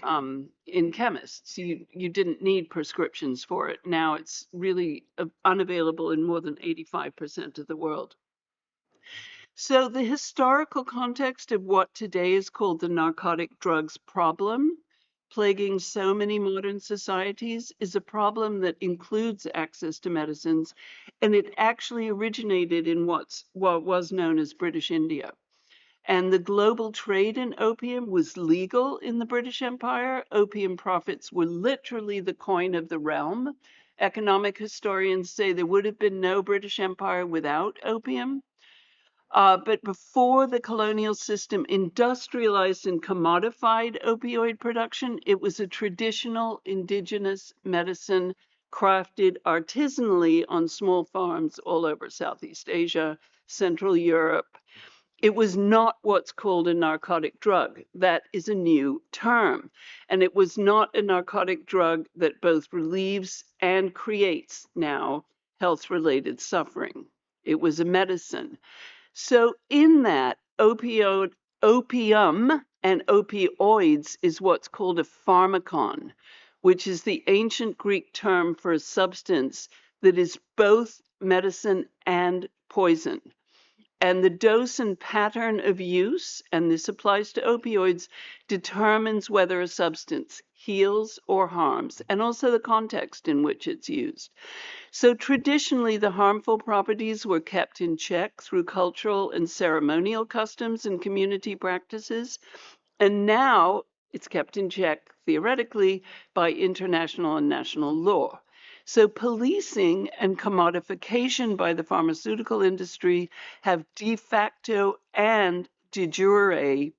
in chemists. You didn't need prescriptions for it. Now it's really unavailable in more than 85% of the world. So the historical context of what today is called the narcotic drugs problem, plaguing so many modern societies, is a problem that includes access to medicines, and it actually originated in what was known as British India. And the global trade in opium was legal in the British Empire. Opium profits were literally the coin of the realm. Economic historians say there would have been no British Empire without opium. But before the colonial system industrialized and commodified opioid production, it was a traditional indigenous medicine crafted artisanally on small farms all over Southeast Asia, Central Europe. It was not what's called a narcotic drug. That is a new term. And it was not a narcotic drug that both relieves and creates now health-related suffering. It was a medicine. So in that, opium and opioids is what's called a pharmacon, which is the ancient Greek term for a substance that is both medicine and poison. And the dose and pattern of use, and this applies to opioids, determines whether a substance heals or harms, and also the context in which it's used. So traditionally, the harmful properties were kept in check through cultural and ceremonial customs and community practices. And now it's kept in check, theoretically, by international and national law. So policing and commodification by the pharmaceutical industry have de facto and de jure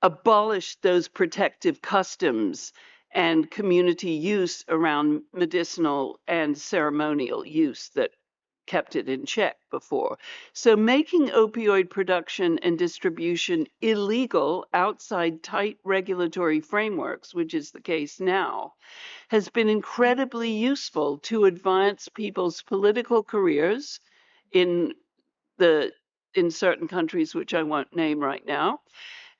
abolished those protective customs and community use around medicinal and ceremonial use that kept it in check before. So making opioid production and distribution illegal outside tight regulatory frameworks, which is the case now, has been incredibly useful to advance people's political careers in certain countries, which I won't name right now.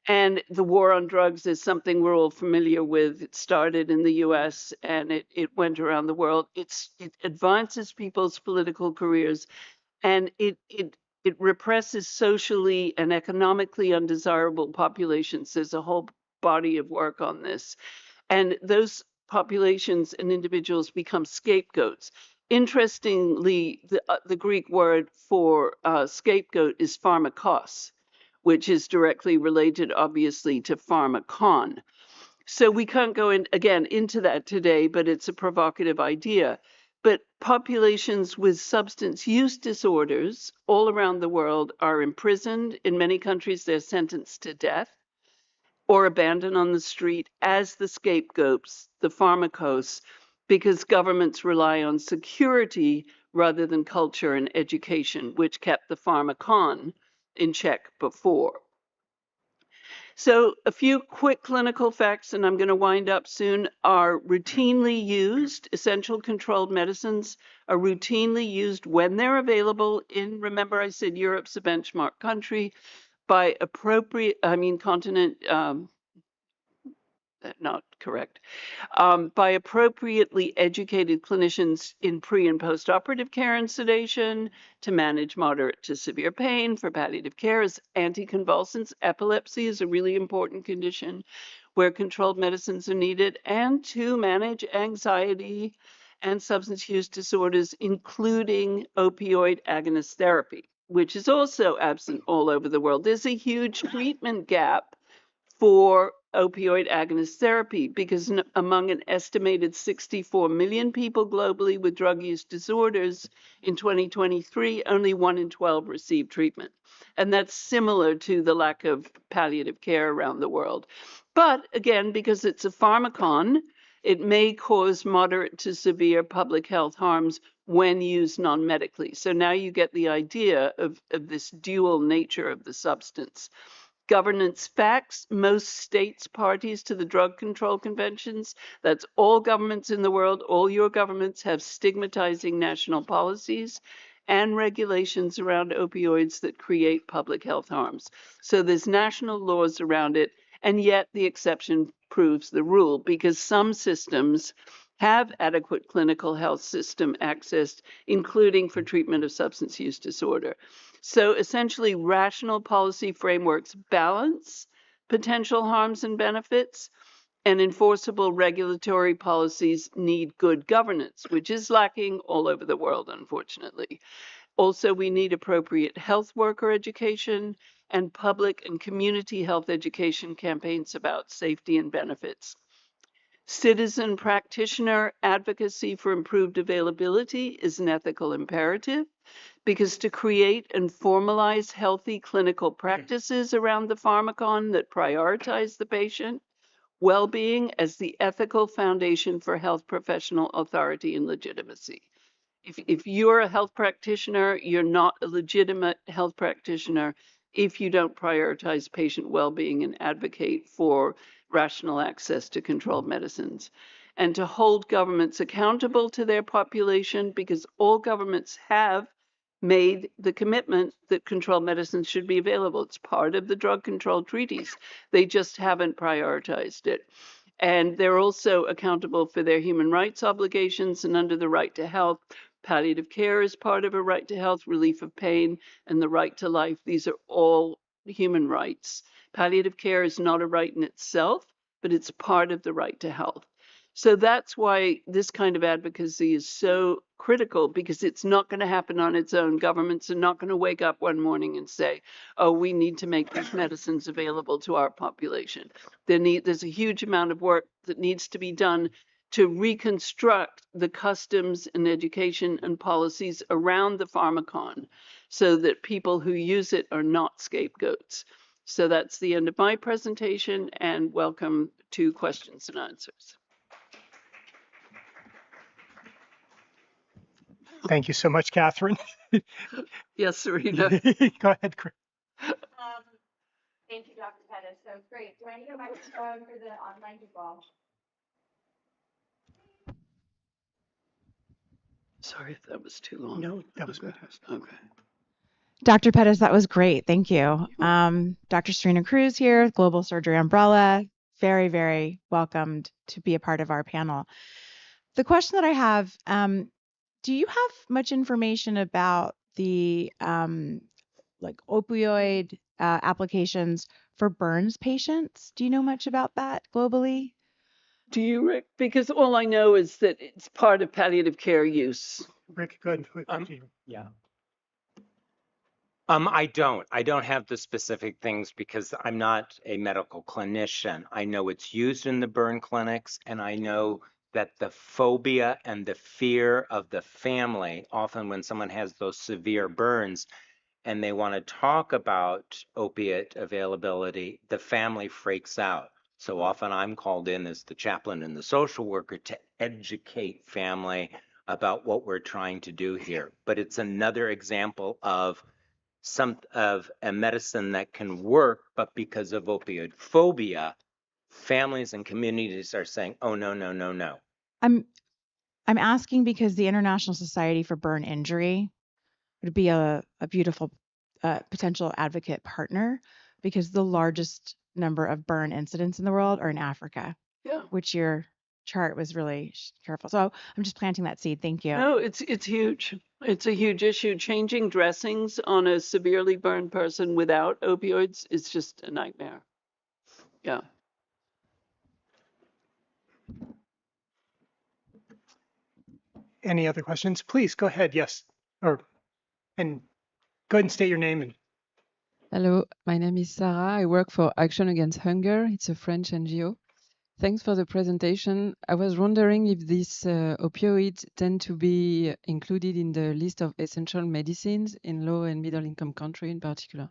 And the war on drugs is something we're all familiar with. It started in the US and it went around the world. It advances people's political careers, and it represses socially and economically undesirable populations. There's a whole body of work on this. And those populations and individuals become scapegoats. Interestingly, the Greek word for scapegoat is pharmakos, which is directly related, obviously, to pharmacon. So we can't go into that today, but it's a provocative idea. But populations with substance use disorders all around the world are imprisoned. In many countries, they're sentenced to death or abandoned on the street as the scapegoats, the pharmakos, because governments rely on security rather than culture and education, which kept the pharmacon in check before. So a few quick clinical facts, and I'm going to wind up soon, are routinely used. Essential controlled medicines are routinely used when they're available in, remember I said Europe's a benchmark country, by not correct, by appropriately educated clinicians in pre and post-operative care and sedation, to manage moderate to severe pain, for palliative care as anticonvulsants. Epilepsy is a really important condition where controlled medicines are needed, and to manage anxiety and substance use disorders, including opioid agonist therapy, which is also absent all over the world. There's a huge treatment gap for opioid agonist therapy because among an estimated 64 million people globally with drug use disorders in 2023, only 1 in 12 received treatment. And that's similar to the lack of palliative care around the world. But again, because it's a pharmacon, it may cause moderate to severe public health harms when used non-medically. So now you get the idea of this dual nature of the substance. Governance facts: most states parties to the drug control conventions, that's all governments in the world, all your governments have stigmatizing national policies and regulations around opioids that create public health harms. So there's national laws around it, And yet the exception proves the rule, because some systems have adequate clinical health system access, including for treatment of substance use disorder. So essentially, rational policy frameworks balance potential harms and benefits, and enforceable regulatory policies need good governance, which is lacking all over the world, unfortunately. Also, we need appropriate health worker education and public and community health education campaigns about safety and benefits. Citizen practitioner advocacy for improved availability is an ethical imperative, because to create and formalize healthy clinical practices around the pharmacon that prioritize the patient well-being as the ethical foundation for health professional authority and legitimacy. If you're a health practitioner, you're not a legitimate health practitioner if you don't prioritize patient well-being and advocate for rational access to controlled medicines. And to hold governments accountable to their population, because all governments have made the commitment that controlled medicines should be available. It's part of the drug control treaties. They just haven't prioritized it. And they're also accountable for their human rights obligations, and under the right to health, palliative care is part of a right to health, relief of pain, and the right to life. These are all human rights. Palliative care is not a right in itself, but it's part of the right to health. So that's why this kind of advocacy is so critical, because it's not going to happen on its own. Governments are not going to wake up one morning and say, oh, we need to make these medicines available to our population. There's a huge amount of work that needs to be done to reconstruct the customs and education and policies around the pharmacon so that people who use it are not scapegoats. So that's the end of my presentation, and welcome to questions and answers. Thank you so much, Catherine. Yes, Serena. Go ahead, Chris. Thank you, Dr. Pettis. So great. Do I need a microphone for the online people? Sorry if that was too long. No, that was fantastic. Okay. Dr. Pettis, that was great. Thank you. Dr. Serena Cruz here, Global Surgery Umbrella. Very, very welcomed to be a part of our panel. The question that I have, do you have much information about the like opioid applications for burns patients? Do you know much about that globally? Do you, Rick? Because all I know is that it's part of palliative care use. Rick, go ahead. Yeah. I don't have the specific things because I'm not a medical clinician. I know it's used in the burn clinics, and I know that the phobia and the fear of the family, often when someone has those severe burns and they want to talk about opiate availability, the family freaks out. So often I'm called in as the chaplain and the social worker to educate family about what we're trying to do here. But it's another example of a medicine that can work, but because of opioid phobia, families and communities are saying, oh, no, no, no, no. I'm asking because the International Society for Burn Injury would be a beautiful potential advocate partner, because the largest number of burn incidents in the world are in Africa, which your chart was really careful. So I'm just planting that seed. Thank you. No, it's huge. It's a huge issue. Changing dressings on a severely burned person without opioids is just a nightmare. Yeah. Any other questions? Please go ahead. Yes. And go ahead and state your name. And Hello, my name is Sarah. I work for Action Against Hunger. It's a French NGO. Thanks for the presentation. I was wondering if these opioids tend to be included in the list of essential medicines in low and middle income countries in particular.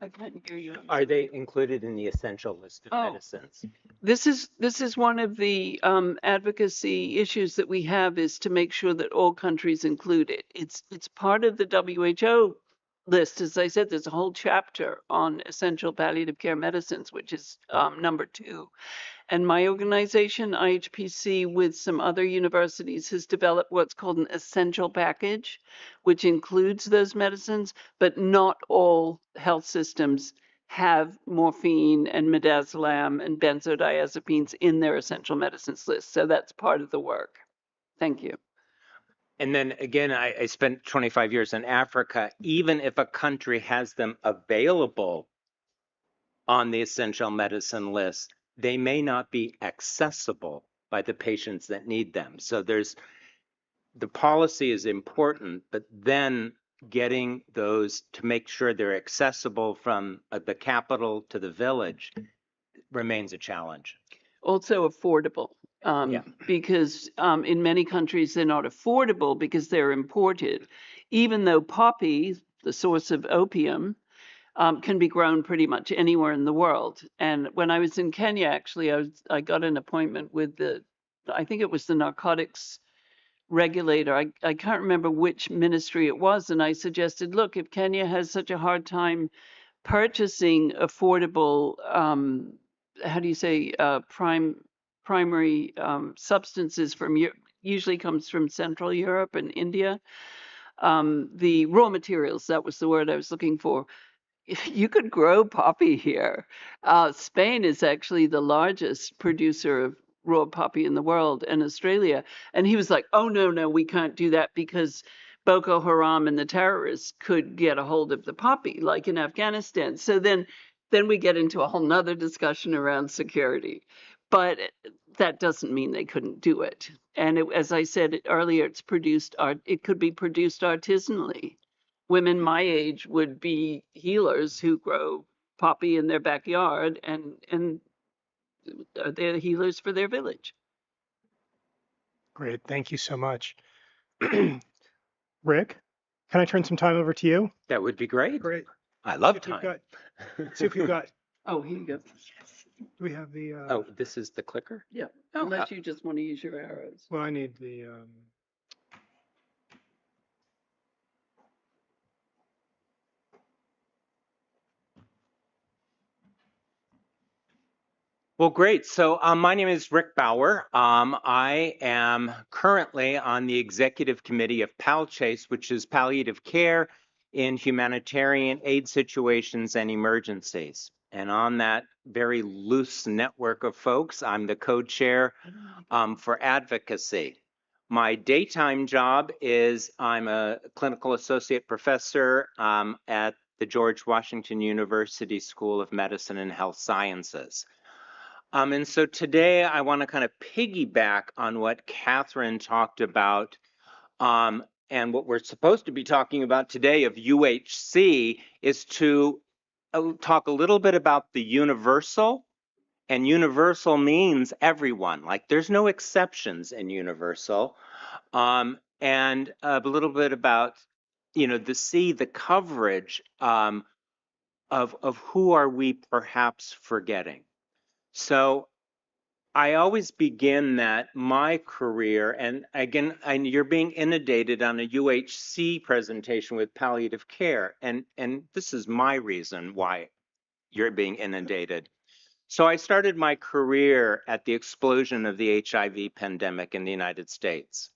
I can't hear you. Are they included in the essential list of medicines? This is one of the advocacy issues that we have, is to make sure that all countries include it. It's part of the WHO list. As I said, there's a whole chapter on essential palliative care medicines, which is number 2. And my organization, IHPC, with some other universities, has developed what's called an essential package, which includes those medicines, but not all health systems have morphine and midazolam and benzodiazepines in their essential medicines list. So that's part of the work. Thank you. And then again, I spent 25 years in Africa. Even if a country has them available on the essential medicine list, they may not be accessible by the patients that need them. So the policy is important, but then getting those to make sure they're accessible from the capital to the village remains a challenge. Also affordable. Yeah. Because in many countries they're not affordable because they're imported, even though poppy, the source of opium, can be grown pretty much anywhere in the world. And when I was in Kenya, actually, I got an appointment with I think it was the narcotics regulator. I can't remember which ministry it was, and I suggested, look, if Kenya has such a hard time purchasing affordable, how do you say, primary substances from usually comes from Central Europe and India. The raw materials, that was the word I was looking for. You could grow poppy here. Spain is actually the largest producer of raw poppy in the world, and Australia. And he was like, oh, no, we can't do that because Boko Haram and the terrorists could get a hold of the poppy, like in Afghanistan. So then we get into a whole nother discussion around security. But that doesn't mean they couldn't do it. And as I said earlier, it could be produced artisanally. Women my age would be healers who grow poppy in their backyard, and they're healers for their village. Great. Thank you so much. Rick, can I turn some time over to you? That would be great. Great. I love See if you've time. See if you've got, Oh, here you go. do we have the, Oh, this is the clicker? Yeah, Oh, unless you just want to use your arrows. well, I need the, Well, great. So my name is Rick Bauer. I am currently on the executive committee of PALCHASE, which is palliative care in humanitarian aid situations and emergencies. And on that very loose network of folks, I'm the co-chair for advocacy. My daytime job is I'm a clinical associate professor at the George Washington University School of Medicine and Health Sciences. And so today I want to kind of piggyback on what Catherine talked about, and what we're supposed to be talking about today of UHC is to talk a little bit about the universal, and universal means everyone, like there's no exceptions in universal, and a little bit about, the coverage of who are we perhaps forgetting. So I always begin that my career, and again, you're being inundated on a UHC presentation with palliative care, and this is my reason why you're being inundated. So I started my career at the explosion of the HIV pandemic in the United States.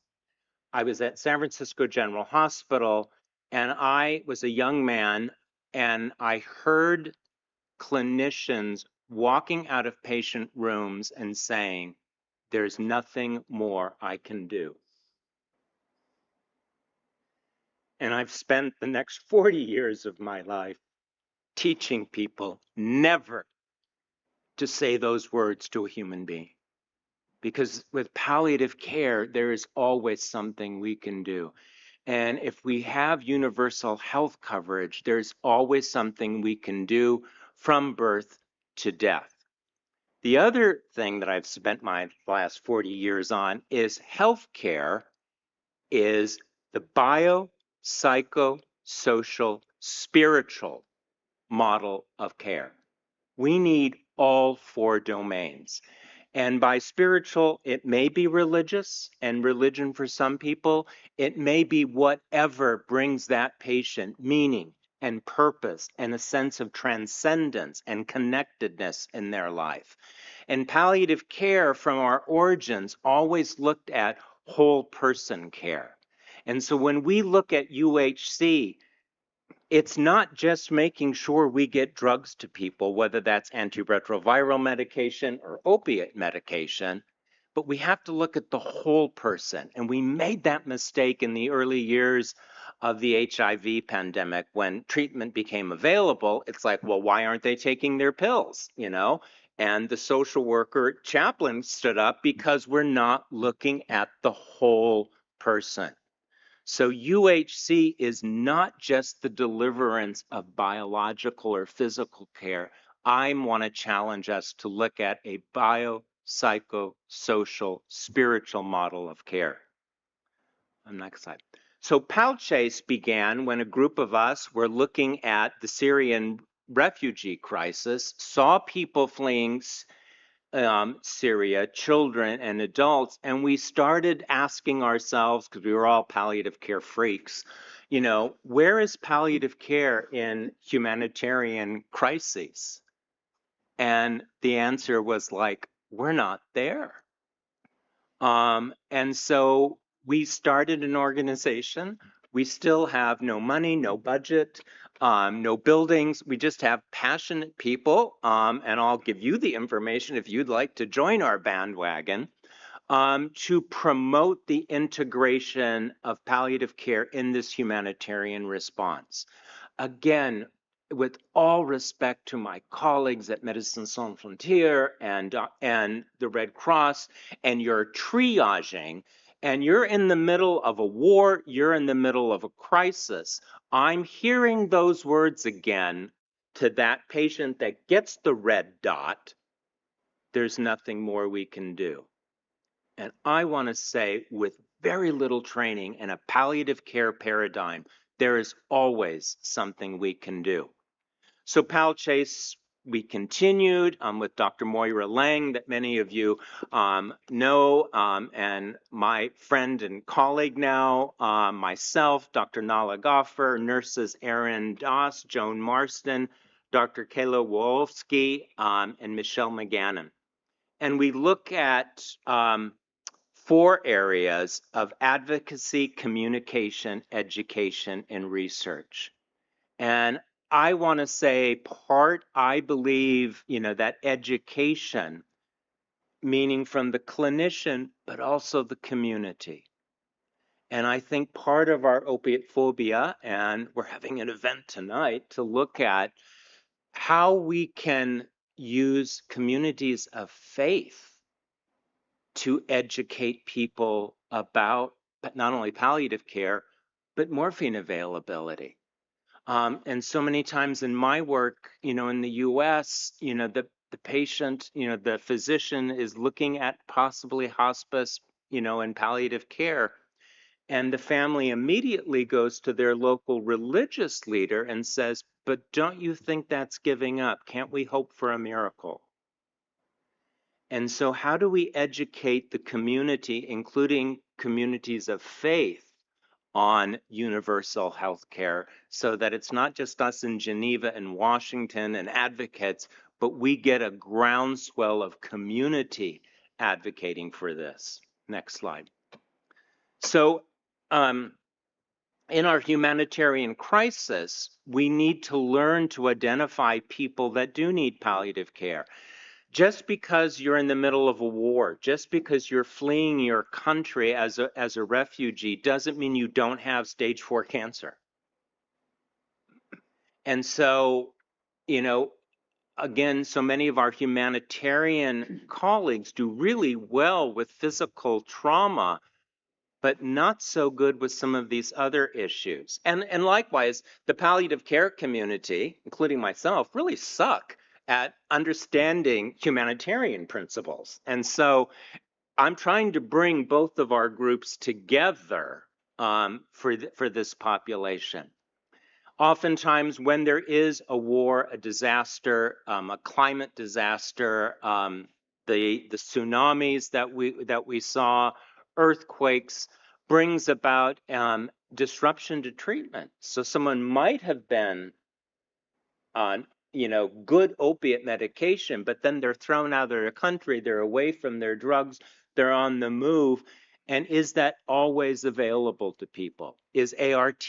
I was at San Francisco General Hospital, and I was a young man, and I heard clinicians walking out of patient rooms and saying, there's nothing more I can do. And I've spent the next 40 years of my life teaching people never to say those words to a human being. Because with palliative care, there is always something we can do. And if we have universal health coverage, there's always something we can do from birth to death. The other thing that I've spent my last 40 years on is healthcare is the bio, psycho, social, spiritual model of care. We need all four domains. And by spiritual, it may be religious, and religion for some people, it may be whatever brings that patient meaning and purpose and a sense of transcendence and connectedness in their life. And palliative care from our origins always looked at whole person care. And so when we look at UHC, it's not just making sure we get drugs to people, whether that's antiretroviral medication or opiate medication, but we have to look at the whole person. And we made that mistake in the early years of the HIV pandemic when treatment became available. It's like, well, why aren't they taking their pills? You know? And the social worker chaplain stood up because we're not looking at the whole person. So UHC is not just the deliverance of biological or physical care. I want to challenge us to look at a bio-psycho-social, spiritual model of care. Next slide. So Palchase began when a group of us were looking at the Syrian refugee crisis, saw people fleeing Syria, children and adults, and we started asking ourselves, because we were all palliative care freaks, you know, where is palliative care in humanitarian crises? And the answer was like, we're not there. And so we started an organization. We still have no money, no budget, no buildings. We just have passionate people, and I'll give you the information if you'd like to join our bandwagon, to promote the integration of palliative care in this humanitarian response. Again, with all respect to my colleagues at Médecins Sans Frontières and the Red Cross, and you're triaging, and you're in the middle of a war, you're in the middle of a crisis, I'm hearing those words again to that patient that gets the red dot, there's nothing more we can do. And I want to say, with very little training in a palliative care paradigm, there is always something we can do. So Palchase, we continued with Dr. Moira Lang, that many of you know, and my friend and colleague now, myself, Dr. Nala Goffer, nurses Erin Doss, Joan Marston, Dr. Kayla Wolski, and Michelle McGannon. And we look at 4 areas of advocacy, communication, education, and research. And I want to say I believe, you know, that education, meaning from the clinician, but also the community. And I think part of our opiate phobia, and we're having an event tonight to look at how we can use communities of faith to educate people about not only palliative care, but morphine availability. And so many times in my work, you know, in the US, you know, the patient, you know, the physician is looking at possibly hospice, you know, and palliative care. And the family immediately goes to their local religious leader and says, but don't you think that's giving up? Can't we hope for a miracle? And so how do we educate the community, including communities of faith, on universal health care so that it's not just us in Geneva and Washington and advocates, but we get a groundswell of community advocating for this. Next slide. So in our humanitarian crisis, we need to learn to identify people that do need palliative care. Just because you're in the middle of a war, just because you're fleeing your country as a refugee, doesn't mean you don't have stage 4 cancer. And so, you know, again, so many of our humanitarian colleagues do really well with physical trauma, but not so good with some of these other issues. And likewise, the palliative care community, including myself, really suck at understanding humanitarian principles. And so I'm trying to bring both of our groups together for this population. Oftentimes when there is a war, a disaster, a climate disaster, the tsunamis that we saw, earthquakes, brings about disruption to treatment. So someone might have been on, you know, good opiate medication, but then they're thrown out of their country, they're away from their drugs, they're on the move. And is that always available to people? Is ART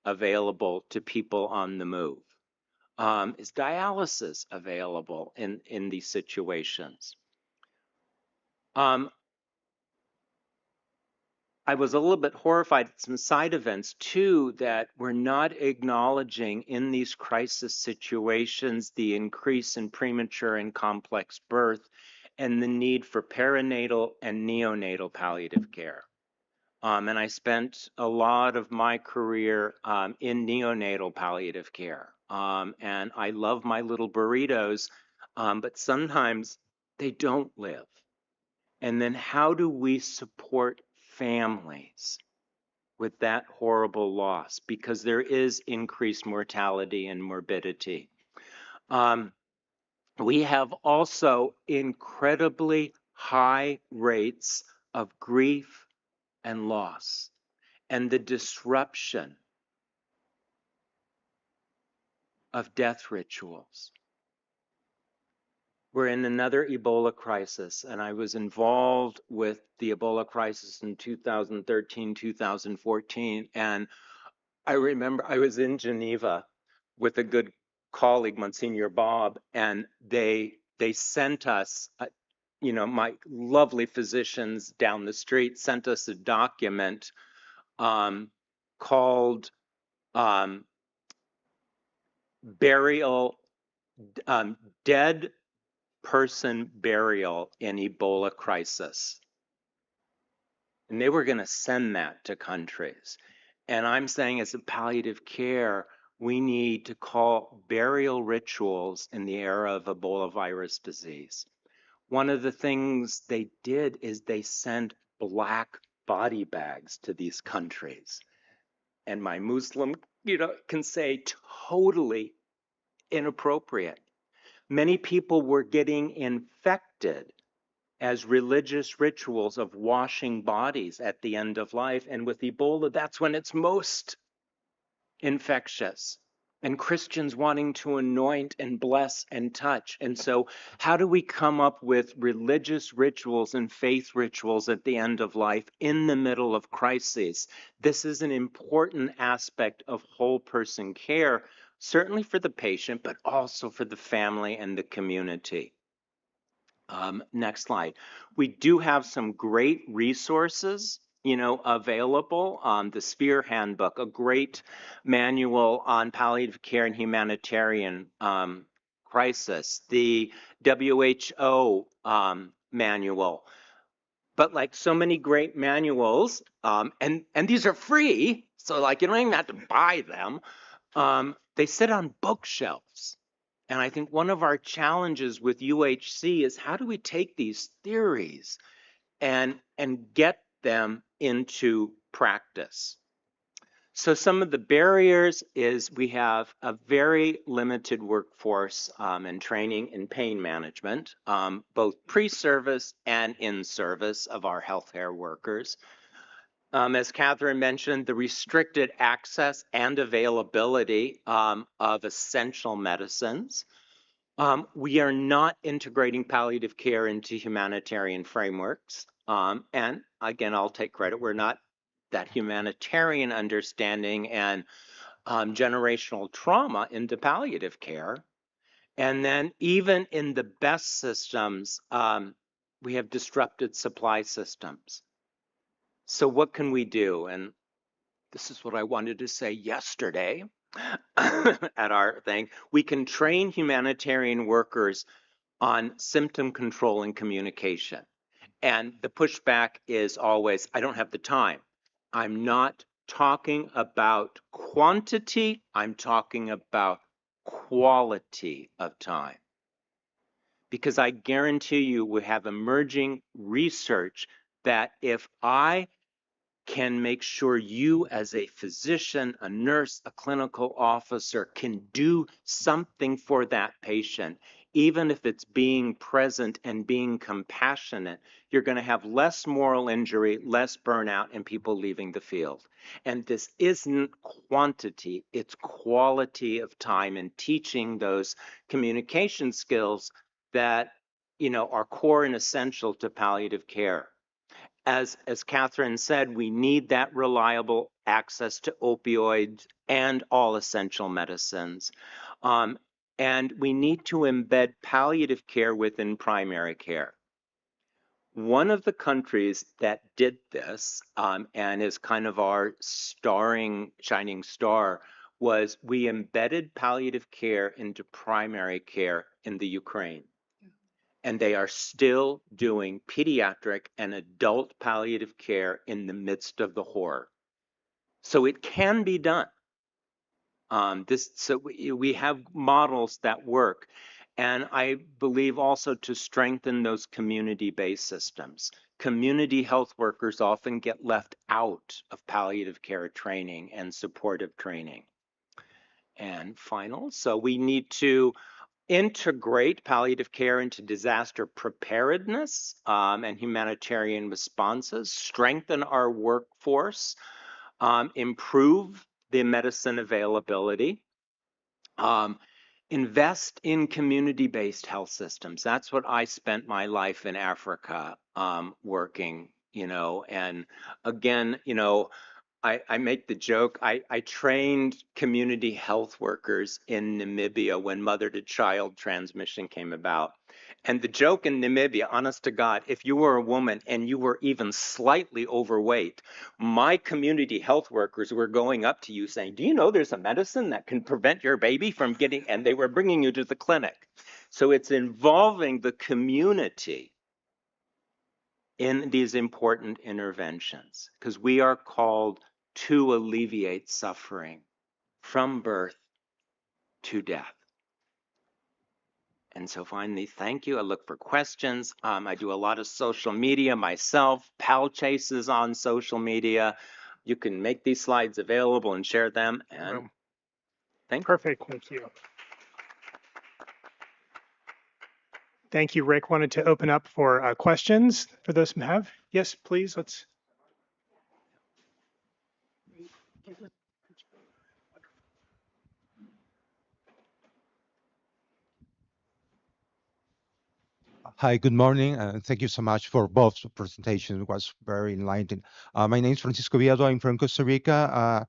available to people on the move? Is dialysis available in these situations? I was a little bit horrified at some side events too that we're not acknowledging in these crisis situations the increase in premature and complex birth and the need for perinatal and neonatal palliative care. And I spent a lot of my career in neonatal palliative care. And I love my little burritos, but sometimes they don't live. And then how do we support families with that horrible loss? Because there is increased mortality and morbidity. We have also incredibly high rates of grief and loss and the disruption of death rituals. We're in another Ebola crisis, and I was involved with the Ebola crisis in 2013, 2014, and I remember I was in Geneva with a good colleague, Monsignor Bob, and they sent us, my lovely physicians down the street sent us a document called burial, dead person burial in Ebola crisis. And they were going to send that to countries. And I'm saying as a palliative care, we need to call burial rituals in the era of Ebola virus disease. One of the things they did is they sent black body bags to these countries. And my Muslim, can say totally inappropriate. Many people were getting infected as religious rituals of washing bodies at the end of life. And with Ebola, that's when it's most infectious. And Christians wanting to anoint and bless and touch. And so how do we come up with religious rituals and faith rituals at the end of life in the middle of crises? This is an important aspect of whole person care, certainly for the patient, but also for the family and the community. Next slide. We do have some great resources, available. The Sphere Handbook, a great manual on palliative care and humanitarian crisis. The WHO manual. But like so many great manuals, and these are free, so like you don't even have to buy them. They sit on bookshelves. And I think one of our challenges with UHC is how do we take these theories and get them into practice? So some of the barriers is we have a very limited workforce and training in pain management, both pre-service and in service of our healthcare workers. As Catherine mentioned, the restricted access and availability of essential medicines. We are not integrating palliative care into humanitarian frameworks. And again, I'll take credit. We're not that humanitarian understanding and generational trauma into palliative care. And then even in the best systems, we have disrupted supply systems. So what can we do? And this is what I wanted to say yesterday at our thing. We can train humanitarian workers on symptom control and communication. And the pushback is always, I don't have the time. I'm not talking about quantity, I'm talking about quality of time. Because I guarantee you we have emerging research that if I can make sure you as a physician, a nurse, a clinical officer can do something for that patient, even if it's being present and being compassionate, you're going to have less moral injury, less burnout, and people leaving the field. And this isn't quantity, it's quality of time and teaching those communication skills that, are core and essential to palliative care. as Catherine said, we need that reliable access to opioids and all essential medicines. And we need to embed palliative care within primary care. One of the countries that did this, and is kind of our shining star, was we embedded palliative care into primary care in the Ukraine. And they are still doing pediatric and adult palliative care in the midst of the horror. So it can be done. So we have models that work. And I believe also to strengthen those community-based systems. Community health workers often get left out of palliative care training and supportive training. And final, so we need to integrate palliative care into disaster preparedness and humanitarian responses, strengthen our workforce, improve the medicine availability, invest in community-based health systems. That's what I spent my life in Africa working, and again, I make the joke, I trained community health workers in Namibia when mother-to-child transmission came about. And the joke in Namibia, honest to God, if you were a woman and you were even slightly overweight, my community health workers were going up to you saying, do you know there's a medicine that can prevent your baby from getting, and they were bringing you to the clinic. So it's involving the community in these important interventions, because we are called to alleviate suffering from birth to death. And so finally, thank you. I look for questions. I do a lot of social media myself, pal chases on social media. You can make these slides available and share them. And thank you. Perfect, thank you. Thank you, Rick. Wanted to open up for questions for those who have. Yes, please, let's. Hi, good morning, and thank you so much for both presentations. It was very enlightening. My name is Francisco Villado. I'm from Costa Rica.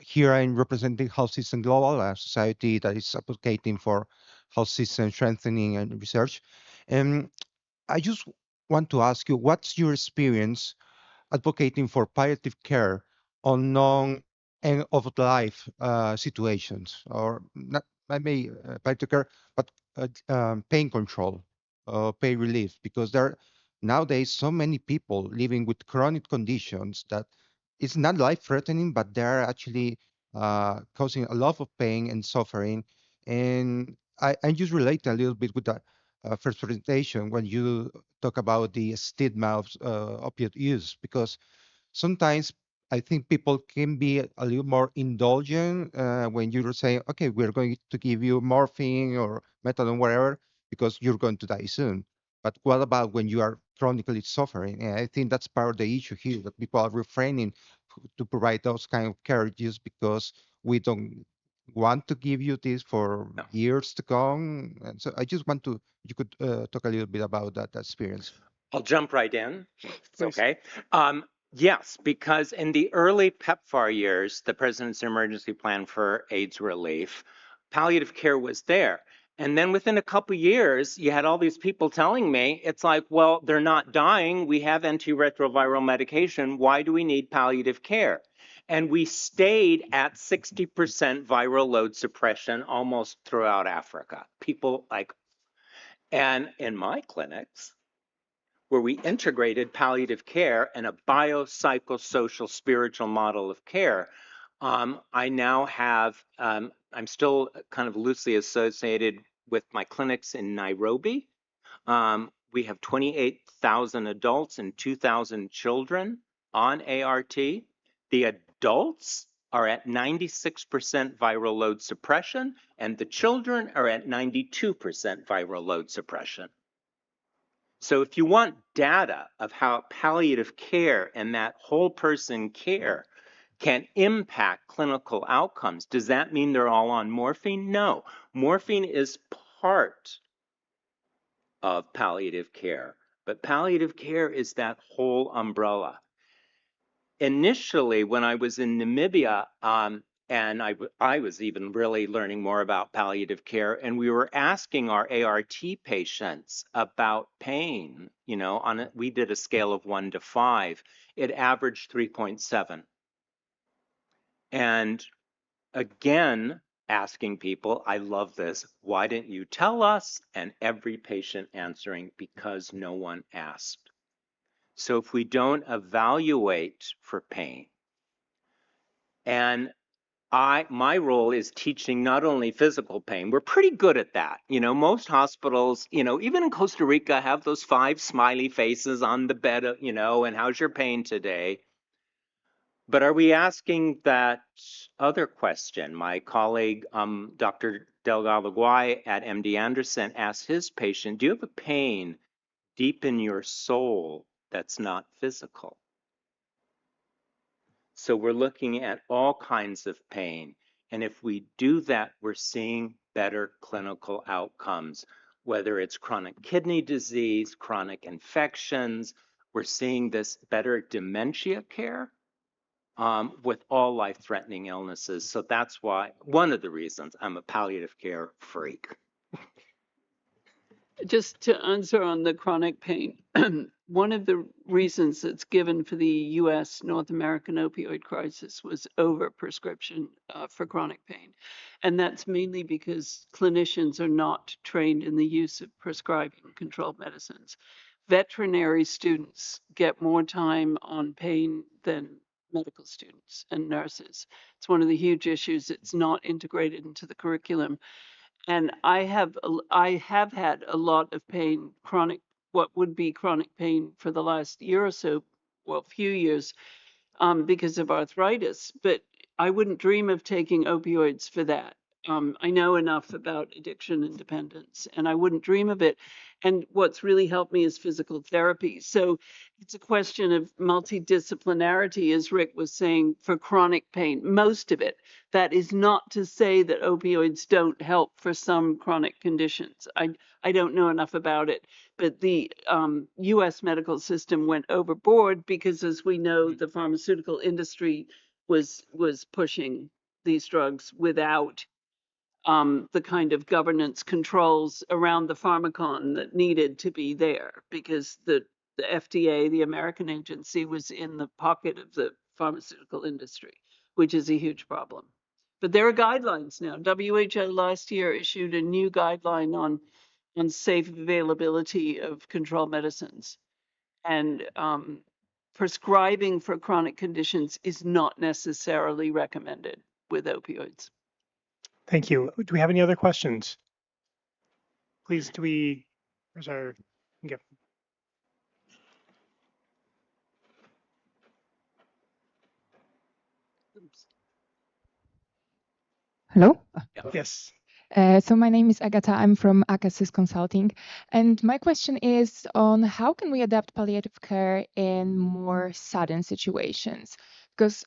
Here I'm representing Health System Global, a society that is advocating for health system strengthening and research. And I just want to ask you, what's your experience advocating for palliative care on non-end of life situations, or not maybe palliative care, but pain control, pain relief, because there are nowadays so many people living with chronic conditions that it's not life-threatening, but they're actually causing a lot of pain and suffering. And I just relate a little bit with the first presentation when you talk about the stigma of opioid use, because sometimes I think people can be a little more indulgent when you're saying, okay, we're going to give you morphine or methadone, whatever, because you're going to die soon. But what about when you are chronically suffering? And I think that's part of the issue here, that people are refraining to provide those kind of care just because we don't want to give you this for years to come. And so I just want to, you could talk a little bit about that experience. I'll jump right in. It's Please. okay. Yes, because in the early PEPFAR years, the President's Emergency Plan for AIDS Relief, palliative care was there. And then within a couple of years, you had all these people telling me, it's like, well, they're not dying. We have antiretroviral medication. Why do we need palliative care? And we stayed at 60% viral load suppression almost throughout Africa. People like, and in my clinics, where we integrated palliative care and a biopsychosocial spiritual model of care, I now have, I'm still kind of loosely associated with my clinics in Nairobi. We have 28,000 adults and 2,000 children on ART. The adults are at 96% viral load suppression, and the children are at 92% viral load suppression. So if you want data of how palliative care and that whole person care can impact clinical outcomes, does that mean they're all on morphine? No. Morphine is part of palliative care. but palliative care is that whole umbrella. Initially, when I was in Namibia, and I was even really learning more about palliative care, and we were asking our ART patients about pain, we did a scale of 1 to 5. It averaged 3.7. And again, asking people, I love this, why didn't you tell us? And every patient answering, because no one asked. So if we don't evaluate for pain, and my role is teaching not only physical pain, we're pretty good at that. Most hospitals, even in Costa Rica, have those 5 smiley faces on the bed, and how's your pain today? But are we asking that other question? My colleague, Dr. Delgado Guay at MD Anderson, asked his patient, do you have a pain deep in your soul that's not physical? So we're looking at all kinds of pain. And if we do that, we're seeing better clinical outcomes, whether it's chronic kidney disease, chronic infections. We're seeing this better dementia care with all life-threatening illnesses. So that's why, one of the reasons I'm a palliative care freak. Just to answer on the chronic pain, one of the reasons that's given for the US North American opioid crisis was overprescription for chronic pain. And that's mainly because clinicians are not trained in the use of prescribing controlled medicines. Veterinary students get more time on pain than medical students and nurses. It's one of the huge issues. It's not integrated into the curriculum. And I have had a lot of pain, what would be chronic pain for the last year or so, well, few years, because of arthritis. But I wouldn't dream of taking opioids for that. I know enough about addiction and dependence, and I wouldn't dream of it. And what's really helped me is physical therapy. So it's a question of multidisciplinarity, as Rick was saying, for chronic pain, most of it. That is not to say that opioids don't help for some chronic conditions. I don't know enough about it, but the US medical system went overboard because, as we know, the pharmaceutical industry was pushing these drugs without the kind of governance controls around the pharmacon that needed to be there, because the FDA, the American agency, was in the pocket of the pharmaceutical industry, which is a huge problem. But there are guidelines now. WHO last year issued a new guideline on safe availability of controlled medicines. And prescribing for chronic conditions is not necessarily recommended with opioids. Thank you. Do we have any other questions? Please, where's our, yep. Hello? Yes. So my name is Agata. I'm from Akasis Consulting. And my question is on how can we adapt palliative care in more sudden situations? Because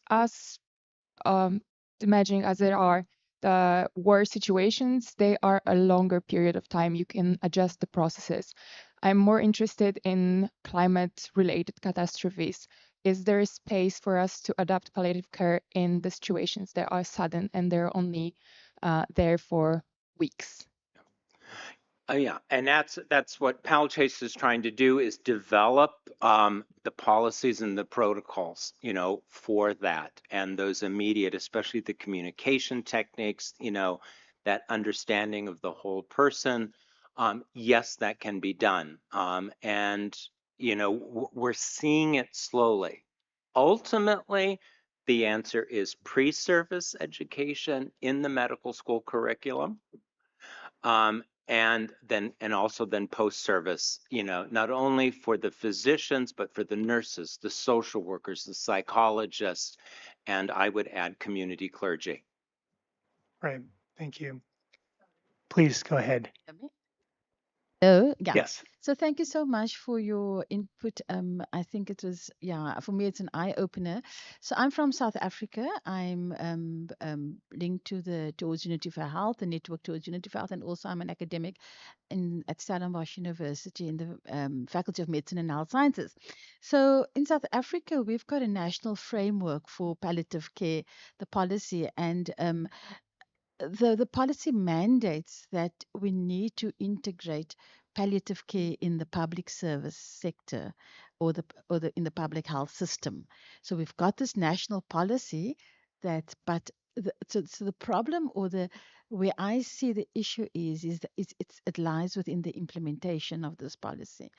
imagining as there are the worst situations, they are a longer period of time. You can adjust the processes. I'm more interested in climate-related catastrophes. Is there a space for us to adapt palliative care in the situations that are sudden and they're only there for weeks? Yeah, and that's what PalChase is trying to do, is develop the policies and the protocols, for that, and those immediate, especially the communication techniques, that understanding of the whole person. Yes, that can be done, and we're seeing it slowly. Ultimately, the answer is pre-service education in the medical school curriculum. And also then post-service, not only for the physicians, but for the nurses, the social workers, the psychologists, and I would add community clergy. Right. Thank you. Please go ahead. Oh, yeah. Yes. So thank you so much for your input. I think it was, for me, it's an eye opener. So I'm from South Africa. I'm linked to the towards Unity for Health, the network towards Unity for Health, and also I'm an academic at Stellenbosch University in the Faculty of Medicine and Health Sciences. So in South Africa, we've got a national framework for palliative care, the policy, and the policy mandates that we need to integrate palliative care in the public service sector or in the public health system. So we've got this national policy that, but so the problem or the where I see the issue is that it lies within the implementation of this policy.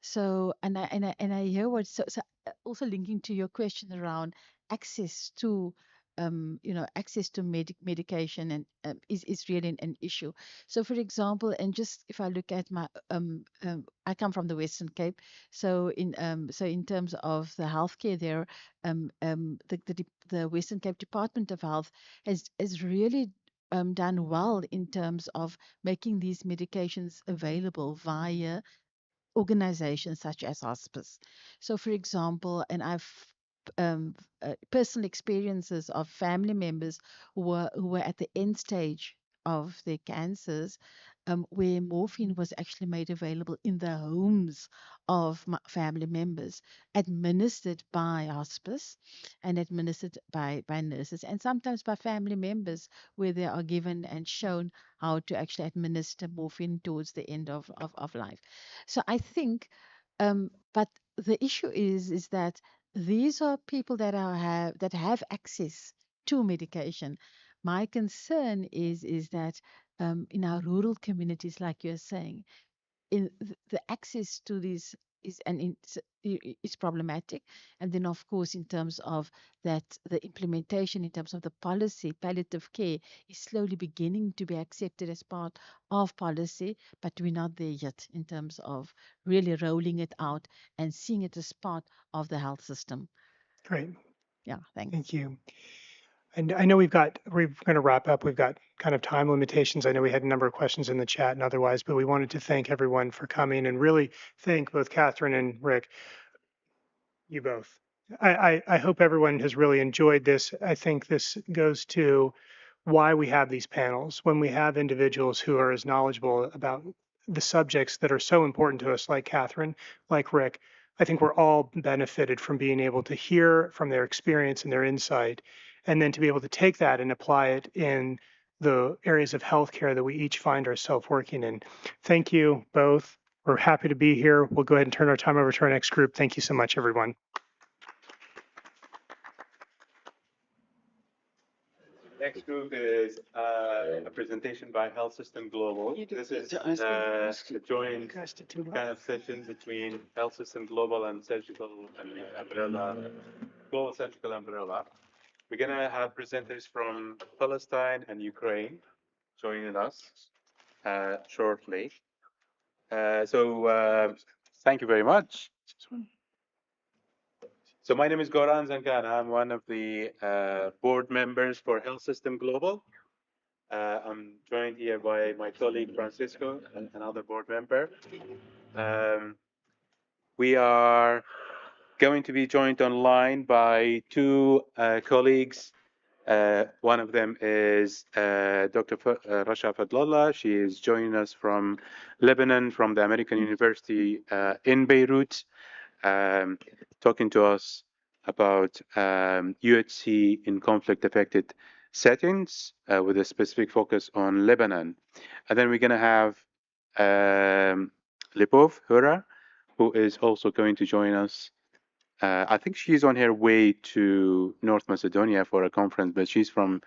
So, and I hear what, also linking to your question around access to, access to medication and is really an issue. So, for example, and just if I look at I come from the Western Cape, so in terms of the healthcare there, the Western Cape Department of Health has really done well in terms of making these medications available via organizations such as hospice. So, for example, and I've personal experiences of family members who were at the end stage of their cancers, where morphine was actually made available in the homes of family members, administered by hospice and administered by nurses, and sometimes by family members, where they are given and shown how to actually administer morphine towards the end of life. So I think, but the issue is that these are people that have access to medication. My concern is that in our rural communities, like you're saying, in the access to these is problematic. And then, of course, in terms of that, the implementation in terms of the policy, palliative care is slowly beginning to be accepted as part of policy, but we're not there yet in terms of really rolling it out and seeing it as part of the health system. Great. Yeah, thanks. Thank you. And I know we're going to wrap up. We've got kind of time limitations. I know we had a number of questions in the chat and otherwise, but we wanted to thank everyone for coming and really thank both Catherine and Rick, you both. I hope everyone has really enjoyed this. I think this goes to why we have these panels. When we have individuals who are as knowledgeable about the subjects that are so important to us, like Catherine, like Rick, I think we're all benefited from being able to hear from their experience and their insight, and then to be able to take that and apply it in the areas of healthcare that we each find ourselves working in. Thank you both. We're happy to be here. We'll go ahead and turn our time over to our next group. Thank you so much, everyone. Next group is a presentation by Health System Global. This is a joint kind of session between Health System Global and Surgical Umbrella, Global Surgical Umbrella. We're gonna have presenters from Palestine and Ukraine joining us shortly. Thank you very much. So my name is Goran Zankana. I'm one of the board members for Health System Global. I'm joined here by my colleague Francisco, another board member. We are going to be joined online by two colleagues. One of them is Dr. Rasha Fadlallah. She is joining us from Lebanon, from the American University in Beirut, talking to us about UHC in conflict-affected settings with a specific focus on Lebanon. And then we're going to have Lipov Hura, who is also going to join us. I think she's on her way to North Macedonia for a conference, but she's from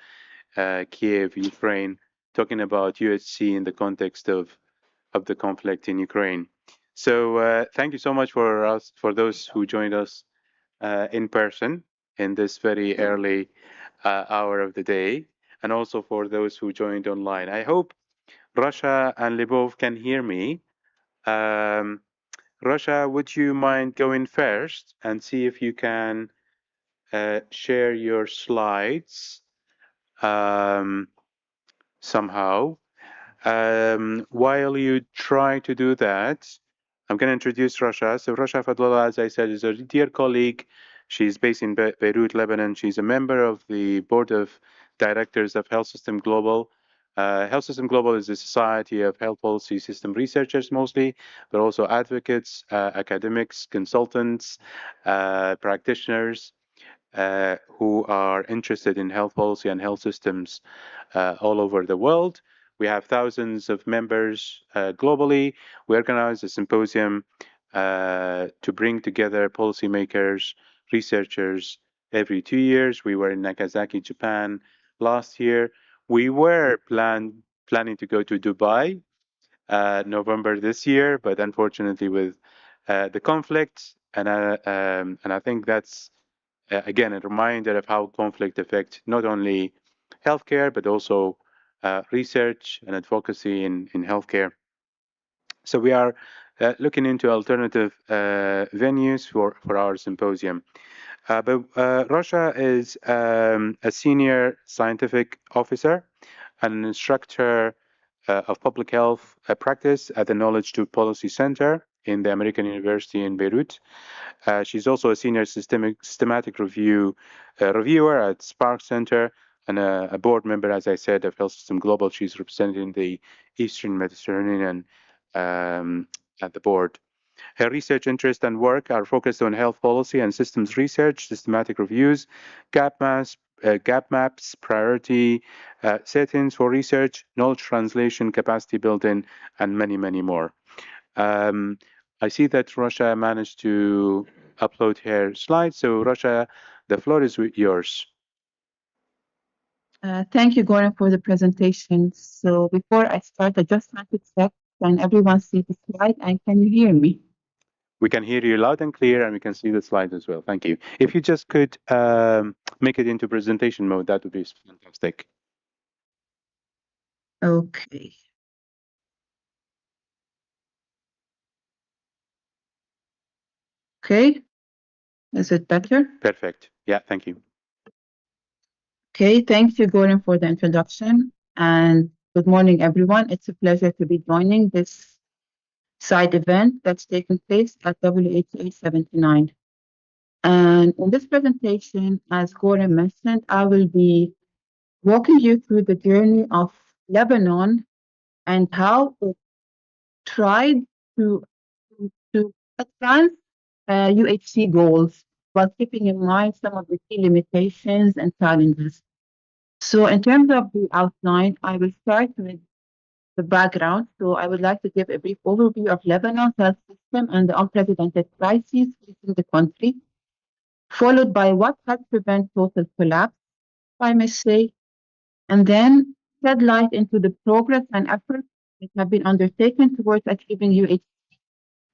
Kiev, Ukraine, talking about UHC in the context of the conflict in Ukraine. So thank you so much for those who joined us in person in this very early hour of the day, and also for those who joined online. I hope Rasha and Libov can hear me. Rasha, would you mind going first and see if you can share your slides somehow? While you try to do that, I'm going to introduce Rasha. So Rasha Fadlallah, as I said, is a dear colleague. She's based in Beirut, Lebanon. She's a member of the board of directors of Health System Global. Health System Global is a society of health policy system researchers mostly, but also advocates, academics, consultants, practitioners who are interested in health policy and health systems all over the world. We have thousands of members globally. We organize a symposium to bring together policymakers, researchers every 2 years. We were in Nagasaki, Japan last year. We were planning to go to Dubai November this year, but unfortunately with the conflict, and I think that's again a reminder of how conflict affects not only healthcare but also research and advocacy in healthcare. So we are looking into alternative venues for our symposium. But Rasha is a senior scientific officer and an instructor of public health practice at the Knowledge to Policy Center in the American University in Beirut. She's also a senior systematic reviewer at Spark Center and a board member, as I said, of Health System Global. She's representing the Eastern Mediterranean at the board. Her research interests and work are focused on health policy and systems research, systematic reviews, gap maps, priority settings for research, knowledge translation, capacity building, and many, many more. I see that Rasha managed to upload her slides. So Rasha, the floor is yours. Thank you, Goran, for the presentation. So before I start, I just want to check, can everyone see the slide and can you hear me? We can hear you loud and clear, and we can see the slides as well. Thank you. If you just could make it into presentation mode, that would be fantastic. Okay. Okay. Is it better? Perfect. Yeah, thank you. Okay, thank you, Goran, for the introduction. And good morning, everyone. It's a pleasure to be joining this side event that's taking place at WHA79. And in this presentation, as Goran mentioned, I will be walking you through the journey of Lebanon and how it tried to advance UHC goals while keeping in mind some of the key limitations and challenges. So in terms of the outline, I will start with the background. So I would like to give a brief overview of Lebanon's health system and the unprecedented crises facing the country, followed by what helped prevent total collapse, if I may say, and then shed light into the progress and efforts that have been undertaken towards achieving UHC,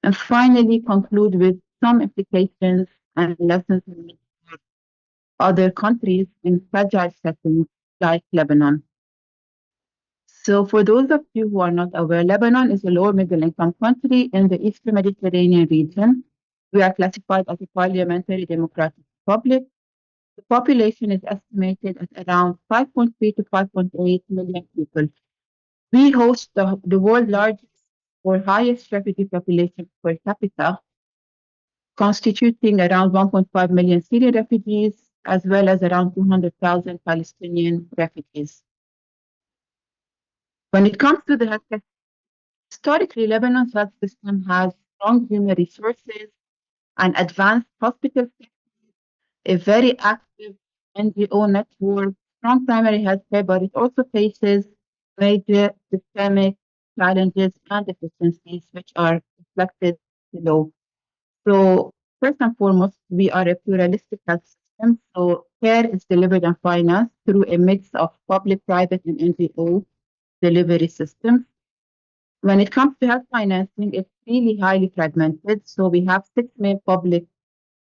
and finally conclude with some implications and lessons learned for other countries in fragile settings like Lebanon. So for those of you who are not aware, Lebanon is a lower middle income country in the Eastern Mediterranean region. We are classified as a parliamentary democratic republic. The population is estimated at around 5.3 to 5.8 million people. We host the world's largest or highest refugee population per capita, constituting around 1.5 million Syrian refugees, as well as around 200,000 Palestinian refugees. When it comes to the healthcare, historically, Lebanon's health system has strong human resources and advanced hospital systems, a very active NGO network, strong primary healthcare, but it also faces major systemic challenges and deficiencies, which are reflected below. So first and foremost, we are a pluralistic health system. So care is delivered and financed through a mix of public, private, and NGO delivery systems. When it comes to health financing, it's really highly fragmented. So we have 6 main public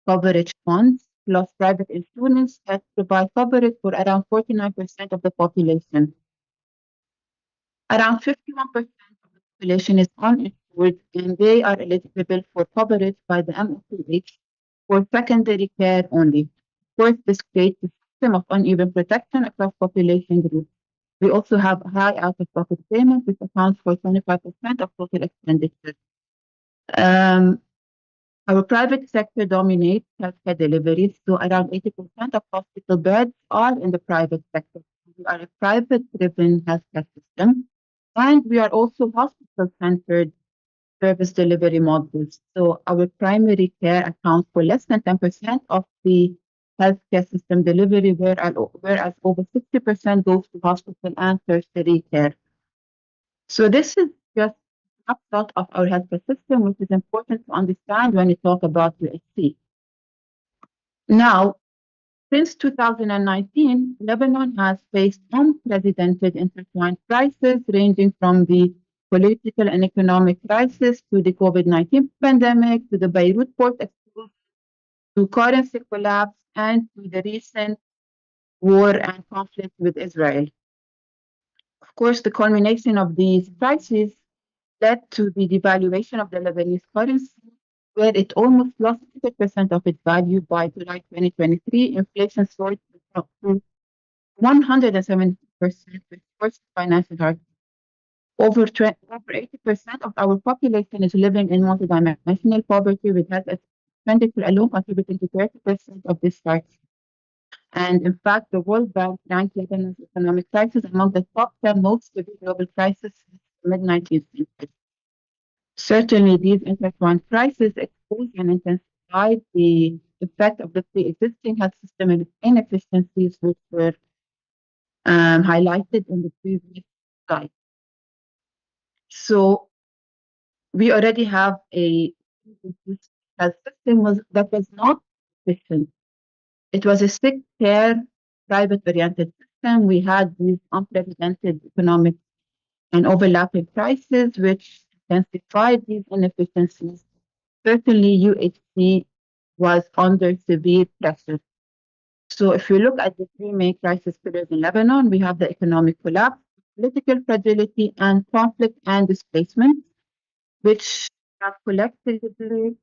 coverage funds plus private insurance that provide coverage for around 49% of the population. Around 51% of the population is uninsured, and they are eligible for coverage by the MSH for secondary care only. Of course, this creates a system of uneven protection across population groups. We also have high out-of-pocket payment, which accounts for 25% of total expenditures. Our private sector dominates healthcare deliveries, so around 80% of hospital beds are in the private sector. We are a private-driven healthcare system, and we are also hospital-centered service delivery models. So our primary care accounts for less than 10% of the healthcare system delivery, whereas over 60% goes to hospital and tertiary care. So this is just a snapshot of our healthcare system, which is important to understand when we talk about UHC. Now, since 2019, Lebanon has faced unprecedented intertwined crises ranging from the political and economic crisis to the COVID-19 pandemic, to the Beirut port explosion, to currency collapse, and to the recent war and conflict with Israel. Of course, the culmination of these crises led to the devaluation of the Lebanese currency, where it almost lost 50% of its value by July 2023. Inflation soared to 170%, with worst financial hardship. Over 80% of our population is living in multidimensional poverty, with health expenditure alone contributing to 30% of this hardship. And in fact, the World Bank ranked Lebanon's economic crisis among the top 10 most severe global crises since the mid-19th century. Certainly, these intertwined crises expose and intensify the effect of the pre-existing health system inefficiencies, which were highlighted in the previous slide. So we already have a health system that was not efficient. It was a sick care, private-oriented system. We had these unprecedented economic and overlapping crises, which intensified these inefficiencies. Certainly, UHC was under severe pressure. So if you look at the three main crisis pillars in Lebanon, we have the economic collapse, political fragility, and conflict and displacement, which have collectively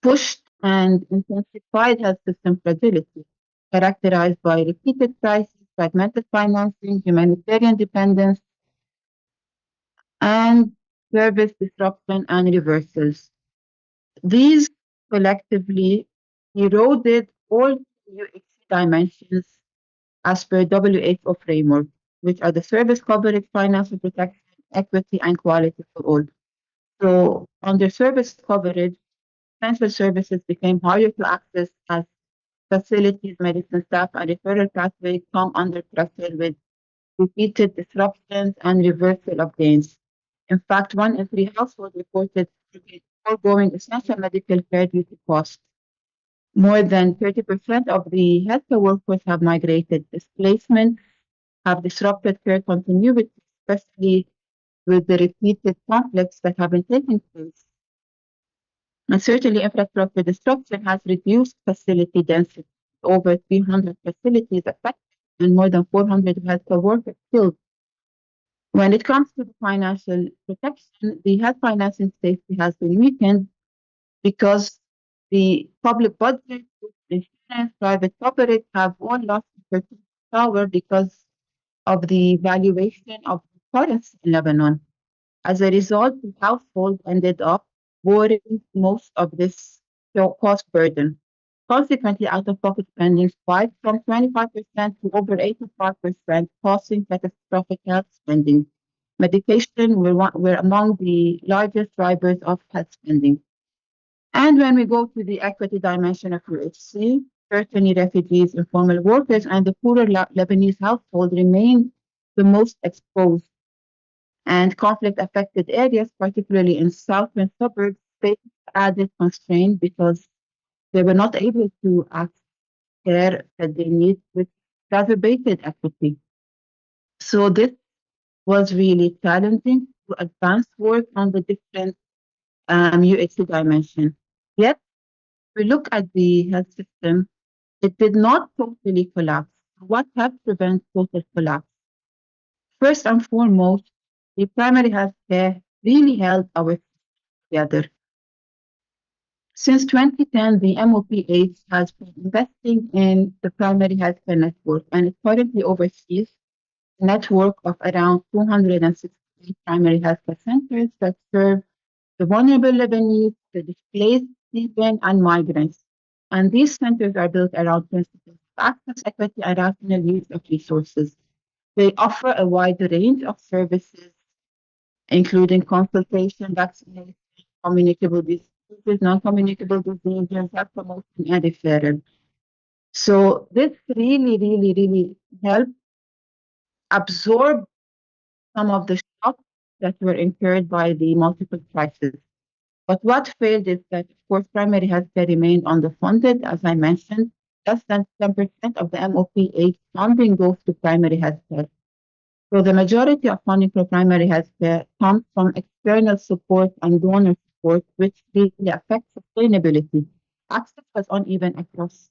pushed and intensified health system fragility, characterized by repeated crises, fragmented financing, humanitarian dependence, and service disruption and reversals. These collectively eroded all UHC dimensions as per WHO framework, which are the service coverage, financial protection, equity, and quality for all. So under service coverage, essential services became harder to access as facilities, medicine staff, and referral pathways come under pressure with repeated disruptions and reversal of gains. In fact, 1 in 3 households reported foregoing essential medical care due to cost. More than 30% of the healthcare workforce have migrated. Displacement have disrupted care continuity, especially with the repeated conflicts that have been taking place. And certainly, infrastructure destruction has reduced facility density. Over 300 facilities affected and more than 400 healthcare workers killed. When it comes to the financial protection, the health financing safety has been weakened because the public budget, insurance, private coverage have all lost purchasing power because of the valuation of the currency in Lebanon. As a result, the household ended up bearing most of this cost burden. Consequently, out-of-pocket spending spiked from 25% to over 85%, causing catastrophic health spending. Medication were among the largest drivers of health spending. And when we go to the equity dimension of UHC, certainly refugees, informal workers, and the poorer Lebanese household remain the most exposed. And conflict-affected areas, particularly in southern suburbs, face added constraint because they were not able to access care that they need with exacerbated equity. So this was really challenging to advance work on the different UHC dimension. Yet, we look at the health system, it did not totally collapse. What helped prevent total collapse? First and foremost, the primary health care really held our together. Since 2010, the MOPH has been investing in the primary healthcare network, and it currently oversees network of around 268 primary healthcare centers that serve the vulnerable Lebanese, the displaced people, and migrants. And these centers are built around principles of access, equity, and rational use of resources. They offer a wide range of services, including consultation, vaccination, communicable diseases, non-communicable diseases, health promotion, and referral. So this really helped absorb some of the shocks that were incurred by the multiple crises. But what failed is that, of course, primary healthcare remained underfunded, as I mentioned. Less than 10% of the MOPH funding goes to primary healthcare. So the majority of funding for primary healthcare comes from external support and donor support, which really affects sustainability. Access was uneven across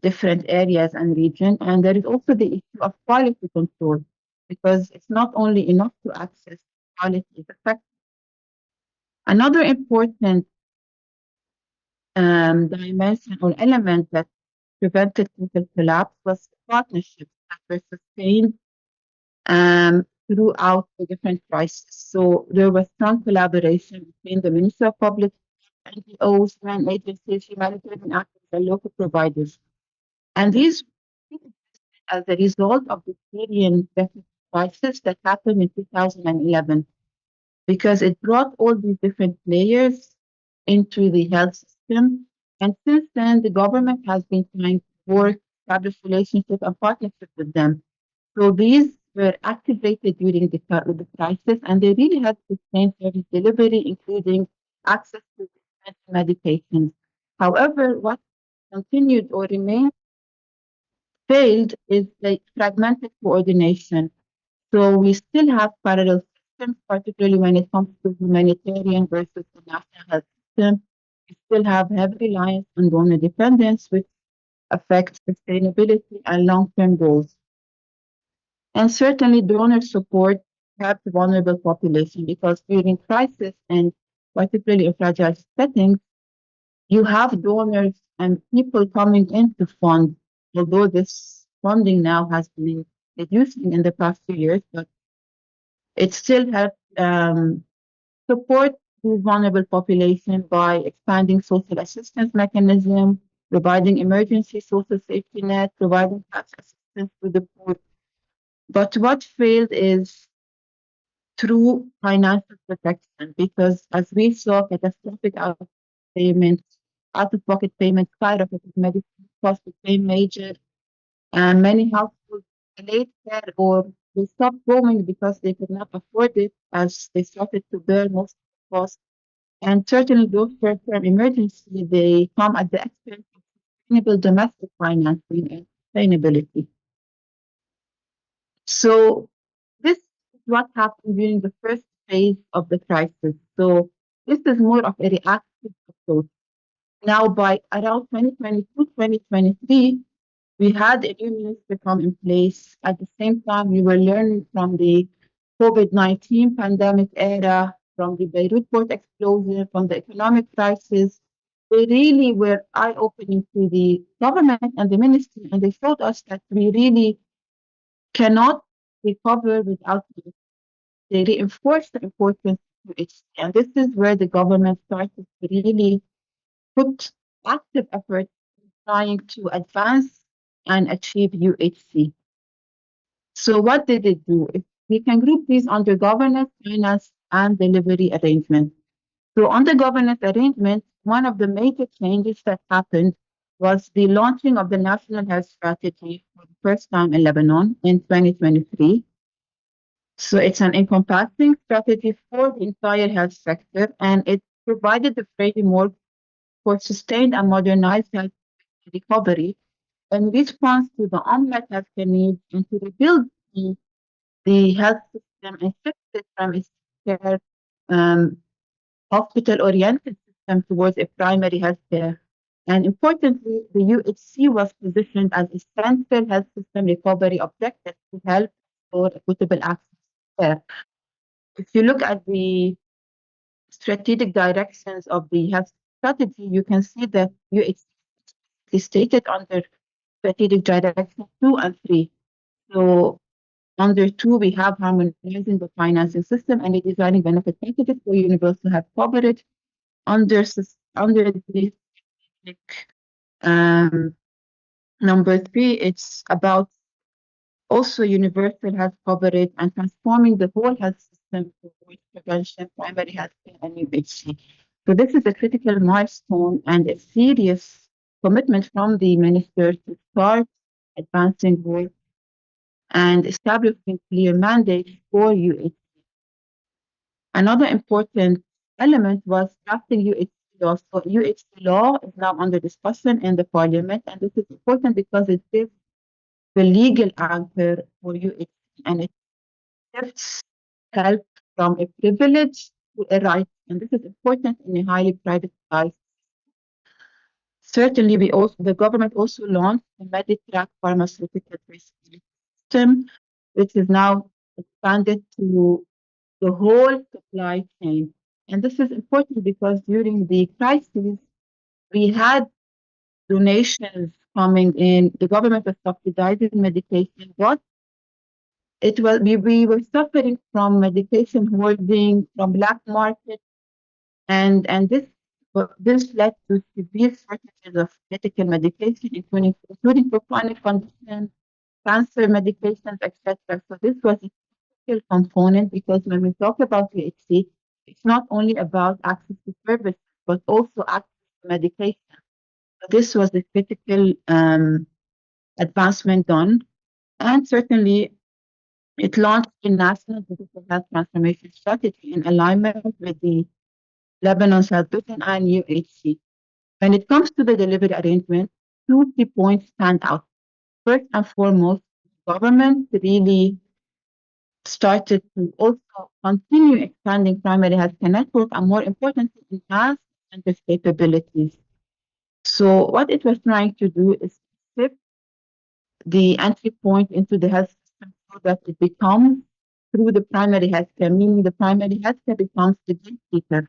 different areas and regions, and there is also the issue of quality control, because it's not only enough to access, quality is affected. Another important dimension or element that prevented total collapse was partnerships that were sustained throughout the different crises. So there was strong collaboration between the Ministry of Public NGOs, UN agencies, humanitarian actors, and local providers. And these as a result of the Syrian refugee crisis that happened in 2011, because it brought all these different players into the health system. And since then, the government has been trying to work, establish relationships and partnerships with them. So these were activated during the crisis, and they really had to sustain service delivery, including access to medications. However, what continued or remained failed is the fragmented coordination. So we still have parallel systems, particularly when it comes to humanitarian versus the national health system. We still have heavy reliance on donor dependence, which affects sustainability and long-term goals. And certainly donor support helps vulnerable population, because during crisis and particularly in fragile settings, you have donors and people coming in to fund, although this funding now has been reducing in the past few years, but it still helps support these vulnerable population by expanding social assistance mechanism, providing emergency social safety net, providing tax assistance to the poor. But what failed is true financial protection, because as we saw, catastrophic out-of-pocket payments skyrocketed, medical costs became major, and many households delayed care or they stopped going because they could not afford it, as they started to bear most of the cost. And certainly those short-term emergencies, they come at the expense of sustainable domestic financing and sustainability. So this is what happened during the first phase of the crisis. So this is more of a reactive approach. Now, by around 2022, 2023, we had a new minister come in place. At the same time, we were learning from the COVID-19 pandemic era, from the Beirut port explosion, from the economic crisis. They really were eye-opening to the government and the ministry, and they showed us that we really cannot recover without it. They reinforced the importance of UHC, and this is where the government started to really put active effort in trying to advance and achieve UHC. So what did it do? We can group these under governance, finance, and delivery arrangement. So on the governance arrangement, one of the major changes that happened was the launching of the National Health Strategy for the first time in Lebanon in 2023. So it's an encompassing strategy for the entire health sector, and it provided the framework for sustained and modernized health recovery in response to the unmet healthcare needs and to rebuild the health system and shift it from its care hospital-oriented system towards a primary healthcare. And importantly, the UHC was positioned as a central health system recovery objective to help for equitable access to care. If you look at the strategic directions of the health strategy, you can see that UHC is stated under strategic direction 2 and 3. So Under 2, we have harmonizing the financing system and designing benefit packages for universal health coverage. Under the number 3, it's about also universal health coverage and transforming the whole health system towards prevention, primary health care, and UHC. So this is a critical milestone and a serious commitment from the minister to start advancing work and establishing clear mandates for UHC. Another important element was drafting UHC law. So UHC law is now under discussion in the parliament, and this is important because it gives the legal anchor for UHC and it shifts help from a privilege to a right, and this is important in a highly privatized. Certainly, the government also launched the Meditrack pharmaceutical traceability system, which is now expanded to the whole supply chain. And this is important because during the crisis, we had donations coming in. The government was subsidizing medication, but we were suffering from medication hoarding, from black market, and this led to severe shortages of medical medication, including for chronic conditions, cancer medications, etc. So this was a critical component because when we talk about UHC, it's not only about access to services, but also access to medication. So this was a critical advancement done. And certainly, it launched a national digital health transformation strategy in alignment with the Lebanon's health vision and UHC. When it comes to the delivery arrangement, 2 key points stand out. First and foremost, government really started to also continue expanding primary healthcare network and more importantly, enhance centers' capabilities. So what it was trying to do is shift the entry point into the health system so that it becomes through the primary healthcare, meaning the primary healthcare becomes the gatekeeper.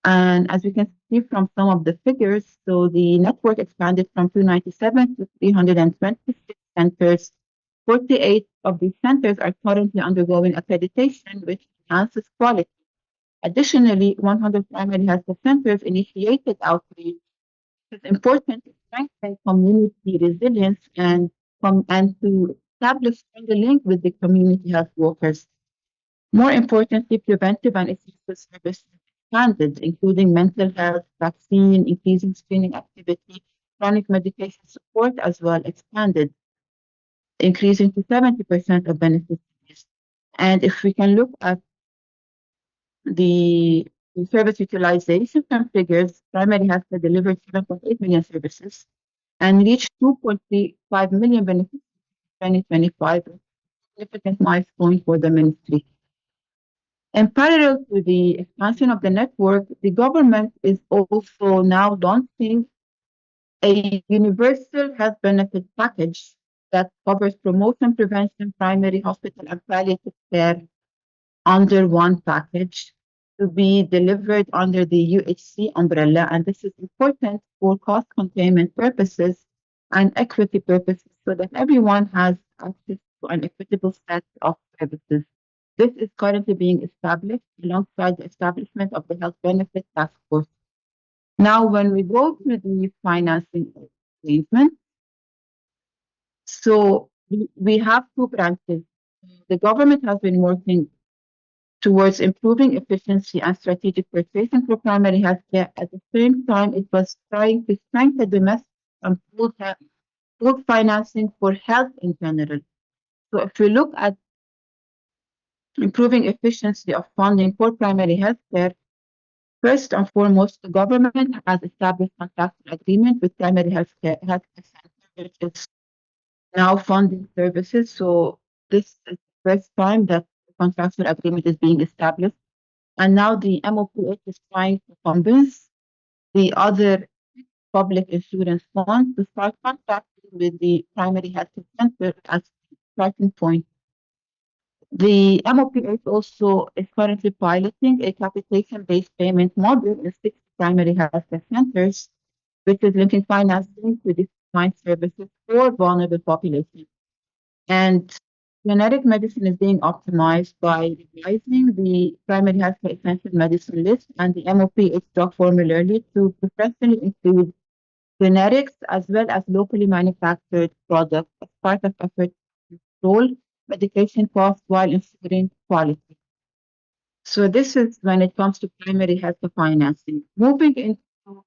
And as we can see from some of the figures, so the network expanded from 297 to 326 centers. 48 of these centers are currently undergoing accreditation, which enhances quality. Additionally, 100 primary healthcare centers initiated outreach. It's important to strengthen community resilience and to establish a link with the community health workers. More importantly, preventive and essential services expanded, including mental health, vaccine, increasing screening activity, chronic medication support as well expanded, increasing to 70% of beneficiaries. And if we can look at the service utilization from figures, primary healthcare delivered 7.8 million services and reached 2.35 million beneficiaries in 2025, a significant milestone for the ministry. In parallel to the expansion of the network, the government is also now launching a universal health benefit package that covers promotion, prevention, primary hospital, and palliative care under one package to be delivered under the UHC umbrella. And this is important for cost containment purposes and equity purposes so that everyone has access to an equitable set of services. This is currently being established alongside the establishment of the Health Benefit Task Force. Now, when we go to the financing arrangement, so we have 2 branches. The government has been working towards improving efficiency and strategic purchasing for primary healthcare. At the same time, it was trying to strengthen domestic and pooled financing for health in general. So if we look at improving efficiency of funding for primary healthcare, first and foremost, the government has established contractual agreement with primary healthcare center, which is now funding services. So this is the first time that the contractual agreement is being established. And now the MOPH is trying to convince the other public insurance funds to start contracting with the primary healthcare center as a starting point. The MOPH also is currently piloting a capitation-based payment model in 6 primary healthcare centers, which is linking financing to defined services for vulnerable populations. And generic medicine is being optimized by revising the primary healthcare essential medicine list and the MOPH drug formulary to preferentially include generics as well as locally manufactured products as part of effort to control medication costs while ensuring quality. So this is when it comes to primary healthcare financing. Moving into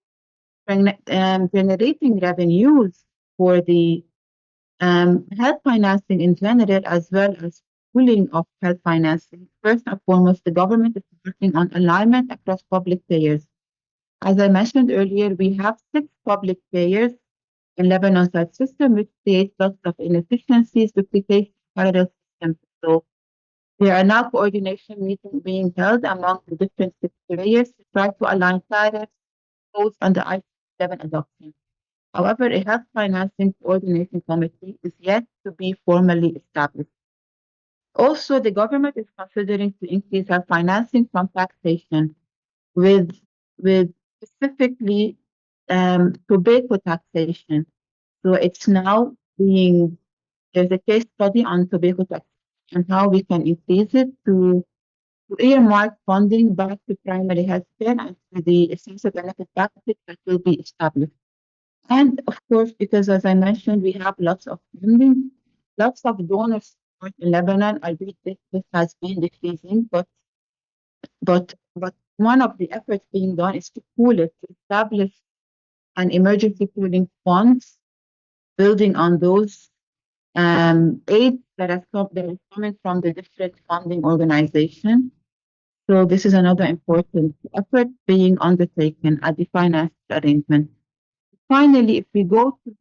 generating revenues for the health financing in general, as well as pooling of health financing. First and foremost, the government is working on alignment across public payers. As I mentioned earlier, we have 6 public payers in Lebanon's health system, which creates lots of inefficiencies, duplication, parallel systems. So there are now coordination meetings being held among the different 6 players to try to align tariffs, codes, and the IC7 adoption. However, a health financing coordination committee is yet to be formally established. Also, the government is considering to increase health financing from taxation with specifically tobacco taxation. So it's now there's a case study on tobacco tax and how we can increase it to earmark funding back to primary health care and to the essential benefit package that will be established. And of course, because as I mentioned, we have lots of funding, lots of donor support in Lebanon, albeit this has been decreasing, but one of the efforts being done is to pool it, to establish an emergency pooling funds, building on those aid that is coming from the different funding organizations. So this is another important effort being undertaken at the finance arrangement. Finally, if we go to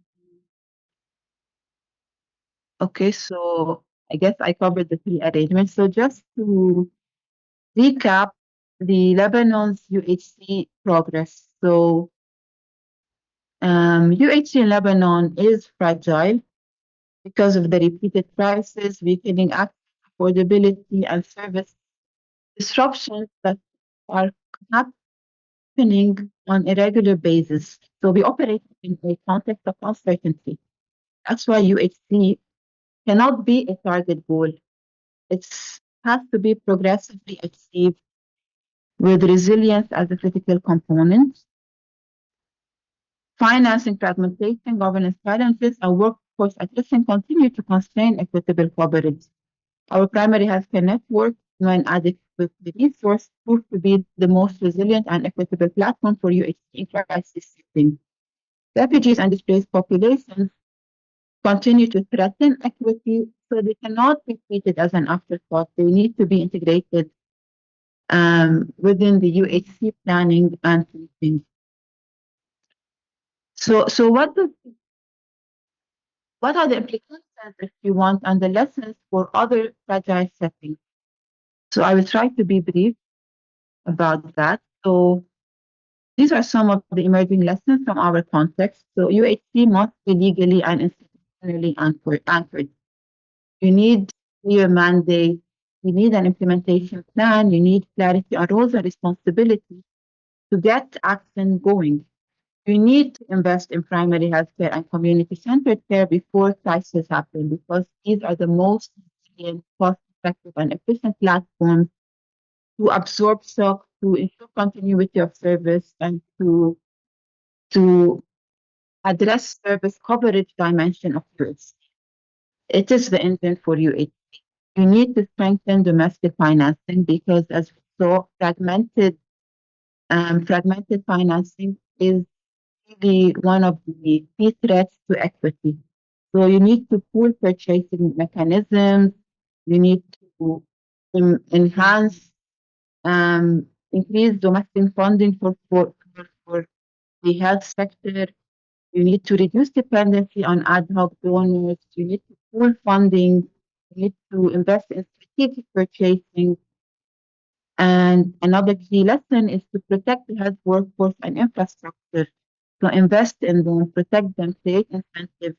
okay, so I guess I covered the 3 arrangements. So just to recap the Lebanon's UHC progress. So UHC in Lebanon is fragile because of the repeated crisis, weakening access, affordability, and service disruptions that are happening on a regular basis. So we operate in a context of uncertainty. That's why UHC cannot be a target goal. It has to be progressively achieved with resilience as a critical component. Financing fragmentation, governance challenges, and workforce attrition continue to constrain equitable coverage. Our primary healthcare network, when adequately resourced, proved to be the most resilient and equitable platform for UHC in crisis setting. Refugees and displaced populations continue to threaten equity, so they cannot be treated as an afterthought. They need to be integrated within the UHC planning and thinking. So what are the implications, if you want, and the lessons for other fragile settings? So I will try to be brief about that. So these are some of the emerging lessons from our context. So UHC must be legally and institutionally anchored. You need clear mandate. You need an implementation plan. You need clarity on roles and responsibilities to get action going. You need to invest in primary healthcare and community-centered care before crises happen, because these are the most resilient, cost-effective, and efficient platforms to absorb shock, to ensure continuity of service, and to address service coverage dimension of UHC. It is the engine for UHC. You need to strengthen domestic financing because, as we saw, fragmented financing is really one of the key threats to equity. So you need to pool purchasing mechanisms. You need to enhance, increase domestic funding for the health sector. You need to reduce dependency on ad hoc donors. You need to pool funding. You need to invest in strategic purchasing. And another key lesson is to protect the health workforce and infrastructure. So invest in them, protect them, create incentives,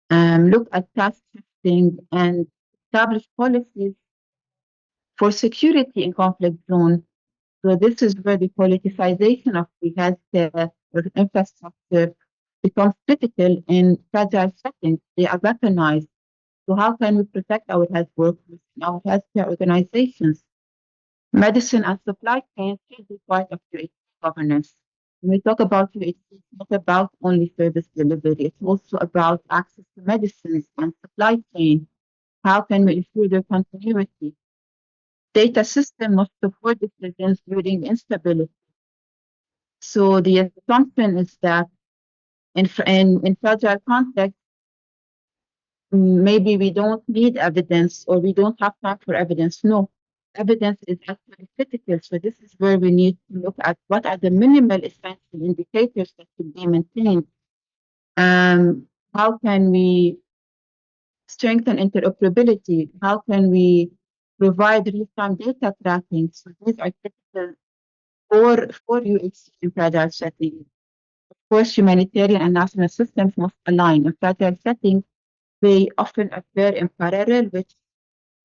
look at task shifting, and establish policies for security in conflict zones. So this is where the politicization of the healthcare infrastructure becomes critical in fragile settings. They are weaponized. So how can we protect our health workers and our healthcare organizations? Medicine and supply chain should be part of UHC governance. When we talk about UHC, it's not about only service delivery. It's also about access to medicines and supply chain. How can we ensure their continuity? Data system must support decisions during instability. So the assumption is that in fragile context, maybe we don't need evidence or we don't have time for evidence. No, evidence is actually critical. So this is where we need to look at what are the minimal essential indicators that should be maintained. How can we strengthen interoperability? How can we provide real-time data tracking? So these are critical for UHC in fragile settings. Of course, humanitarian and national systems must align. In fragile settings, they often occur in parallel, which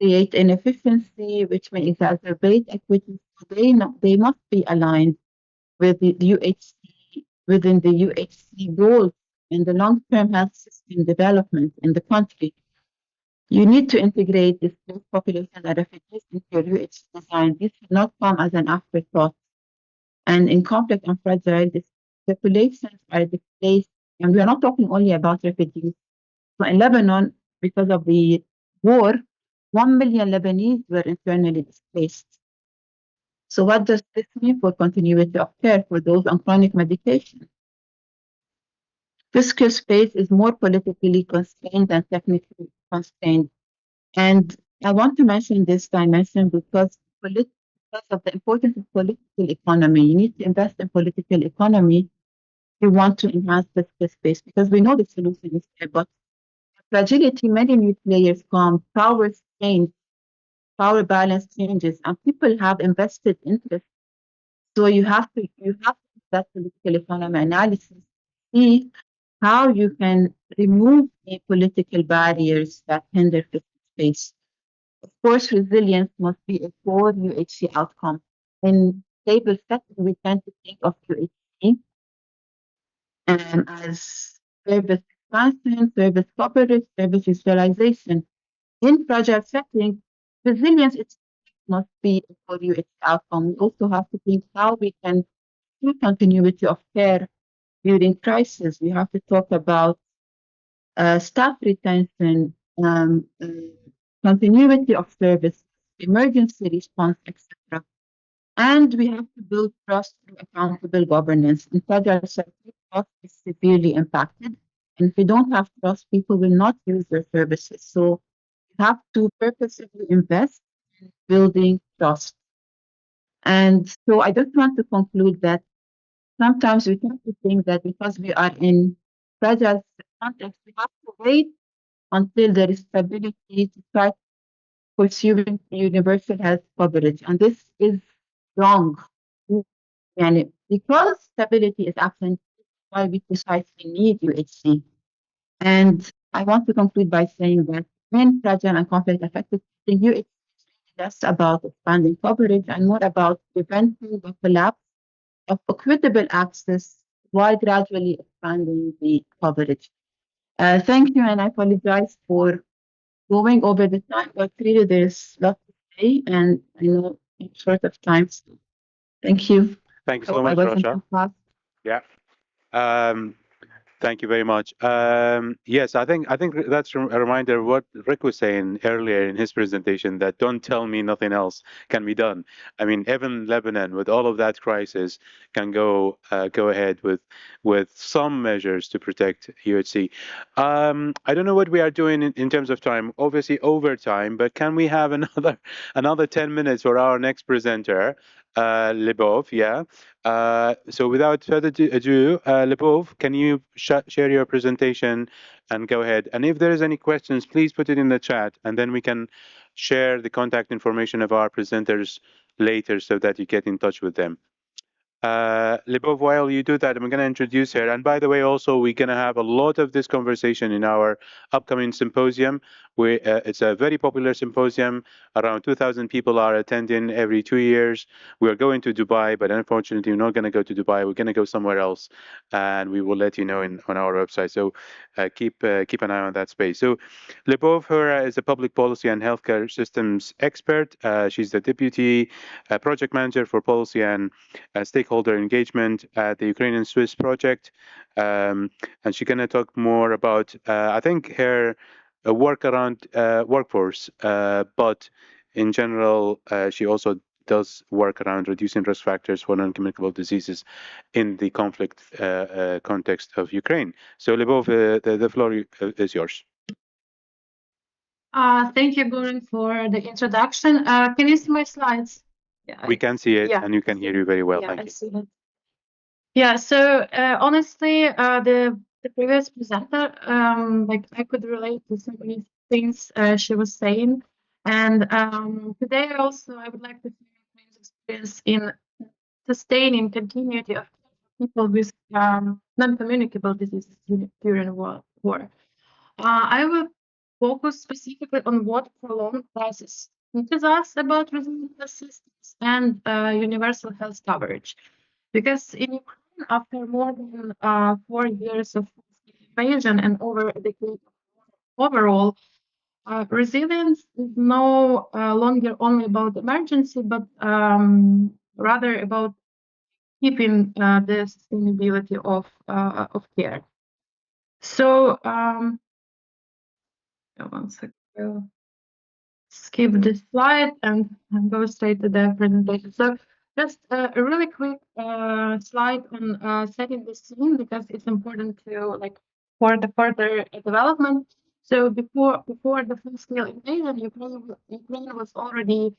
create inefficiency, which may exacerbate equity. They must be aligned with the UHC within the UHC goals in the long-term health system development in the country. You need to integrate displaced population and refugees into your UHC design. This should not come as an afterthought. And in conflict and fragile, these populations are displaced, and we are not talking only about refugees. So in Lebanon, because of the war, 1 million Lebanese were internally displaced. So what does this mean for continuity of care for those on chronic medication? Fiscal space is more politically constrained than technically constrained. And I want to mention this dimension because of the importance of political economy. You need to invest in political economy. You want to enhance fiscal space because we know the solution is there, but fragility, many new players come, powers change, power balance changes, and people have invested interest. So you have to that political economy analysis, see how you can remove the political barriers that hinder fiscal space. Of course, resilience must be a core UHC outcome. In stable setting, we tend to think of UHC as service expansion, service coverage, service visualization. In fragile setting, resilience must be a core UHC outcome. We also have to think how we can do continuity of care during crisis. We have to talk about staff retention, continuity of service, emergency response, etc. And we have to build trust through accountable governance. In fragile sector, trust is severely impacted. And if we don't have trust, people will not use their services. So we have to purposefully invest in building trust. And so I just want to conclude that sometimes we tend to think that because we are in fragile context, we have to wait until there is stability to start pursuing universal health coverage. And this is wrong. And because stability is absent, why we precisely need UHC. And I want to conclude by saying that in fragile and conflict affected, the UHC is less about expanding coverage and more about preventing the collapse of equitable access while gradually expanding the coverage. Thank you, and I apologize for going over the time, but really there's lots to say, and I know I'm short of time. So thank you. Thank you so much, Rasha. Yeah. Thank you very much. Yes, I think that's a reminder of what Rick was saying earlier in his presentation, that don't tell me nothing else can be done. I mean, even Lebanon, with all of that crisis, can go ahead with some measures to protect UHC. I don't know what we are doing in terms of time. Obviously overtime, but can we have another 10 minutes for our next presenter, Libov? Yeah. So without further ado, Libov, can you share your presentation and go ahead? And if there is any questions, please put it in the chat, and then we can share the contact information of our presenters later so that you get in touch with them. Libov, while you do that, I'm going to introduce her. And by the way, also, we're going to have a lot of this conversation in our upcoming symposium, It's a very popular symposium. Around 2,000 people are attending every 2 years. We are going to Dubai, but unfortunately, we're not going to go to Dubai. We're going to go somewhere else, and we will let you know on our website. So keep an eye on that space. So Lyubov Hura is a public policy and healthcare systems expert. She's the deputy project manager for policy and stakeholder engagement at the Ukrainian Swiss project. And she's going to talk more about, I think, her work around workforce, but in general, she also does work around reducing risk factors for non-communicable diseases in the conflict context of Ukraine. So, Lyubov, the floor is yours. Thank you, Goran, for the introduction. Can you see my slides? Yeah, We can see it, yeah, and you can hear you very well. yeah, Thank I you. see it. Yeah, so honestly, the previous presenter, like I could relate to so many things she was saying, and today also I would like to share my experience in sustaining continuity of people with non-communicable diseases during war. I will focus specifically on what prolonged crisis teaches us about resilient health systems and universal health coverage. Because in Ukraine, after more than 4 years of invasion and over a decade overall, resilience is no longer only about emergency, but rather about keeping the sustainability of care. So, one second, I'll skip this slide and go straight to the presentation. So, just a really quick slide on setting the scene because it's important to for the further development. So before the full-scale invasion, Ukraine was already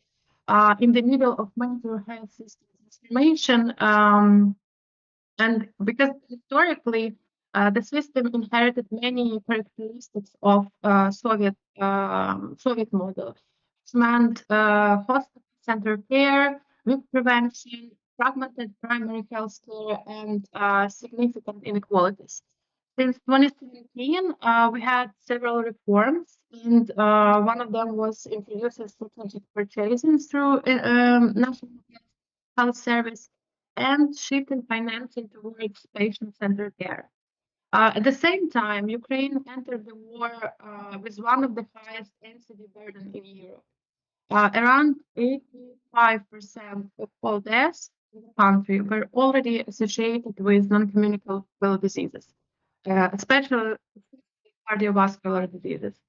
in the middle of major health system transformation, and because historically the system inherited many characteristics of Soviet model, which meant hospital-centered care, weak prevention, fragmented primary health care, and significant inequalities. Since 2017, we had several reforms, and one of them was introducing strategic purchasing through National Health Service and shifting financing towards patient-centered care. At the same time, Ukraine entered the war with one of the highest NCD burden in Europe. Around 85% of all deaths in the country were already associated with non-communicable diseases, especially cardiovascular diseases.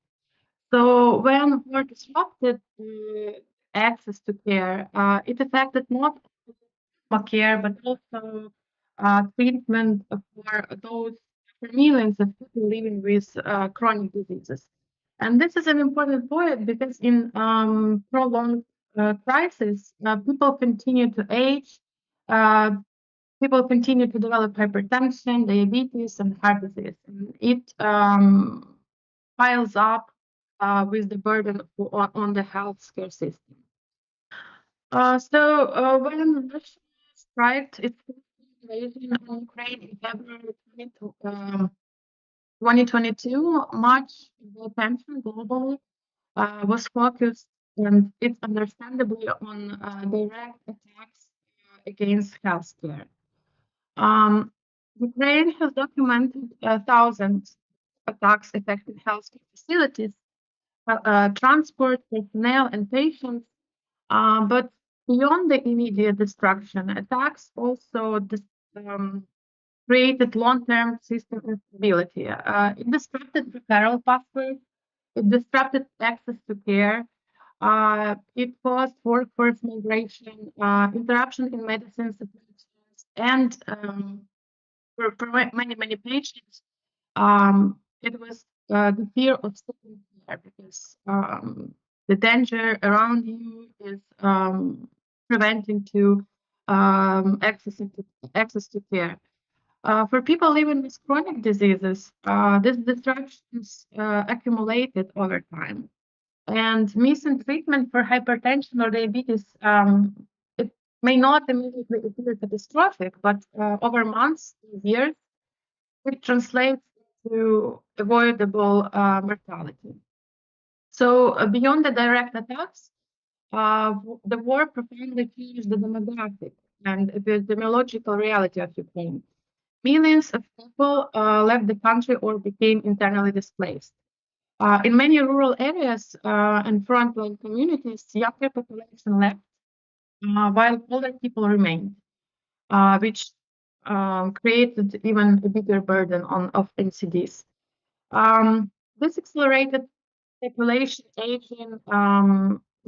So when war disrupted access to care, it affected not care, but also treatment for millions of people living with chronic diseases. And this is an important point because in prolonged crisis, people continue to age, people continue to develop hypertension, diabetes, and heart disease. And it piles up with the burden on the healthcare system. So when Russia striked its invasion on Ukraine in February 2022, much of the attention globally was focused, and it's understandably on direct attacks against healthcare. Ukraine has documented thousands of attacks affecting healthcare facilities, transport, personnel, and patients. But beyond the immediate destruction, attacks also created long-term system instability. It disrupted referral pathways, it disrupted access to care, it caused workforce migration, interruption in medicine supply chains, and for many patients, it was the fear of skipping care because the danger around you is preventing to access to care. For people living with chronic diseases, these disruptions accumulated over time. And missing treatment for hypertension or diabetes, it may not immediately appear catastrophic, but over months, years, it translates to avoidable mortality. So beyond the direct attacks, the war profoundly changed the demographic and epidemiological reality of Ukraine. Millions of people left the country or became internally displaced. In many rural areas and frontline communities, younger population left, while older people remained, which created even a bigger burden of NCDs. This accelerated population aging,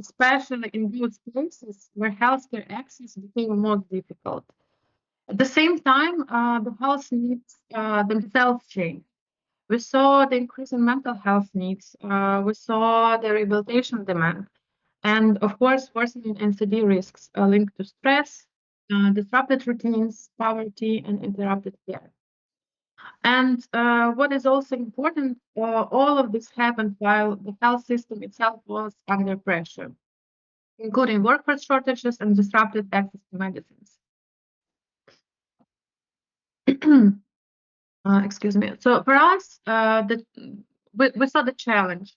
especially in those places where healthcare access became more difficult. At the same time, the health needs themselves changed. We saw the increase in mental health needs. We saw the rehabilitation demand. And of course, worsening NCD risks linked to stress, disrupted routines, poverty, and interrupted care. And what is also important, all of this happened while the health system itself was under pressure, including workforce shortages and disrupted access to medicines. Excuse me. So for us, we saw the challenge.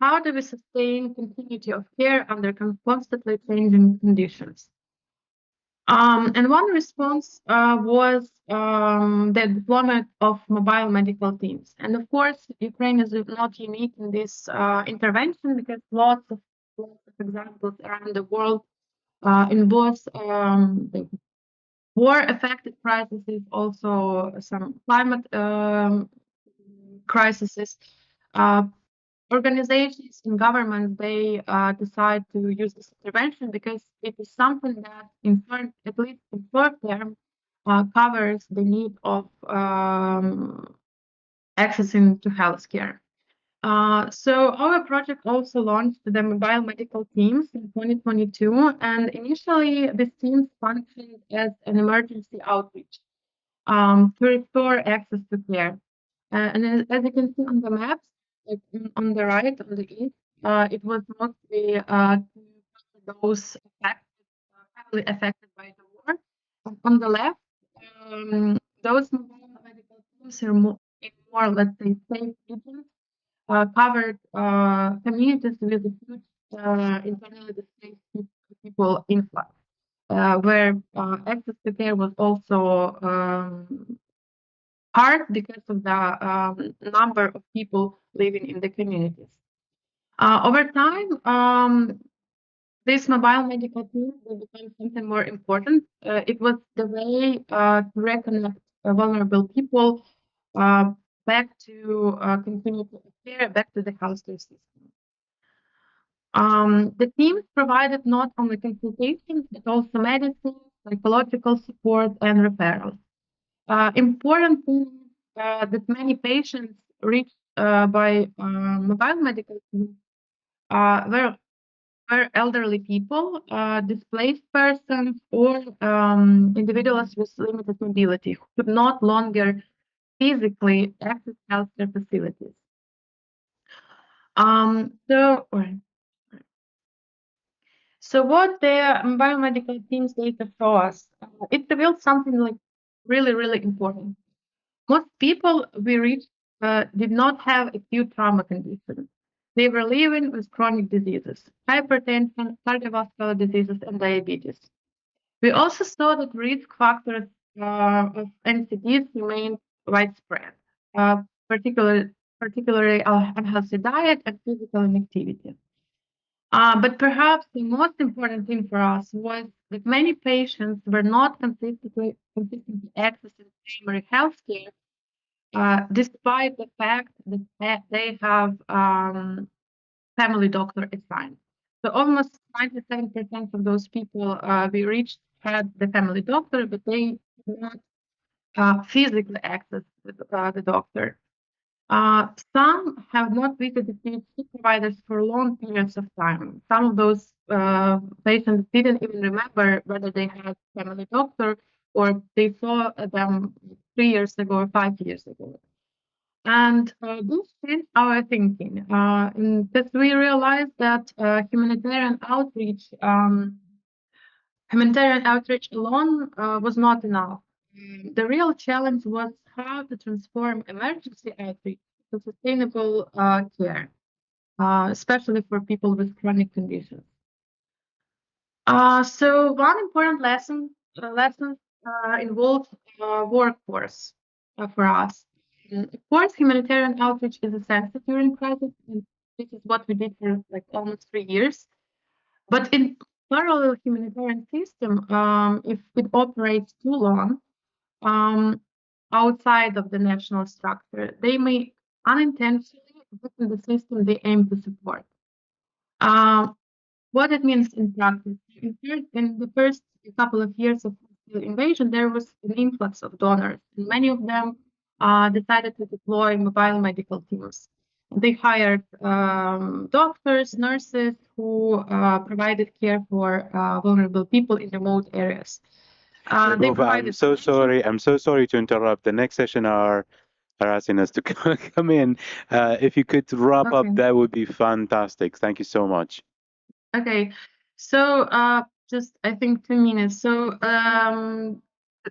How do we sustain continuity of care under constantly changing conditions? And one response was the deployment of mobile medical teams. And of course, Ukraine is not unique in this intervention because lots of examples around the world in both the war-affected crises, also some climate crises. Organizations and governments, they decide to use this intervention because it is something that, at least in short term, covers the need of accessing to healthcare. So our project also launched the mobile medical teams in 2022, and initially these teams functioned as an emergency outreach to restore access to care. And as you can see on the maps, like on the right, on the east, it was mostly those heavily affected by the war. And on the left, those mobile medical teams are in more, let's say, safe regions, covered communities with a huge internally displaced people influx, where access to care was also hard because of the number of people living in the communities. Over time, this mobile medical team will become something more important. It was the way to reconnect vulnerable people back to continuity of care, back to the healthcare system. The teams provided not only consultations, but also medicine, psychological support, and referrals. Important thing that many patients reached by mobile medical teams were elderly people, displaced persons, or individuals with limited mobility who could not longer physically access healthcare facilities. So what the biomedical team's data show us, it revealed something like really, really important. Most people we reached did not have acute trauma conditions. They were living with chronic diseases, hypertension, cardiovascular diseases, and diabetes. We also saw that risk factors of NCDs remained widespread, particularly unhealthy diet and physical inactivity. But perhaps the most important thing for us was that many patients were not consistently accessing primary health care, despite the fact that they have family doctor assigned. So almost 97% of those people we reached had the family doctor, but they did not physically access the doctor. Some have not visited PHC providers for long periods of time. Some of those patients didn't even remember whether they had family doctor or they saw them 3 years ago or 5 years ago. And this changed our thinking because we realized that humanitarian outreach alone was not enough. The real challenge was how to transform emergency outreach to sustainable care. especially for people with chronic conditions. So one important lesson involves workforce for us. Of course, humanitarian outreach is essential during crisis, and this is what we did for like almost 3 years. But in parallel humanitarian system, if it operates too long outside of the national structure, they may unintentionally weaken the system they aim to support. What it means in practice. In the first couple of years of the invasion, there was an influx of donors, and many of them decided to deploy mobile medical teams. They hired doctors, nurses who provided care for vulnerable people in remote areas. They provided I'm so sorry. I'm so sorry to interrupt. The next session are asking us to come in. If you could wrap up, that would be fantastic. Thank you so much. Okay, so just I think 2 minutes. So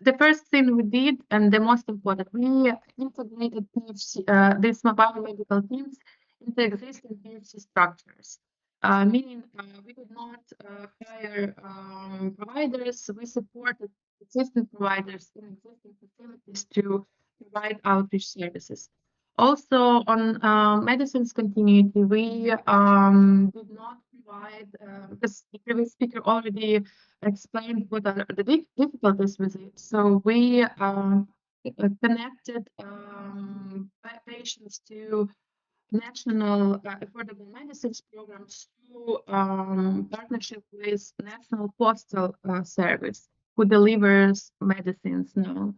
the first thing we did, and the most important, we integrated PHC, these mobile medical teams into existing PHC structures. Meaning we did not hire providers, we supported existing providers in existing facilities to provide outreach services. Also, on medicines continuity, we did not provide, because the previous speaker already explained what are the difficulties with it. So we connected patients to national affordable medicines programs through partnership with National Postal Service, who delivers medicines now.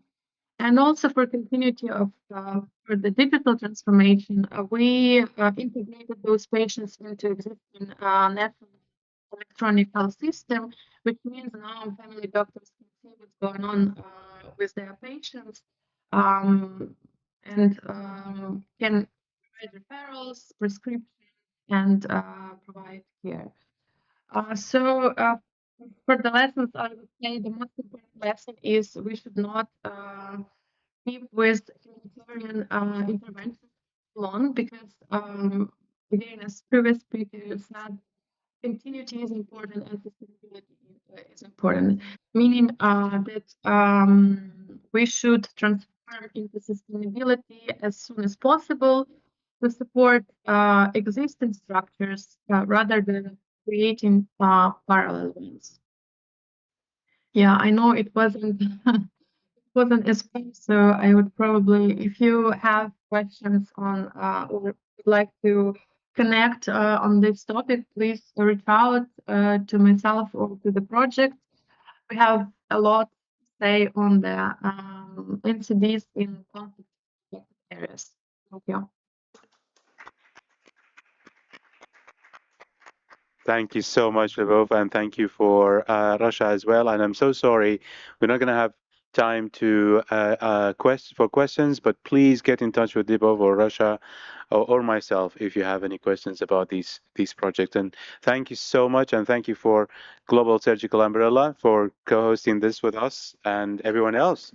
And also for continuity of for the digital transformation, we integrated those patients into existing national electronic health system, which means now family doctors can see what's going on with their patients and can provide referrals, prescriptions, and provide care. So for the lessons, I would say the most important lesson is we should not keep with humanitarian intervention long because, again, as previous speaker said, continuity is important and sustainability is important, meaning that we should transform into sustainability as soon as possible to support existing structures rather than creating parallel ones. Yeah, I know it wasn't wasn't as fun, so I would probably, if you have questions on or would like to connect on this topic, please reach out to myself or to the project. We have a lot to say on the NCDs in conflict areas. Thank you. Thank you so much, Lyubov, and thank you for Russia as well. And I'm so sorry, we're not going to have time to for questions, but please get in touch with Lyubov or Russia or myself if you have any questions about these projects. And thank you so much, and thank you for Global Surgical Umbrella for co-hosting this with us and everyone else.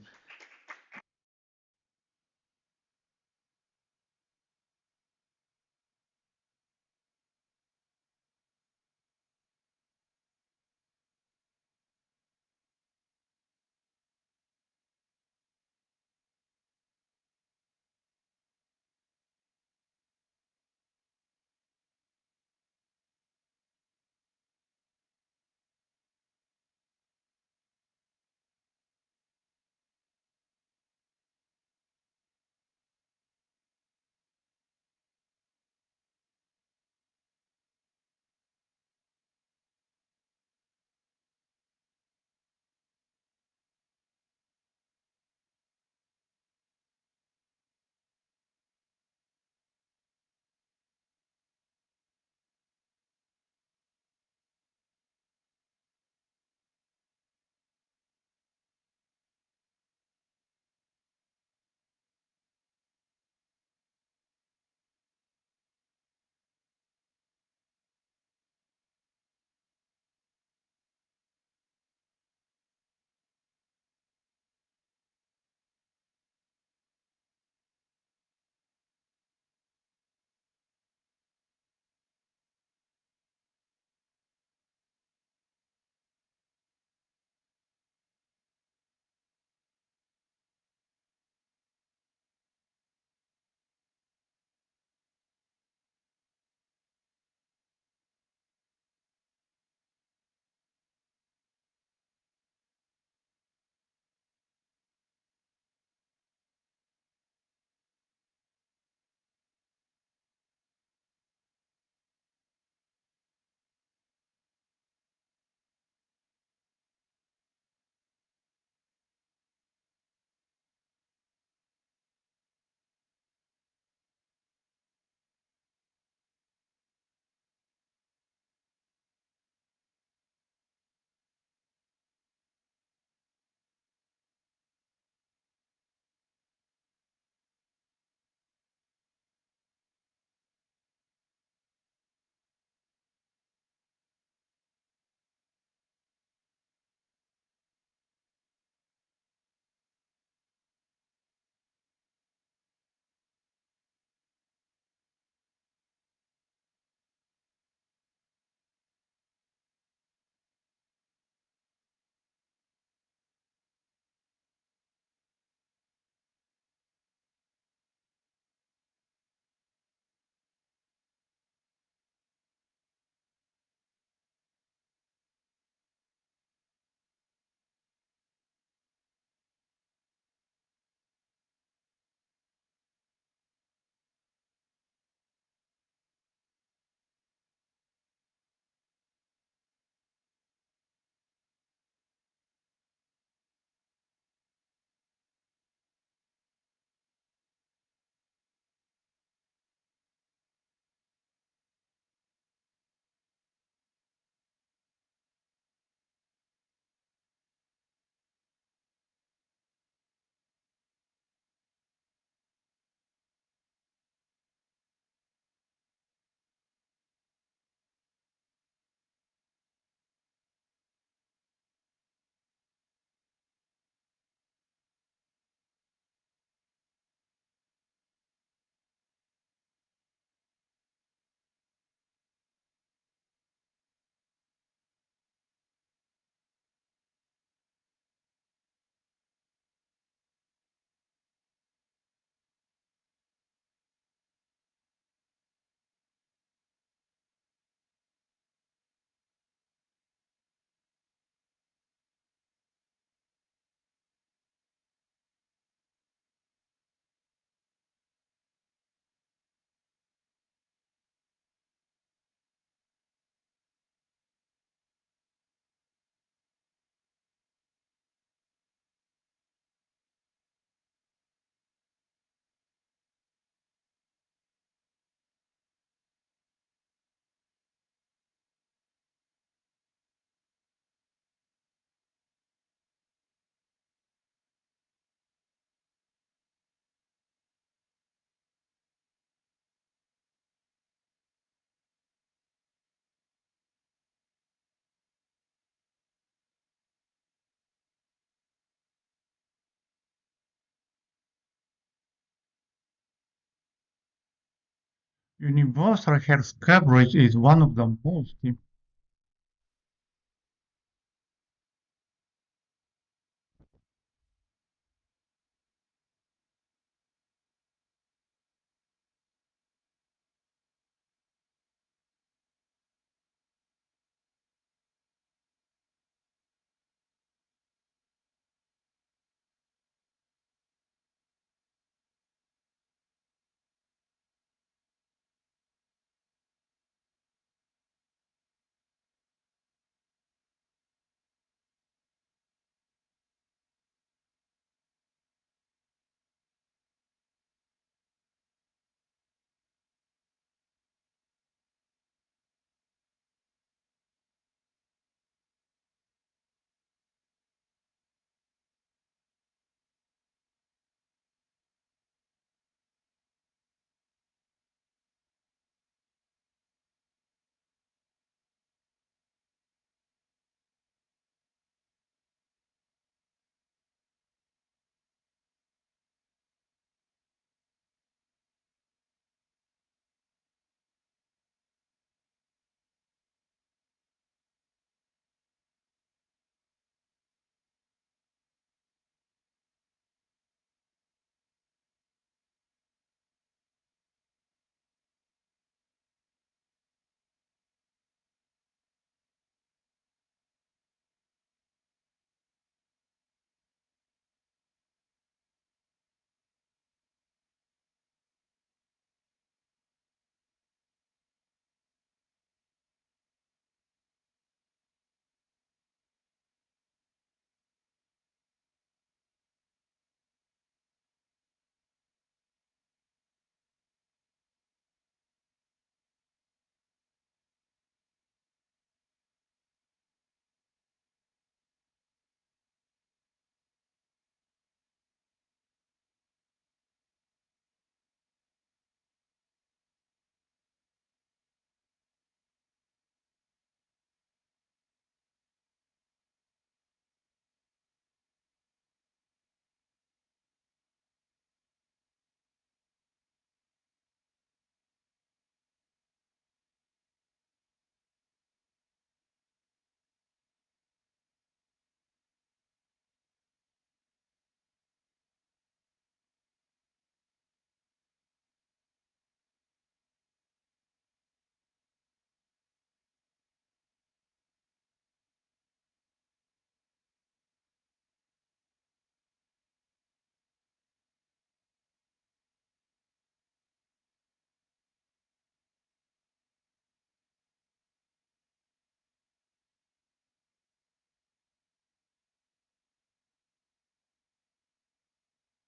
Universal health coverage is one of the most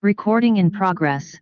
Recording in progress.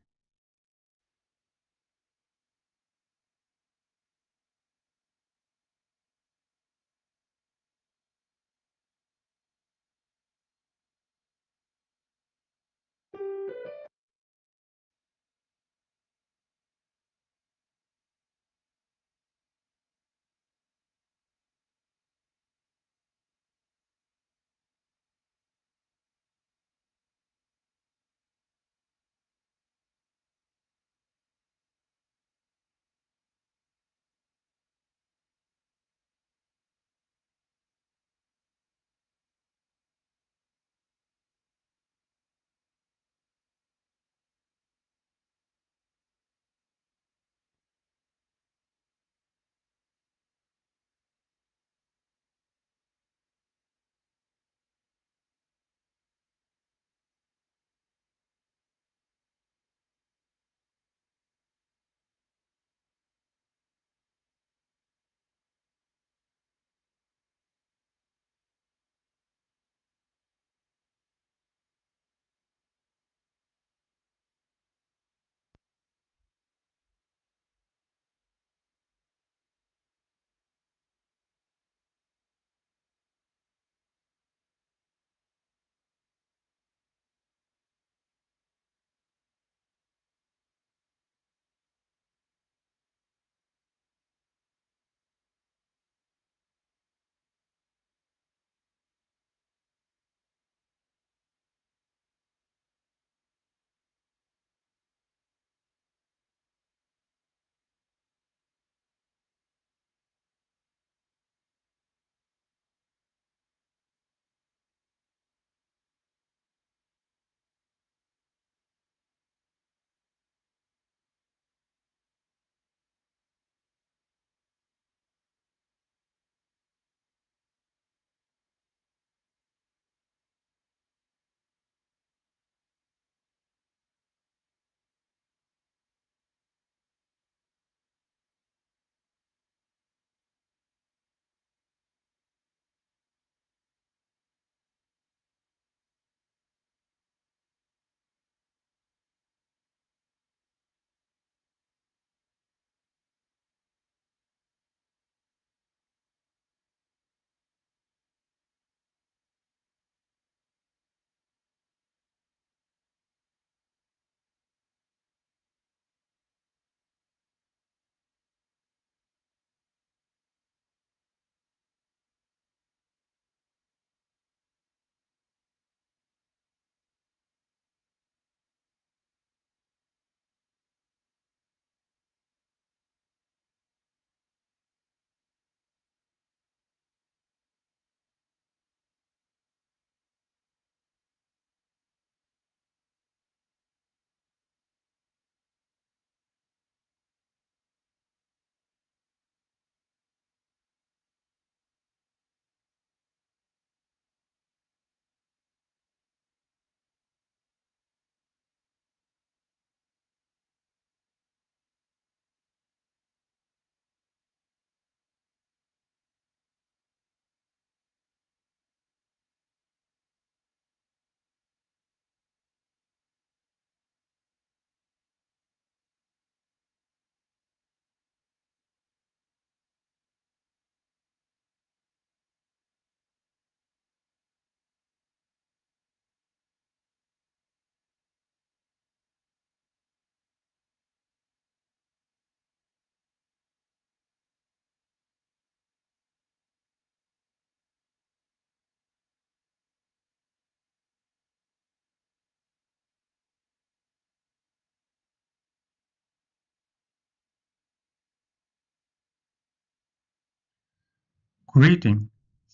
Greeting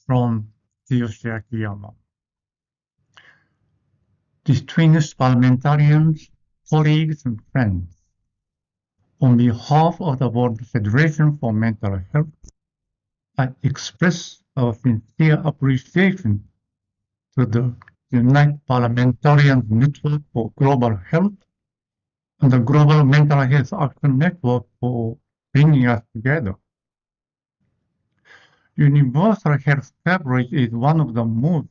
from Akiyama. Distinguished parliamentarians, colleagues, and friends. On behalf of the World Federation for Mental Health, I express our sincere appreciation to the United Parliamentarians Network for Global Health and the Global Mental Health Action Network for bringing us together. Universal health coverage is one of the most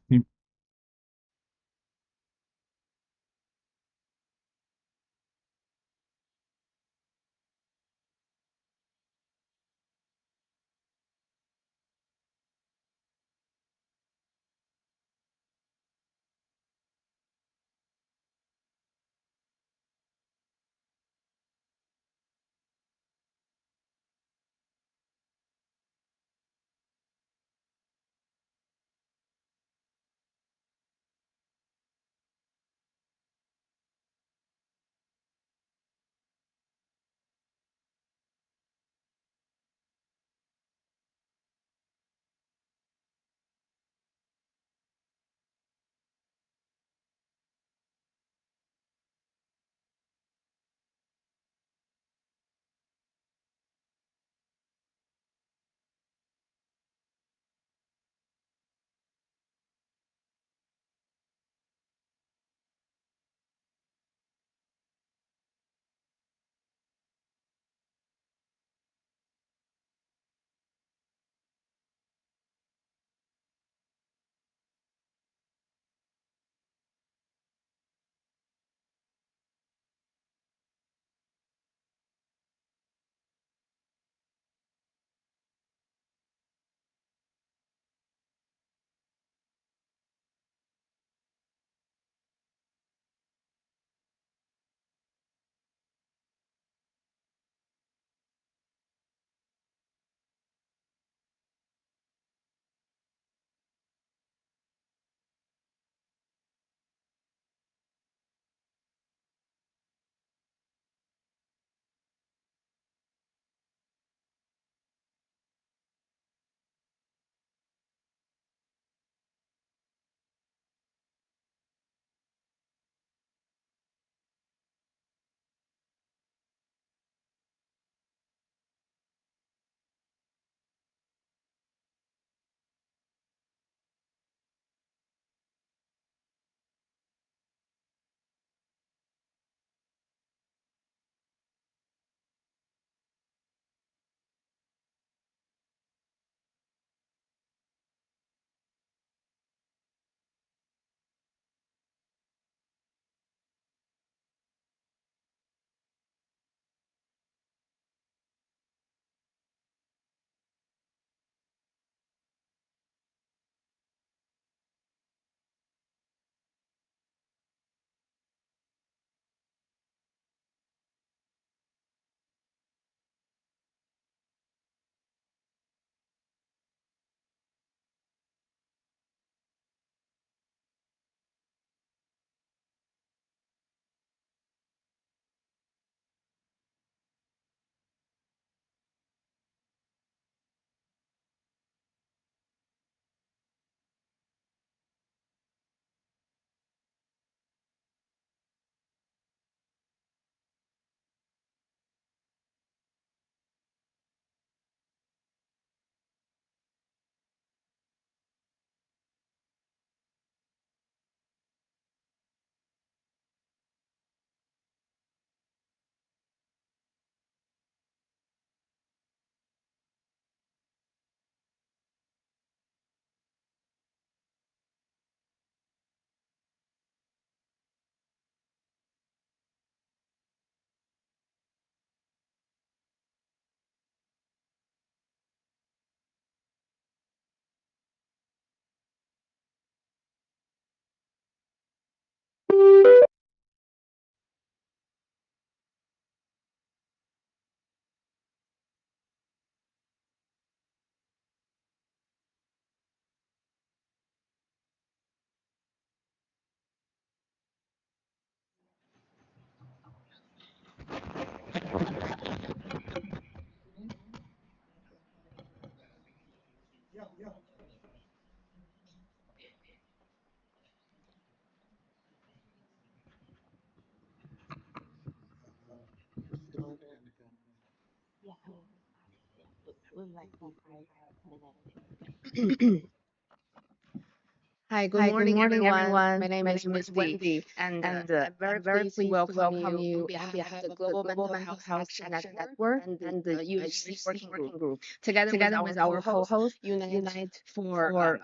Hi, good morning, everyone. My name is Miss Wendy, and I'm very pleased to welcome you on behalf of the Global Mental Health Action Network and the UHC Working Group, together with our co-host, Unite for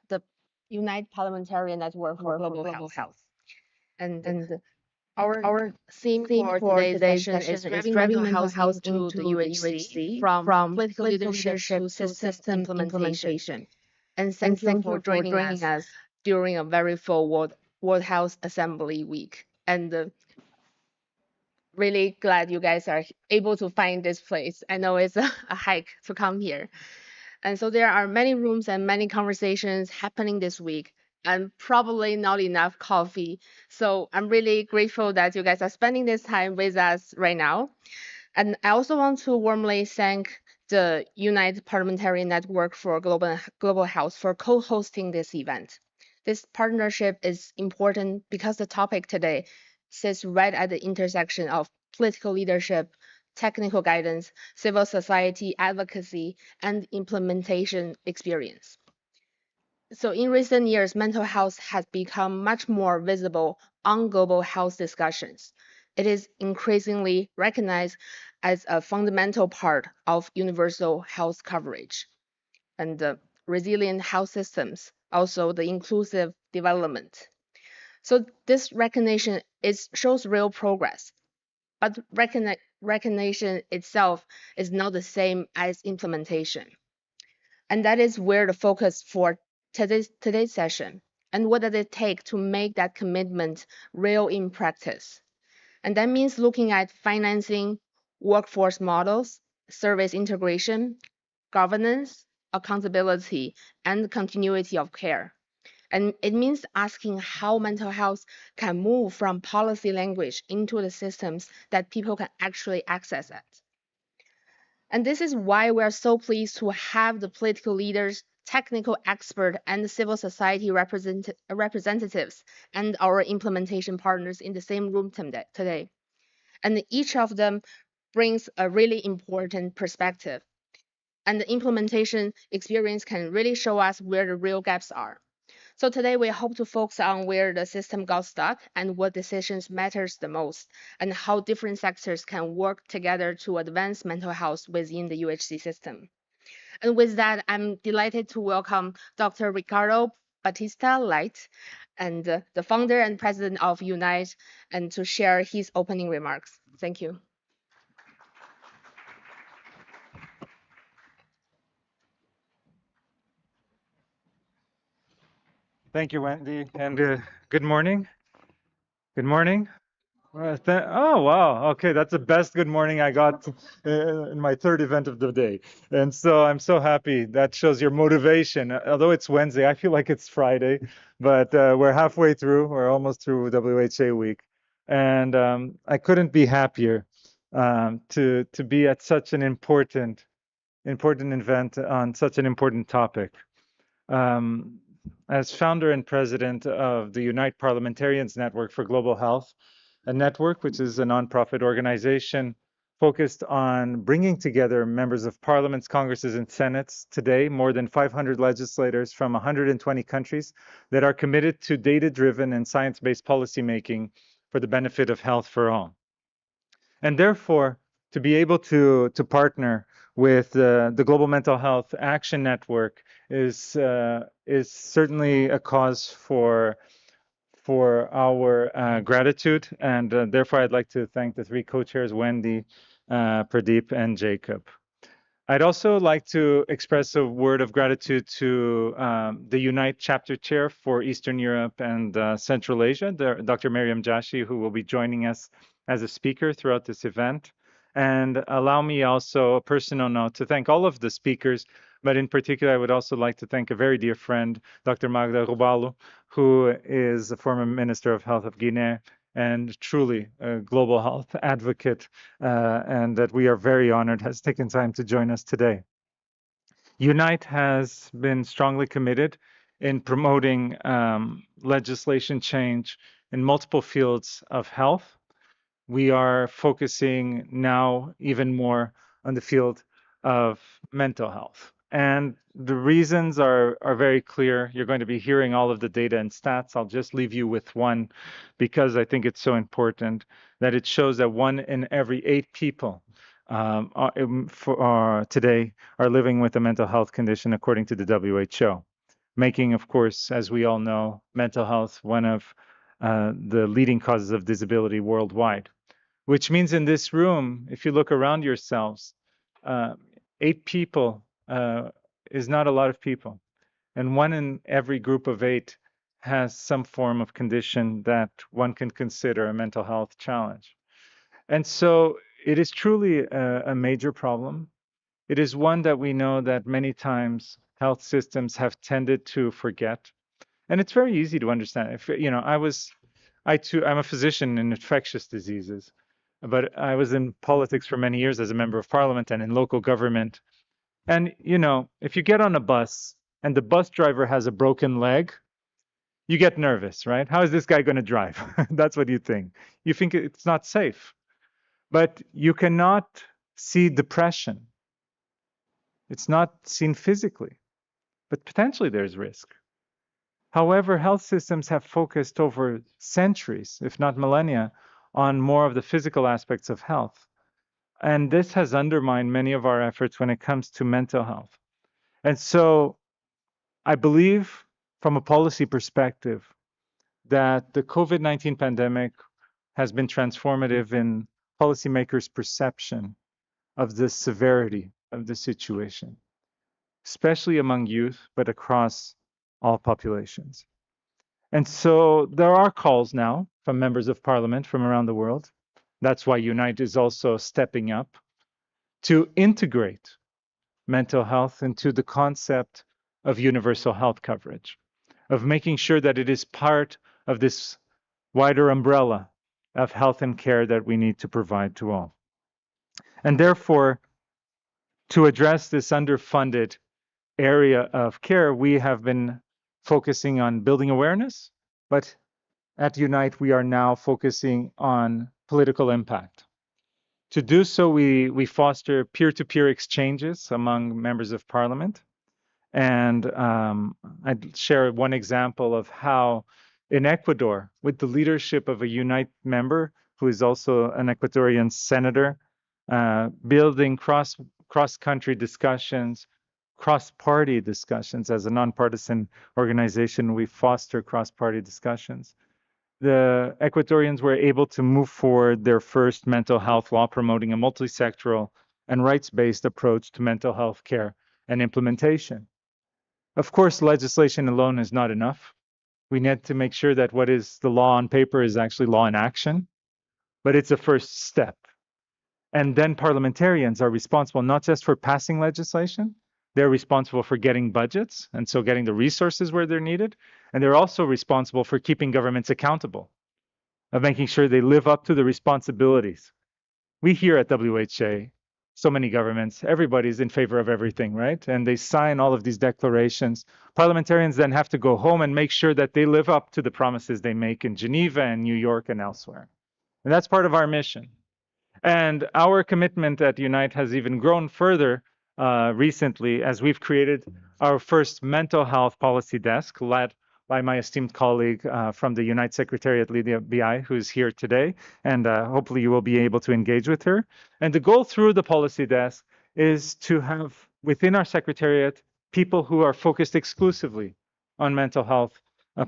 the Unite Parliamentarian Network for Global Health. And our theme for today's session is driving mental health into the UHC from political leadership to system implementation. And thank you for joining us during a very full World Health Assembly week. And really glad you guys are able to find this place. I know it's a hike to come here. And so there are many rooms and many conversations happening this week, and probably not enough coffee. So I'm really grateful that you guys are spending this time with us right now. And I also want to warmly thank the United Parliamentarian Network for Global Health for co-hosting this event. This partnership is important because the topic today sits right at the intersection of political leadership, technical guidance, civil society advocacy, and implementation experience. So in recent years, mental health has become much more visible on global health discussions. It is increasingly recognized as a fundamental part of universal health coverage. And resilient health systems, also the inclusive development. So this recognition shows real progress, but recognition itself is not the same as implementation. And that is where the focus for today's session. And what does it take to make that commitment real in practice? And that means looking at financing, workforce models, service integration, governance, accountability, and continuity of care. And it means asking how mental health can move from policy language into the systems that people can actually access it. And this is why we are so pleased to have the political leaders, technical experts, and civil society representatives and our implementation partners in the same room today. And each of them brings a really important perspective. And the implementation experience can really show us where the real gaps are. So today we hope to focus on where the system got stuck and what decisions matters the most, and how different sectors can work together to advance mental health within the UHC system. And with that, I'm delighted to welcome Dr. Ricardo Batista Light, and the founder and president of Unite, and to share his opening remarks. Thank you. Thank you, Wendy, and good morning. Good morning. Oh, wow. Okay, that's the best good morning I got in my third event of the day. And so I'm so happy. That shows your motivation. Although it's Wednesday, I feel like it's Friday, but we're halfway through. We're almost through WHA week. And I couldn't be happier to be at such an important event on such an important topic. As founder and president of the Unite Parliamentarians Network for Global Health, a network which is a nonprofit organization focused on bringing together members of parliaments, congresses, and senates today, more than 500 legislators from 120 countries that are committed to data-driven and science-based policymaking for the benefit of health for all. And therefore, to be able to partner with the Global Mental Health Action Network is certainly a cause for our gratitude, and therefore I'd like to thank the three co-chairs, Wendy, Pradeep, and Jacob. I'd also like to express a word of gratitude to the Unite chapter chair for Eastern Europe and Central Asia, Dr. Mariam Jashi, who will be joining us as a speaker throughout this event. And allow me also a personal note to thank all of the speakers, but in particular, I would also like to thank a very dear friend, Dr. Magda Rubalu, who is a former Minister of Health of Guinea and truly a global health advocate, and that we are very honored has taken time to join us today. Unite has been strongly committed in promoting legislation change in multiple fields of health. We are focusing now even more on the field of mental health. And the reasons are very clear. You're going to be hearing all of the data and stats. I'll just leave you with one because I think it's so important that it shows that 1 in every 8 people today are living with a mental health condition according to the WHO, making, of course, as we all know, mental health one of the leading causes of disability worldwide. Which means in this room, if you look around yourselves, 8 people is not a lot of people. And 1 in every group of 8 has some form of condition that one can consider a mental health challenge. And so it is truly a major problem. It is one that we know that many times health systems have tended to forget. And it's very easy to understand. If you know, I'm a physician in infectious diseases, but I was in politics for many years as a member of parliament and in local government. And you know, if you get on a bus and the bus driver has a broken leg, you get nervous, right? How is this guy going to drive? That's what you think. You think it's not safe. But you cannot see depression. It's not seen physically, but potentially there's risk. However, health systems have focused over centuries, if not millennia, on more of the physical aspects of health. And this has undermined many of our efforts when it comes to mental health. And so I believe from a policy perspective that the COVID-19 pandemic has been transformative in policymakers' perception of the severity of the situation, especially among youth, but across all populations. And so there are calls now from members of parliament from around the world. That's why Unite is also stepping up to integrate mental health into the concept of universal health coverage, of making sure that it is part of this wider umbrella of health and care that we need to provide to all. And therefore, to address this underfunded area of care, we have been focusing on building awareness, but at Unite, we are now focusing on political impact. To do so, we foster peer-to-peer exchanges among members of parliament. And I'd share one example of how in Ecuador, with the leadership of a Unite member, who is also an Ecuadorian senator, building cross-country discussions, cross-party discussions. As a nonpartisan organization, we foster cross-party discussions. The Ecuadorians were able to move forward their first mental health law, promoting a multi-sectoral and rights-based approach to mental health care and implementation. Of course, legislation alone is not enough. We need to make sure that what is the law on paper is actually law in action, but it's a first step. And then parliamentarians are responsible not just for passing legislation, they're responsible for getting budgets, and so getting the resources where they're needed. And they're also responsible for keeping governments accountable, of making sure they live up to the responsibilities. We here at WHA, so many governments, everybody's in favor of everything, right? And they sign all of these declarations. Parliamentarians then have to go home and make sure that they live up to the promises they make in Geneva and New York and elsewhere. And that's part of our mission. And our commitment at Unite has even grown further recently as we've created our first mental health policy desk led by my esteemed colleague from the Unite Secretariat, Lydia Bi, who's here today. And hopefully you will be able to engage with her. And the goal through the policy desk is to have within our Secretariat people who are focused exclusively on mental health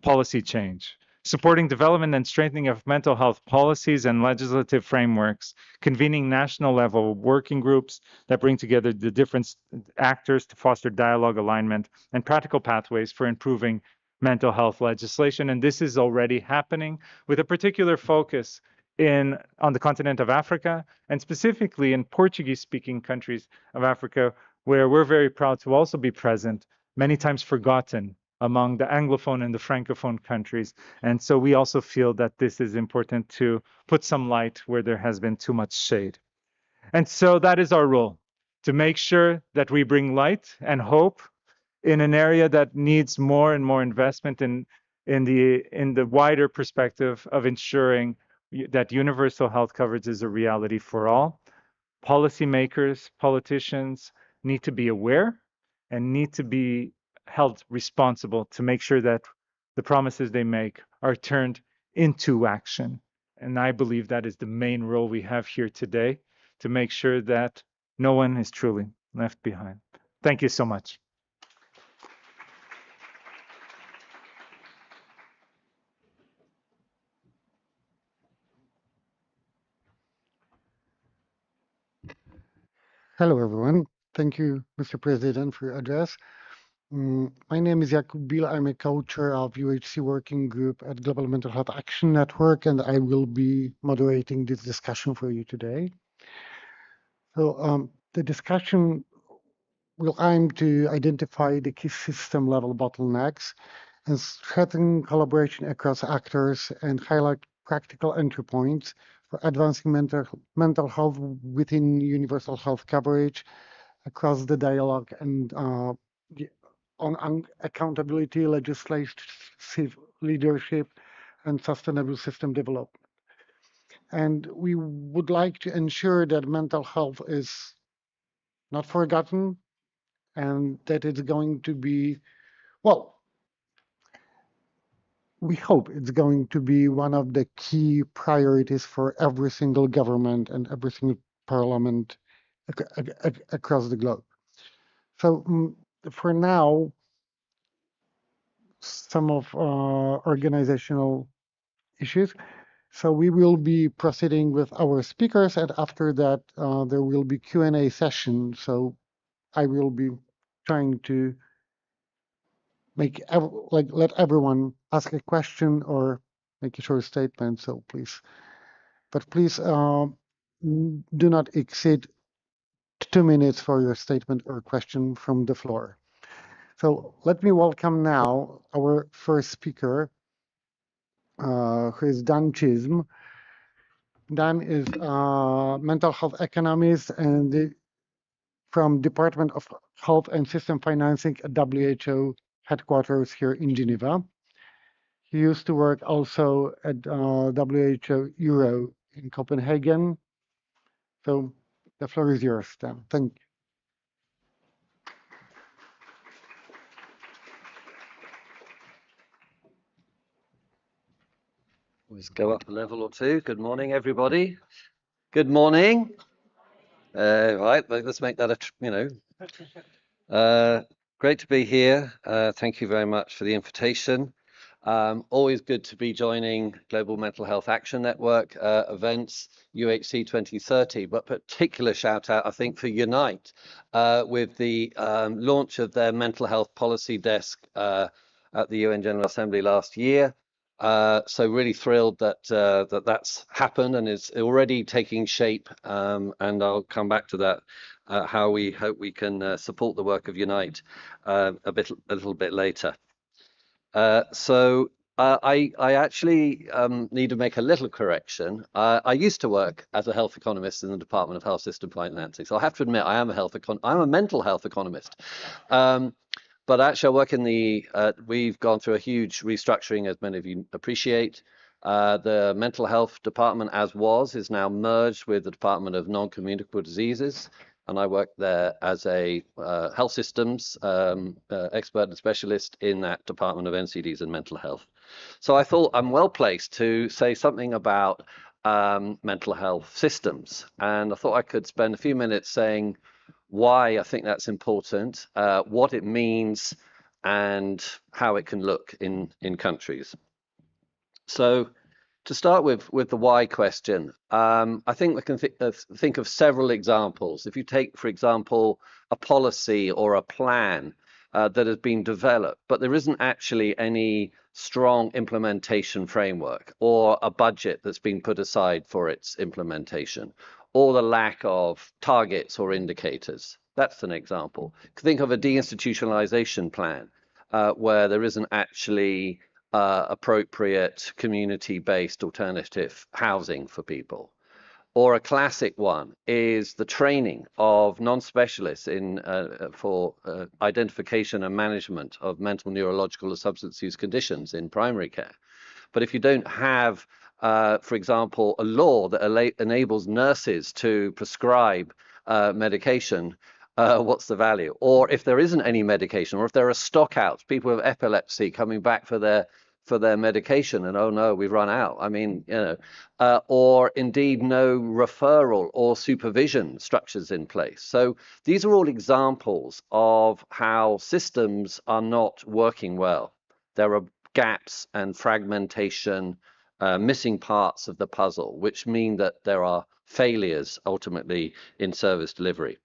policy change, supporting development and strengthening of mental health policies and legislative frameworks, convening national level working groups that bring together the different actors to foster dialogue, alignment, and practical pathways for improving mental health legislation. And this is already happening with a particular focus on the continent of Africa, and specifically in Portuguese-speaking countries of Africa, where we're very proud to also be present, many times forgotten among the Anglophone and the Francophone countries. And so we also feel that this is important to put some light where there has been too much shade. And so that is our role, to make sure that we bring light and hope in an area that needs more and more investment in the wider perspective of ensuring that universal health coverage is a reality for all. Policymakers, politicians, need to be aware and need to be held responsible to make sure that the promises they make are turned into action. And I believe that is the main role we have here today, to make sure that no one is truly left behind. Thank you so much. Hello, everyone. Thank you, Mr. President, for your address. My name is Jakub Biel. I'm a co-chair of UHC Working Group at Global Mental Health Action Network, and I will be moderating this discussion for you today. So the discussion will aim to identify the key system-level bottlenecks and strengthen collaboration across actors and highlight practical entry points for advancing mental health within universal health coverage across the dialogue and on accountability, legislative leadership, and sustainable system development. And we would like to ensure that mental health is not forgotten and that it's going to be, well, we hope it's going to be one of the key priorities for every single government and every single parliament across the globe. So for now, some of organizational issues. So we will be proceeding with our speakers, and after that, there will be Q&A session. So I will be trying to make let everyone ask a question or make a short statement. So please, but please do not exceed 2 minutes for your statement or question from the floor. So let me welcome now our first speaker, who is Dan Chisholm. Dan is a mental health economist and from Department of Health and System Financing at WHO headquarters here in Geneva. He used to work also at WHO Euro in Copenhagen. So the floor is yours, Dan. Thank you. Let's go up a level or two. Good morning, everybody. Good morning. Right, let's make that great to be here. Thank you very much for the invitation. Always good to be joining Global Mental Health Action Network events, UHC 2030, but particular shout out, I think, for Unite with the launch of their mental health policy desk at the UN General Assembly last year. So really thrilled that that's happened and is already taking shape. And I'll come back to that, how we hope we can support the work of Unite a little bit later. So I actually need to make a little correction. I used to work as a health economist in the Department of Health System Financing. So I have to admit, I'm a mental health economist. But actually, I work in we've gone through a huge restructuring, as many of you appreciate. The mental health department, as was, is now merged with the Department of Non-Communicable Diseases. And I work there as a health systems expert and specialist in that Department of NCDs and mental health. So I thought I'm well placed to say something about mental health systems. And I thought I could spend a few minutes saying why I think that's important, what it means, and how it can look in countries. So to start with the why question, I think we can think of several examples. If you take, for example, a policy or a plan that has been developed, but there isn't actually any strong implementation framework or a budget that's been put aside for its implementation, or the lack of targets or indicators. That's an example. Think of a deinstitutionalization plan where there isn't actually appropriate community-based alternative housing for people. Or a classic one is the training of non-specialists for identification and management of mental, neurological, or substance use conditions in primary care. But if you don't have, for example, a law that enables nurses to prescribe medication what's the value? Or if there isn't any medication, or if there are stockouts, people with epilepsy coming back for their medication, and oh no, we've run out. I mean, or indeed no referral or supervision structures in place. So these are all examples of how systems are not working well. There are gaps and fragmentation, missing parts of the puzzle, which mean that there are failures ultimately in service delivery.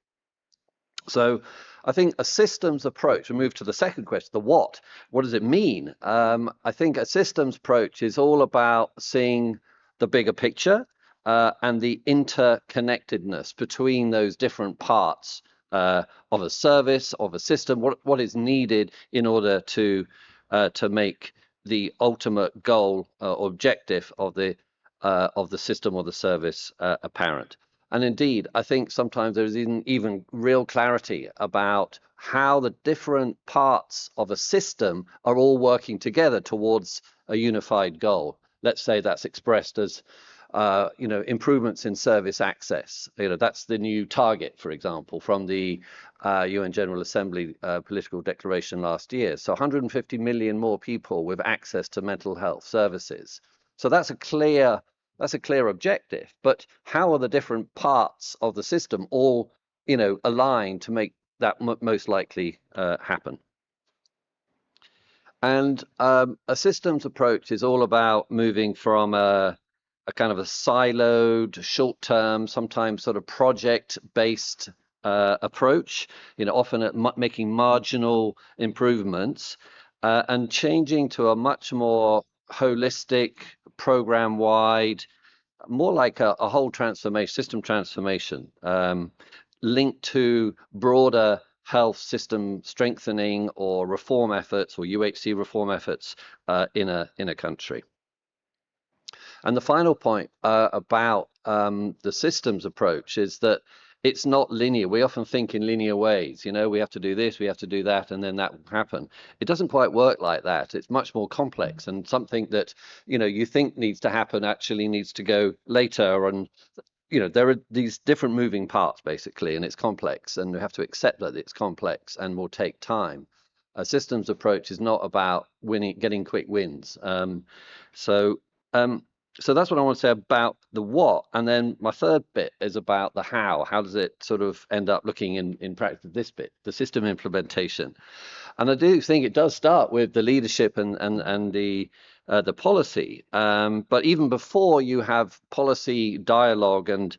So I think a systems approach, we move to the second question, the what does it mean? I think a systems approach is all about seeing the bigger picture and the interconnectedness between those different parts of a service, of a system, what is needed in order to make the ultimate goal or objective of the system or the service apparent. And indeed, I think sometimes there isn't even real clarity about how the different parts of a system are all working together towards a unified goal. Let's say that's expressed as improvements in service access. That's the new target, for example, from the UN General Assembly political declaration last year. So 150 million more people with access to mental health services. So that's a clear objective, but how are the different parts of the system all, aligned to make that most likely happen? And a systems approach is all about moving from a kind of a siloed, short-term, sometimes sort of project-based approach, often at making marginal improvements and changing to a much more holistic, program-wide, more like a whole transformation, system transformation, linked to broader health system strengthening or reform efforts or UHC reform efforts in a country. And the final point about the systems approach is that it's not linear. We often think in linear ways, we have to do this, we have to do that, and then that will happen. It doesn't quite work like that. It's much more complex, and something that, you think needs to happen actually needs to go later. And, there are these different moving parts, basically, and it's complex, and we have to accept that it's complex and will take time. A systems approach is not about getting quick wins. So that's what I want to say about the what. And then my third bit is about the how. How does it sort of end up looking in practice, this bit, the system implementation? And I do think it does start with the leadership and the policy. But even before you have policy dialogue and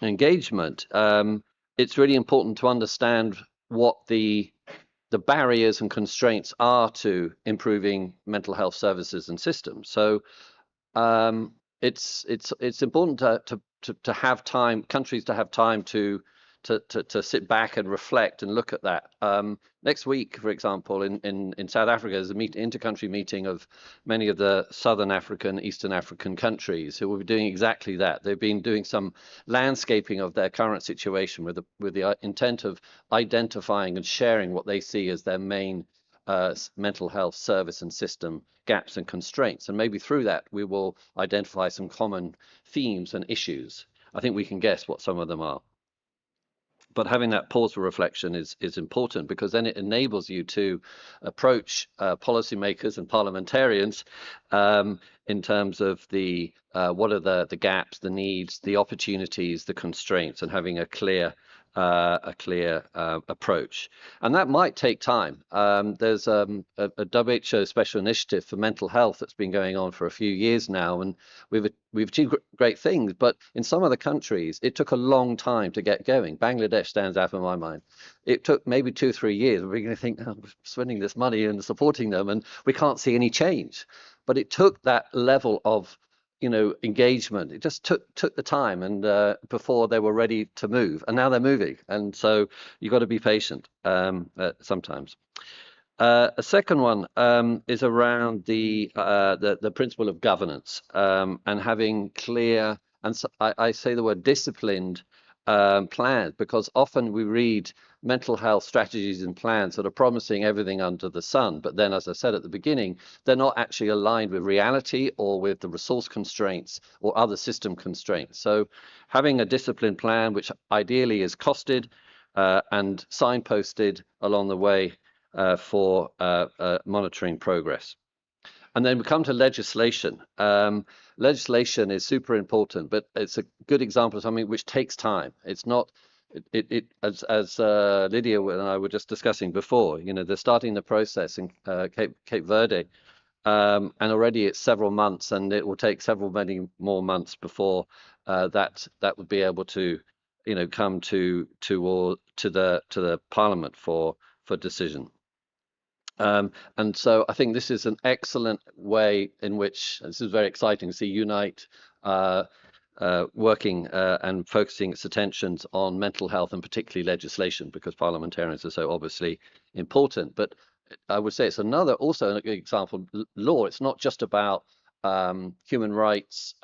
engagement, it's really important to understand what the barriers and constraints are to improving mental health services and systems. So it's important to have time, countries to have time to sit back and reflect and look at that. Next week, for example, in South Africa, there's an inter-country meeting of many of the Southern African, Eastern African countries who will be doing exactly that. They've been doing some landscaping of their current situation with the intent of identifying and sharing what they see as their main mental health service and system gaps and constraints. And maybe through that, we will identify some common themes and issues. I think we can guess what some of them are. But having that pause for reflection is important, because then it enables you to approach policymakers and parliamentarians in terms of the what are the gaps, the needs, the opportunities, the constraints, and having a clear approach. And that might take time. There's a WHO special initiative for mental health that's been going on for a few years now, and we've achieved great things, but in some of the countries it took a long time to get going. Bangladesh stands out in my mind. It took maybe 2-3 years. We're going to think, oh, we're spending this money and supporting them and we can't see any change. But it took that level of engagement. It just took the time, and before they were ready to move, and now they're moving. And so you've got to be patient sometimes. A second one is around the principle of governance and having clear, and so I say the word disciplined plans, because often we read mental health strategies and plans that are promising everything under the sun, but then, as I said at the beginning, they're not actually aligned with reality or with the resource constraints or other system constraints. So having a disciplined plan, which ideally is costed, and signposted along the way for monitoring progress. And then we come to legislation. Legislation is super important, but it's a good example of something which takes time. It's not, as Lydia and I were just discussing before, you know, they're starting the process in Cape Verde, and already it's several months, and it will take many more months before that would be able to, you know, come to the Parliament for decision. And so I think this is an excellent way in which, this is very exciting to see Unite working and focusing its attentions on mental health and particularly legislation, because parliamentarians are so obviously important. But I would say it's also an example of law. It's not just about human rights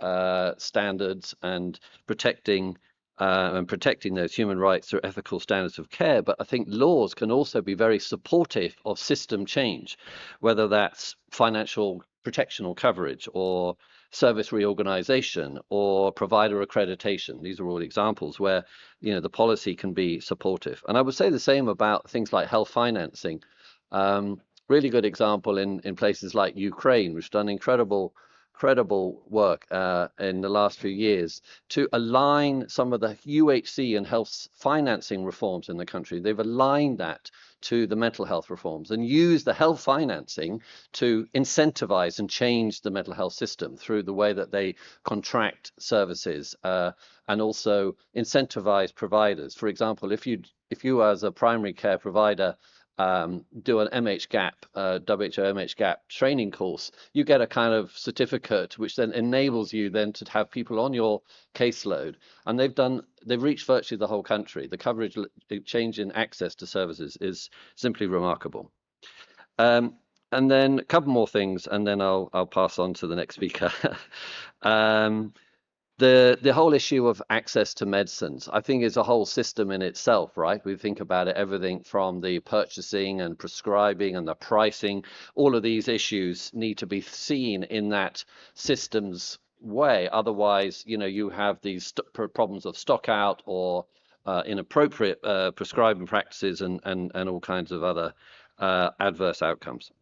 standards and protecting those human rights through ethical standards of care, but I think laws can also be very supportive of system change, whether that's financial protection or coverage, or service reorganization, or provider accreditation. These are all examples where, you know, the policy can be supportive. And I would say the same about things like health financing. Really good example in places like Ukraine, which has done incredible work in the last few years to align some of the UHC and health financing reforms in the country. They've aligned that to the mental health reforms and use the health financing to incentivize and change the mental health system through the way that they contract services and also incentivize providers. For example, if you as a primary care provider do an MHGAP, WHO MHGAP training course, you get a kind of certificate which then enables you then to have people on your caseload. And they've reached virtually the whole country. The coverage change in access to services is simply remarkable. And then a couple more things, and then I'll pass on to the next speaker. The whole issue of access to medicines, I think, is a whole system in itself, right? We think about it, everything from the purchasing and prescribing and the pricing. All of these issues need to be seen in that system's way. Otherwise, you know, you have these problems of stock out or inappropriate prescribing practices and all kinds of other adverse outcomes.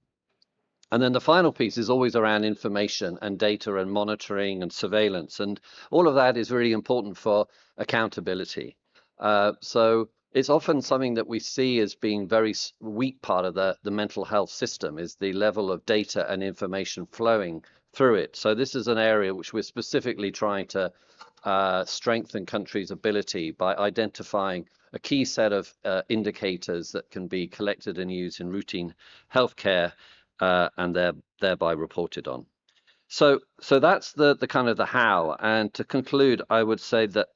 And then the final piece is always around information and data and monitoring and surveillance. And all of that is really important for accountability. So it's often something that we see as being very weak part of the mental health system, is the level of data and information flowing through it. So this is an area which we're specifically trying to strengthen countries' ability by identifying a key set of indicators that can be collected and used in routine healthcare and thereby reported on. So that's the kind of the how. And to conclude, I would say that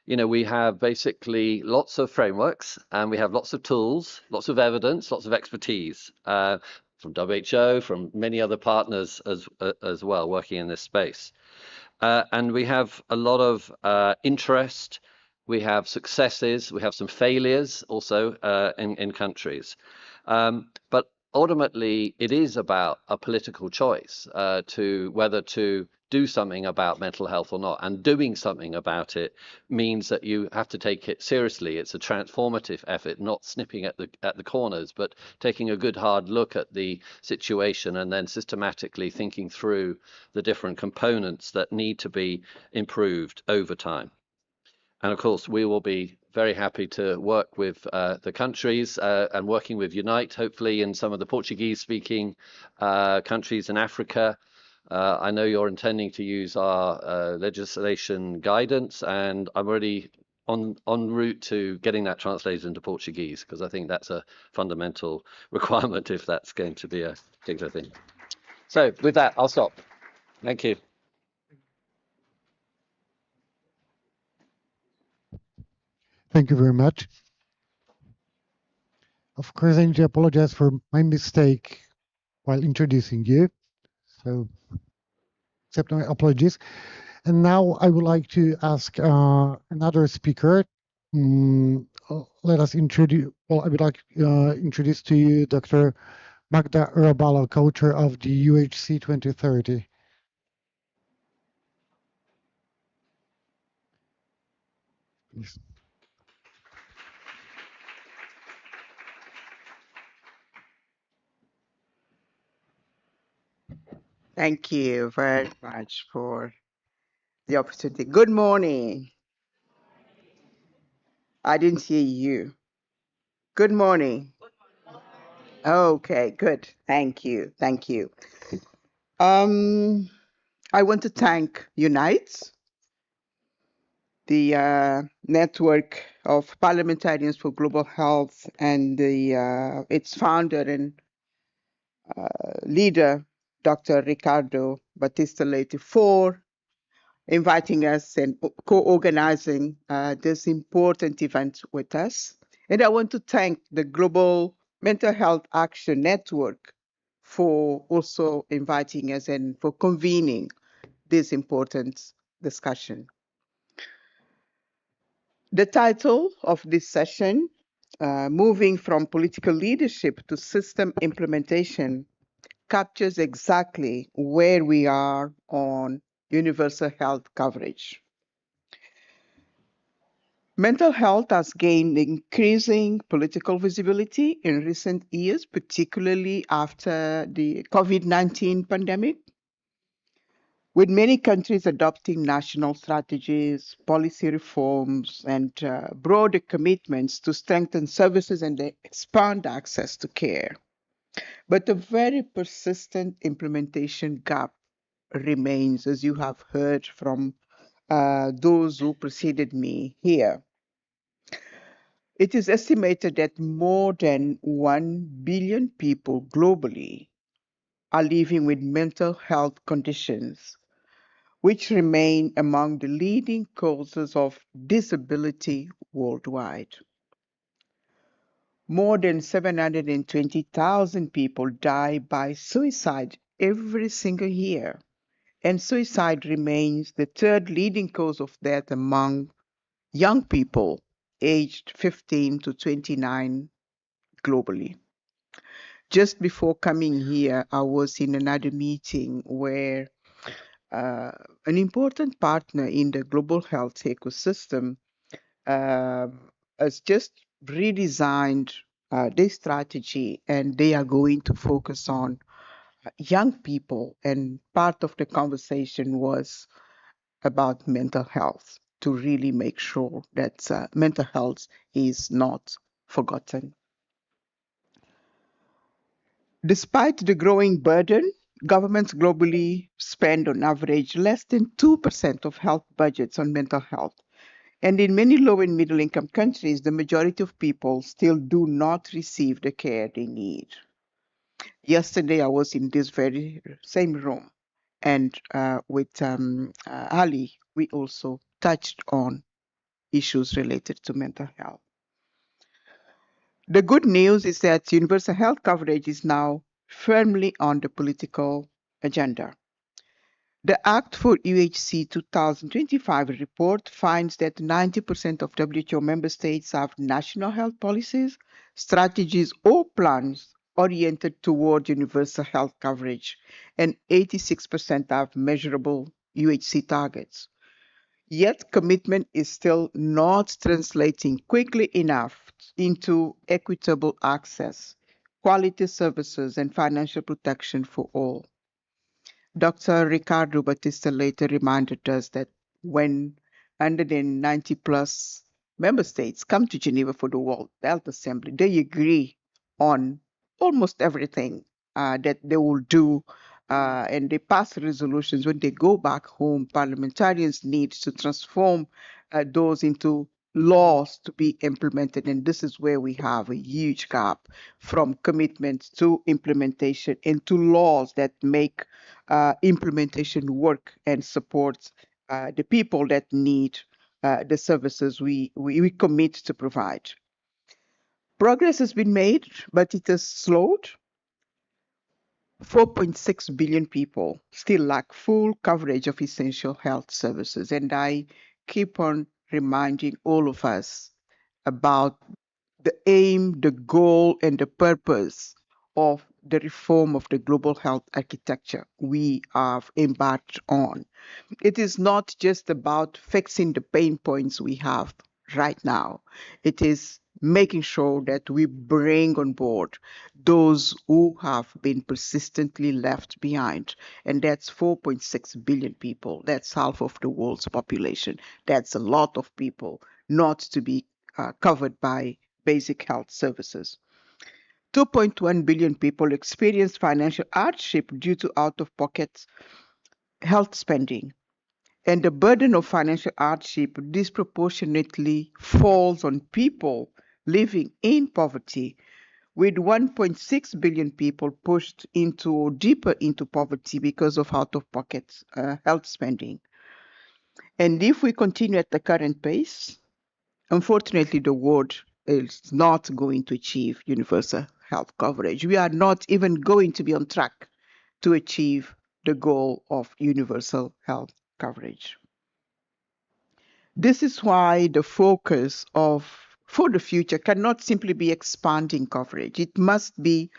you know, we have basically lots of frameworks, and we have lots of tools, lots of evidence, lots of expertise from WHO, from many other partners as well working in this space. And we have a lot of interest. We have successes. We have some failures also in countries. But ultimately, it is about a political choice to whether to do something about mental health or not. And doing something about it means that you have to take it seriously. It's a transformative effort, not snipping at the corners, but taking a good hard look at the situation and then systematically thinking through the different components that need to be improved over time. And of course, we will be very happy to work with the countries and working with Unite, hopefully in some of the Portuguese-speaking countries in Africa. I know you're intending to use our legislation guidance, and I'm already en route to getting that translated into Portuguese, because I think that's a fundamental requirement if that's going to be a particular thing. So with that, I'll stop. Thank you. Thank you very much. Of course, I need to apologize for my mistake while introducing you. So accept my apologies. And now I would like to ask another speaker. Let us introduce, well, I would like to introduce to you Dr. Magda Rabala, co-chair of the UHC 2030. Please. Thank you very much for the opportunity. Good morning. I didn't hear you. Good morning. Okay, good. Thank you. Thank you. I want to thank Unite, the network of Parliamentarians for Global Health, and its founder and leader, Dr. Ricardo Batista Leite, for inviting us and co-organizing this important event with us. And I want to thank the Global Mental Health Action Network for also inviting us and for convening this important discussion. The title of this session, Moving from Political Leadership to System Implementation, captures exactly where we are on universal health coverage. Mental health has gained increasing political visibility in recent years, particularly after the COVID-19 pandemic, with many countries adopting national strategies, policy reforms, and broader commitments to strengthen services and expand access to care. But a very persistent implementation gap remains, as you have heard from those who preceded me here. It is estimated that more than 1 billion people globally are living with mental health conditions, which remain among the leading causes of disability worldwide. More than 720,000 people die by suicide every single year, and suicide remains the third leading cause of death among young people aged 15 to 29 globally. Just before coming here, I was in another meeting where an important partner in the global health ecosystem has just redesigned their strategy, and they are going to focus on young people. And part of the conversation was about mental health, to really make sure that mental health is not forgotten. Despite the growing burden, governments globally spend on average less than 2% of health budgets on mental health. And in many low and middle income countries, the majority of people still do not receive the care they need. Yesterday, I was in this very same room, and with Ali, we also touched on issues related to mental health. The good news is that universal health coverage is now firmly on the political agenda. The Act for UHC 2025 report finds that 90% of WHO member states have national health policies, strategies, or plans oriented toward universal health coverage, and 86% have measurable UHC targets. Yet commitment is still not translating quickly enough into equitable access, quality services, and financial protection for all. Dr. Ricardo Batista later reminded us that when 190 plus member states come to Geneva for the World Health Assembly, they agree on almost everything that they will do, and they pass resolutions. When they go back home, parliamentarians need to transform those into laws to be implemented. And this is where we have a huge gap from commitment to implementation into laws that make implementation work and support the people that need the services we commit to provide. Progress has been made, but it has slowed. 4.6 billion people still lack full coverage of essential health services. And I keep on reminding all of us about the aim, the goal, and the purpose of the reform of the global health architecture we have embarked on. It is not just about fixing the pain points we have right now. It is making sure that we bring on board those who have been persistently left behind. And that's 4.6 billion people. That's half of the world's population. That's a lot of people not to be covered by basic health services. 2.1 billion people experience financial hardship due to out-of-pocket health spending. And the burden of financial hardship disproportionately falls on people living in poverty, with 1.6 billion people pushed into or deeper into poverty because of out-of-pocket health spending. And if we continue at the current pace, unfortunately, the world is not going to achieve universal health coverage. We are not even going to be on track to achieve the goal of universal health coverage. This is why the focus for the future cannot simply be expanding coverage. It must be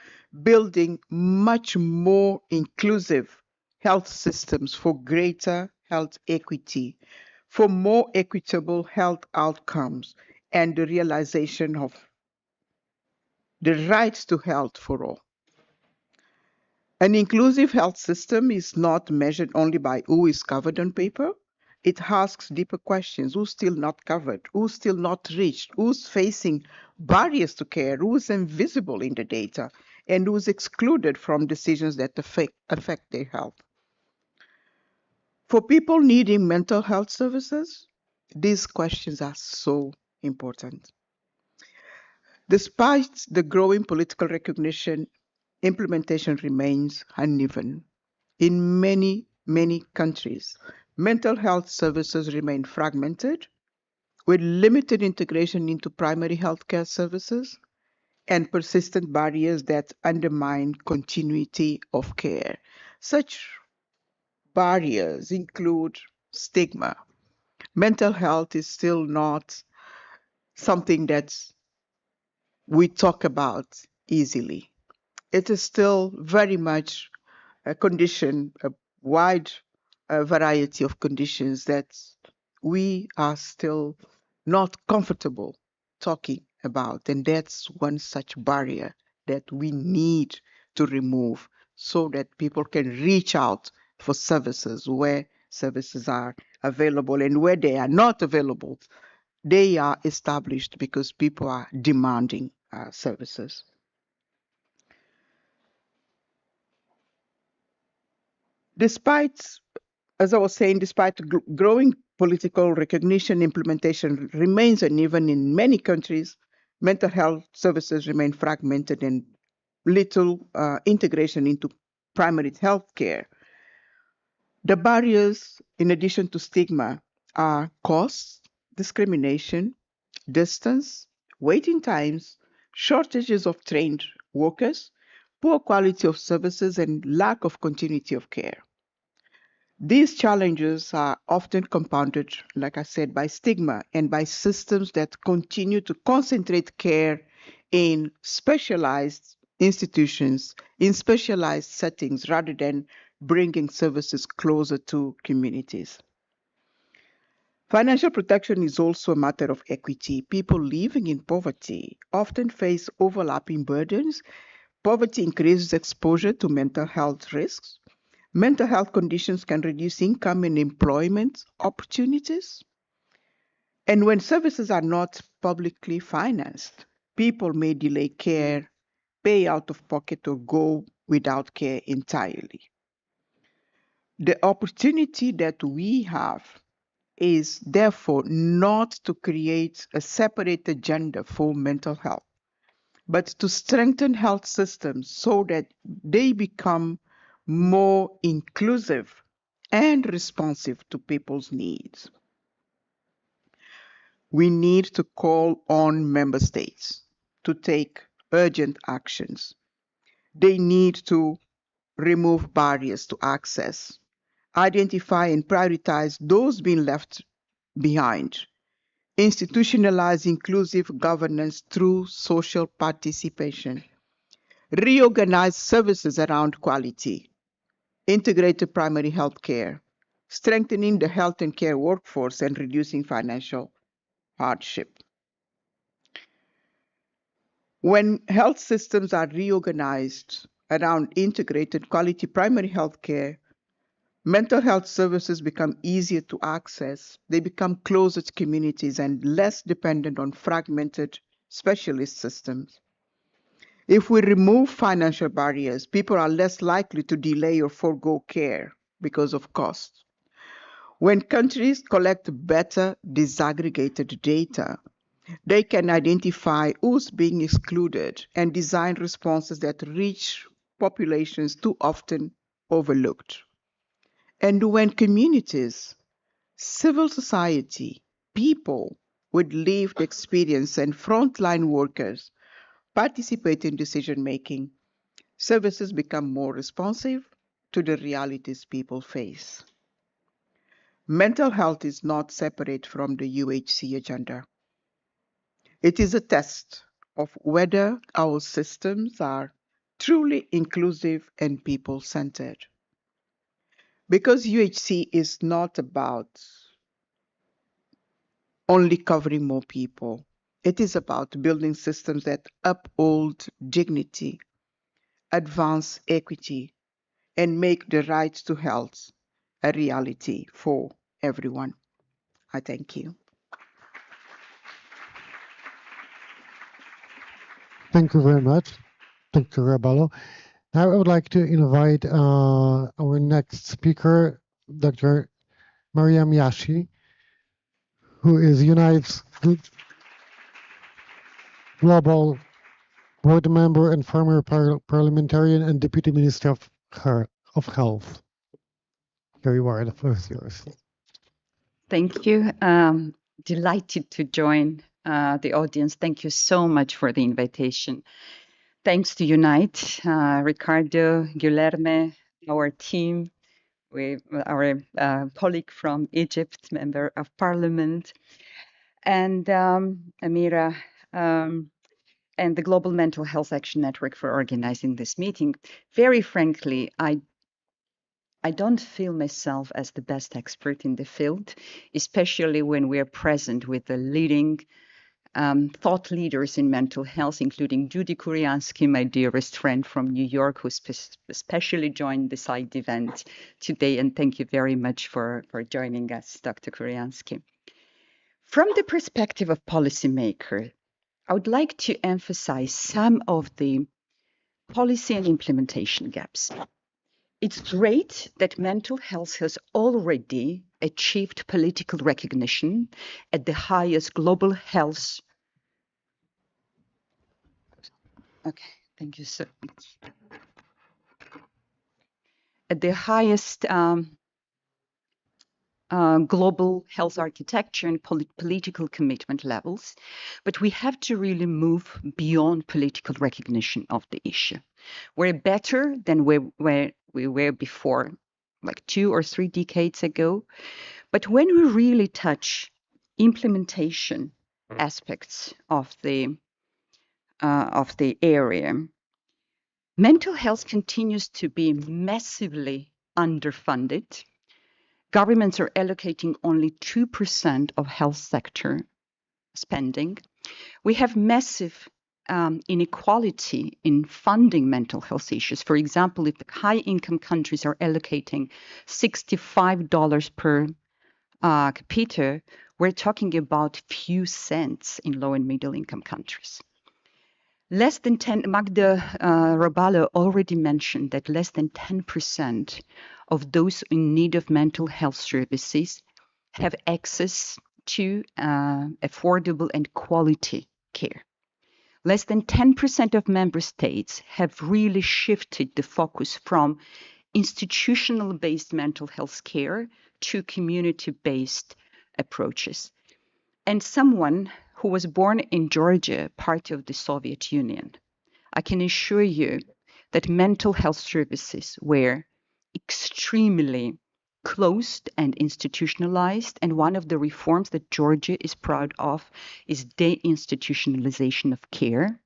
building much more inclusive health systems for greater health equity, for more equitable health outcomes, and the realization of the right to health for all. An inclusive health system is not measured only by who is covered on paper. It asks deeper questions. Who's still not covered? Who's still not reached? Who's facing barriers to care? Who's invisible in the data? And who's excluded from decisions that affect their health? For people needing mental health services, these questions are so important. Despite the growing political recognition, implementation remains uneven. In many countries, mental health services remain fragmented, with limited integration into primary healthcare services and persistent barriers that undermine continuity of care. Such barriers include stigma. Mental health is still not something that we talk about easily. It is still very much a condition, a wide variety of conditions that we are still not comfortable talking about. And that's one such barrier that we need to remove so that people can reach out for services where services are available, and where they are not available, they are established because people are demanding services. Despite, as I was saying, despite growing political recognition, implementation remains uneven in many countries. Mental health services remain fragmented and little integration into primary health care. The barriers, in addition to stigma, are costs, discrimination, distance, waiting times, shortages of trained workers, poor quality of services, and lack of continuity of care. These challenges are often compounded, like I said, by stigma and by systems that continue to concentrate care in specialized institutions, in specialized settings, rather than bringing services closer to communities. Financial protection is also a matter of equity. People living in poverty often face overlapping burdens. Poverty increases exposure to mental health risks. Mental health conditions can reduce income and employment opportunities. And when services are not publicly financed, people may delay care, pay out of pocket, or go without care entirely. The opportunity that we have is therefore not to create a separate agenda for mental health, but to strengthen health systems so that they become more inclusive and responsive to people's needs. We need to call on member states to take urgent actions. They need to remove barriers to access, identify and prioritize those being left behind, institutionalize inclusive governance through social participation, reorganize services around quality, integrated primary health care, strengthening the health and care workforce, and reducing financial hardship. When health systems are reorganized around integrated quality primary health care, mental health services become easier to access. They become closer to communities and less dependent on fragmented specialist systems. If we remove financial barriers, people are less likely to delay or forego care because of cost. When countries collect better disaggregated data, they can identify who's being excluded and design responses that reach populations too often overlooked. And when communities, civil society, people with lived experience, and frontline workers participate in decision making, services become more responsive to the realities people face. Mental health is not separate from the UHC agenda. It is a test of whether our systems are truly inclusive and people-centered. Because UHC is not about only covering more people. It is about building systems that uphold dignity, advance equity, and make the right to health a reality for everyone. I thank you. Thank you very much, Dr. Rabalo. Now I would like to invite our next speaker, Dr. Mariam Yashi, who is UNITE's Global Board Member and former Parliamentarian and Deputy Minister of Health. Here you are, the floor is yours. Thank you. Delighted to join the audience. Thank you so much for the invitation. Thanks to Unite, Ricardo, Guilherme, our team, our colleague from Egypt, member of parliament, and Amira, and the Global Mental Health Action Network for organizing this meeting. Very frankly, I don't feel myself as the best expert in the field, especially when we are present with the leading thought leaders in mental health, including Judy Kuriansky, my dearest friend from New York, who especially joined the side event today. And thank you very much for joining us, Dr. Kuriansky. From the perspective of policymaker, I would like to emphasize some of the policy and implementation gaps. It's great that mental health has already achieved political recognition at the highest global health. Okay, thank you so much. At the highest global health architecture and political commitment levels, but we have to really move beyond political recognition of the issue. We're better than where we were before, like 2 or 3 decades ago. But when we really touch implementation aspects of the area, mental health continues to be massively underfunded. Governments are allocating only 2% of health sector spending. We have massive inequality in funding mental health issues. For example, if the high-income countries are allocating $65 per capita, we're talking about few cents in low and middle-income countries. Less than 10, Magda Rabalo already mentioned that less than 10% of those in need of mental health services have access to affordable and quality care. Less than 10% of member states have really shifted the focus from institutional-based mental health care to community-based approaches. And someone who was born in Georgia, part of the Soviet Union, I can assure you that mental health services were extremely closed and institutionalized. And one of the reforms that Georgia is proud of is deinstitutionalization of care.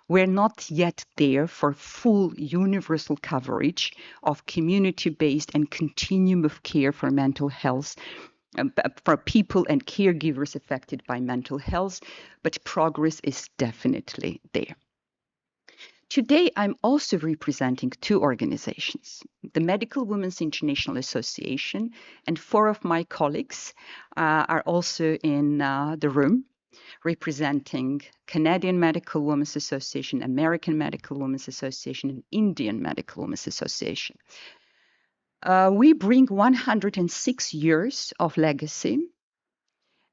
We're not yet there for full universal coverage of community-based and continuum of care for mental health for people and caregivers affected by mental health, but progress is definitely there. Today, I'm also representing two organizations, the Medical Women's International Association, and 4 of my colleagues are also in the room, representing Canadian Medical Women's Association, American Medical Women's Association, and Indian Medical Women's Association. We bring 106 years of legacy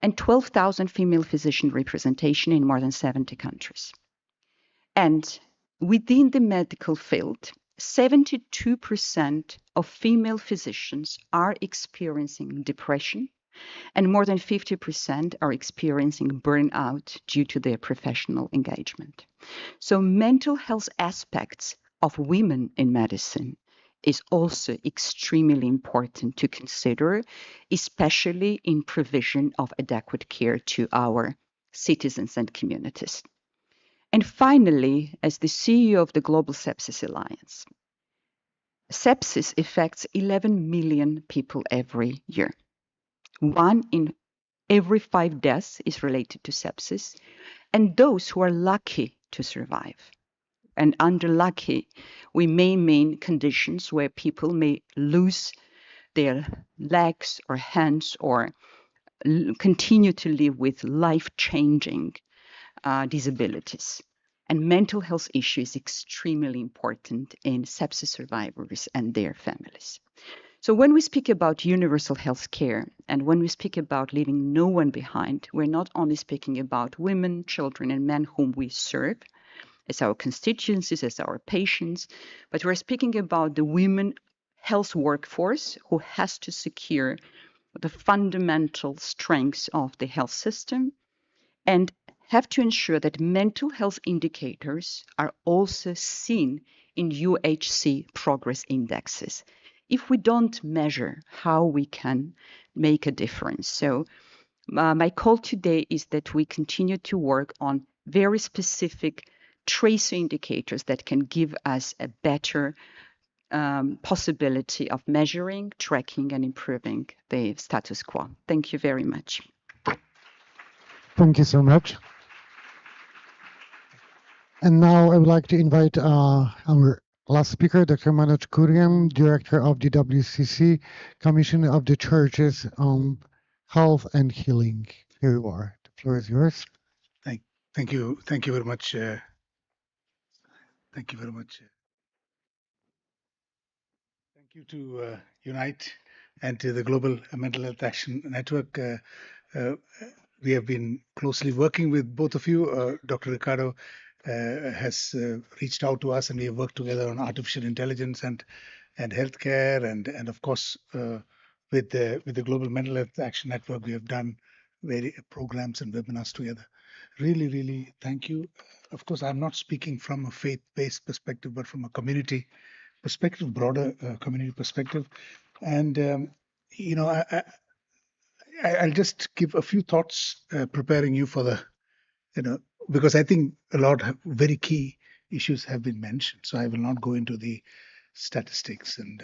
and 12,000 female physician representation in more than 70 countries. And within the medical field, 72% of female physicians are experiencing depression, and more than 50% are experiencing burnout due to their professional engagement. So mental health aspects of women in medicine is also extremely important to consider, especially in provision of adequate care to our citizens and communities. And finally, as the CEO of the Global Sepsis Alliance, sepsis affects 11 million people every year. 1 in every 5 deaths is related to sepsis, and those who are lucky to survive. And under lucky, we may mean conditions where people may lose their legs or hands or continue to live with life-changing disabilities. And mental health issue is extremely important in sepsis survivors and their families. So when we speak about universal health care and when we speak about leaving no one behind, we're not only speaking about women, children, and men whom we serve as our constituencies, as our patients, but we're speaking about the women health workforce who has to secure the fundamental strengths of the health system and have to ensure that mental health indicators are also seen in UHC progress indexes. If we don't measure how we can make a difference. So my call today is that we continue to work on very specific tracer indicators that can give us a better possibility of measuring, tracking, and improving the status quo. Thank you very much. Thank you so much. And now I would like to invite our last speaker, Dr. Manoj Kurian, Director of the WCC, Commission of the Churches on Health and Healing. Here you are. The floor is yours. Thank you very much. Thank you very much. Thank you to Unite and to the Global Mental Health Action Network. We have been closely working with both of you. Dr. Ricardo has reached out to us, and we have worked together on artificial intelligence and healthcare, and of course with the Global Mental Health Action Network, we have done programs and webinars together. Really, thank you. Of course, I'm not speaking from a faith-based perspective, but from a community perspective, broader community perspective. And I'll just give a few thoughts preparing you for the, because I think a lot of very key issues have been mentioned. So I will not go into the statistics and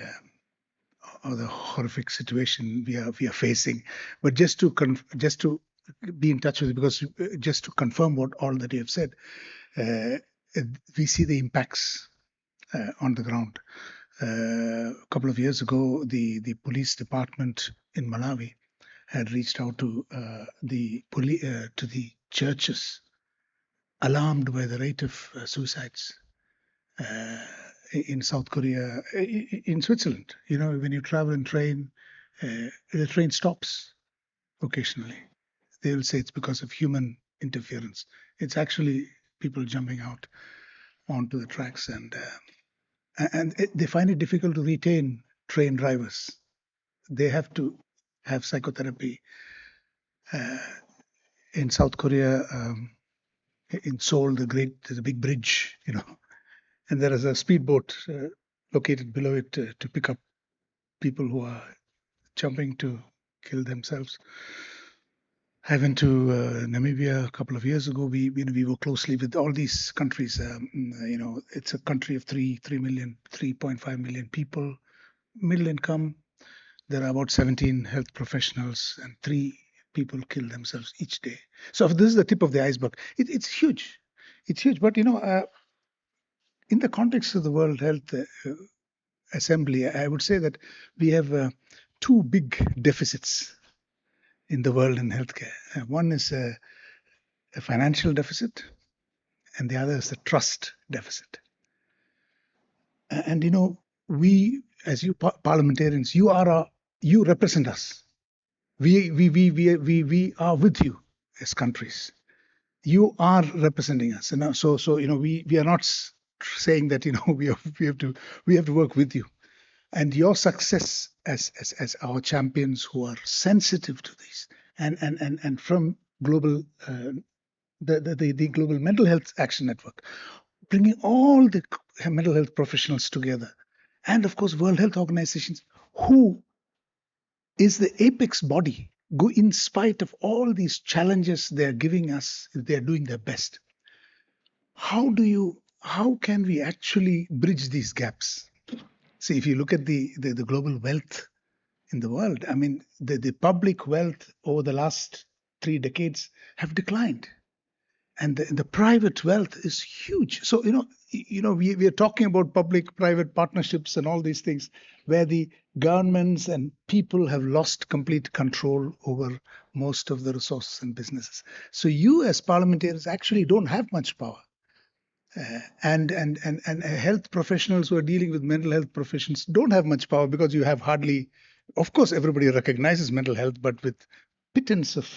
or the horrific situation we are facing, but just to be in touch with it, because just to confirm what all that you have said, we see the impacts on the ground. A couple of years ago, the police department in Malawi had reached out to the churches, alarmed by the rate of suicides in South Korea, in Switzerland. When you travel in train, the train stops occasionally. They will say it's because of human interference. It's actually people jumping out onto the tracks, and they find it difficult to retain train drivers. They have to have psychotherapy. In South Korea, in Seoul, there's a big bridge, and there is a speedboat located below it to pick up people who are jumping to kill themselves. I went to Namibia a couple of years ago. We work closely with all these countries. It's a country of 3.5 million people, middle income. There are about 17 health professionals, and 3 people kill themselves each day. So this is the tip of the iceberg. It's huge. It's huge. But in the context of the World Health Assembly, I would say that we have two big deficits in the world in healthcare. One is a financial deficit, and the other is a trust deficit. And we, as you parliamentarians, you represent us. We are with you as countries. You are representing us, and so we are not saying that we have to work with you, and your success as our champions who are sensitive to this, and from global the Global Mental Health Action Network, bringing all the mental health professionals together, and of course World Health Organizations, who is the apex body, go in spite of all these challenges they're giving us, they're doing their best. How can we actually bridge these gaps? See, if you look at the global wealth in the world, I mean, the public wealth over the last 3 decades have declined, and the private wealth is huge. So we are talking about public-private partnerships and all these things, where the governments and people have lost complete control over most of the resources and businesses. So you, as parliamentarians, actually don't have much power. And health professionals who are dealing with mental health professions don't have much power, because you have hardly, of course, everybody recognizes mental health, but with pittance of.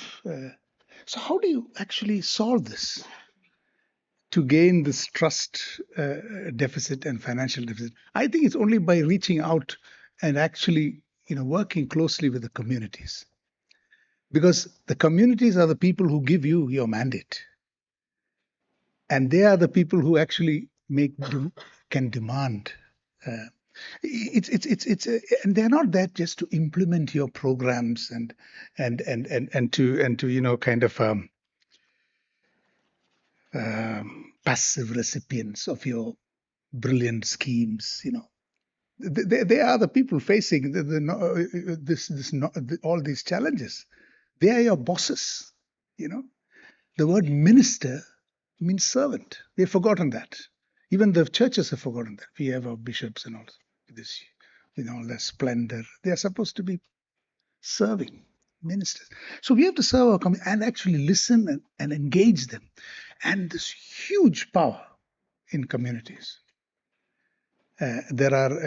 So how do you actually solve this to gain this trust deficit and financial deficit? I think it's only by reaching out and actually working closely with the communities, because the communities are the people who give you your mandate. And they are the people who actually can demand. And they're not there just to implement your programs and to kind of passive recipients of your brilliant schemes. They are the people facing all these challenges. They are your bosses. The word minister means servant. We've forgotten that. Even the churches have forgotten that. We have our bishops and all this, all their splendor. They are supposed to be serving ministers. So we have to serve our community and actually listen and engage them. And this huge power in communities. There are,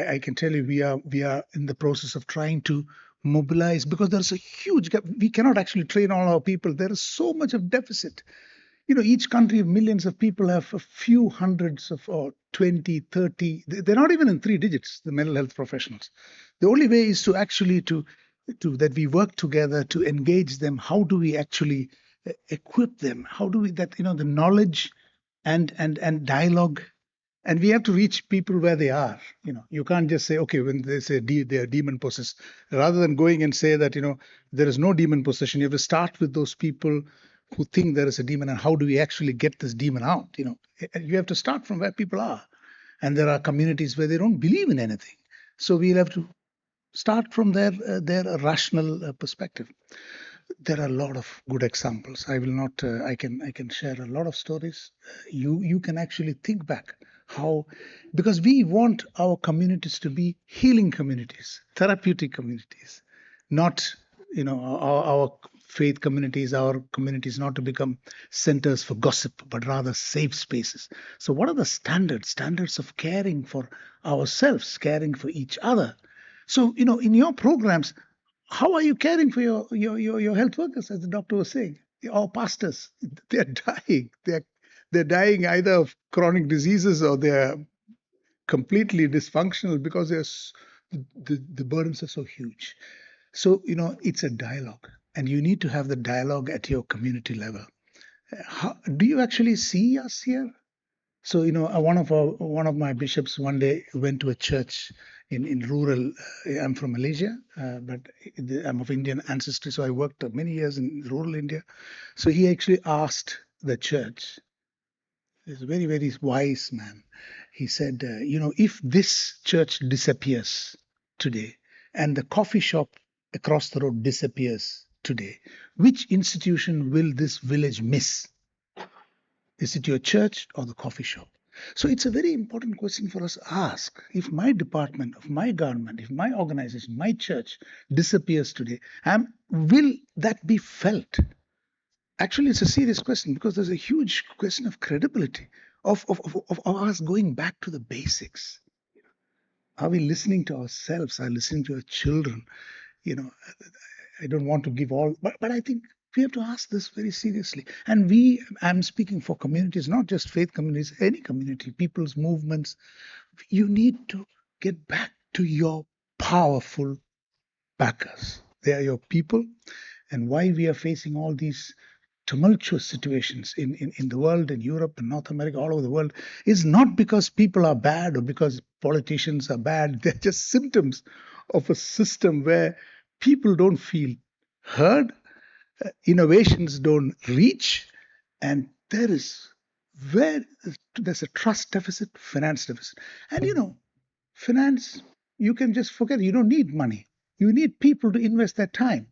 I can tell you, we are in the process of trying to mobilize, because there's a huge gap. We cannot actually train all our people. There is so much of deficit. Each country of millions of people have a few hundreds of, or 20, 30. They're not even in 3 digits, the mental health professionals. The only way is to actually that we work together to engage them. How do we actually equip them? How do we the knowledge and dialogue? And we have to reach people where they are. You can't just say, okay, when they say they are demon possessed, rather than going and say that there is no demon possession. You have to start with those people who think there is a demon, and how do we actually get this demon out? You have to start from where people are, and there are communities where they don't believe in anything. So we'll have to start from their rational perspective. There are a lot of good examples. I will not. I can share a lot of stories. You can actually think back how, because we want our communities to be healing communities, therapeutic communities, not our faith communities, our communities not to become centers for gossip, but rather safe spaces. So what are the standards of caring for ourselves, caring for each other? So in your programs, how are you caring for your health workers, as the doctor was saying? Our pastors, they're dying. They're dying either of chronic diseases, or they're completely dysfunctional because the burdens are so huge. So it's a dialogue, and you need to have the dialogue at your community level. Do you actually see us here? So one of my bishops one day went to a church in rural. I'm from Malaysia, but I'm of Indian ancestry, so I worked many years in rural India. So he actually asked the church. He's a very, very wise man. He said, if this church disappears today and the coffee shop across the road disappears today, which institution will this village miss? Is it your church or the coffee shop? So it's a very important question for us to ask. If my department, if my government, if my organization, my church disappears today, will that be felt? Actually, it's a serious question because there's a huge question of credibility, of us going back to the basics. Are we listening to ourselves? Are we listening to our children? You know, I don't want to give all, but I think we have to ask this very seriously. And I'm speaking for communities, not just faith communities, any community, people's movements. You need to get back to your powerful backers. They are your people. And why we are facing all these tumultuous situations in the world, in Europe, in North America, all over the world, is not because people are bad or because politicians are bad. They're just symptoms of a system where people don't feel heard, innovations don't reach, and there's a trust deficit, finance deficit. And finance, you can just forget. You don't need money. You need people to invest their time.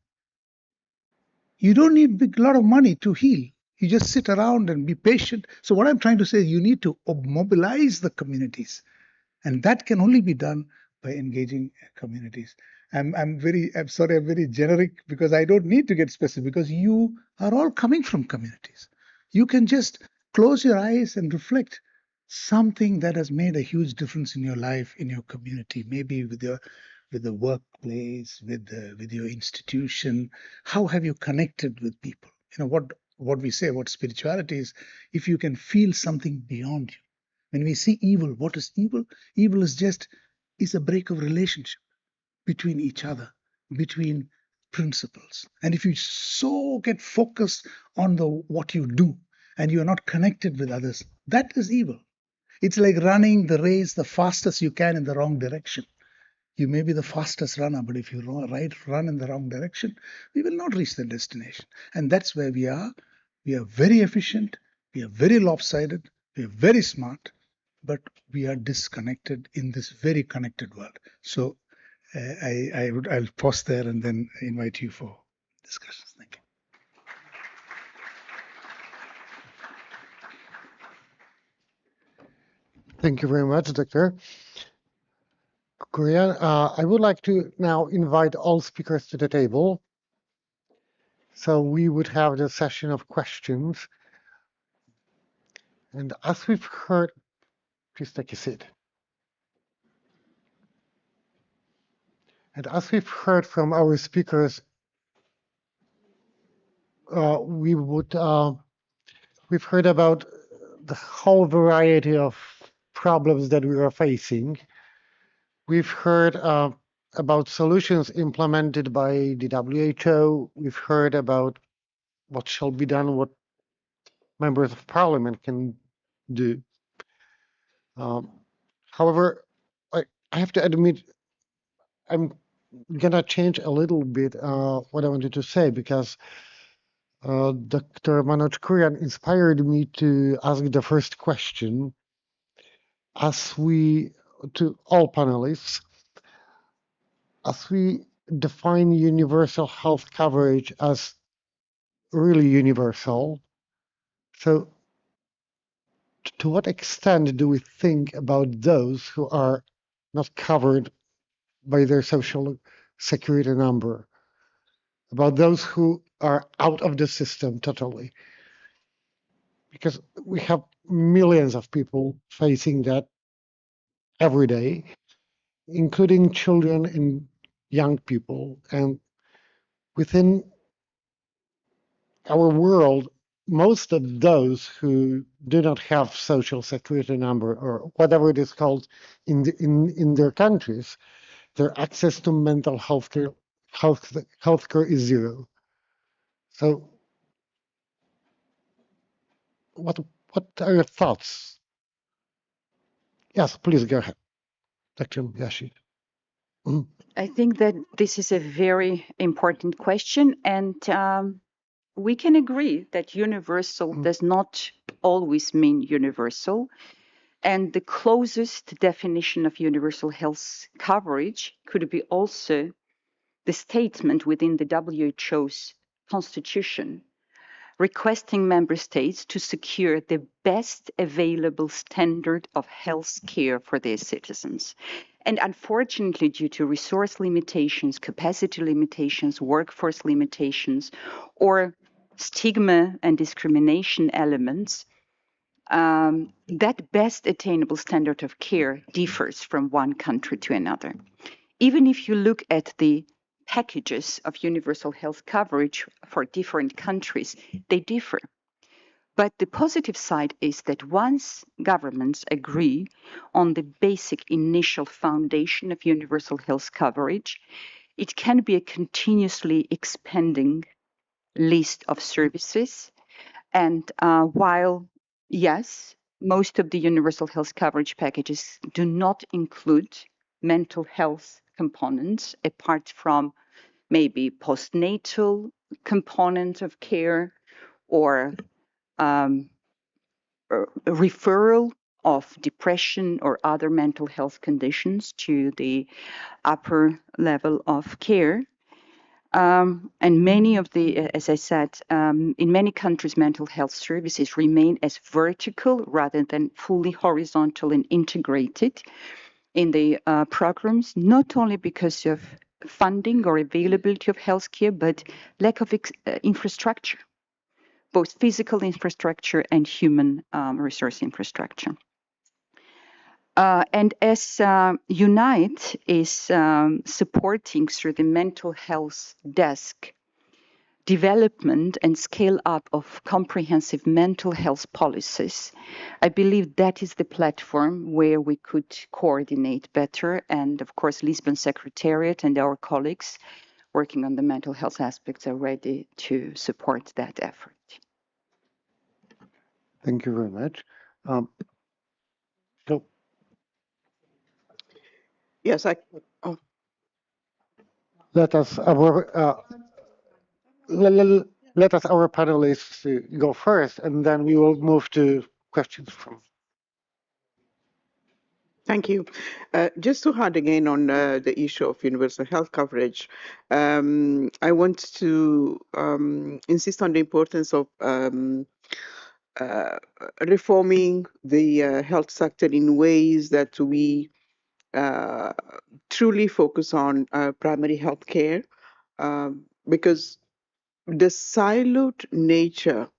You don't need a lot of money to heal. You just sit around and be patient. So what I'm trying to say is you need to mobilize the communities. And that can only be done by engaging communities. I'm sorry, I'm very generic because I don't need to get specific because you are all coming from communities. You can just close your eyes and reflect something that has made a huge difference in your life, in your community, maybe with the workplace, with your institution. How have you connected with people? What we say about spirituality is if you can feel something beyond you. When we see evil, what is evil? Evil is a break of relationship between each other, between principles. And if you so get focused on what you do and you are not connected with others, that is evil. It's like running the race the fastest you can in the wrong direction. You may be the fastest runner, but if you run in the wrong direction, we will not reach the destination. And that's where we are. We are very efficient. We are very lopsided. We are very smart, but we are disconnected in this very connected world. So I'll pause there and then invite you for discussions. Thank you. Thank you very much, Dr. Korean. I would like to now invite all speakers to the table. So we would have the session of questions. And as we've heard, please take a seat. And as we've heard from our speakers, we've heard about the whole variety of problems that we are facing. We've heard about solutions implemented by the WHO. We've heard about what shall be done, what members of parliament can do. However, I have to admit, I'm gonna change a little bit what I wanted to say because Dr. Manoj Kurian inspired me to ask the first question to all panelists. As we define universal health coverage as really universal, so to what extent do we think about those who are not covered by their social security number, about those who are out of the system totally? Because we have millions of people facing that every day, including children and young people. And within our world, most of those who do not have social security number or whatever it is called in their countries, their access to mental healthcare is zero. So what are your thoughts? Yes, please go ahead, Dr. Yashi. I think that this is a very important question, and we can agree that universal does not always mean universal. And the closest definition of universal health coverage could be also the statement within the WHO's constitution requesting member states to secure the best available standard of health care for their citizens. And unfortunately, due to resource limitations, capacity limitations, workforce limitations, or stigma and discrimination elements, that best attainable standard of care differs from one country to another. Even if you look at the packages of universal health coverage for different countries, they differ. But the positive side is that once governments agree on the basic initial foundation of universal health coverage, it can be a continuously expanding list of services. And while, yes, most of the universal health coverage packages do not include mental health components, apart from maybe postnatal component of care or referral of depression or other mental health conditions to the upper level of care. And many of the, as I said, in many countries, mental health services remain as vertical rather than fully horizontal and integrated in the programs, not only because of funding or availability of healthcare, but lack of infrastructure, both physical infrastructure and human resource infrastructure. And as Unite is supporting through the mental health desk development and scale up of comprehensive mental health policies, I believe that is the platform where we could coordinate better. And of course, Lisbon Secretariat and our colleagues working on the mental health aspects are ready to support that effort. Thank you very much. So, Yes, let us our panelists go first, and then we will move to questions from. Thank you. Just to add again on the issue of universal health coverage, I want to insist on the importance of reforming the health sector in ways that we truly focus on primary health care, because the siloed nature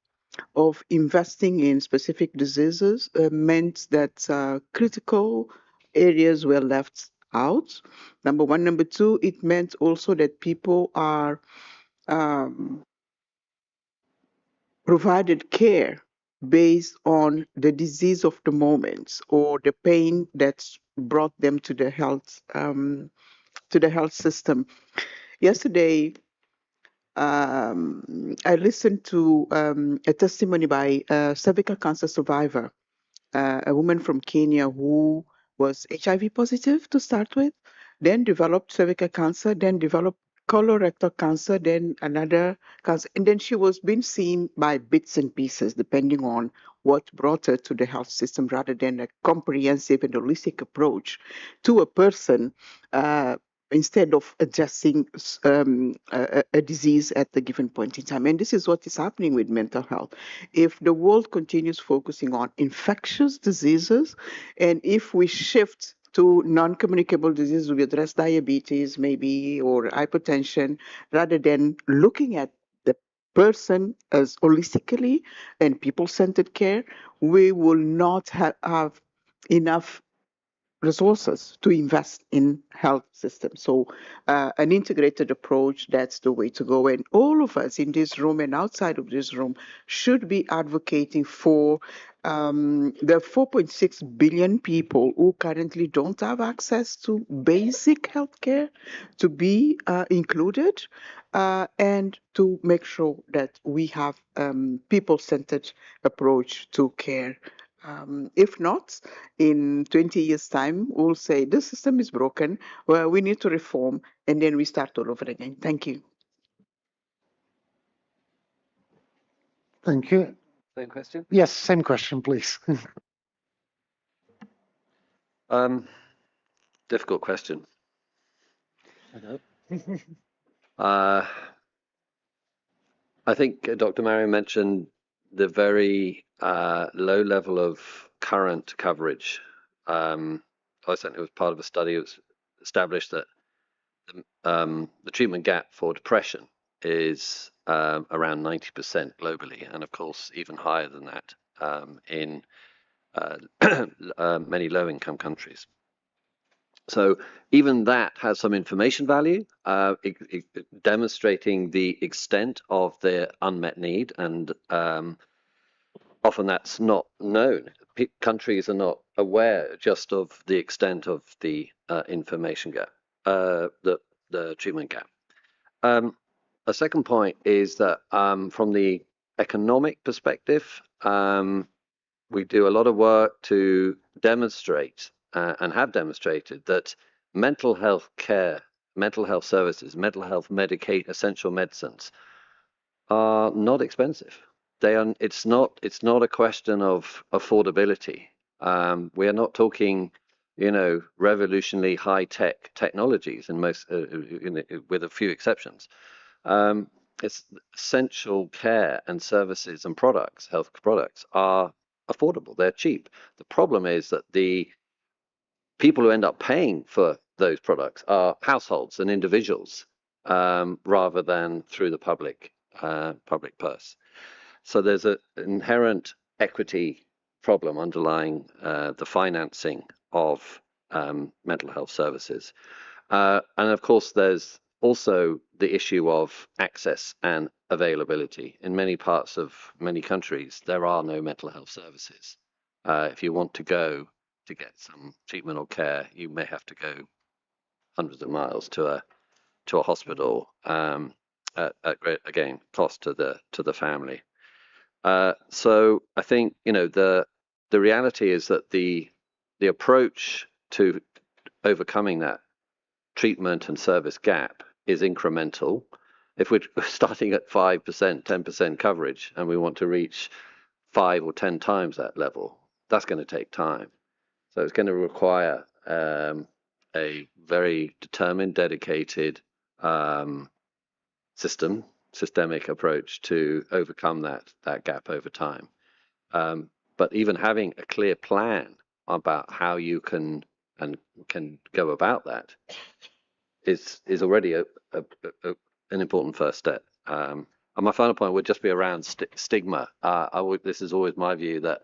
of investing in specific diseases meant that critical areas were left out. Number one. Number two, it meant also that people are provided care based on the disease of the moment or the pain that's brought them to the health system. Yesterday, I listened to a testimony by a cervical cancer survivor, a woman from Kenya who was HIV positive to start with, then developed cervical cancer, then developed colorectal cancer, then another cancer, and then she was being seen by bits and pieces depending on what brought her to the health system rather than a comprehensive and holistic approach to a person, instead of addressing a disease at the given point in time. And this is what is happening with mental health. If the world continues focusing on infectious diseases, and if we shift to non-communicable diseases, we address diabetes maybe or hypertension, rather than looking at the person as holistically and people-centered care, we will not have enough resources to invest in health systems. So an integrated approach, that's the way to go. And all of us in this room and outside of this room should be advocating for the 4.6 billion people who currently don't have access to basic health care to be included, and to make sure that we have people-centered approach to care. If not, in 20 years' time, we'll say the system is broken, well, we need to reform, and then we start all over again. Thank you. Thank you. Same question? Yes, same question, please. Difficult question. I know. I think Dr. Marion mentioned the very low level of current coverage. I certainly was part of a study that was established that the treatment gap for depression is around 90% globally, and of course even higher than that in many low-income countries. So even that has some information value, demonstrating the extent of the unmet need, and often that's not known. Countries are not aware just of the extent of the information gap, the treatment gap. A second point is that from the economic perspective, we do a lot of work to demonstrate and have demonstrated that mental health care, mental health services, mental health essential medicines are not expensive. It's not a question of affordability. We are not talking, revolutionary high-tech technologies in most, with a few exceptions. It's essential care and services and products, health products, are affordable. They're cheap. The problem is that the people who end up paying for those products are households and individuals, rather than through the public purse. So there's an inherent equity problem underlying the financing of mental health services. And of course, there's also the issue of access and availability. In many parts of many countries, there are no mental health services. If you want to go to get some treatment or care, you may have to go hundreds of miles to a hospital, at great, again, cost to the family. So I think the reality is that the approach to overcoming that treatment and service gap is incremental. If we're starting at 5%, 10% coverage, and we want to reach 5 or 10 times that level, that's going to take time. So it's going to require a very determined, dedicated systemic approach to overcome that gap over time. But even having a clear plan about how you can go about that is already an important first step. And my final point would just be around stigma. This is always my view, that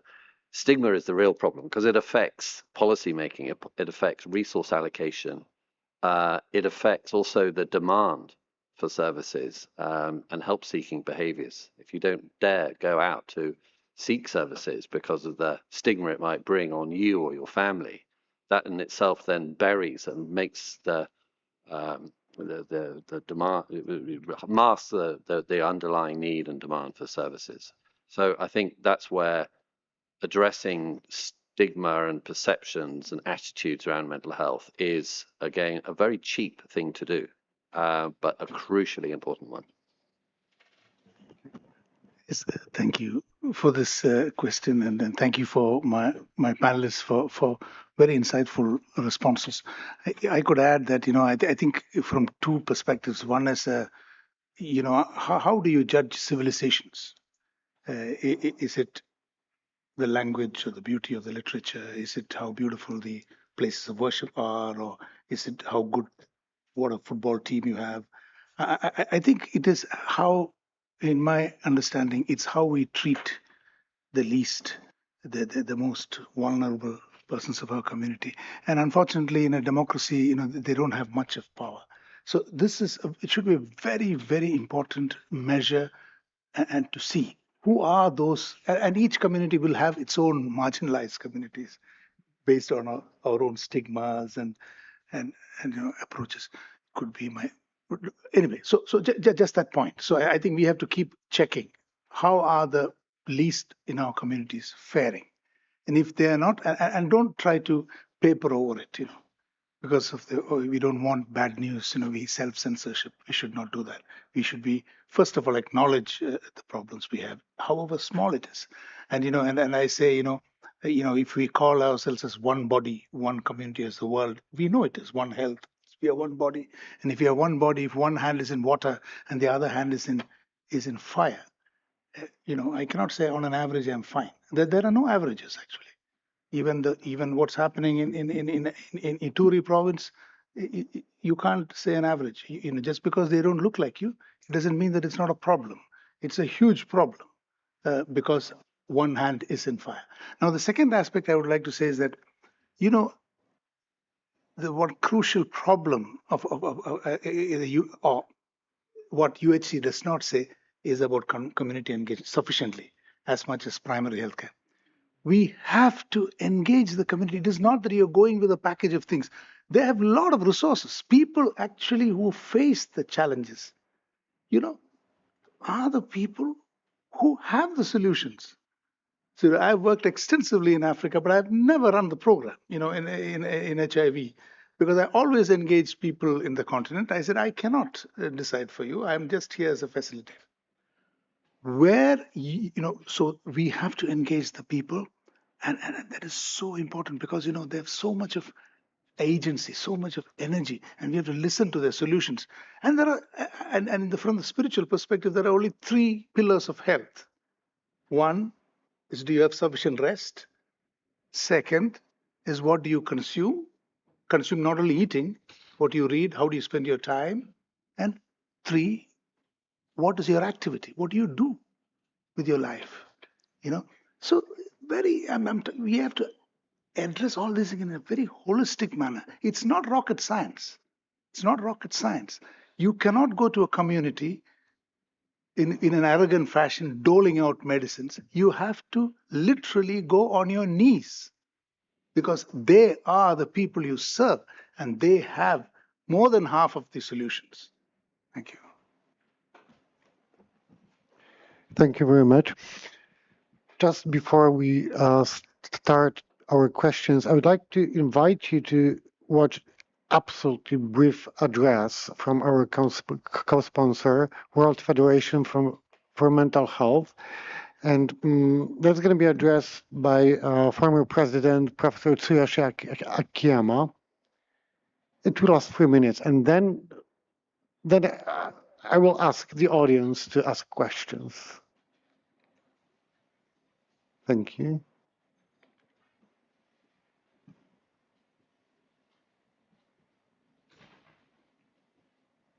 stigma is the real problem because it affects policy making, it affects resource allocation, it affects also the demand for services and help-seeking behaviors. If you don't dare go out to seek services because of the stigma it might bring on you or your family, that in itself then buries and makes the demand, masks the underlying need and demand for services. So I think that's where addressing stigma and perceptions and attitudes around mental health is, again, a very cheap thing to do, but a crucially important one. Yes, thank you for this question, and thank you for my panelists for very insightful responses. I could add that I think from two perspectives. One is how do you judge civilizations? Is it the language or the beauty of the literature? Is it how beautiful the places of worship are, or is it how good, what a football team you have? I think it is how, in my understanding, it's how we treat the least, the most vulnerable persons of our community. And unfortunately, in a democracy, they don't have much of power. So it should be a very, very important measure, and to see who are those, and each community will have its own marginalized communities based on our own stigmas and approaches. Could be my anyway. So just that point. So I think we have to keep checking how are the least in our communities faring, and if they are not, and don't try to paper over it, because of we don't want bad news. We self-censorship. We should not do that. We should be, first of all, acknowledge the problems we have, however small it is. And and I say, if we call ourselves as one body, one community as the world, we know it is one health. We are one body, and if we are one body, if one hand is in water and the other hand is in is in fire. I cannot say on an average I'm fine. There are no averages actually. Even what's happening in Ituri province, you can't say an average. Just because they don't look like you, it doesn't mean that it's not a problem. It's a huge problem because one hand is in fire. Now, the second aspect I would like to say is that, the one crucial problem of or what UHC does not say is about community engagement sufficiently as much as primary healthcare. We have to engage the community. It is not that you're going with a package of things. They have a lot of resources. People actually who face the challenges, are the people who have the solutions. So I've worked extensively in Africa, but I've never run the program, in HIV, because I always engaged people in the continent. I said, I cannot decide for you. I'm just here as a facilitator. So we have to engage the people. And that is so important because, they have so much of agency, so much of energy, and we have to listen to their solutions. And from the spiritual perspective, there are only 3 pillars of health. One is, do you have sufficient rest? Second is, what do you consume? Consume not only eating, what do you read? How do you spend your time? And 3, what is your activity? What do you do with your life? So we have to address all this in a very holistic manner. It's not rocket science. It's not rocket science. You cannot go to a community in an arrogant fashion doling out medicines. You have to literally go on your knees because they are the people you serve and they have more than half of the solutions. Thank you. Thank you very much. Just before we start our questions, I would like to invite you to watch absolutely brief address from our co-sponsor, World Federation for Mental Health. And that's going to be addressed by former President Professor Tsuyoshi Akiyama. It will last 3 minutes. And then I will ask the audience to ask questions. Thank you.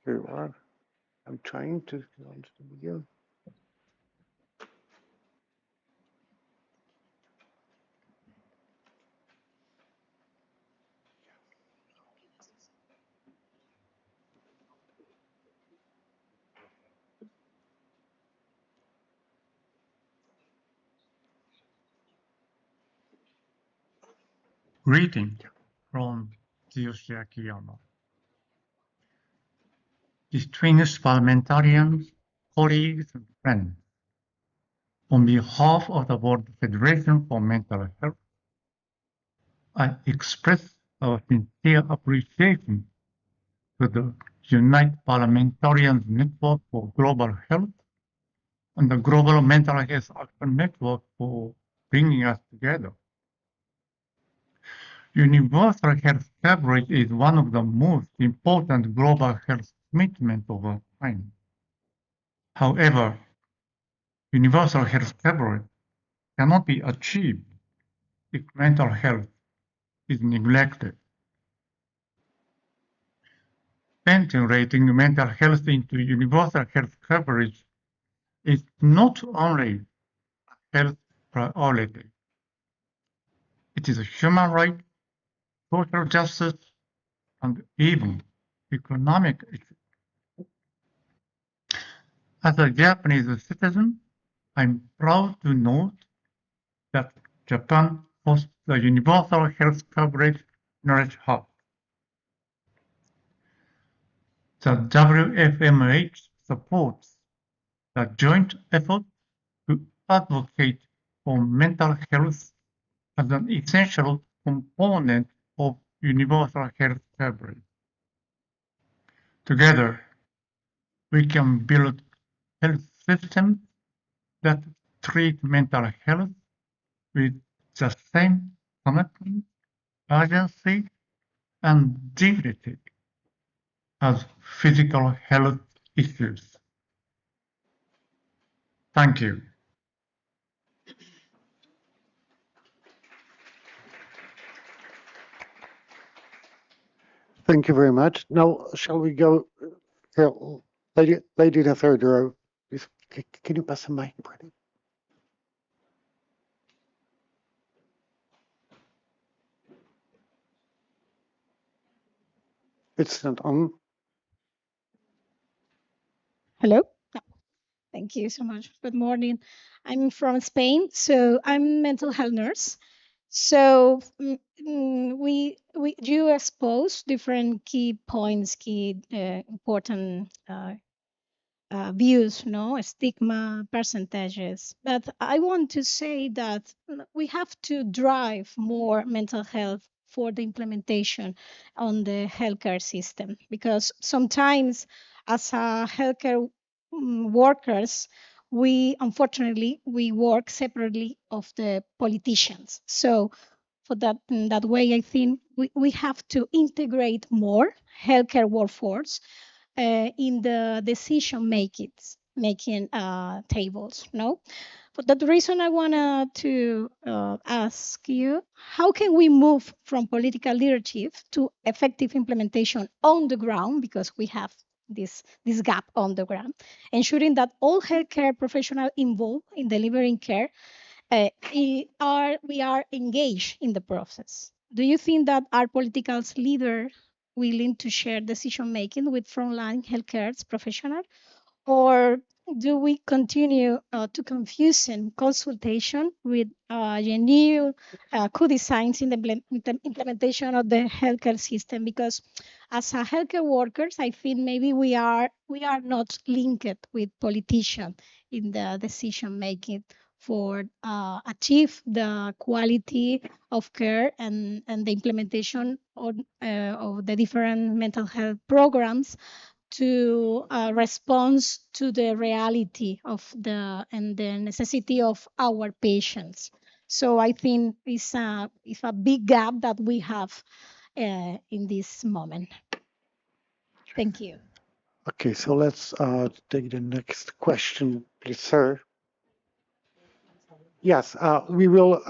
Here you are. I'm trying to launch the video. Greeting from Tsuyoshi Akiyama. Distinguished parliamentarians, colleagues, and friends. On behalf of the World Federation for Mental Health, I express our sincere appreciation to the Unite Parliamentarians Network for Global Health and the Global Mental Health Action Network for bringing us together. Universal health coverage is one of the most important global health commitments of our time. However, universal health coverage cannot be achieved if mental health is neglected. Integrating mental health into universal health coverage is not only a health priority. It is a human right, social justice, and even economic issue. As a Japanese citizen, I'm proud to note that Japan hosts the Universal Health Coverage Knowledge Hub. The WFMH supports the joint effort to advocate for mental health as an essential component of universal health coverage. Together, we can build health systems that treat mental health with the same commitment, urgency, and dignity as physical health issues. Thank you. Thank you very much. Now, shall we go? Here, lady in the third row. Can you pass the mic, Brittany? It's not on. Hello. Thank you so much. Good morning. I'm from Spain, so I'm a mental health nurse. So you expose different key points, key important views, no stigma percentages. But I want to say that we have to drive more mental health for the implementation on the healthcare system, because sometimes as a healthcare workers, we unfortunately we work separately of the politicians. So for that in that way, I think we have to integrate more healthcare workforce in the decision making tables. No, for that reason, I wanted to ask you, how can we move from political leadership to effective implementation on the ground, because we have this gap on the ground, ensuring that all healthcare professionals involved in delivering care we are engaged in the process. Do you think that our political leaders willing to share decision making with frontline healthcare professionals, or do we continue to confusing consultation with new co-designs in the implementation of the healthcare system? Because as a healthcare workers, I think maybe we are not linked with politicians in the decision making for achieve the quality of care and the implementation of the different mental health programs to respond to the reality of the necessity of our patients. So I think it's a big gap that we have in this moment. Thank you. Okay, so let's take the next question, please, sir. Yes, we will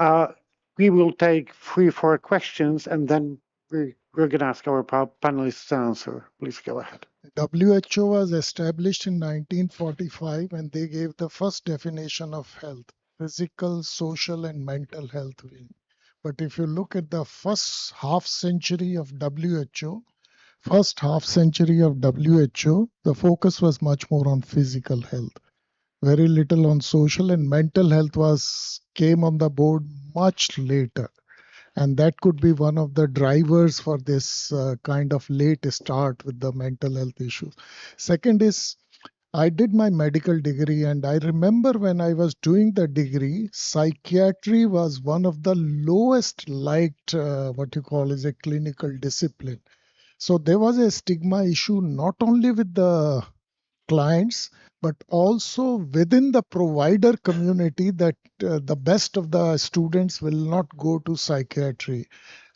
take 3-4 questions, and then we're going to ask our panelists to answer. Please go ahead. WHO was established in 1945, and they gave the first definition of health: physical, social, and mental health wing. But if you look at the first half century of WHO, the focus was much more on physical health, very little on social, and mental health came on the board much later. And that could be one of the drivers for this kind of late start with the mental health issues. Second is, I did my medical degree, and I remember when I was doing the degree, psychiatry was one of the lowest liked, what you call is a clinical discipline. So there was a stigma issue not only with the clients, but also within the provider community, that the best of the students will not go to psychiatry.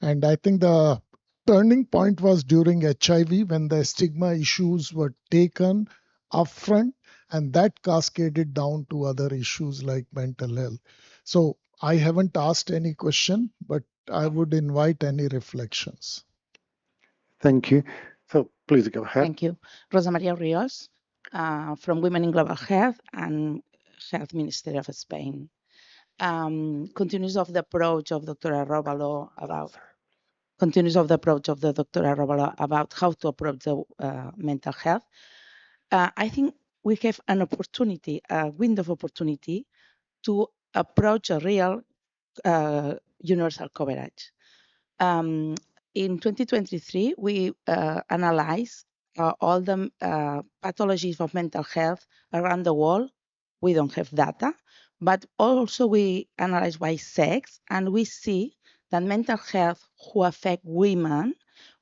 And I think the turning point was during HIV, when the stigma issues were taken upfront, and that cascaded down to other issues like mental health. So I haven't asked any question, but I would invite any reflections. Thank you. So please go ahead. Thank you. Rosa Maria Rios, from Women in Global Health and Health Ministry of Spain. Continues of the approach of Dr. Arroballo about how to approach the mental health. I think we have an opportunity, a window of opportunity, to approach a real universal coverage. In 2023, we analyzed all the pathologies of mental health around the world. We don't have data, but also we analyze by sex, and we see that mental health who affect women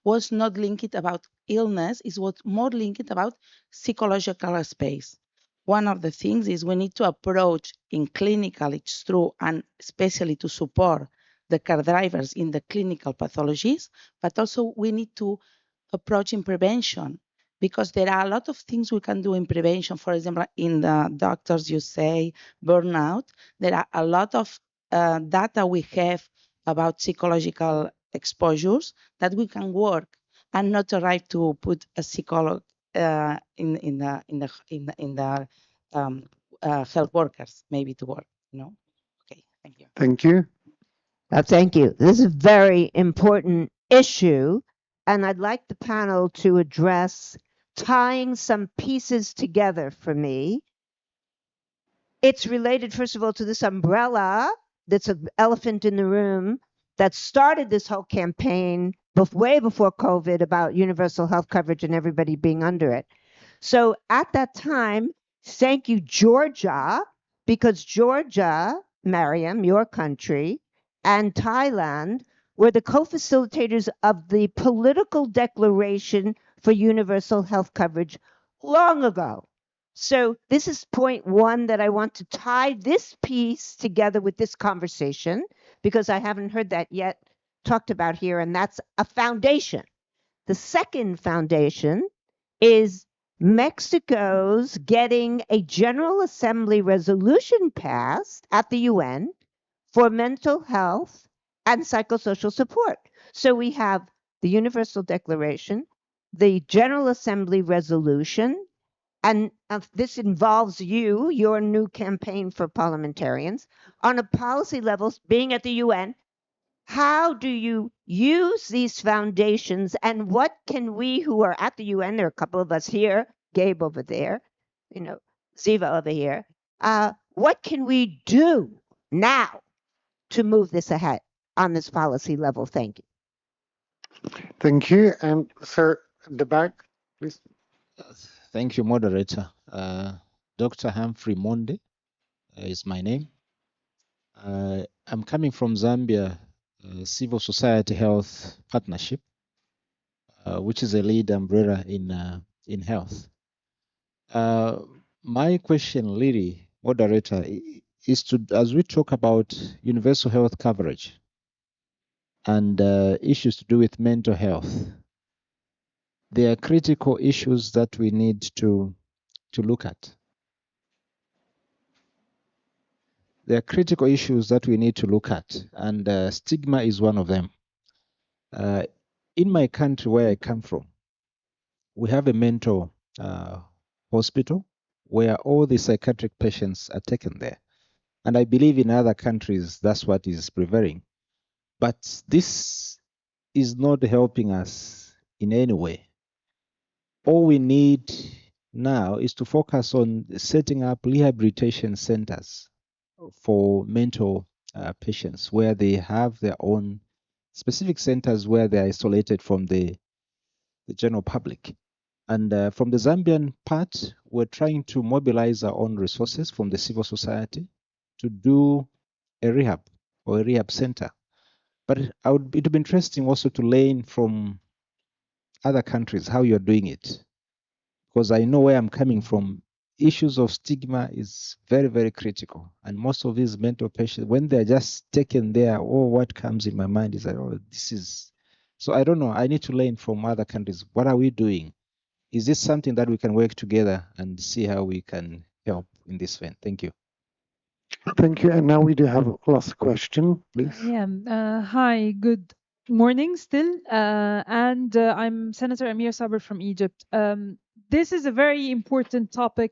was not linked about illness, it was more linked about psychological space. One of the things is we need to approach in clinical, it's true, and especially to support the care drivers in the clinical pathologies, but also we need to approach in prevention because there are a lot of things we can do in prevention. For example, in the doctors, you say burnout. There are a lot of data we have about psychological exposures that we can work and not arrive to put a psychologist in the health workers maybe to work. Okay, thank you. Thank you. Thank you. This is a very important issue, and I'd like the panel to address tying some pieces together for me. It's related, first of all, to this umbrella that's an elephant in the room that started this whole campaign way before COVID about universal health coverage and everybody being under it. So at that time, thank you, Georgia, because Georgia, Mariam, your country, and Thailand were the co-facilitators of the political declaration for universal health coverage long ago. So this is point one that I want to tie this piece together with this conversation, because I haven't heard that yet talked about here, and that's a foundation. The second foundation is Mexico's getting a General Assembly resolution passed at the UN for mental health and psychosocial support. So we have the Universal Declaration, the General Assembly resolution, and this involves your new campaign for parliamentarians on a policy level, being at the UN. How do you use these foundations, and what can we who are at the UN, there are a couple of us here, Gabe over there, Ziva over here, what can we do now to move this ahead on this policy level? Thank you. Thank you. And sir, at the back, please. Thank you, moderator. Dr. Humphrey Monde is my name. I'm coming from Zambia Civil Society Health Partnership, which is a lead umbrella in health. My question, Lily, moderator, is to, as we talk about universal health coverage and issues to do with mental health, there are critical issues that we need to look at. There are critical issues that we need to look at, and stigma is one of them. In my country, where I come from, we have a mental hospital where all the psychiatric patients are taken there. And I believe in other countries, that's what is prevailing. But this is not helping us in any way. All we need now is to focus on setting up rehabilitation centers for mental patients, where they have their own specific centers where they are isolated from the general public. And from the Zambian part, we're trying to mobilize our own resources from the civil society to do a rehab or a rehab center. But it would be interesting also to learn from other countries how you're doing it. Because I know where I'm coming from, issues of stigma is very, very critical. And most of these mental patients, when they're just taken there, what comes in my mind is that, this is... So I don't know, I need to learn from other countries. What are we doing? Is this something that we can work together and see how we can help in this vein? Thank you. Thank you. And now we do have a last question, please. Yeah. Hi, good morning still. I'm Senator Amir Sabr from Egypt. This is a very important topic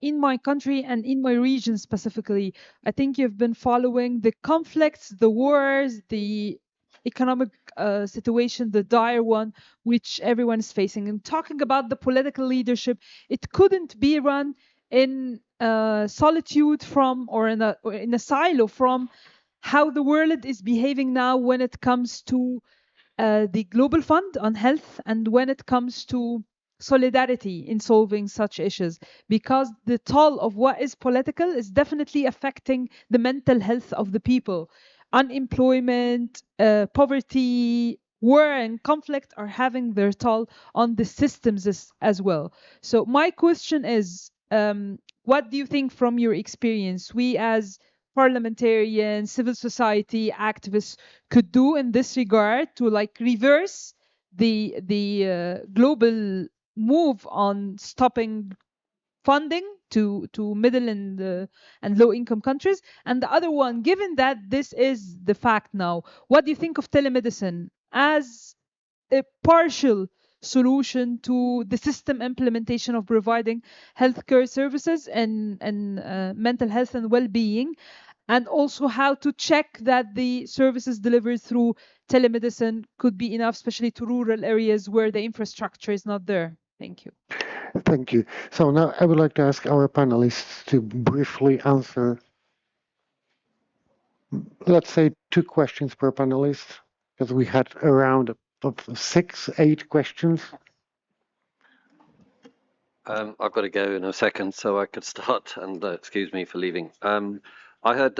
in my country and in my region specifically. I think you've been following the conflicts, the wars, the economic situation, the dire one, which everyone is facing. And talking about the political leadership, it couldn't be run in solitude from, or in a silo from, how the world is behaving now when it comes to the Global Fund on Health and when it comes to solidarity in solving such issues, because the toll of what is political is definitely affecting the mental health of the people. Unemployment, poverty, war and conflict are having their toll on the systems as well. So my question is, what do you think from your experience we as parliamentarians, civil society activists could do in this regard to reverse the global move on stopping funding to middle and low income countries? And the other one, given that this is the fact now, what do you think of telemedicine as a partial solution to the system implementation of providing healthcare services and mental health and well-being, and also how to check that the services delivered through telemedicine could be enough, especially to rural areas where the infrastructure is not there? Thank you. Thank you. So now I would like to ask our panelists to briefly answer, let's say 2 questions per panelist, because we had a round of 6, 8 questions. I've got to go in a second, so I could start, and excuse me for leaving. I had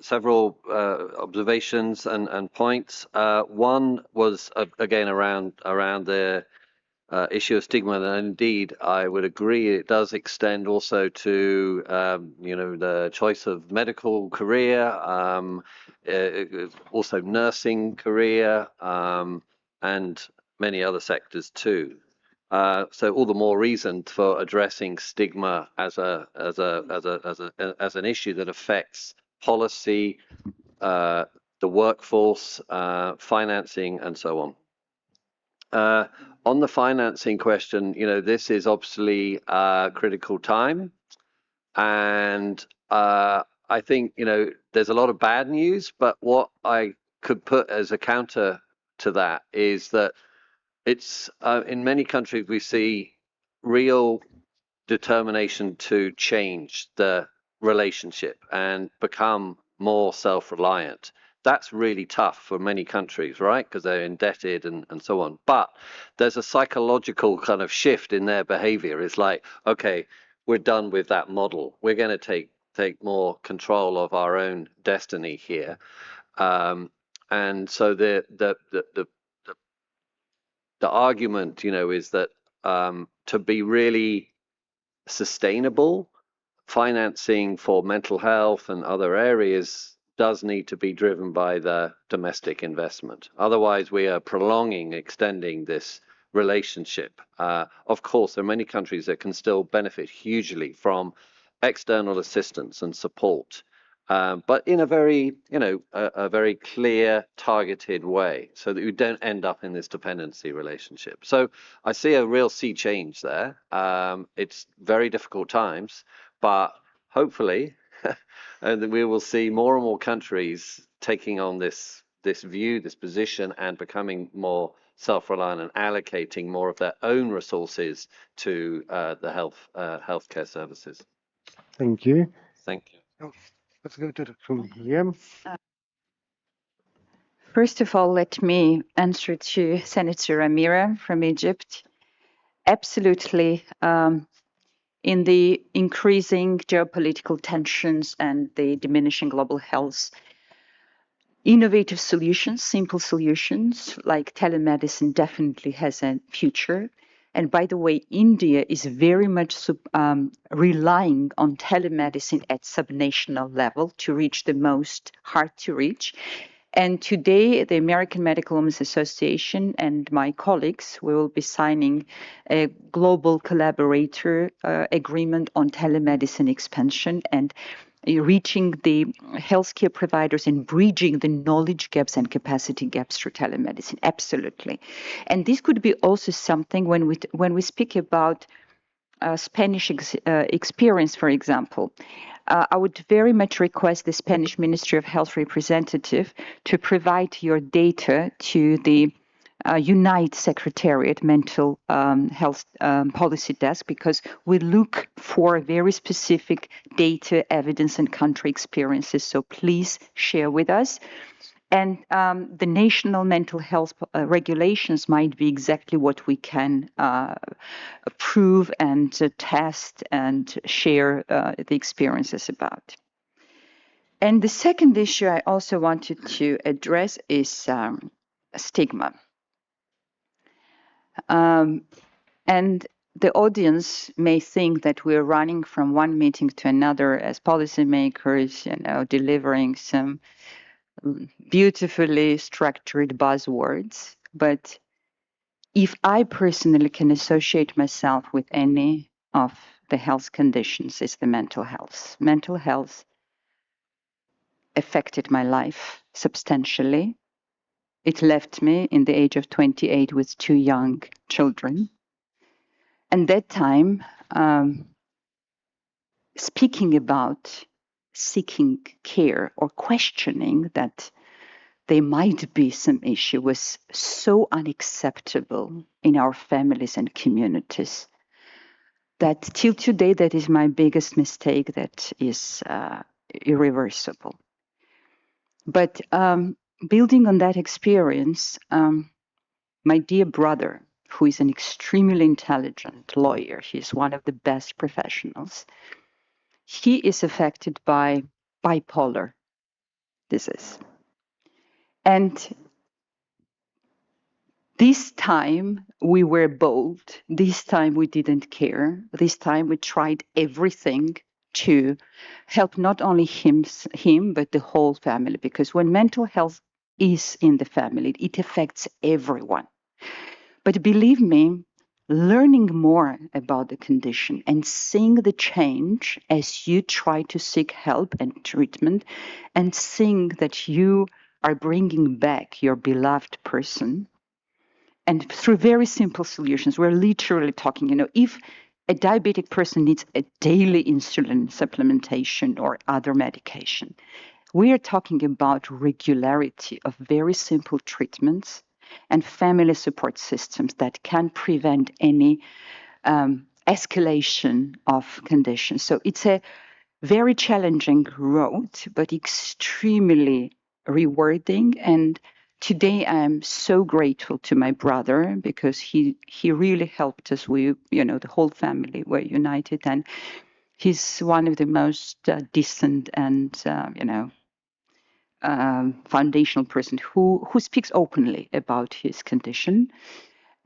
several observations and points. One was again around the issue of stigma, and indeed I would agree it does extend also to the choice of medical career, also nursing career, and many other sectors too. So all the more reason for addressing stigma as an issue that affects policy, the workforce, financing, and so on. On the financing question, this is obviously a critical time, and I think there's a lot of bad news. But what I could put as a counter to that is that it's in many countries we see real determination to change the relationship and become more self-reliant. That's really tough for many countries, right? Because they're indebted and so on. But there's a psychological kind of shift in their behavior. It's like, okay, we're done with that model. We're going to take more control of our own destiny here. And so the argument, is that to be really sustainable, financing for mental health and other areas does need to be driven by the domestic investment. Otherwise, we are extending this relationship. Of course, there are many countries that can still benefit hugely from external assistance and support, but in a very, a very clear, targeted way, so that you don't end up in this dependency relationship. So I see a real sea change there. It's very difficult times, but hopefully, and we will see more and more countries taking on this view, this position, and becoming more self-reliant and allocating more of their own resources to the healthcare services. Thank you. Thank you. Oh, let's go to Liam. First of all, let me answer to Senator Amira from Egypt. Absolutely. In the increasing geopolitical tensions and the diminishing global health, innovative solutions, simple solutions like telemedicine definitely has a future. And by the way, India is very much relying on telemedicine at subnational level to reach the most hard to reach. And today, the American Medical Women's Association and my colleagues will be signing a global collaborator agreement on telemedicine expansion and reaching the healthcare providers and bridging the knowledge gaps and capacity gaps through telemedicine. Absolutely. And this could be also something when we speak about Spanish experience, for example. I would very much request the Spanish Ministry of Health representative to provide your data to the UNITE Secretariat Mental Health Policy Desk, because we look for very specific data, evidence, and country experiences. So please share with us. And the national mental health regulations might be exactly what we can approve and test and share the experiences about. And the second issue I also wanted to address is stigma. And the audience may think that we're running from one meeting to another as policymakers, delivering some beautifully structured buzzwords, but if I personally can associate myself with any of the health conditions, it's the mental health. Mental health affected my life substantially. It left me in the age of 28 with 2 young children. And that time, speaking about seeking care or questioning that there might be some issue was so unacceptable in our families and communities that till today, that is my biggest mistake that is irreversible. But building on that experience, my dear brother, who is an extremely intelligent lawyer, he's one of the best professionals, he is affected by bipolar disease. And this time we were bold. This time we didn't care. This time we tried everything to help not only him, but the whole family. Because when mental health is in the family, it affects everyone. But believe me, learning more about the condition and seeing the change as you try to seek help and treatment, and seeing that you are bringing back your beloved person, and through very simple solutions, we're literally talking, if a diabetic person needs a daily insulin supplementation or other medication, we are talking about regularity of very simple treatments and family support systems that can prevent any escalation of conditions. So it's a very challenging road, but extremely rewarding. And today I'm so grateful to my brother because he really helped us. We, the whole family were united, and he's one of the most decent and, foundational person who speaks openly about his condition.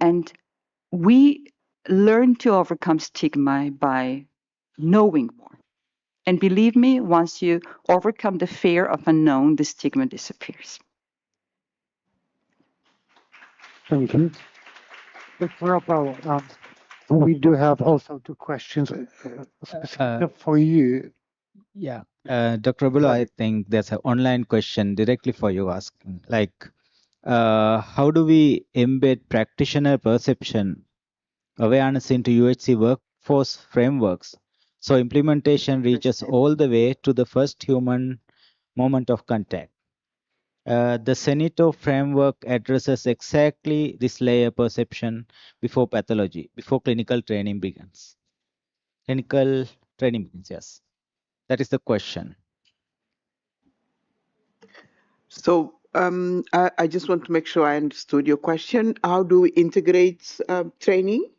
And we learn to overcome stigma by knowing more. And believe me, once you overcome the fear of unknown, the stigma disappears. Thank you. Dr. Rapal, we do have also 2 questions specific for you. Yeah, Dr. Abula, I think there's an online question directly for you asking, like, how do we embed practitioner perception awareness into UHC workforce frameworks so implementation reaches all the way to the first human moment of contact? The Senito framework addresses exactly this layer perception before pathology, before clinical training begins. Clinical training begins, yes. That is the question. So I just want to make sure I understood your question. How do we integrate training?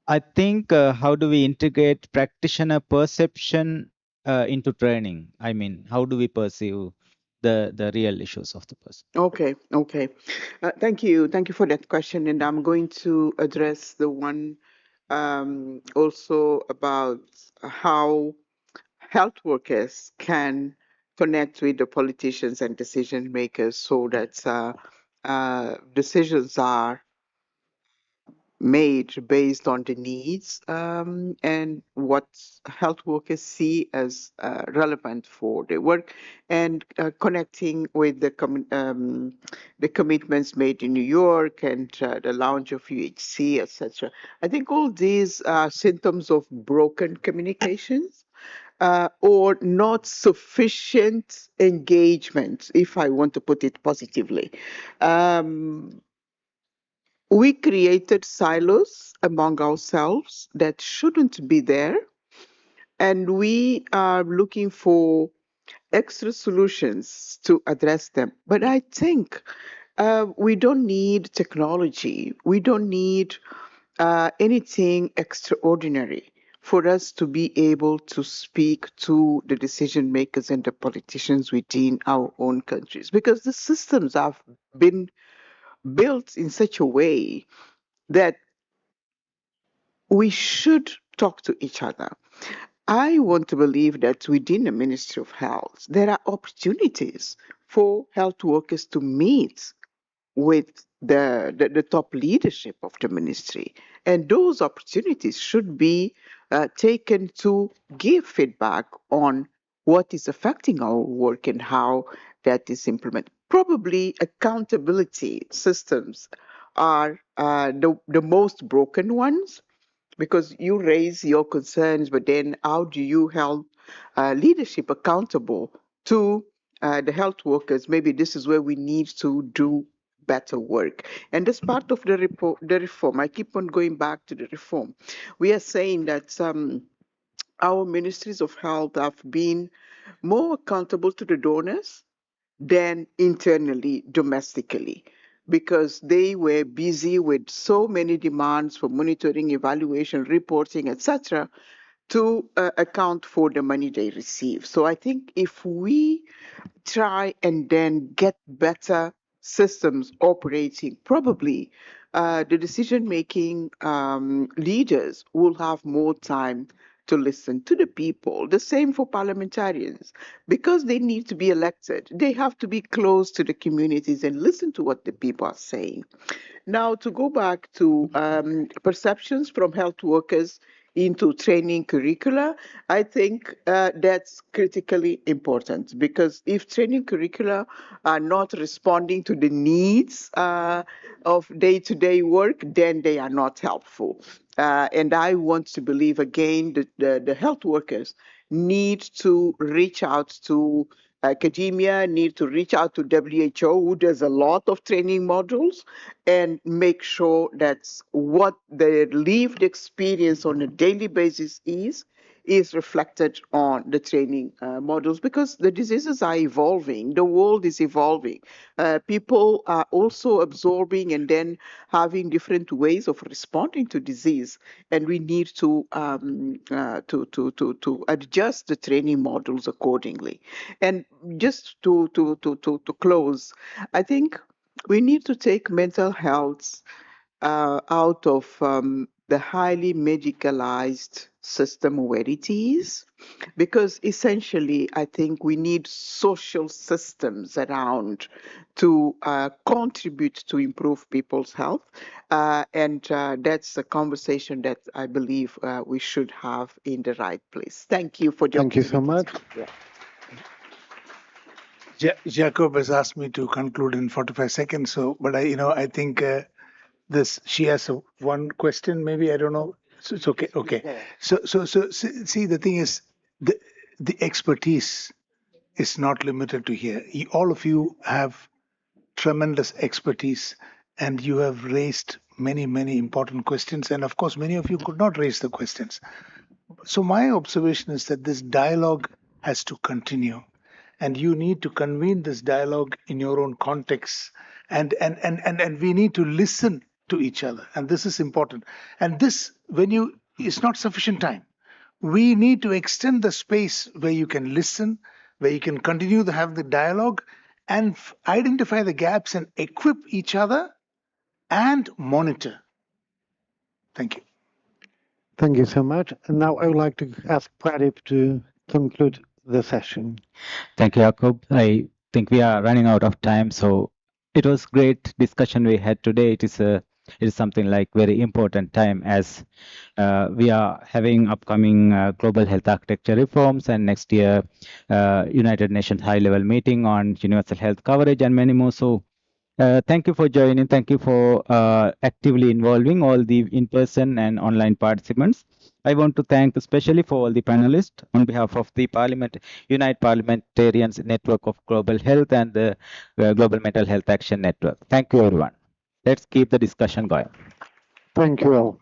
I think how do we integrate practitioner perception into training? I mean, how do we perceive the real issues of the person? Okay. Thank you for that question, and I'm going to address the one also about how health workers can connect with the politicians and decision makers so that decisions are made based on the needs and what health workers see as relevant for their work, and connecting with the commitments made in New York and the launch of UHC, etc. I think all these are symptoms of broken communications. Or not sufficient engagement, if I want to put it positively. We created silos among ourselves that shouldn't be there, and we are looking for extra solutions to address them. But I think we don't need technology. We don't need anything extraordinary for us to be able to speak to the decision makers and the politicians within our own countries, because the systems have been built in such a way that we should talk to each other. I want to believe that within the Ministry of Health, there are opportunities for health workers to meet with the top leadership of the ministry. And those opportunities should be taken to give feedback on what is affecting our work and how that is implemented. Probably accountability systems are the most broken ones, because you raise your concerns, but then how do you hold leadership accountable to the health workers? Maybe this is where we need to do better work. And as part of the reform, I keep on going back to the reform. We are saying that our ministries of health have been more accountable to the donors than internally, domestically, because they were busy with so many demands for monitoring, evaluation, reporting, etc., to account for the money they receive. So I think if we try and then get better systems operating, probably the decision-making leaders will have more time to listen to the people. The same for parliamentarians. Because they need to be elected, they have to be close to the communities and listen to what the people are saying. Now, to go back to perceptions from health workers into training curricula, I think that's critically important, because if training curricula are not responding to the needs of day-to-day work, then they are not helpful. And I want to believe, again, that the health workers need to reach out to academia, need to reach out to WHO, who does a lot of training modules, and make sure that what their lived experience on a daily basis is reflected on the training models, because the diseases are evolving, the world is evolving. People are also absorbing and then having different ways of responding to disease, and we need to adjust the training models accordingly. And just to close, I think we need to take mental health out of the highly medicalized system where it is, because essentially I think we need social systems around to contribute to improve people's health, and that's a conversation that I believe we should have in the right place. Thank you for the Thank you so opportunity. much. Jacob has asked me to conclude in 45 seconds. So, but I think she has one question. Maybe I don't know. So it's okay. Okay. So see, the thing is, the expertise is not limited to here. All of you have tremendous expertise, and you have raised many important questions. And of course, many of you could not raise the questions. So my observation is that this dialogue has to continue, and you need to convene this dialogue in your own context, and we need to listen to each other, and this is important. And this, it's not sufficient time. We need to extend the space where you can listen, where you can continue to have the dialogue, and identify the gaps and equip each other and monitor. Thank you. Thank you so much. And now I would like to ask Pradip to conclude the session. Thank you, Jacob. I think we are running out of time, so it was great discussion we had today. It is something like very important time, as we are having upcoming global health architecture reforms, and next year United Nations high level meeting on universal health coverage and many more. So thank you for joining. Thank you for actively involving all the in-person and online participants. I want to thank especially for all the panelists on behalf of the United Parliamentarians Network of Global Health and the Global Mental Health Action Network. Thank you, everyone. Let's keep the discussion going. Thank you all.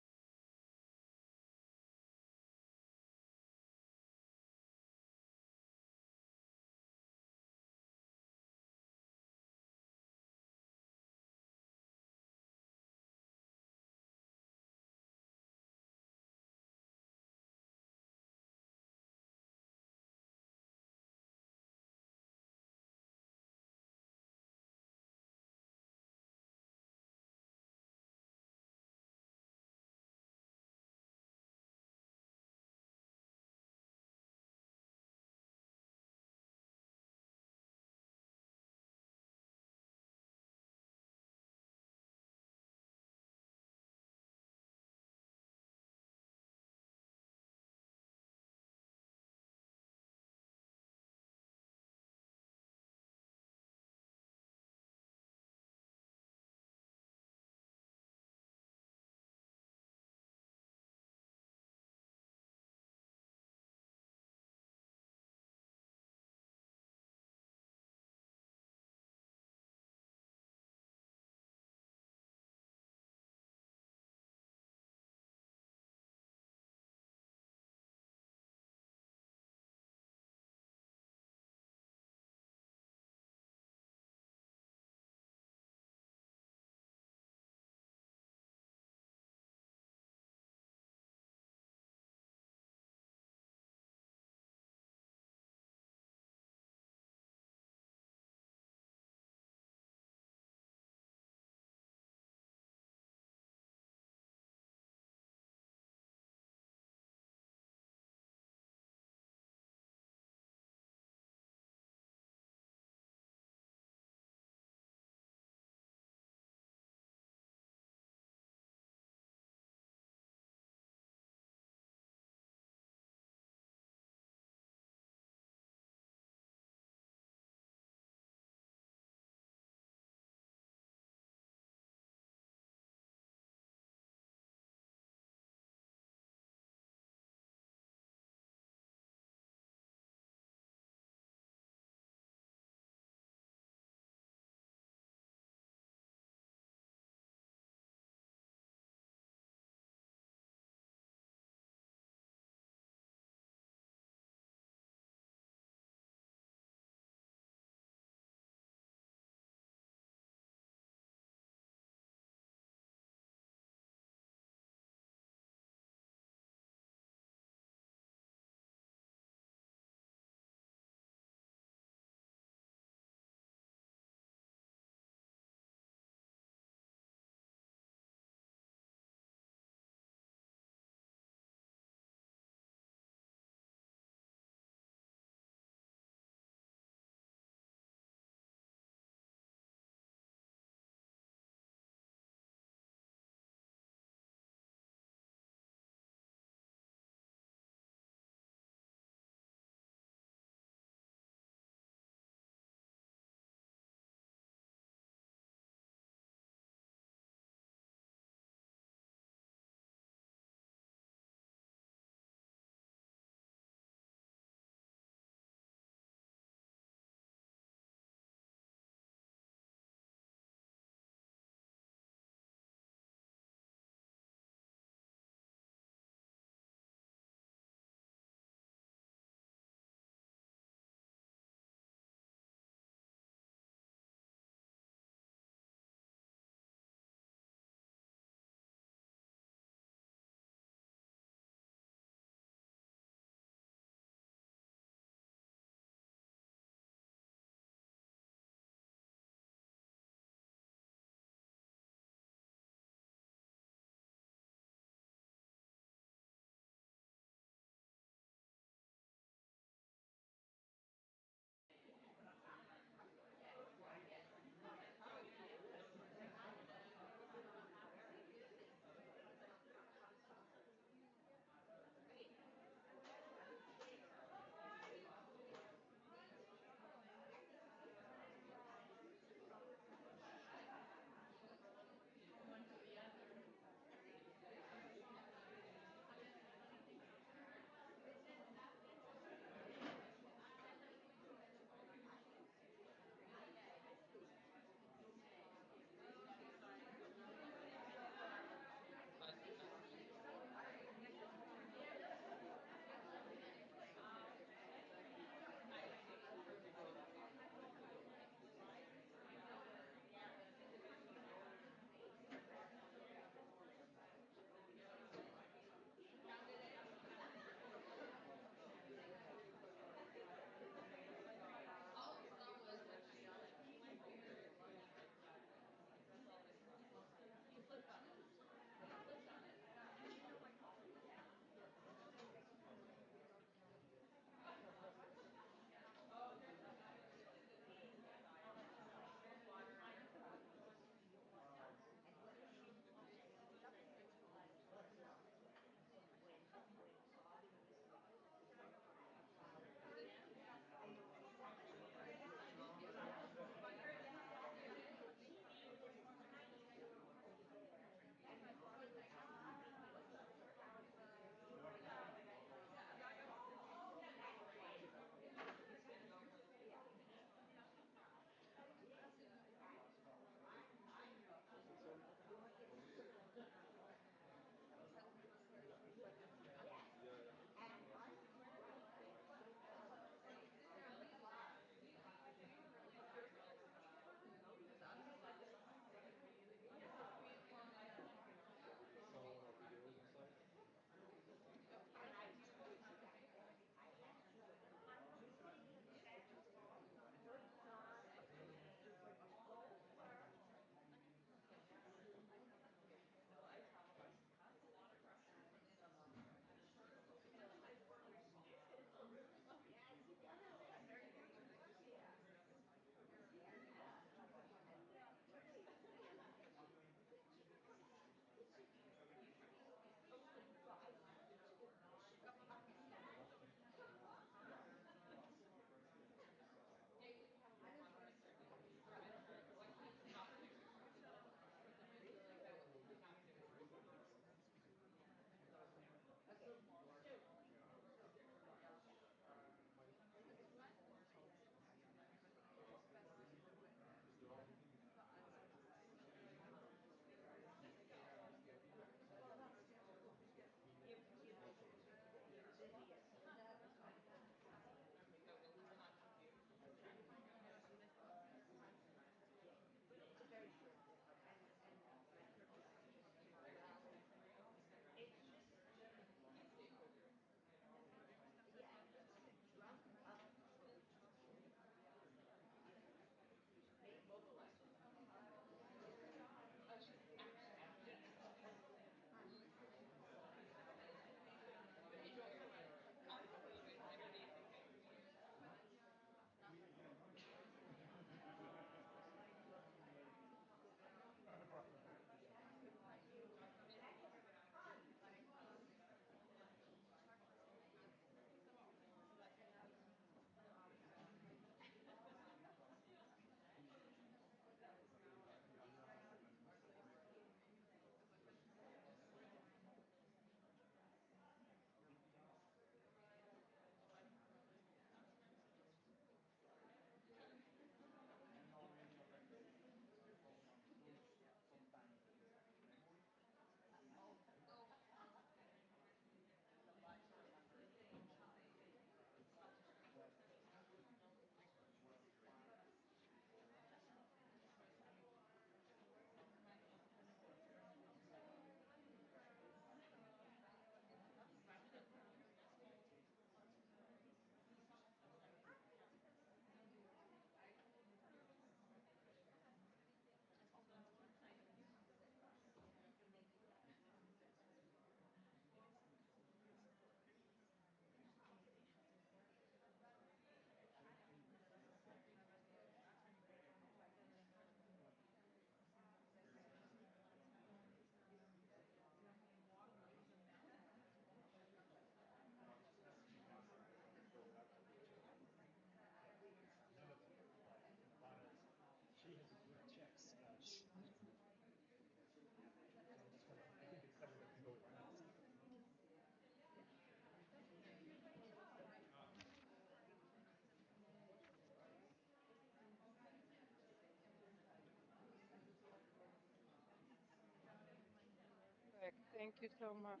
Thank you so much.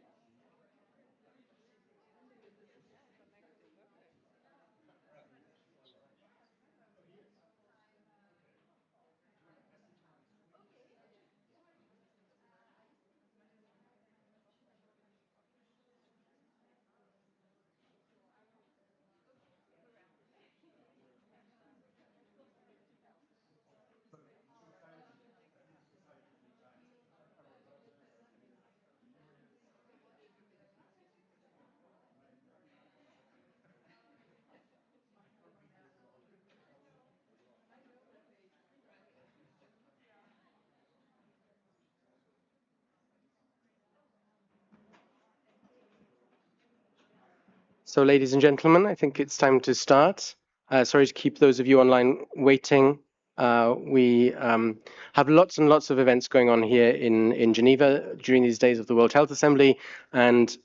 So, ladies and gentlemen, I think it's time to start. Sorry to keep those of you online waiting. We have lots and lots of events going on here in Geneva during these days of the World Health Assembly, and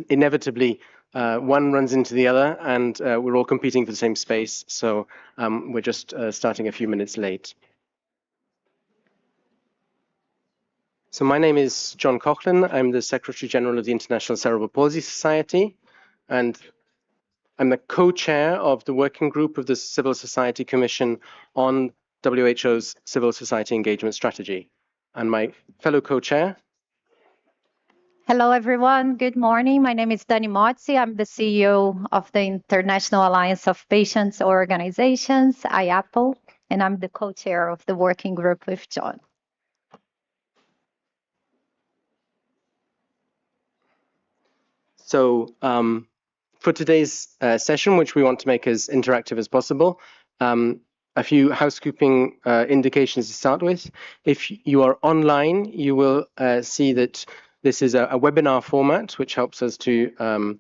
inevitably one runs into the other, and we're all competing for the same space. So we're just starting a few minutes late. So my name is John Coughlin. I'm the Secretary General of the International Cerebral Palsy Society, and I'm the co-chair of the working group of the Civil Society Commission on WHO's Civil Society Engagement Strategy. And my fellow co-chair. Hello, everyone. Good morning. My name is Dani Mozzi. I'm the CEO of the International Alliance of Patients Organizations, IAPO, and I'm the co-chair of the working group with John. So for today's session, which we want to make as interactive as possible, a few housekeeping indications to start with. If you are online, you will see that this is a webinar format, which helps us to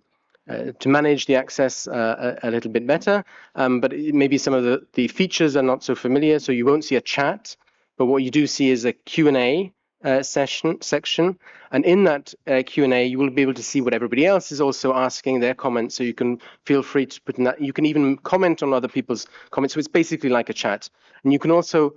manage the access a little bit better, but maybe some of the features are not so familiar, so you won't see a chat, but what you do see is a Q&A section, and in that Q&A you will be able to see what everybody else is also asking their comments, so you can feel free to put in that. You can even comment on other people's comments, so it's basically like a chat. And you can also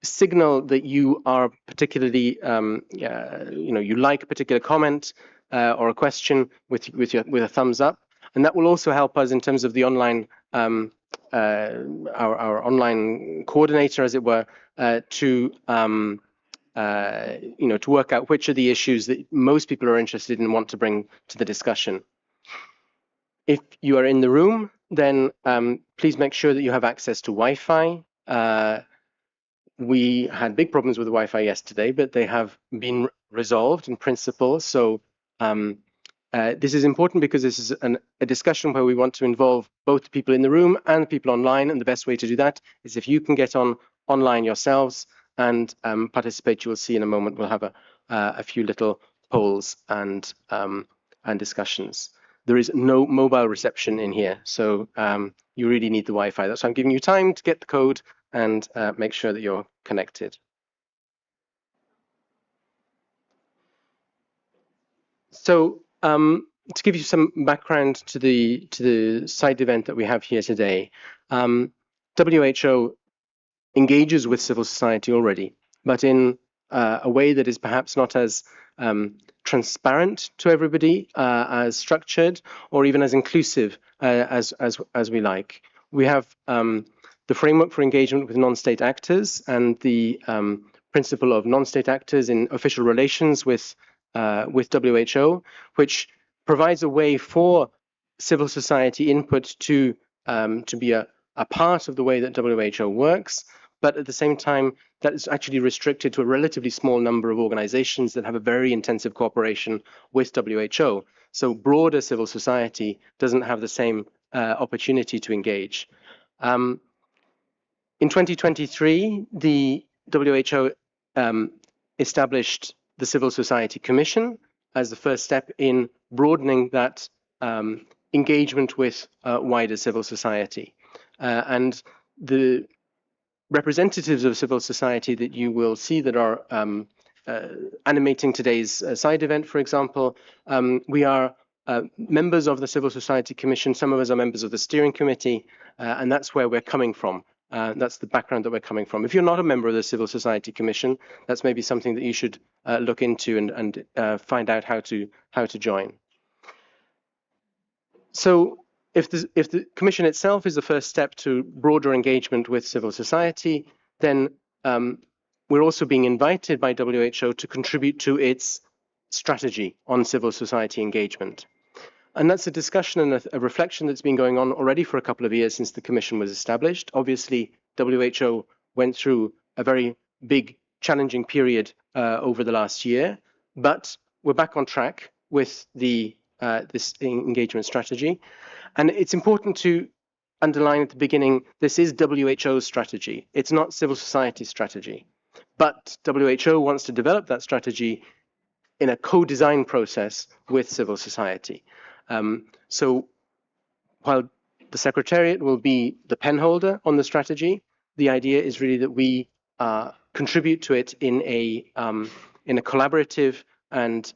signal that you are particularly, you like a particular comment or a question with a thumbs up, and that will also help us in terms of the online our online coordinator, as it were, to to work out which are the issues that most people are interested in and want to bring to the discussion. If you are in the room, then please make sure that you have access to Wi-Fi. We had big problems with the Wi-Fi yesterday, but they have been resolved in principle. So this is important because this is a discussion where we want to involve both the people in the room and the people online. And the best way to do that is if you can get online yourselves and participate. You will see in a moment we'll have a few little polls and discussions. There is no mobile reception in here, so you really need the Wi-Fi. That's why I'm giving you time to get the code and make sure that you're connected. So to give you some background to the side event that we have here today, WHO engages with civil society already, but in a way that is perhaps not as transparent to everybody, as structured, or even as inclusive as we like. We have the framework for engagement with non-state actors and the principle of non-state actors in official relations with WHO, which provides a way for civil society input to be a part of the way that WHO works, but at the same time, that is actually restricted to a relatively small number of organizations that have a very intensive cooperation with WHO. So broader civil society doesn't have the same opportunity to engage. In 2023, the WHO established the Civil Society Commission as the first step in broadening that engagement with wider civil society. And the representatives of civil society that you will see that are animating today's side event, for example, we are members of the Civil Society Commission. Some of us are members of the steering committee, and that's where we're coming from. That's the background that we're coming from. If you're not a member of the Civil Society Commission, that's maybe something that you should look into and find out how to join. So if the Commission itself is the first step to broader engagement with civil society, then we're also being invited by WHO to contribute to its strategy on civil society engagement. And that's a discussion and a reflection that's been going on already for a couple of years since the Commission was established. Obviously, WHO went through a very big, challenging period over the last year, but we're back on track with this engagement strategy. And it's important to underline at the beginning, this is WHO's strategy. It's not civil society strategy. But WHO wants to develop that strategy in a co-design process with civil society. So while the Secretariat will be the penholder on the strategy, the idea is really that we contribute to it in a collaborative and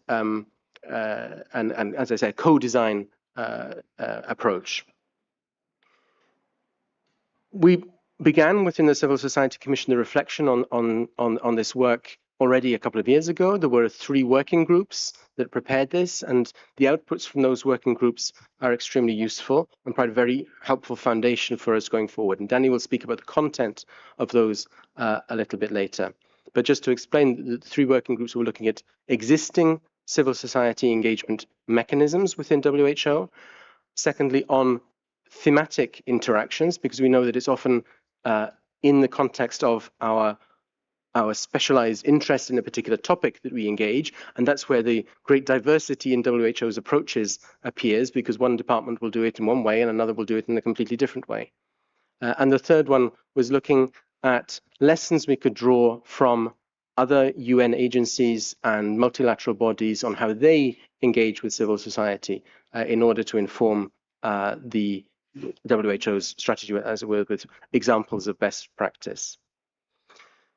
as I said, co-design approach. We began within the Civil Society Commission the reflection on this work already a couple of years ago. There were 3 working groups that prepared this, and the outputs from those working groups are extremely useful and provide a very helpful foundation for us going forward. And Danny will speak about the content of those a little bit later. But just to explain, the 3 working groups were looking at existing civil society engagement mechanisms within WHO. Secondly, on thematic interactions, because we know that it's often in the context of our specialized interest in a particular topic that we engage, and that's where the great diversity in WHO's approaches appears, because one department will do it in one way and another will do it in a completely different way. And the third one was looking at lessons we could draw from other UN agencies and multilateral bodies on how they engage with civil society in order to inform the WHO's strategy, as it were, with examples of best practice.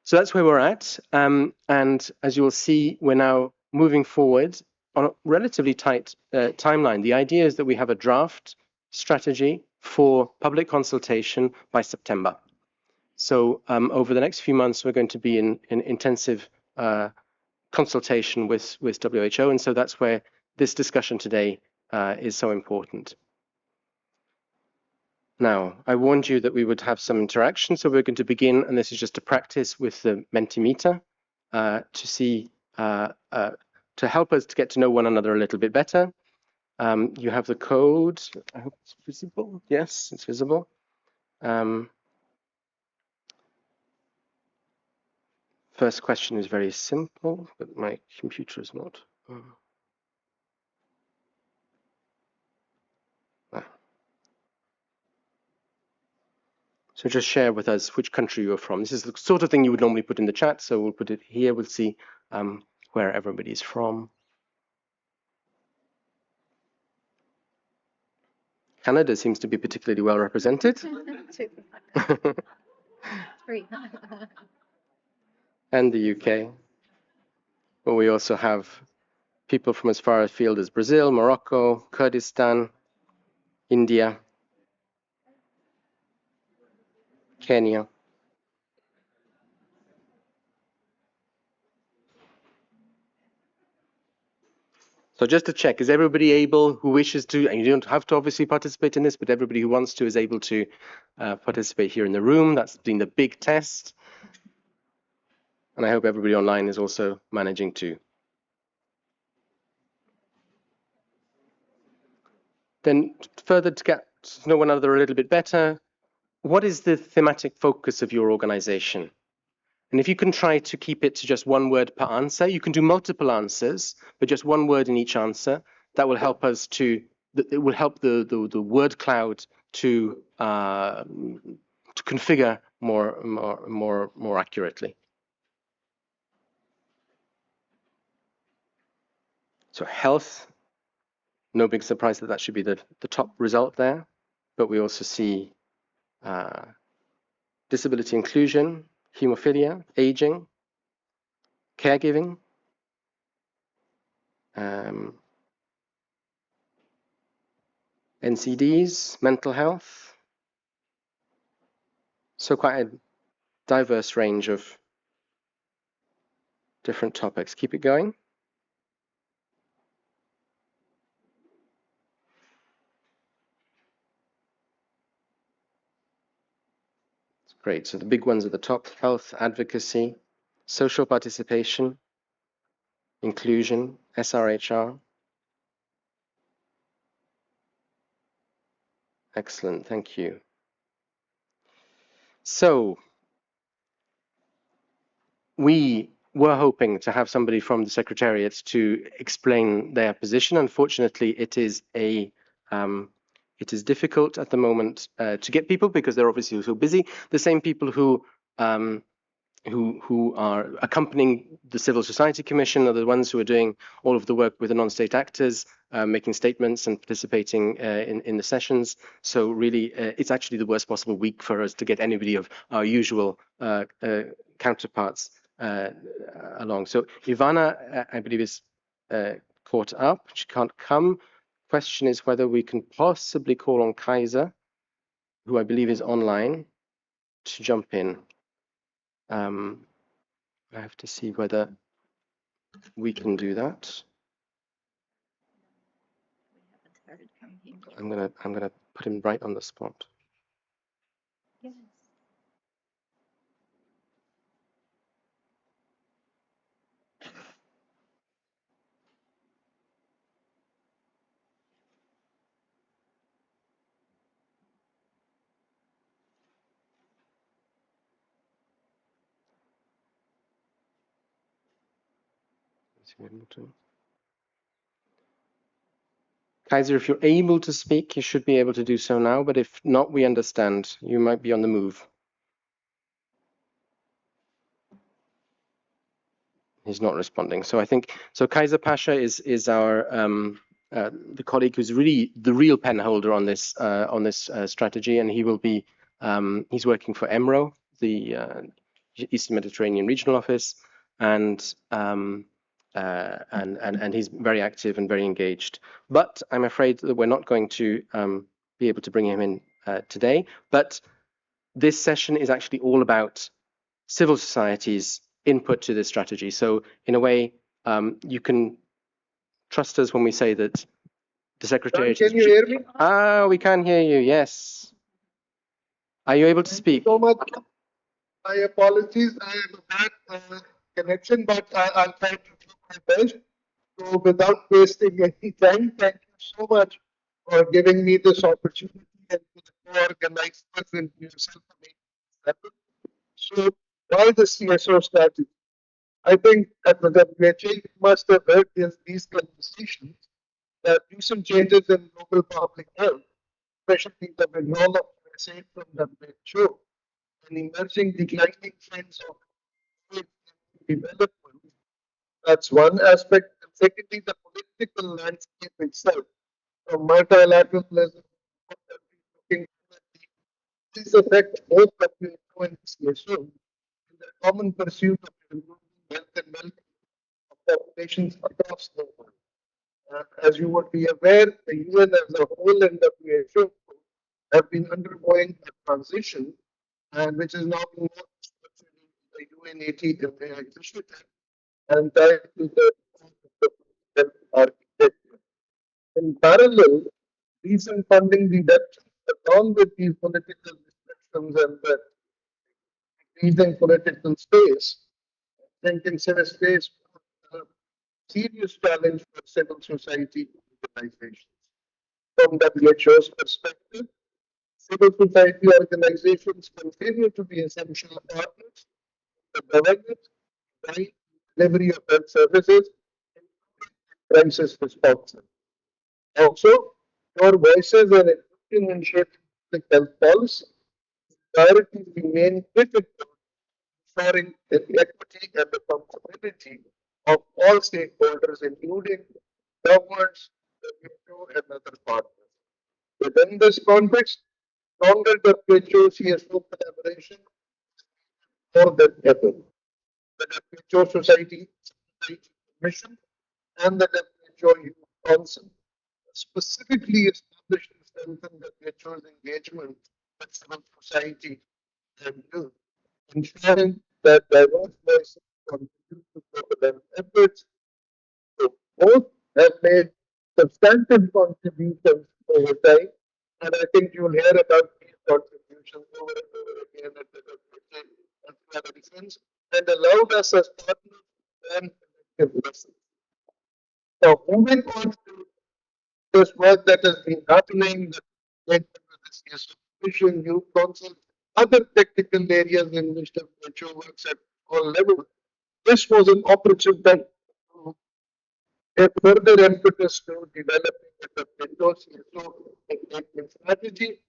So that's where we're at. And as you will see, we're now moving forward on a relatively tight timeline. The idea is that we have a draft strategy for public consultation by September. So over the next few months, we're going to be in intensive consultation with WHO. And so that's where this discussion today is so important. Now, I warned you that we would have some interaction, so we're going to begin, and this is just a practice with the Mentimeter to see, to help us to get to know one another a little bit better. You have the code. I hope it's visible. Yes, it's visible. First question is very simple, but my computer is not. So just share with us which country you're from. This is the sort of thing you would normally put in the chat, so we'll put it here. We'll see where everybody's from. Canada seems to be particularly well represented. And the UK. But we also have people from as far afield as Brazil, Morocco, Kurdistan, India, Kenya. So just to check, is everybody able who wishes to, and you don't have to obviously participate in this, but everybody who wants to is able to participate here in the room. That's been the big test. And I hope everybody online is also managing to. Then further to get to know one another a little bit better, what is the thematic focus of your organization? And if you can try to keep it to just one word per answer, you can do multiple answers, but just one word in each answer. That will help us to, it will help the word cloud to configure more accurately. So health, no big surprise that should be the top result there, but we also see disability inclusion, hemophilia, aging, caregiving, NCDs, mental health, So quite a diverse range of different topics. Keep it going. Great. So the big ones at the top: health, advocacy, social participation, inclusion, SRHR. Excellent. Thank you. So we were hoping to have somebody from the Secretariat to explain their position. Unfortunately, it is difficult at the moment to get people because they're obviously so busy. The same people who are accompanying the Civil Society Commission are the ones who are doing all of the work with the non-state actors, making statements and participating in the sessions. So really, it's actually the worst possible week for us to get anybody of our usual counterparts along. So Ivana, I believe, is caught up. She can't come. Question is whether we can possibly call on Kaiser, who I believe is online, to jump in. I have to see whether we can do that. I'm gonna put him right on the spot. Yes. Is he able to? Kaiser, if you're able to speak, you should be able to do so now, but if not, we understand. You might be on the move. He's not responding. So I think, so Kaiser Pasha is our, the colleague who's really the real pen holder on this strategy, and he will be, he's working for EMRO, the Eastern Mediterranean Regional Office, and he's very active and very engaged. But I'm afraid that we're not going to be able to bring him in today. But this session is actually all about civil society's input to this strategy. So in a way, you can trust us when we say that the Secretary. Can you hear me? Ah, we can hear you. Yes. Are you able to speak? So much. My apologies. I have a bad connection, but I'll try to do my best. So without wasting any time, thank you so much for giving me this opportunity and to the co-organizers and yourself for making this happen. So why the CSO strategy? I think at the WHA you must have heard these conversations that recent changes in global public health, especially the withdrawal of USA from WHO and emerging declining trends of development. That's one aspect. And secondly, the political landscape itself, from multilateralism, looking at this affect both WHO and CSO in the common pursuit of improving health and well-being of populations across the world. As you would be aware, the UN as a whole and WHO have been undergoing a transition, and which is now being more structured into the UN-80 initiative and tied to the architecture. In parallel, recent funding reductions, along with these political restrictions and the increasing political space, I think consider space a serious challenge for civil society organizations. From WHO's perspective, civil society organizations continue to be essential partners in the governance, design, delivery of health services, and crisis response. Also, your voices are influencing in shaping public health policy. Priorities remain critical, ensuring the equity and accountability of all stakeholders, including governments, WHO, and other partners. Within this context, stronger WHO CSO collaboration more than ever. The WHO Society Commission and the WHO Youth Council specifically established and strengthened WHO's engagement with civil society and youth, ensuring that diverse voices contribute to global efforts. So both have made substantive contributions over time, and I think you'll hear about these contributions over and over again at the WHA and collaborations, and allowed us as partners to learn collective lessons. Now, moving on to this work that has been happening, the engagement with the CSEM Commission, Youth Council, other technical areas in which the WHO works at all levels, this was an opportunity to a further impetus to developing the WHO CSO engagement strategy.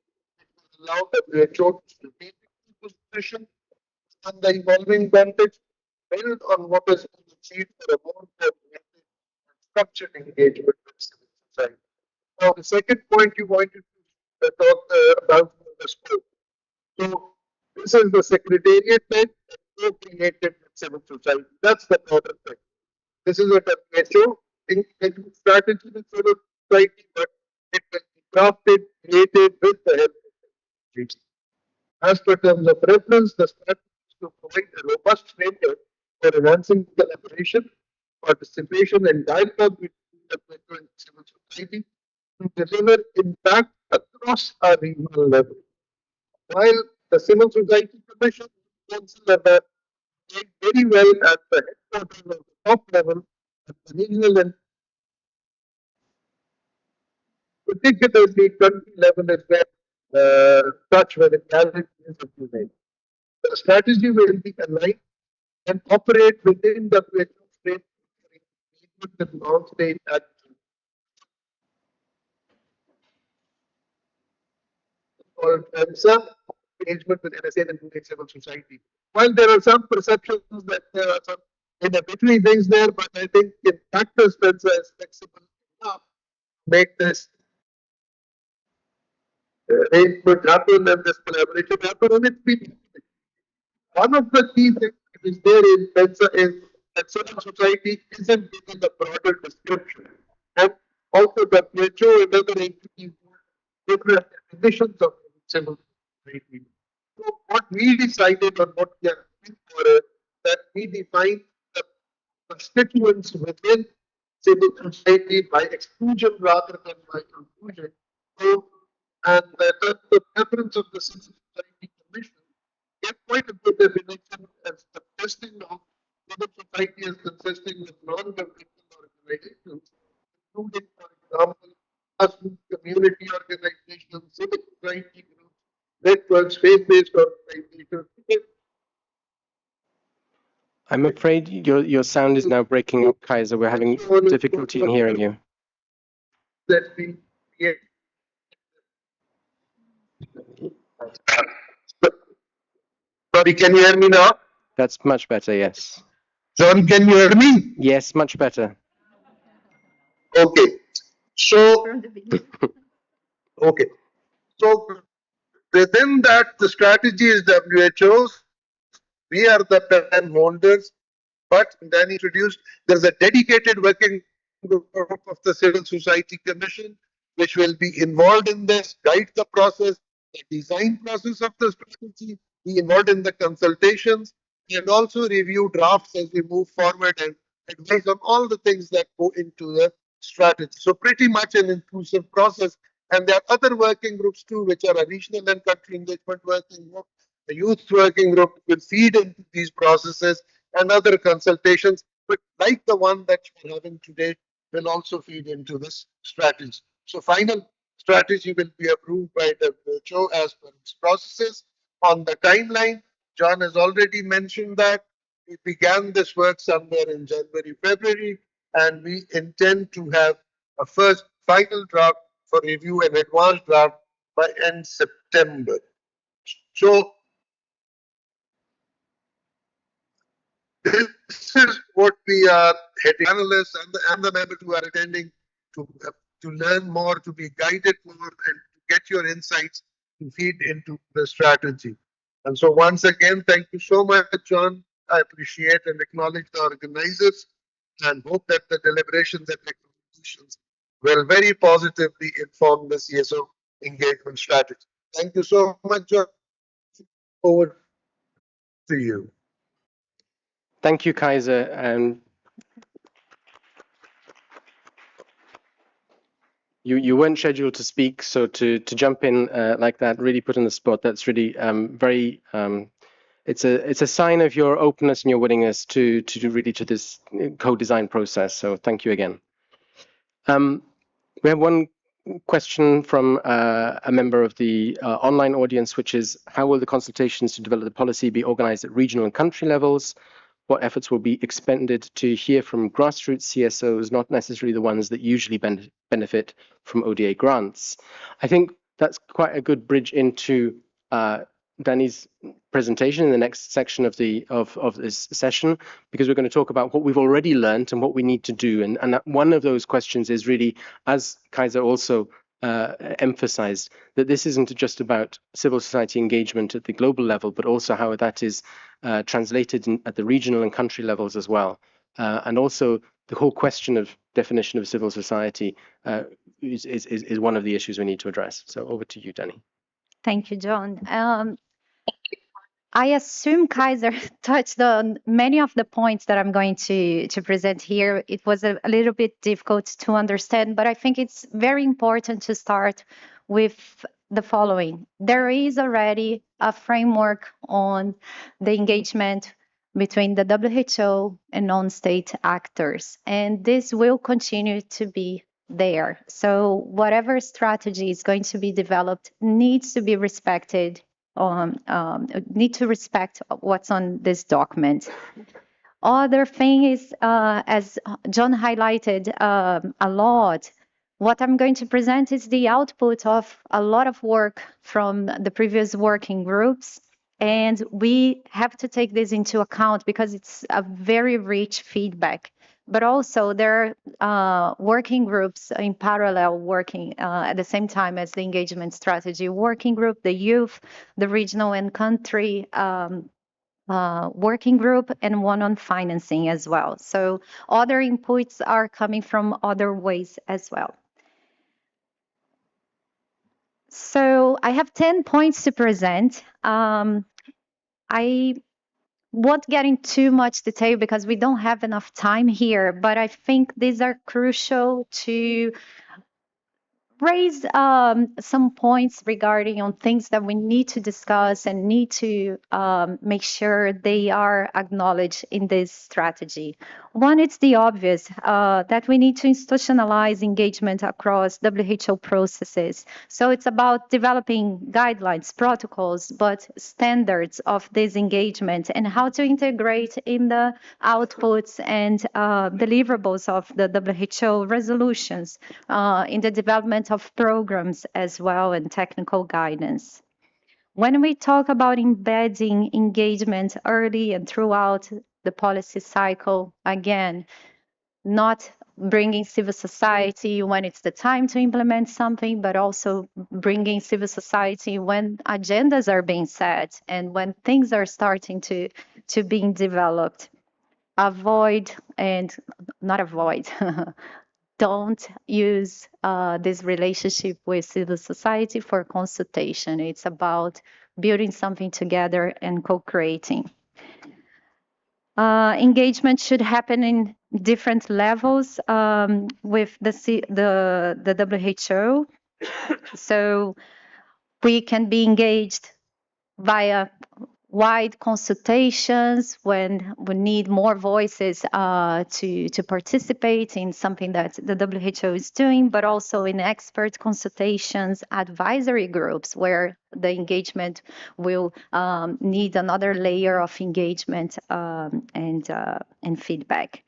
It will allow the WHO to strategically position on the evolving context, build on what has been achieved for a more coordinated and structured engagement with civil society. Now, the second point you wanted to talk about the scope. So, this is the secretariat led and co-created with civil society. That's the broader thing. This is a WHO engagement strategy with civil society, but it will be crafted, created with the help of the agency. As per terms of reference, the strategy is to provide a robust framework for enhancing collaboration, participation, and dialogue between the WHO and civil society to deliver impact across our regional level. While the Civil Society Commission consider that doing very well at the headquarters of the top level, at the regional and particularly country level is where touch where the reality is implemented. The strategy will be aligned and operate within the WHO framework with non-state actors called EMSA, engagement with NSA and civil society. While there are some perceptions that there are some in between things there, but I think in practice, EMSA is flexible enough to make this arrangement happen and this collaboration happen, and it's been one of the key things that is there in PENSA is that civil society isn't given a broader description. And also the WHO and other entities different definitions of civil society. So what we decided on what we are looking for is that we define the constituents within civil society by exclusion rather than by inclusion. So, and the preference of the Civil Society Commission get quite a good definition as the testing of civil society is consisting of non-governmental organizations, including, for example, grassroots community organizations, civil society groups, networks, faith-based organizations. I'm afraid your sound is now breaking up, Kaiser. We're having difficulty in hearing you. That we create. Sorry, can you hear me now? That's much better, yes. John, can you hear me? Yes, much better. Okay. So, okay. So, within that, the strategy is WHO's. We are the pen holders, but then introduced, there's a dedicated working group of the Civil Society Commission, which will be involved in this, guide the process, the design process of the strategy, be involved in the consultations, and also review drafts as we move forward and advise on all the things that go into the strategy. So pretty much an inclusive process. And there are other working groups too, which are a regional and country engagement working group. The youth working group will feed into these processes and other consultations, but like the one that we're having today, will also feed into this strategy. So final strategy will be approved by WHO as per its processes. On the timeline, John has already mentioned that we began this work somewhere in January, February, and we intend to have a first final draft for review and advanced draft by end September. So this is what we are heading analysts and the members who are attending to learn more, to be guided more, and to get your insights to feed into the strategy. And so once again, thank you so much, John. I appreciate and acknowledge the organizers and hope that the deliberations and recommendations will very positively inform the CSO engagement strategy. Thank you so much, John. Over to you. Thank you, Kaiser. And you weren't scheduled to speak, so to jump in like that, really put on the spot, that's really very it's a sign of your openness and your willingness to really to this co-design process. So thank you again. We have one question from a member of the online audience, which is, how will the consultations to develop the policy be organized at regional and country levels? What efforts will be expended to hear from grassroots CSOs, not necessarily the ones that usually benefit from ODA grants? I think that's quite a good bridge into Danny's presentation in the next section of this session, because we're going to talk about what we've already learned and what we need to do. And one of those questions is really, as Kaiser also emphasized, that this isn't just about civil society engagement at the global level, but also how that is translated at the regional and country levels as well. And also the whole question of definition of civil society is one of the issues we need to address. So over to you, Danny. Thank you, John. I assume Kaiser touched on many of the points that I'm going to present here. It was a little bit difficult to understand, but I think it's very important to start with the following. There is already a framework on the engagement between the WHO and non-state actors, and this will continue to be there. So whatever strategy is going to be developed needs to be respected, need to respect what's on this document. Other thing is, as John highlighted a lot, what I'm going to present is the output of a lot of work from the previous working groups. And we have to take this into account because it's a very rich feedback. But also there are working groups in parallel working at the same time as the engagement strategy working group, the youth, the regional and country working group, and one on financing as well. So other inputs are coming from other ways as well. So I have 10 points to present. I won't get into too much detail because we don't have enough time here, but I think these are crucial to raise some points regarding on things that we need to discuss and need to make sure they are acknowledged in this strategy. One, it's the obvious that we need to institutionalize engagement across WHO processes. So it's about developing guidelines, protocols, but standards of this engagement and how to integrate in the outputs and deliverables of the WHO resolutions in the development of programs as well and technical guidance. When we talk about embedding engagement early and throughout the policy cycle, again, not bringing civil society when it's the time to implement something, but also bringing civil society when agendas are being set and when things are starting to being developed. Avoid and not avoid. Don't use this relationship with civil society for consultation. It's about building something together and co-creating. Engagement should happen in different levels with the WHO. So we can be engaged via wide consultations when we need more voices to participate in something that the WHO is doing, but also in expert consultations, advisory groups where the engagement will need another layer of engagement and feedback.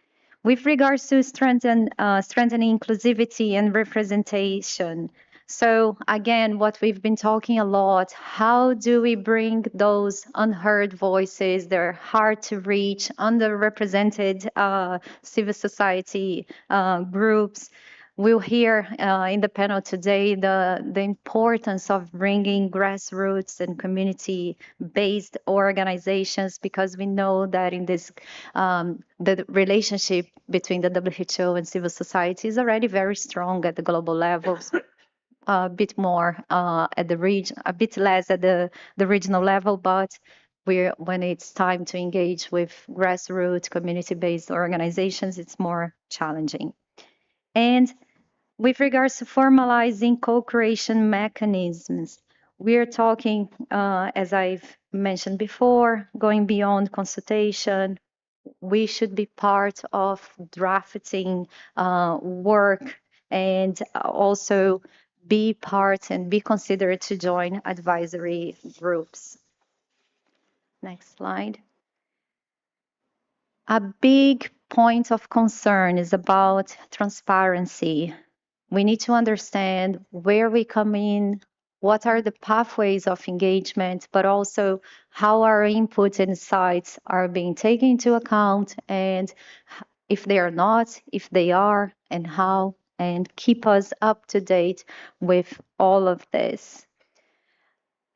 With regards to strengthening inclusivity and representation, so again, what we've been talking a lot, how do we bring those unheard voices, they're hard to reach, underrepresented civil society groups? We'll hear in the panel today the importance of bringing grassroots and community-based organizations, because we know that in this, the relationship between the WHO and civil society is already very strong at the global levels. a bit more at the region, a bit less at the regional level, but when it's time to engage with grassroots community-based organizations, it's more challenging. And with regards to formalizing co-creation mechanisms, we're talking, as I've mentioned before, going beyond consultation. We should be part of drafting work and also be part and be considered to join advisory groups. Next slide. A big point of concern is about transparency. We need to understand where we come in, what are the pathways of engagement, but also how our inputs and insights are being taken into account, and if they are not, if they are, and how, and keep us up to date with all of this.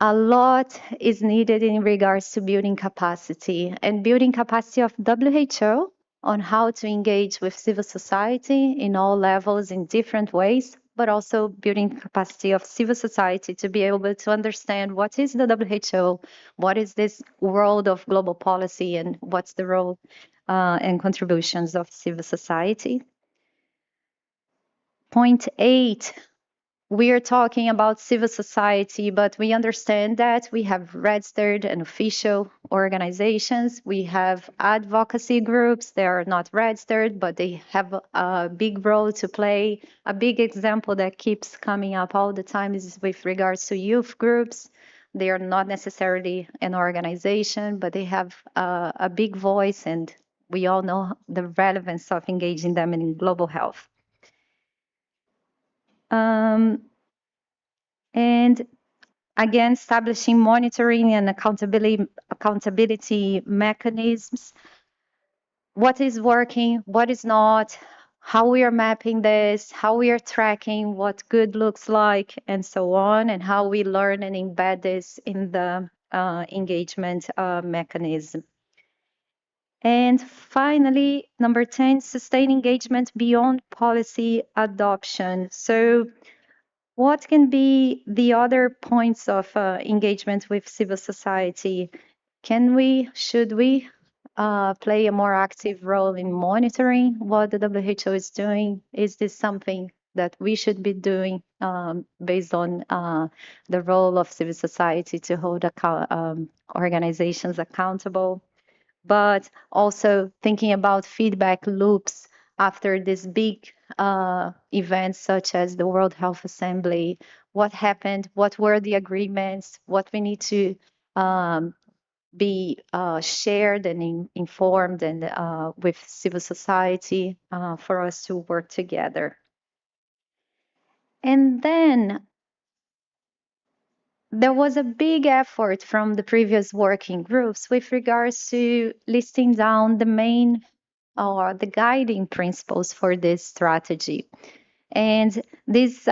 A lot is needed in regards to building capacity and building capacity of WHO on how to engage with civil society in all levels in different ways, but also building capacity of civil society to be able to understand what is the WHO, what is this world of global policy, and what's the role and contributions of civil society. Point 8. We are talking about civil society, but we understand that we have registered and official organizations. We have advocacy groups. They are not registered, but they have a big role to play. A big example that keeps coming up all the time is with regards to youth groups. They are not necessarily an organization, but they have a big voice, and we all know the relevance of engaging them in global health. And again, establishing monitoring and accountability mechanisms. What is working, what is not, how we are mapping this, how we are tracking what good looks like, and so on, and how we learn and embed this in the engagement mechanism. And finally, number 10, sustain engagement beyond policy adoption. So what can be the other points of engagement with civil society? Should we play a more active role in monitoring what the WHO is doing? Is this something that we should be doing based on the role of civil society to hold organizations accountable? But also thinking about feedback loops after this big events such as the World Health Assembly. What happened? What were the agreements? What we need to be shared and informed and with civil society for us to work together. And then there was a big effort from the previous working groups with regards to listing down the main or the guiding principles for this strategy. And this,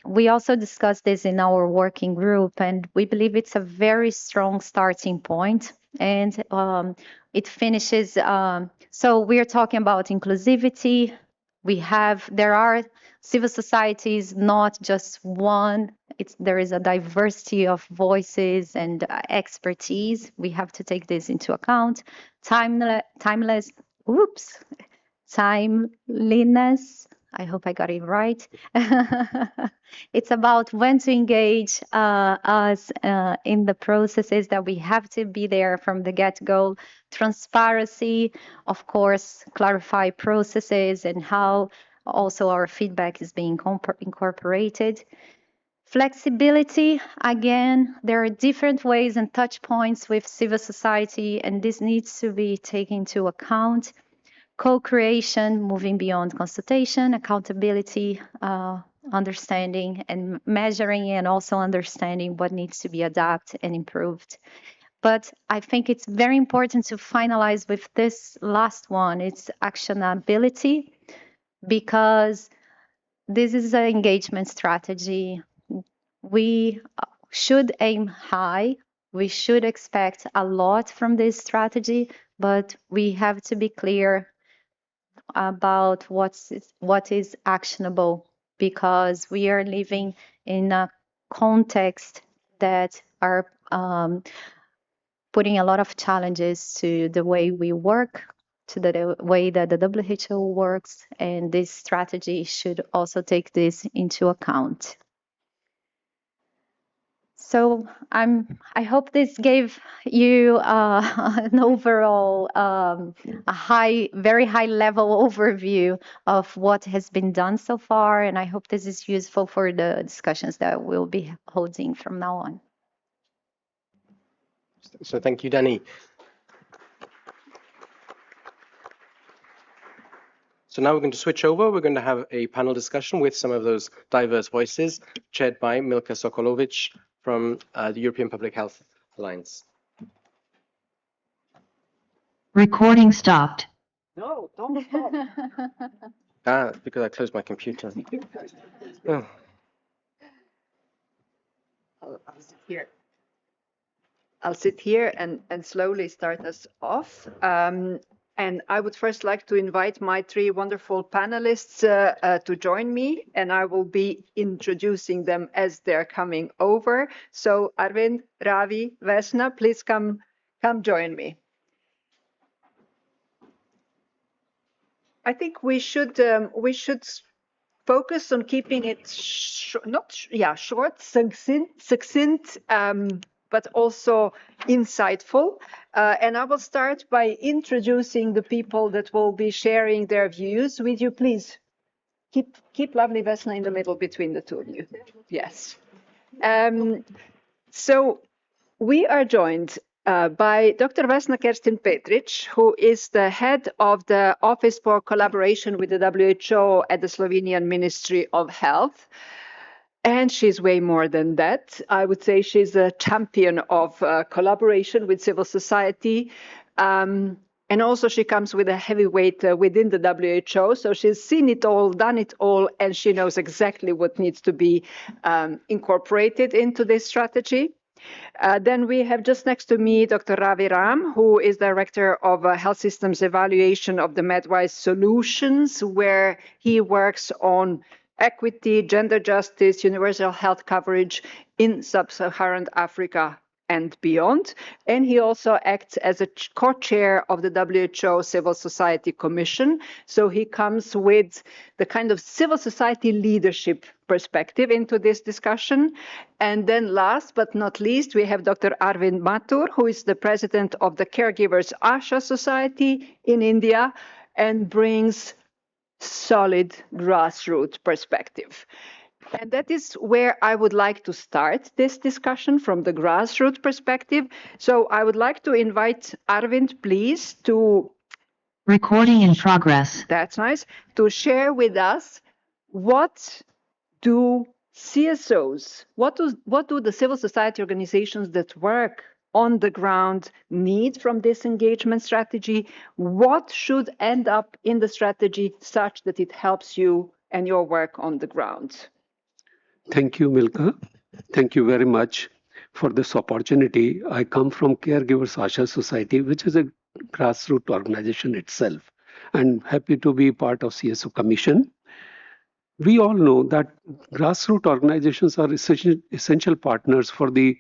we also discussed this in our working group, and we believe it's a very strong starting point. And it finishes, so we're talking about inclusivity. There are civil societies, not just one. There is a diversity of voices and expertise. We have to take this into account. Timeliness. I hope I got it right. It's about when to engage us in the processes, that we have to be there from the get-go. Transparency, of course, clarify processes and how also our feedback is being incorporated. Flexibility, again, there are different ways and touch points with civil society, and this needs to be taken into account. Co-creation, moving beyond consultation, accountability, understanding and measuring, and also understanding what needs to be adapted and improved. But I think it's very important to finalize with this last one. It's actionability, because this is an engagement strategy. We should aim high. We should expect a lot from this strategy, but we have to be clear about what is actionable because we are living in a context that are putting a lot of challenges to the way we work, to the way that the WHO works, and this strategy should also take this into account. So I hope this gave you an overall, very high level overview of what has been done so far, and I hope this is useful for the discussions that we'll be holding from now on. So thank you, Danny. So now we're going to switch over. We're going to have a panel discussion with some of those diverse voices, chaired by Milka Sokolovic from the European Public Health Alliance. Recording stopped. No, don't stop. Because I closed my computer. Oh. I'll sit here. I'll sit here and slowly start us off. And I would first like to invite my three wonderful panelists to join me, and I will be introducing them as they're coming over. So Arvind, Ravi, Vesna, please come join me. I think we should focus on keeping it short, succinct, but also insightful. And I will start by introducing the people that will be sharing their views with you. Please keep lovely Vesna in the middle between the two of you. Yes. So we are joined by Dr. Vesna Kerstin Petric, who is the head of the Office for Collaboration with the WHO at the Slovenian Ministry of Health. And she's way more than that. I would say she's a champion of collaboration with civil society. And also she comes with a heavyweight within the WHO. So she's seen it all, done it all, and she knows exactly what needs to be incorporated into this strategy. Then we have just next to me Dr. Ravi Ram, who is Director of Health Systems Evaluation of the MedWise Solutions, where he works on equity, gender justice, universal health coverage in sub-Saharan Africa and beyond. And he also acts as a co-chair of the WHO Civil Society Commission. So he comes with the kind of civil society leadership perspective into this discussion. And then last but not least, we have Dr. Arvind Mathur, who is the president of the Caregivers Asha Society in India and brings solid grassroots perspective. And that is where I would like to start this discussion, from the grassroots perspective. So I would like to invite Arvind, please, to... Recording in progress. That's nice. To share with us what do CSOs, what do the civil society organizations that work on the ground need from this engagement strategy? What should end up in the strategy such that it helps you and your work on the ground? Thank you, Milka. Thank you very much for this opportunity. I come from Caregivers Asha Society, which is a grassroots organization itself, and happy to be part of CSO Commission. We all know that grassroots organizations are essential partners for the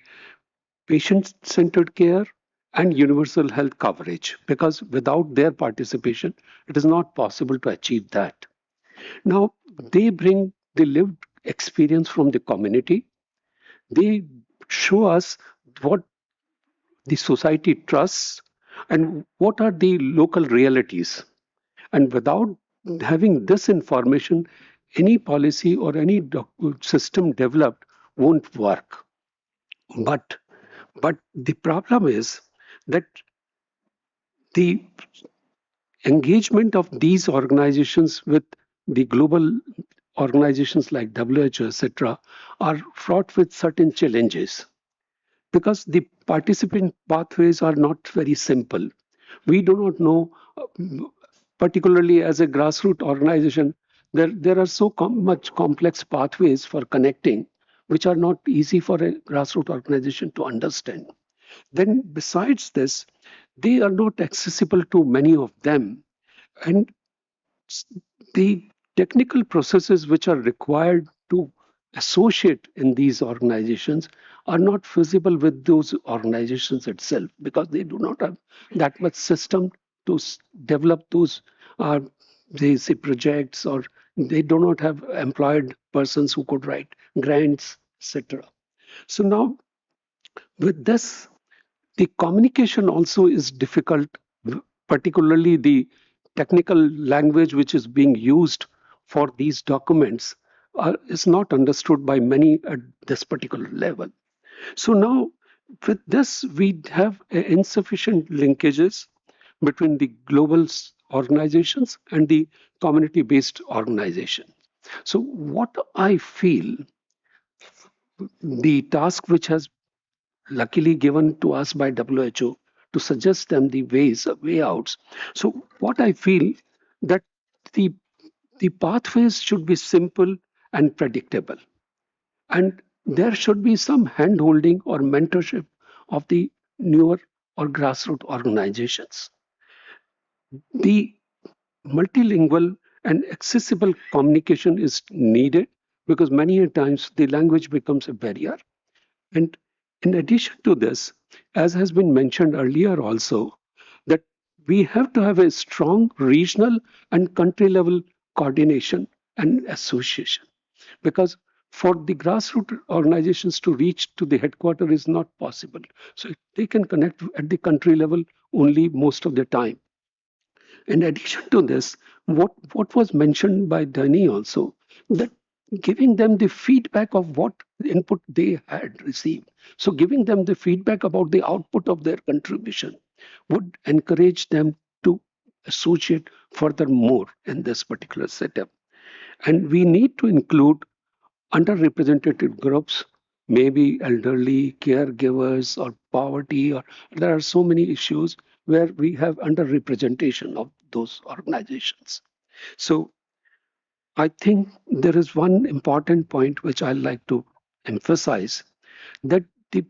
patient-centered care and universal health coverage, because without their participation, it is not possible to achieve that. Now, they bring the lived experience from the community. They show us what the society trusts and what are the local realities. And without having this information, any policy or any system developed won't work. But the problem is that the engagement of these organizations with the global organizations like WHO, etc., are fraught with certain challenges, because the participant pathways are not very simple. We do not know, particularly as a grassroots organization, there are so much complex pathways for connecting, which are not easy for a grassroots organization to understand. Then besides this, they are not accessible to many of them. And the technical processes which are required to associate in these organizations are not feasible with those organizations itself, because they do not have that much system to develop those they say projects, or they do not have employed persons who could write grants, etc. So now with this, the communication also is difficult, particularly the technical language which is being used for these documents is not understood by many at this particular level. So now with this, we have insufficient linkages between the global organizations and the community-based organizations. So what I feel, the task which has luckily given to us by WHO to suggest them the way outs. So what I feel that the pathways should be simple and predictable, and there should be some hand-holding or mentorship of the newer or grassroots organizations. The multilingual and accessible communication is needed, because many a times the language becomes a barrier. And in addition to this, as has been mentioned earlier also, that we have to have a strong regional and country level coordination and association, because for the grassroots organizations to reach to the headquarters is not possible. So they can connect at the country level only most of the time. In addition to this, what was mentioned by Danny also, that giving them the feedback of what input they had received. So giving them the feedback about the output of their contribution would encourage them to associate furthermore in this particular setup. And we need to include underrepresented groups, maybe elderly, caregivers, or poverty, or there are so many issues where we have underrepresentation of those organizations. So I think there is one important point which I like to emphasize, that the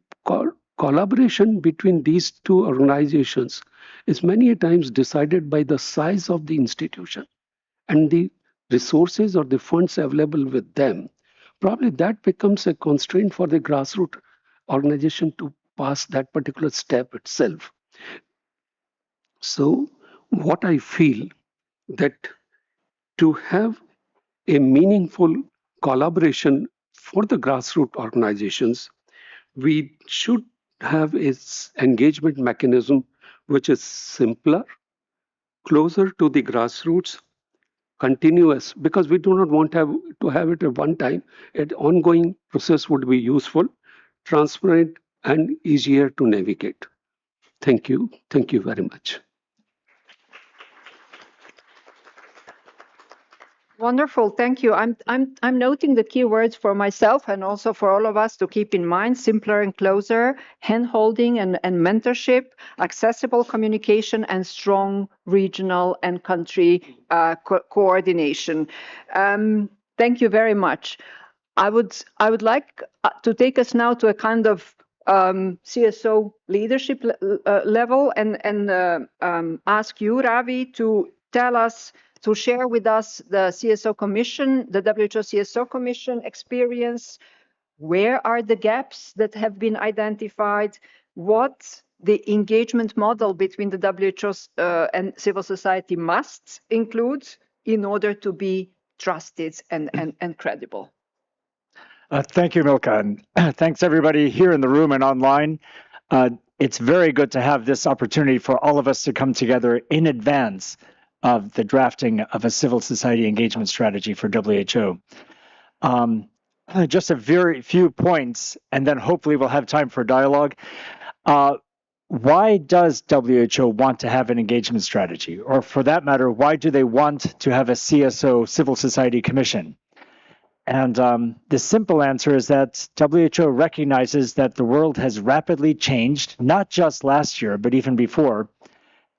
collaboration between these two organizations is many a times decided by the size of the institution and the resources or the funds available with them. Probably that becomes a constraint for the grassroots organization to pass that particular step itself. So what I feel, that to have a meaningful collaboration for the grassroots organizations, we should have an engagement mechanism which is simpler, closer to the grassroots, continuous, because we do not want to have it at one time. An ongoing process would be useful, transparent, and easier to navigate. Thank you. Thank you very much. Wonderful, thank you. I'm noting the keywords for myself and also for all of us to keep in mind: simpler and closer, hand-holding and mentorship, accessible communication, and strong regional and country coordination. Thank you very much. I would like to take us now to a kind of CSO leadership level and ask you, Ravi, to tell us, to share with us the CSO Commission, the WHO CSO Commission experience. Where are the gaps that have been identified? What the engagement model between the WHO and civil society must include in order to be trusted and credible? Thank you, Milka, and thanks everybody here in the room and online. It's very good to have this opportunity for all of us to come together in advance of the drafting of a civil society engagement strategy for WHO. Just a very few points, and then hopefully we'll have time for dialogue. Why does WHO want to have an engagement strategy? Or for that matter, why do they want to have a CSO, Civil Society Commission? And the simple answer is that WHO recognizes that the world has rapidly changed, not just last year, but even before,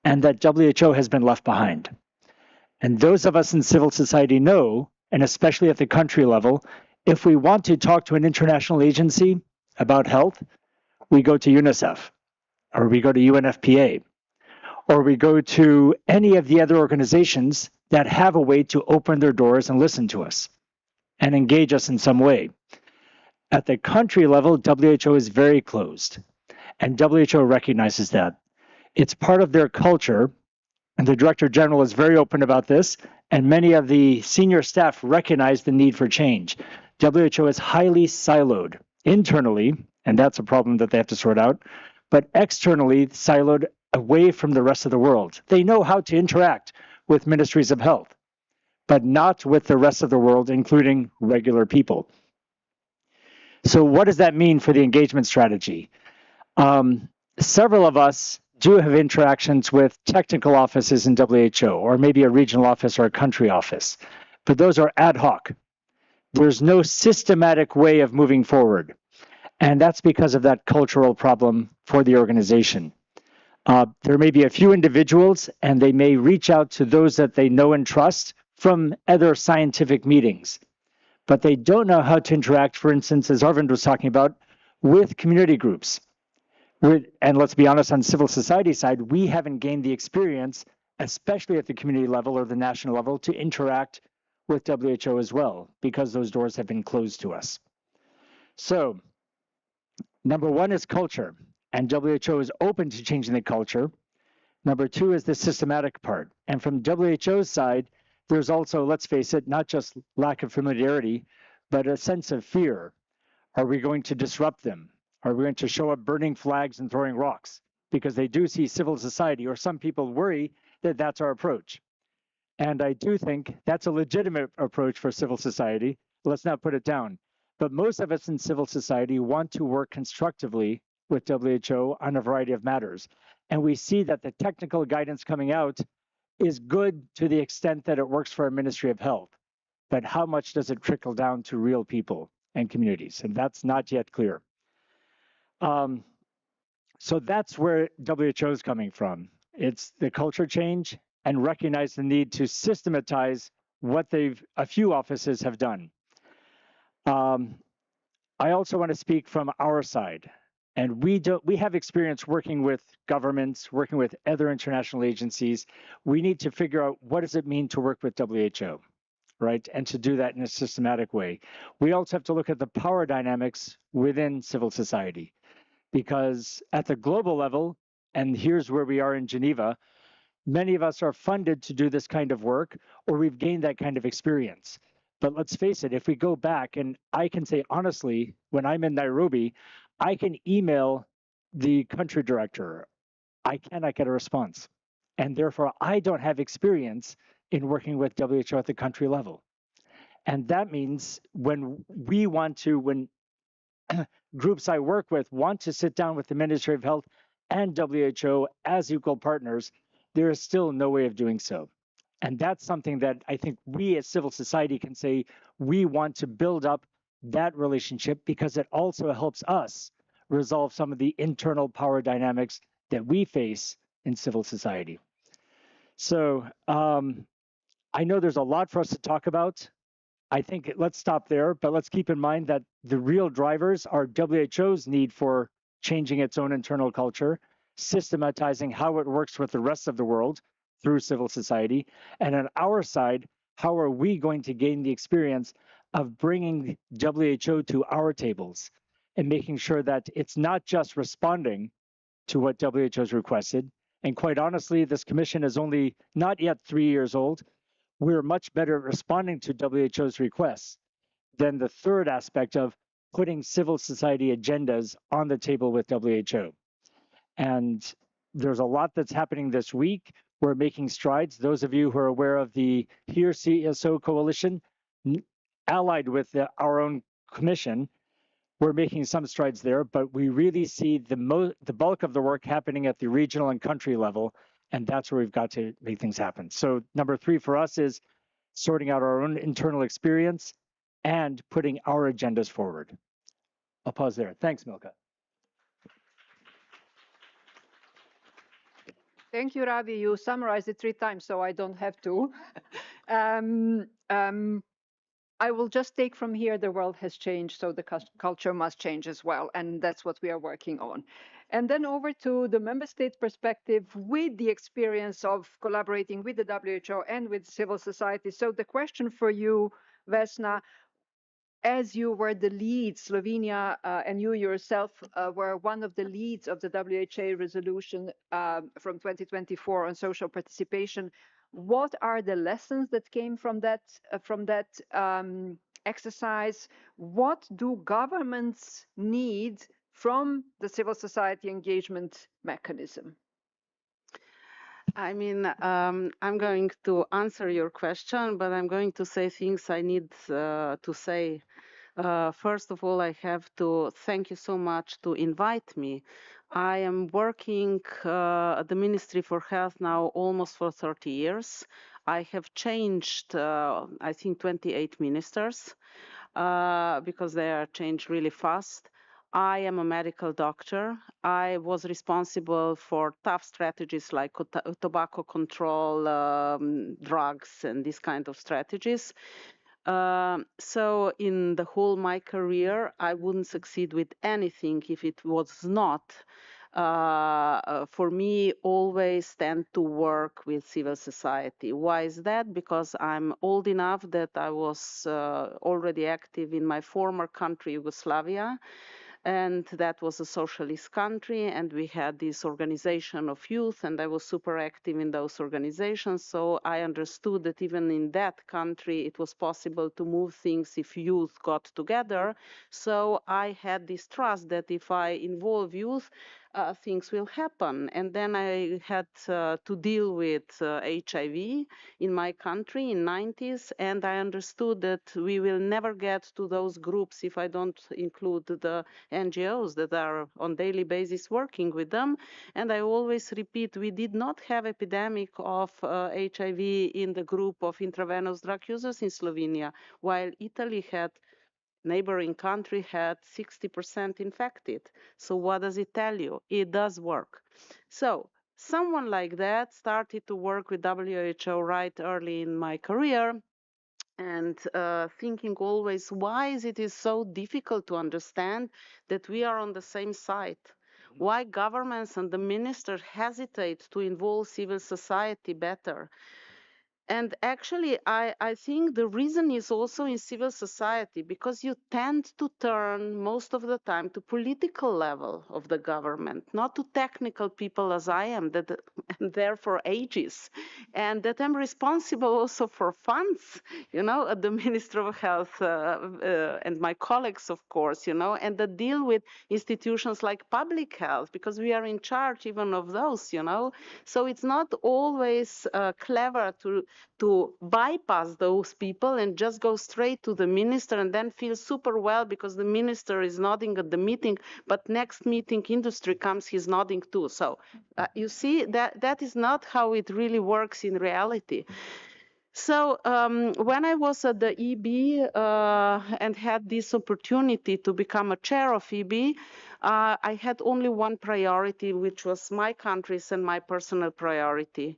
and that WHO has been left behind. And those of us in civil society know, and especially at the country level, if we want to talk to an international agency about health, we go to UNICEF, or we go to UNFPA, or we go to any of the other organizations that have a way to open their doors and listen to us and engage us in some way. At the country level, WHO is very closed, and WHO recognizes that. It's part of their culture, and the Director General is very open about this, and many of the senior staff recognize the need for change. WHO is highly siloed internally, and that's a problem that they have to sort out, but externally siloed away from the rest of the world. They know how to interact with ministries of health, but not with the rest of the world, including regular people. So what does that mean for the engagement strategy? Several of us do have interactions with technical offices in WHO, or maybe a regional office or a country office, but those are ad hoc. There's no systematic way of moving forward, and that's because of that cultural problem for the organization. There may be a few individuals, and they may reach out to those that they know and trust from other scientific meetings, but they don't know how to interact, for instance, as Arvind was talking about, with community groups. And let's be honest, on civil society side, we haven't gained the experience, especially at the community level or the national level, to interact with WHO as well, because those doors have been closed to us. So, number one is culture, and WHO is open to changing the culture. Number two is the systematic part. And from WHO's side, there's also, let's face it, not just lack of familiarity, but a sense of fear. Are we going to disrupt them? Are we going to show up burning flags and throwing rocks? Because they do see civil society, or some people worry that that's our approach. And I do think that's a legitimate approach for civil society. Let's not put it down. But most of us in civil society want to work constructively with WHO on a variety of matters. And we see that the technical guidance coming out is good to the extent that it works for our Ministry of Health. But how much does it trickle down to real people and communities? And that's not yet clear. So that's where WHO is coming from. It's the culture change and recognize the need to systematize what a few offices have done. I also want to speak from our side. And we have experience working with governments, working with other international agencies. We need to figure out what does it mean to work with WHO, right? And to do that in a systematic way. We also have to look at the power dynamics within civil society, because at the global level, and here's where we are in Geneva, many of us are funded to do this kind of work, or we've gained that kind of experience. But let's face it, if we go back, and I can say honestly, when I'm in Nairobi, I can email the country director. I cannot get a response. And therefore, I don't have experience in working with WHO at the country level. And that means when groups I work with want to sit down with the Ministry of Health and WHO as equal partners, there is still no way of doing so. And that's something that I think we as civil society can say we want to build up that relationship, because it also helps us resolve some of the internal power dynamics that we face in civil society. So I know there's a lot for us to talk about. I think let's stop there, but let's keep in mind that the real drivers are WHO's need for changing its own internal culture, systematizing how it works with the rest of the world through civil society, and on our side, how are we going to gain the experience of bringing WHO to our tables and making sure that it's not just responding to what WHO has requested. And quite honestly, this commission is only not yet 3 years old. We're much better at responding to WHO's requests than the third aspect of putting civil society agendas on the table with WHO. And there's a lot that's happening this week. We're making strides. Those of you who are aware of the Here CSO Coalition, allied with our own commission, we're making some strides there, but we really see the bulk of the work happening at the regional and country level, and that's where we've got to make things happen. So number 3 for us is sorting out our own internal experience and putting our agendas forward. I'll pause there. Thanks, Milka. Thank you, Ravi. You summarized it 3 times, so I don't have to. I will just take from here, the world has changed, so the culture must change as well, and that's what we are working on. And then over to the member state perspective with the experience of collaborating with the WHO and with civil society. So the question for you, Vesna, as you were the lead, Slovenia and you yourself were one of the leads of the WHA resolution from 2024 on social participation. What are the lessons that came from that exercise? What do governments need from the civil society engagement mechanism? I mean, I'm going to answer your question, but I'm going to say things I need to say. First of all, I have to thank you so much to invite me. I am working at the Ministry for Health now almost for 30 years. I have changed, I think, 28 ministers because they are changed really fast. I am a medical doctor. I was responsible for tough strategies like tobacco control, drugs, and these kind of strategies. So in the whole my career, I wouldn't succeed with anything if it was not, for me, always tend to work with civil society. Why is that? Because I'm old enough that I was already active in my former country, Yugoslavia. And that was a socialist country, and we had this organization of youth, and I was super active in those organizations. So I understood that even in that country, it was possible to move things if youth got together. So I had this trust that if I involve youth, things will happen. And then I had to deal with HIV in my country in 90s, and I understood that we will never get to those groups if I don't include the NGOs that are on daily basis working with them. And I always repeat, we did not have epidemic of HIV in the group of intravenous drug users in Slovenia, while Italy had neighboring country had 60% infected. So what does it tell you? It does work. So someone like that started to work with WHO right early in my career, and thinking always, why is it so difficult to understand that we are on the same side? Why governments and the ministers hesitate to involve civil society better? And actually, I think the reason is also in civil society, because you tend to turn most of the time to political level of the government, not to technical people as I am, that am there for ages, and that I'm responsible also for funds, at the Ministry of Health and my colleagues, of course, and that deal with institutions like public health, because we are in charge even of those, So it's not always clever to bypass those people and just go straight to the minister and then feel super well because the minister is nodding at the meeting, but next meeting industry comes, he's nodding too. So you see that is not how it really works in reality. So when I was at the EB and had this opportunity to become a chair of EB, I had only one priority, which was my country's and my personal priority,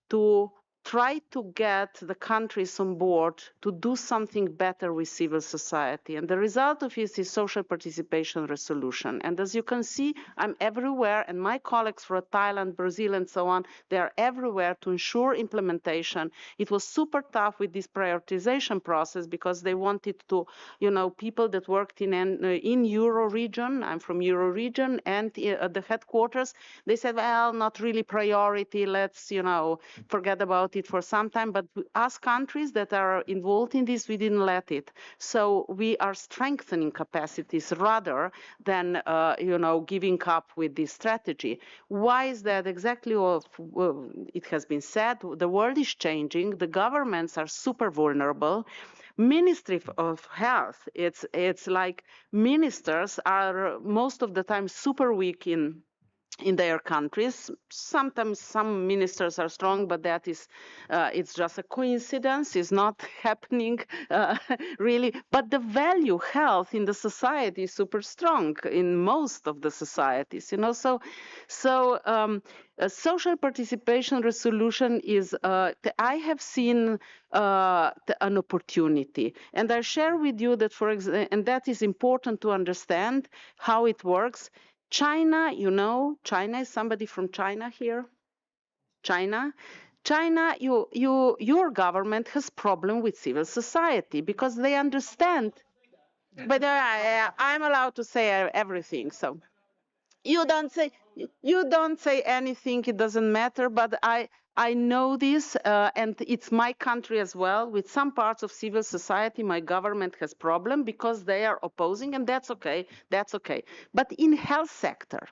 to try to get the countries on board to do something better with civil society. And the result of it is social participation resolution. And as you can see, I'm everywhere, and my colleagues from Thailand, Brazil, and so on, they are everywhere to ensure implementation. It was super tough with this prioritization process because they wanted to, people that worked in Euro region, I'm from Euro region, and at the headquarters, they said, well, not really priority, let's, forget about it for some time. But us countries that are involved in this, we didn't let it. So we are strengthening capacities rather than, giving up with this strategy. Why is that? Exactly what it has been said. The world is changing. The governments are super vulnerable. Ministry of Health, it's like ministers are most of the time super weak in their countries. Sometimes some ministers are strong, but that is, it's just a coincidence. It's not happening really. But the value health in the society is super strong in most of the societies, So social participation resolution is, I have seen an opportunity. And I share with you that, for example, and that is important to understand how it works. China, you know, China is somebody from China here. China, your government has problem with civil society because they understand. But I'm allowed to say everything, so you don't say anything. It doesn't matter. But I know this, and it's my country as well. With some parts of civil society, my government has problem because they are opposing, and that's okay. That's okay. But in health sector,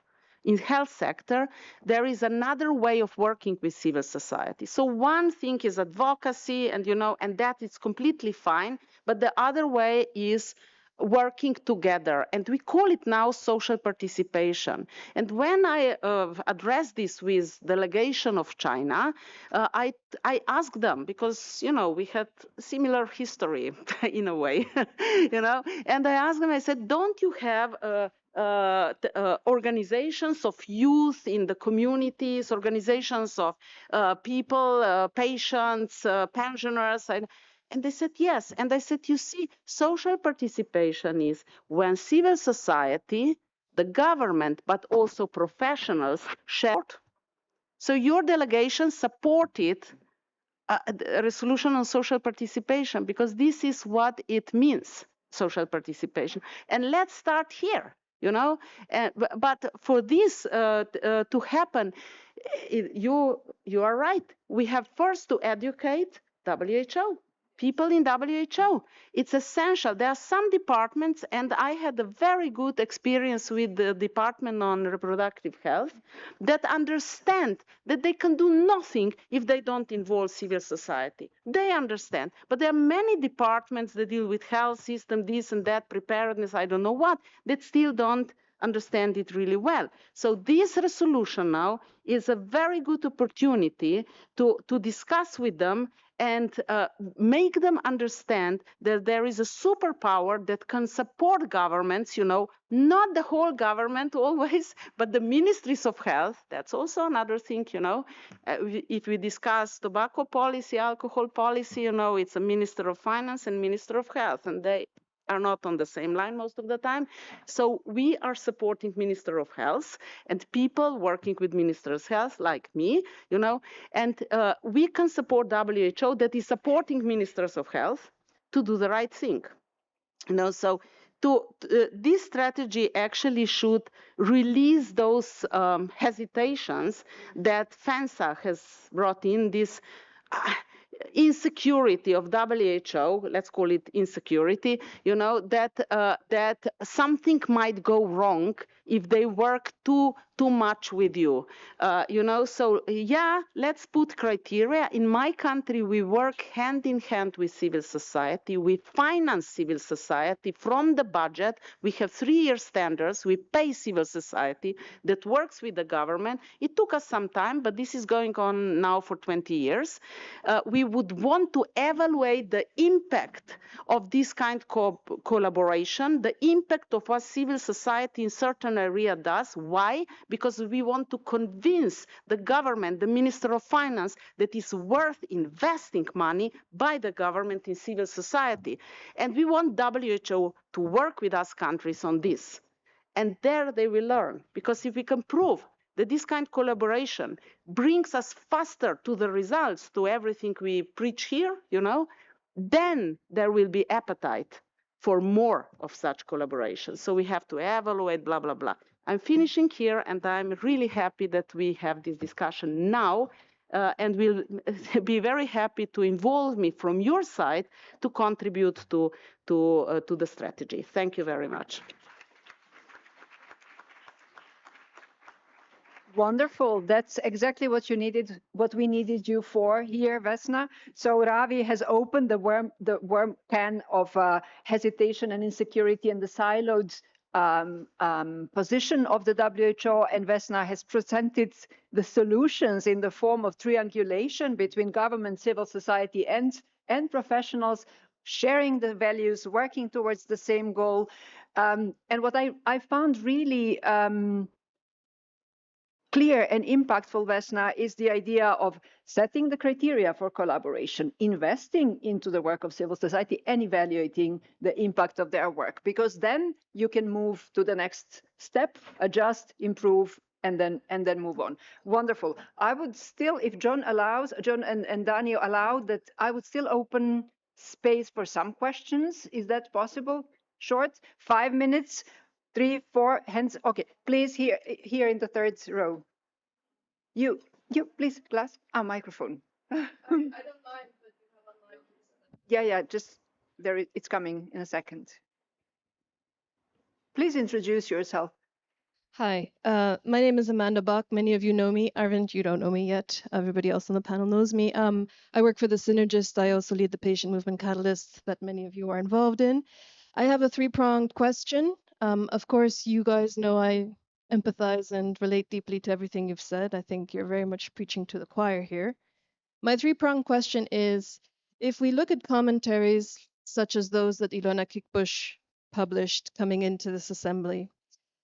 there is another way of working with civil society. So one thing is advocacy, and and that is completely fine. But the other way is working together, and we call it now social participation. And when I addressed this with delegation of China, I asked them, because we had similar history in a way, and I asked them, I said, don't you have organizations of youth in the communities, organizations of people, patients, pensioners, and they said yes. And I said, you see, social participation is when civil society, the government, but also professionals share. So your delegation supported a resolution on social participation, because this is what it means, social participation. And let's start here, but for this to happen, you are right. We have first to educate WHO. People in WHO. It's essential. There are some departments, and I had a very good experience with the Department on Reproductive Health, that understand that they can do nothing if they don't involve civil society. They understand. But there are many departments that deal with health system, this and that, preparedness, I don't know what, that still don't understand it really well. So this resolution now is a very good opportunity to discuss with them and make them understand that there is a superpower that can support governments, not the whole government always, but the ministries of health. That's also another thing, if we discuss tobacco policy, alcohol policy, it's a minister of finance and minister of health, and they are not on the same line most of the time. So we are supporting Minister of Health and people working with Ministers of Health like me, and we can support WHO that is supporting Ministers of Health to do the right thing. So this strategy actually should release those hesitations that FENSA has brought in, this insecurity of WHO, let's call it insecurity, that something might go wrong if they work too much with you, So yeah, let's put criteria. In my country, we work hand in hand with civil society. We finance civil society from the budget. We have 3-year standards. We pay civil society that works with the government. It took us some time, but this is going on now for 20 years. We would want to evaluate the impact of this kind of collaboration, the impact of what civil society in certain area does. Why? Because we want to convince the government, the Minister of Finance, that it's worth investing money by the government in civil society. And we want WHO to work with us countries on this. And there they will learn, because if we can prove that this kind of collaboration brings us faster to the results, to everything we preach here, then there will be appetite for more of such collaboration. So we have to evaluate, blah, blah, blah. I'm finishing here, and I'm really happy that we have this discussion now, and will be very happy to involve me from your side to contribute to the strategy. Thank you very much. Wonderful. That's exactly what we needed you for here, Vesna. So Ravi has opened the worm can of hesitation and insecurity and the siloed position of the WHO, and Vesna has presented the solutions in the form of triangulation between government, civil society, and professionals, sharing the values, working towards the same goal. And what I found really clear and impactful, Vesna, is the idea of setting the criteria for collaboration, investing into the work of civil society, and evaluating the impact of their work, because then you can move to the next step, adjust, improve, and then move on. Wonderful. I would still, if John allows, John and Daniel allow, that I would still open space for some questions. Is that possible? Short, 5 minutes. 3, 4 hands. Okay, please, here in the third row. You please, glass. Microphone. I don't mind, but you have a mic. Yeah, just there. It's coming in a second. Please introduce yourself. Hi, my name is Amanda Bach. Many of you know me. Arvind, you don't know me yet. Everybody else on the panel knows me. I work for the Synergist. I also lead the patient movement catalyst that many of you are involved in. I have a three-pronged question. Of course, you guys know I empathize and relate deeply to everything you've said. I think you're very much preaching to the choir here. My three-pronged question is, if we look at commentaries such as those that Ilona Kickbush published coming into this assembly,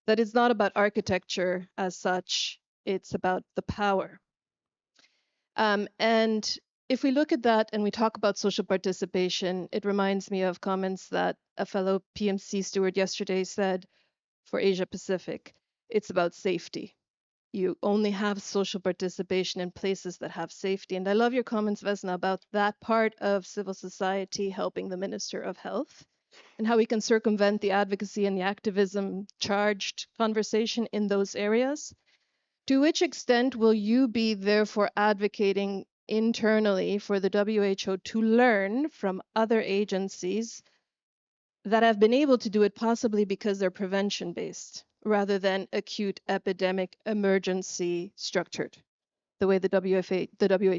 that it's not about architecture as such, it's about the power. And if we look at that and we talk about social participation, it reminds me of comments that a fellow PMC steward yesterday said for Asia Pacific. It's about safety. You only have social participation in places that have safety. And I love your comments, Vesna, about that part of civil society helping the Minister of Health and how we can circumvent the advocacy and the activism charged conversation in those areas. To which extent will you be therefore advocating internally for the WHO to learn from other agencies that have been able to do it, possibly because they're prevention based rather than acute epidemic emergency structured, the way the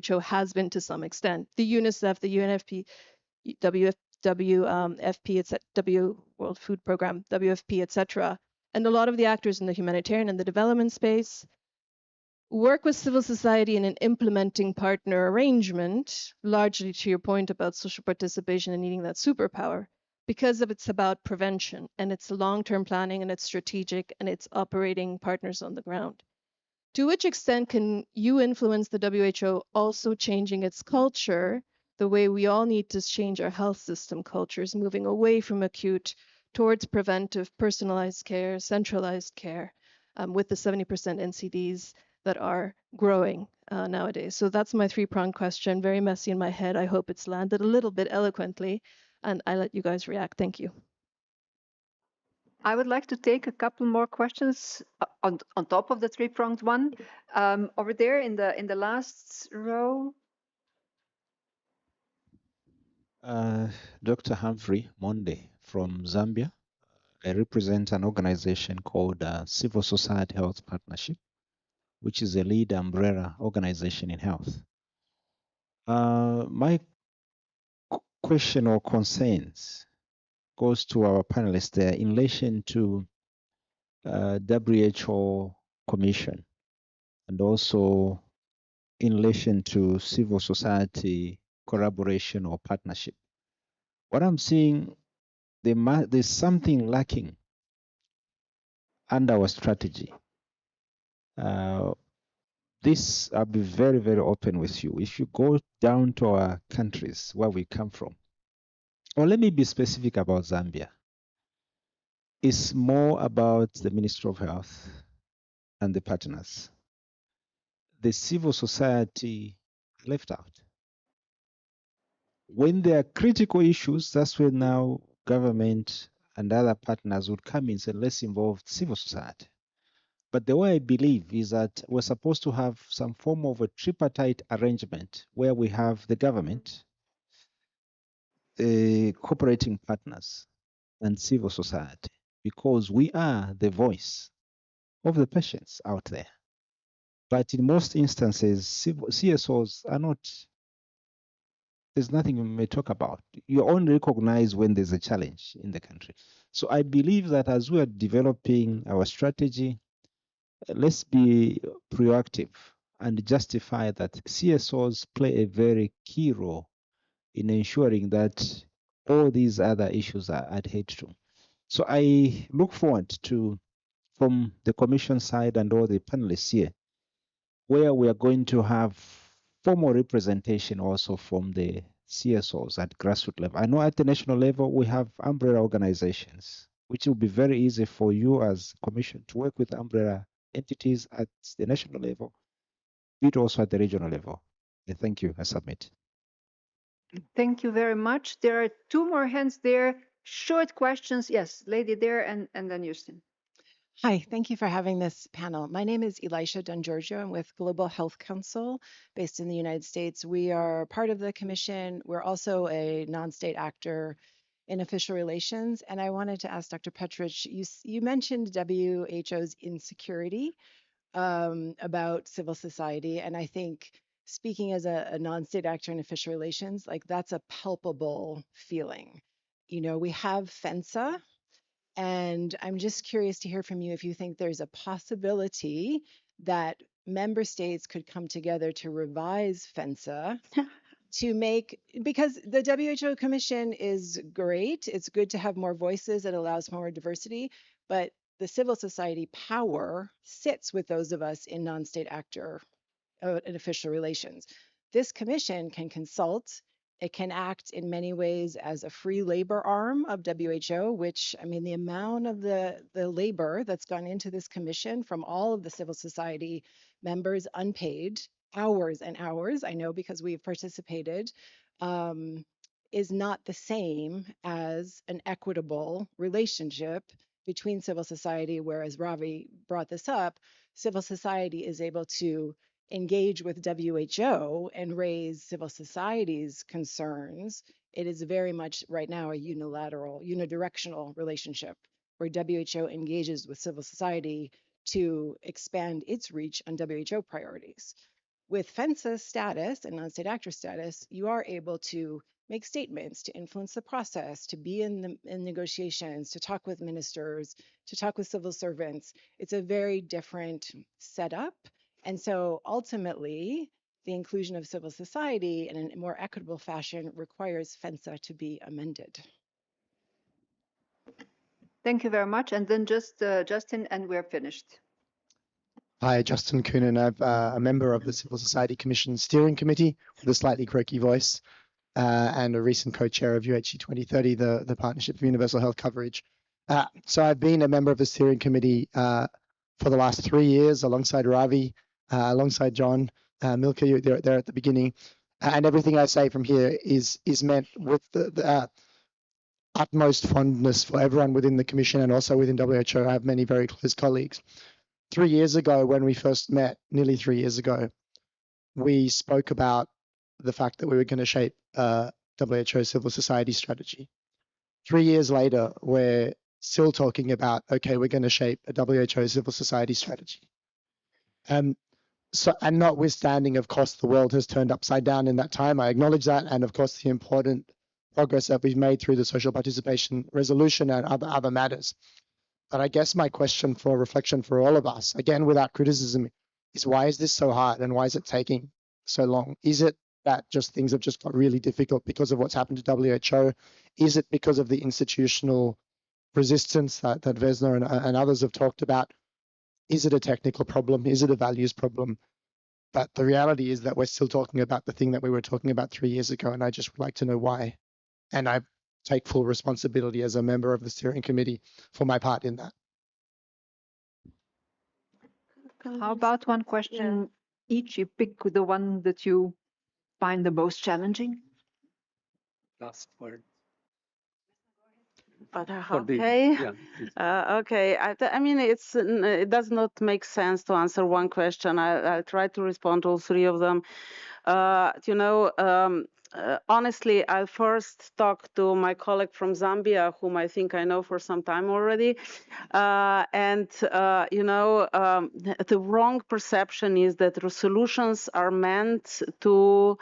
WHO has been to some extent? The UNICEF, the UNFP, WFP, it's W World Food Program, WFP, etc., and a lot of the actors in the humanitarian and the development space work with civil society in an implementing partner arrangement, largely to your point about social participation and needing that superpower, because of it's about prevention and it's long-term planning and it's strategic and it's operating partners on the ground. To which extent can you influence the WHO also changing its culture, the way we all need to change our health system cultures, moving away from acute towards preventive, personalized care, centralized care, with the 70% NCDs that are growing nowadays? So that's my three-pronged question, very messy in my head. I hope it's landed a little bit eloquently, and I let you guys react. Thank you. I would like to take a couple more questions on top of the three-pronged one. Over there in the last row. Dr. Humphrey Monde from Zambia. I represent an organization called Civil Society Health Partnership, which is a lead umbrella organization in health. My question or concerns goes to our panelists there in relation to WHO Commission and also in relation to civil society collaboration or partnership. What I'm seeing, there's something lacking under our strategy. This, I'll be very, very open with you. If you go down to our countries where we come from, or let me be specific about Zambia, it's more about the Ministry of Health and the partners. The civil society left out. When there are critical issues, that's when now government and other partners would come in and say, let's involve civil society. But the way I believe is that we're supposed to have some form of a tripartite arrangement where we have the government, cooperating partners, and civil society, because we are the voice of the patients out there. But in most instances, CSOs are not, there's nothing we may talk about. You only recognize when there's a challenge in the country. So I believe that as we are developing our strategy, let's be proactive and justify that CSOs play a very key role in ensuring that all these other issues are adhered to. So I look forward to, from the Commission side and all the panelists here, where we are going to have formal representation also from the CSOs at grassroots level. I know at the national level we have umbrella organizations, which will be very easy for you as Commission to work with umbrella entities at the national level, be it also at the regional level. Thank you. I submit. Thank you very much. There are two more hands there. Short questions. Yes, lady there and then Houston. Hi, thank you for having this panel. My name is Elisha Dungiorgio. I'm with Global Health Council based in the United States. We are part of the commission. We're also a non-state actor in official relations. And I wanted to ask Dr. Petrich, you mentioned WHO's insecurity about civil society. And I think speaking as a non-state actor in official relations, like that's a palpable feeling. You know, we have FENSA, and I'm just curious to hear from you if you think there's a possibility that member states could come together to revise FENSA to make, because the WHO Commission is great. It's good to have more voices. It allows more diversity, but the civil society power sits with those of us in non-state actor and official relations. This commission can consult. It can act in many ways as a free labor arm of WHO, which, I mean, the amount of the labor that's gone into this commission from all of the civil society members, unpaid, hours and hours, I know because we've participated, is not the same as an equitable relationship between civil society, whereas Ravi brought this up, civil society is able to engage with WHO and raise civil society's concerns. It is very much right now a unidirectional relationship where WHO engages with civil society to expand its reach on WHO priorities. With FENSA status and non-state actor status, you are able to make statements, to influence the process, to be in negotiations, to talk with ministers, to talk with civil servants. It's a very different setup. And so ultimately, the inclusion of civil society in a more equitable fashion requires FENSA to be amended. Thank you very much. And then just Justin, and we're finished. Hi, Justin Coonan. I'm a member of the Civil Society Commission Steering Committee with a slightly croaky voice and a recent co-chair of UHC 2030, the Partnership for Universal Health Coverage. So I've been a member of the steering committee for the last 3 years alongside Ravi, alongside John, Milka, you there at the beginning. And everything I say from here is meant with the utmost fondness for everyone within the Commission and also within WHO. I have many very close colleagues. 3 years ago, when we first met, nearly 3 years ago, we spoke about the fact that we were going to shape WHO civil society strategy. 3 years later, we're still talking about, okay, we're going to shape a WHO civil society strategy. So, and notwithstanding, of course, the world has turned upside down in that time. I acknowledge that, and of course, the important progress that we've made through the social participation resolution and other matters. But I guess my question for reflection for all of us, again, without criticism, is why is this so hard and why is it taking so long? Is it that just things have just got really difficult because of what's happened to WHO? Is it because of the institutional resistance that Vesna and others have talked about? Is it a technical problem? Is it a values problem? But the reality is that we're still talking about the thing that we were talking about 3 years ago, and I just would like to know why. And I take full responsibility as a member of the steering committee for my part in that. How about one question each? You pick the one that you find the most challenging. Last word. But okay, okay. I mean, it does not make sense to answer one question. I'll try to respond to all three of them. Honestly, I'll first talk to my colleague from Zambia, whom I think I know for some time already. The wrong perception is that resolutions are meant to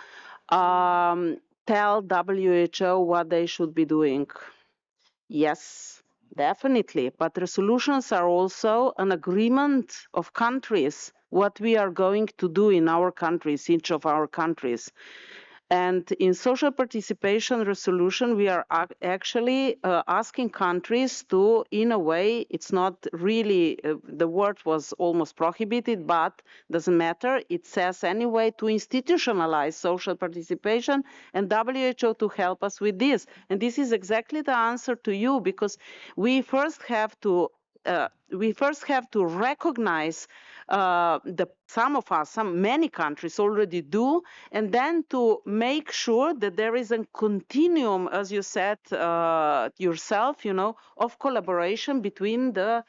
tell WHO what they should be doing. Yes, definitely. But resolutions are also an agreement of countries, what we are going to do in our countries, each of our countries. And in social participation resolution, we are actually asking countries to, in a way, it's not really, the word was almost prohibited, but doesn't matter. It says anyway to institutionalize social participation, and WHO to help us with this. And this is exactly the answer to you, because we first have to recognize many countries already do, and then to make sure that there is a continuum, as you said yourself, of collaboration between the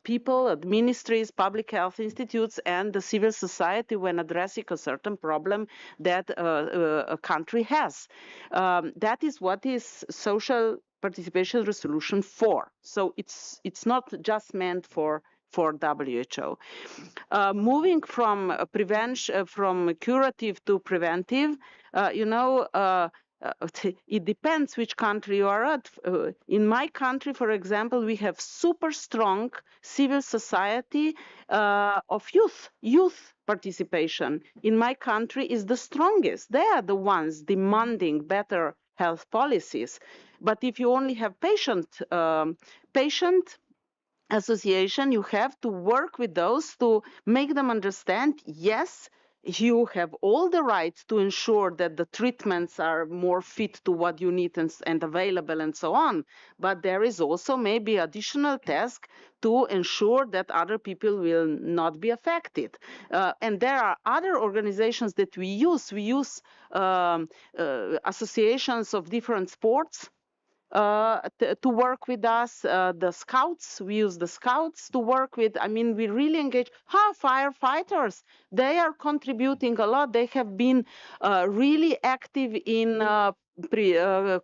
people, ministries, public health institutes, and the civil society when addressing a certain problem that a country has. That is what is social participation resolution for. So it's not just meant for WHO. Moving from prevention, from curative to preventive, it depends which country you are at. In my country, for example, we have super strong civil society of youth participation. In my country is the strongest. They are the ones demanding better health policies. But if you only have patient association, you have to work with those to make them understand, yes, you have all the rights to ensure that the treatments are more fit to what you need and available and so on. But there is also maybe additional task to ensure that other people will not be affected. And there are other organizations that we use. We use associations of different sports to work with us. The scouts, we use the scouts to work with. I mean, we really engage. Firefighters, they are contributing a lot. They have been really active in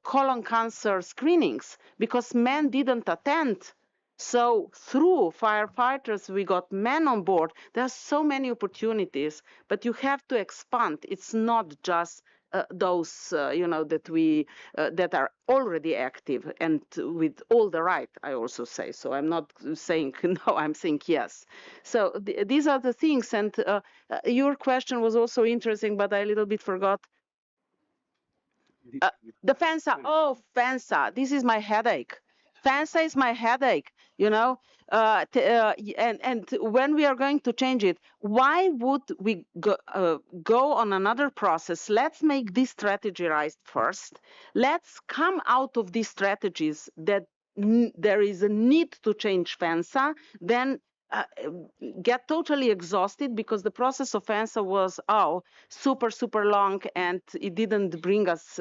colon cancer screenings because men didn't attend. So through firefighters, we got men on board. There are so many opportunities, but you have to expand. It's not just those that are already active and with all the right, I also say. So I'm not saying no, I'm saying yes. So these are the things. And your question was also interesting, but I a little bit forgot. The FENSA. Oh, FENSA. This is my headache. FENSA is my headache, and when we are going to change it, why would we go on another process? Let's make this strategy right first. Let's come out of these strategies that there is a need to change FENSA, then get totally exhausted because the process of FENSA was super long, and it didn't bring us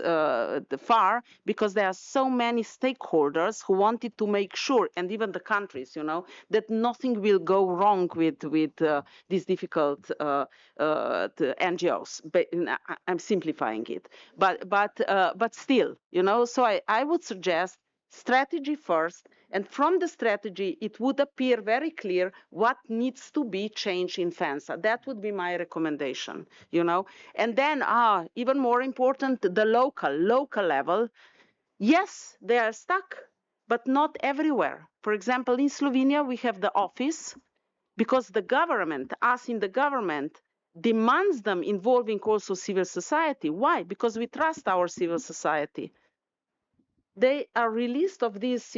far because there are so many stakeholders who wanted to make sure, and even the countries, that nothing will go wrong with these difficult NGOs. But I'm simplifying it, but still, so I would suggest strategy first, and from the strategy it would appear very clear what needs to be changed in FENSA. That would be my recommendation, and then even more important, the local level. Yes, they are stuck, but not everywhere. For example, in Slovenia we have the office because the government, us in the government, demands them involving also civil society. Why? Because we trust our civil society. They are released of these,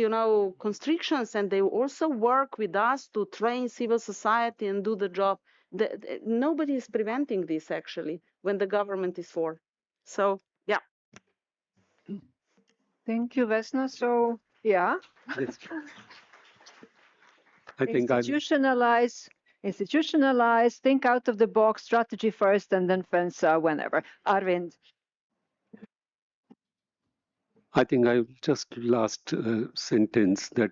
constrictions, and they also work with us to train civil society and do the job. Nobody is preventing this, actually, when the government is for. So, yeah. Thank you, Vesna. So, yeah. I think institutionalize, think out of the box, strategy first, and then FENSA whenever. Arvind. I think I just last sentence that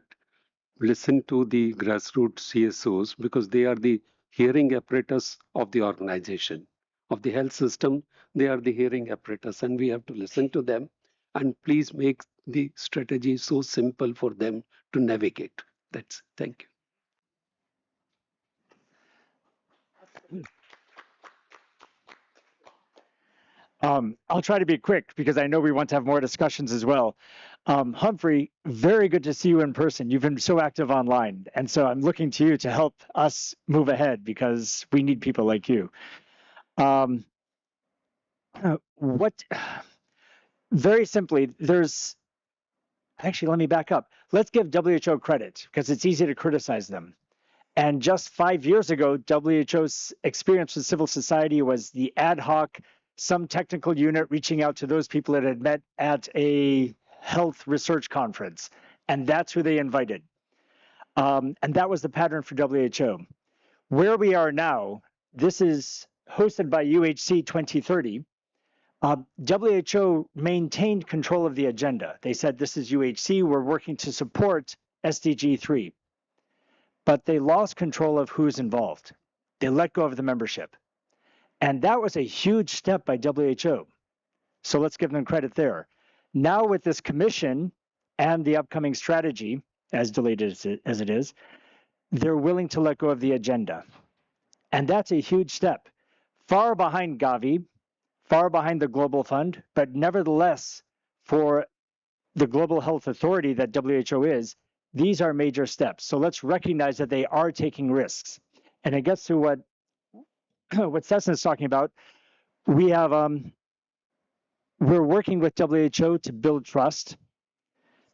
listen to the grassroots CSOs because they are the hearing apparatus of the organization, of the health system. They are the hearing apparatus, and we have to listen to them. And please make the strategy so simple for them to navigate. Thank you. I'll try to be quick because I know we want to have more discussions as well. Humphrey, very good to see you in person. You've been so active online. And so I'm looking to you to help us move ahead because we need people like you. Very simply, actually, let me back up. Let's give WHO credit because it's easy to criticize them. And just 5 years ago, WHO's experience with civil society was the ad hoc, some technical unit reaching out to those people that had met at a health research conference. And that's who they invited. And that was the pattern for WHO. Where we are now, this is hosted by UHC 2030. WHO maintained control of the agenda. They said, this is UHC, we're working to support SDG 3. But they lost control of who's involved. They let go of the membership. And that was a huge step by WHO. So let's give them credit there. Now with this commission and the upcoming strategy, as delayed as it is, they're willing to let go of the agenda. And that's a huge step. Far behind Gavi, far behind the Global Fund, but nevertheless, for the Global Health Authority that WHO is, these are major steps. So let's recognize that they are taking risks. And it gets to what Sesson is talking about. We have, we're working with WHO to build trust,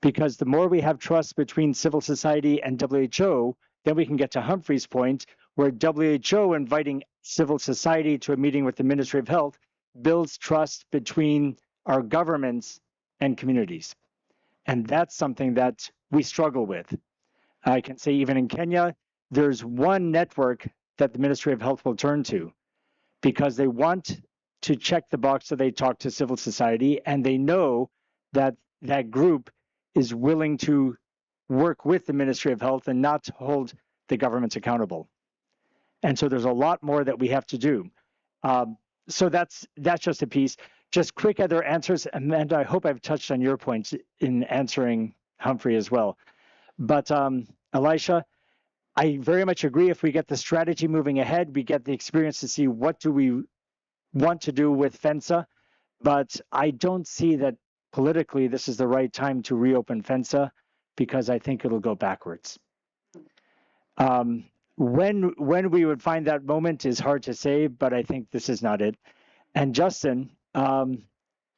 because the more we have trust between civil society and WHO, then we can get to Humphrey's point, where WHO inviting civil society to a meeting with the Ministry of Health builds trust between our governments and communities. And that's something that we struggle with. I can say even in Kenya, there's one network that the Ministry of Health will turn to because they want to check the box so they talk to civil society, and they know that that group is willing to work with the Ministry of Health and not hold the governments accountable. And so there's a lot more that we have to do. So that's just a piece. Just quick other answers, Amanda, I hope I've touched on your points in answering Humphrey as well. But Elisha, I very much agree. If we get the strategy moving ahead, we get the experience to see what do we want to do with FENSA. But I don't see that politically this is the right time to reopen FENSA because I think it'll go backwards. When we would find that moment is hard to say, but I think this is not it. And Justin,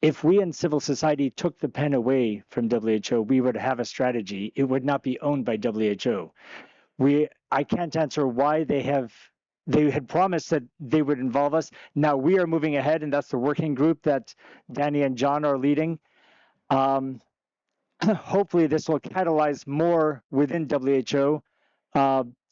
if we in civil society took the pen away from WHO, we would have a strategy. It would not be owned by WHO. I can't answer why they had promised that they would involve us. Now we are moving ahead, and that's the working group that Danny and John are leading. Hopefully this will catalyze more within WHO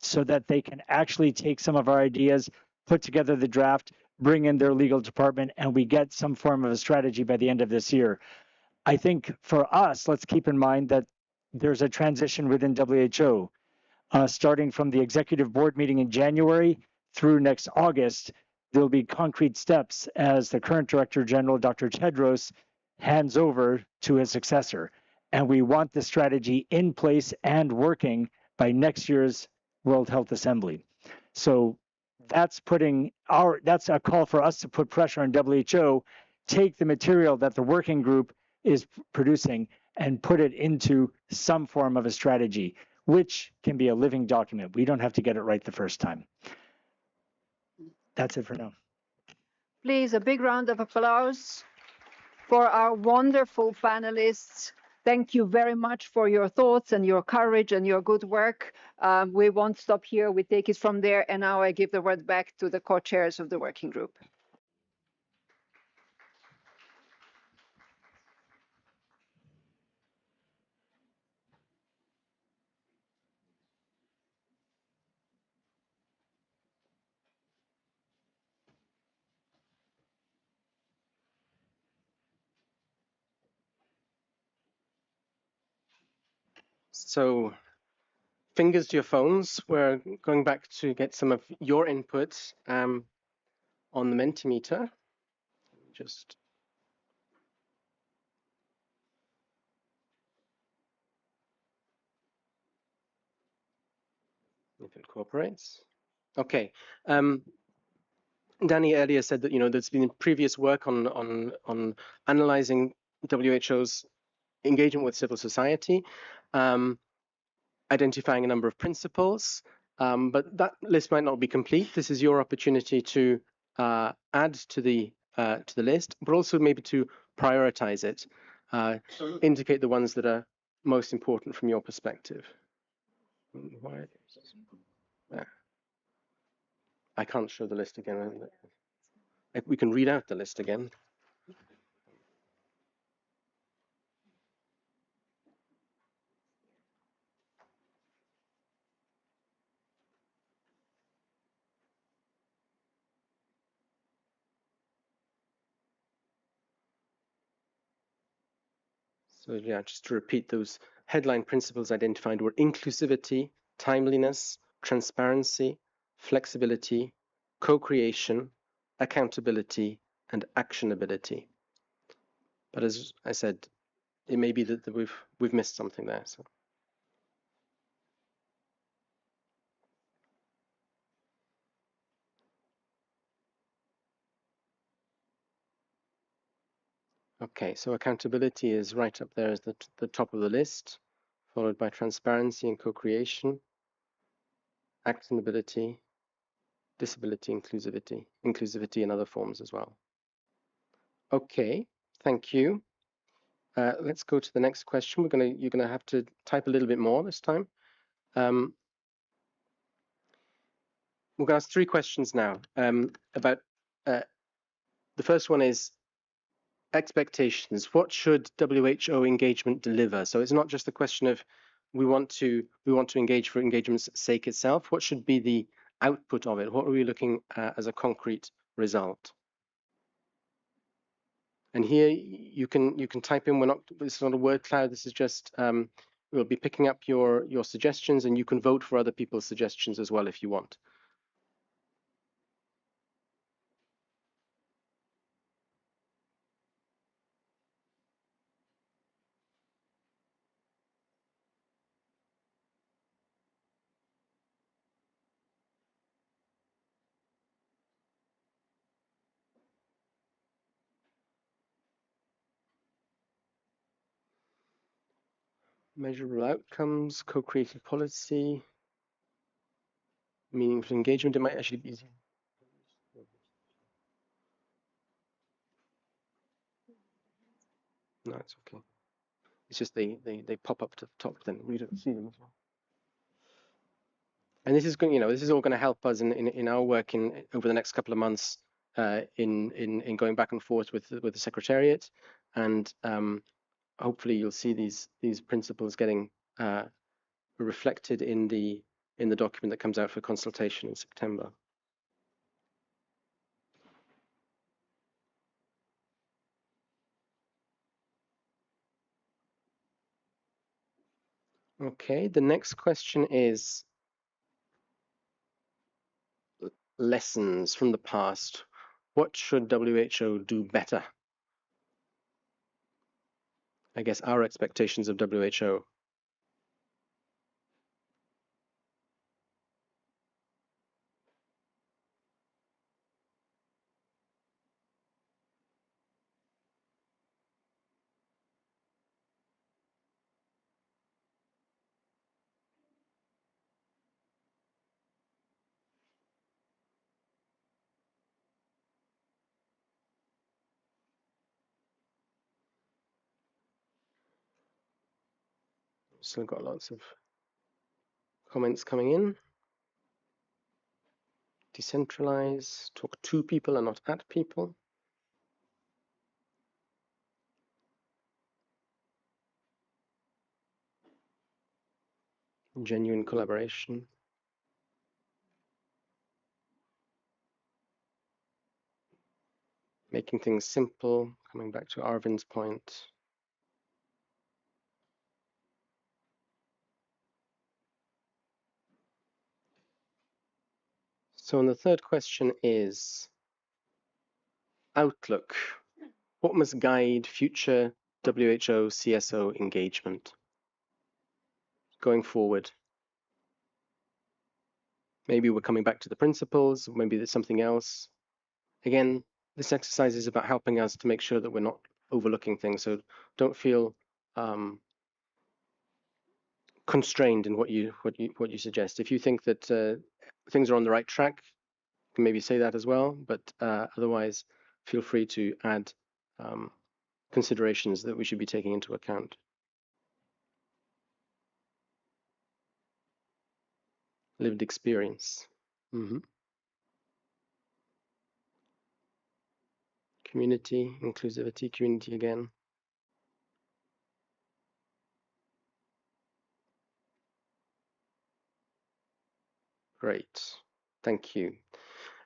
so that they can actually take some of our ideas, put together the draft, bring in their legal department, and we get some form of a strategy by the end of this year. I think for us, let's keep in mind that there's a transition within WHO. Starting from the executive board meeting in January through next August, there'll be concrete steps as the current Director General, Dr. Tedros, hands over to his successor. And we want the strategy in place and working by next year's World Health Assembly. So that's a call for us to put pressure on WHO, take the material that the working group is producing and put it into some form of a strategy, which can be a living document. We don't have to get it right the first time. That's it for now. Please, a big round of applause for our wonderful panelists. Thank you very much for your thoughts and your courage and your good work. We won't stop here. We take it from there. And now I give the word back to the co-chairs of the working group. So fingers to your phones. We're going back to get some of your inputs on the Mentimeter. Just if it cooperates. Okay. Danny earlier said that there's been previous work on analyzing WHO's engagement with civil society, identifying a number of principles, but that list might not be complete. This is your opportunity to add to the to the list, but also maybe to prioritize it, indicate the ones that are most important from your perspective. I can't show the list again. We can read out the list again. So yeah, just to repeat, those headline principles identified were inclusivity, timeliness, transparency, flexibility, co-creation, accountability, and actionability. But as I said, it may be that we've missed something there. So. Okay, so accountability is right up there as the top of the list, followed by transparency and co-creation, actionability, disability, inclusivity in other forms as well. Okay, thank you. Let's go to the next question. You're gonna have to type a little bit more this time. We're gonna ask 3 questions now about. The first one is expectations. What should WHO engagement deliver? So it's not just a question of we want to engage for engagement's sake itself. What should be the output of it? What are we looking at as a concrete result? And here you can type in. This is not a word cloud. This is just we'll be picking up your suggestions, and you can vote for other people's suggestions as well if you want. Measurable outcomes, co-creative policy, meaningful engagement. It might actually be easier. No, it's okay. It's just they pop up to the top, then we don't see them as well. And this is going, this is all going to help us in our work over the next couple of months in going back and forth with the Secretariat, and hopefully you'll see these principles getting reflected in the document that comes out for consultation in September. Okay, the next question is lessons from the past. What should WHO do better? I guess our expectations of WHO. Still got lots of comments coming in. Decentralize, talk to people and not at people. Genuine collaboration. Making things simple, coming back to Arvin's point. So, and the third question is outlook. What must guide future WHO CSO engagement going forward? Maybe we're coming back to the principles, maybe there's something else. Again, this exercise is about helping us to make sure that we're not overlooking things. So don't feel constrained in what you suggest. If you think that things are on the right track, you can maybe say that as well. But otherwise, feel free to add considerations that we should be taking into account. Lived experience. Community, inclusivity, community again. Great, thank you.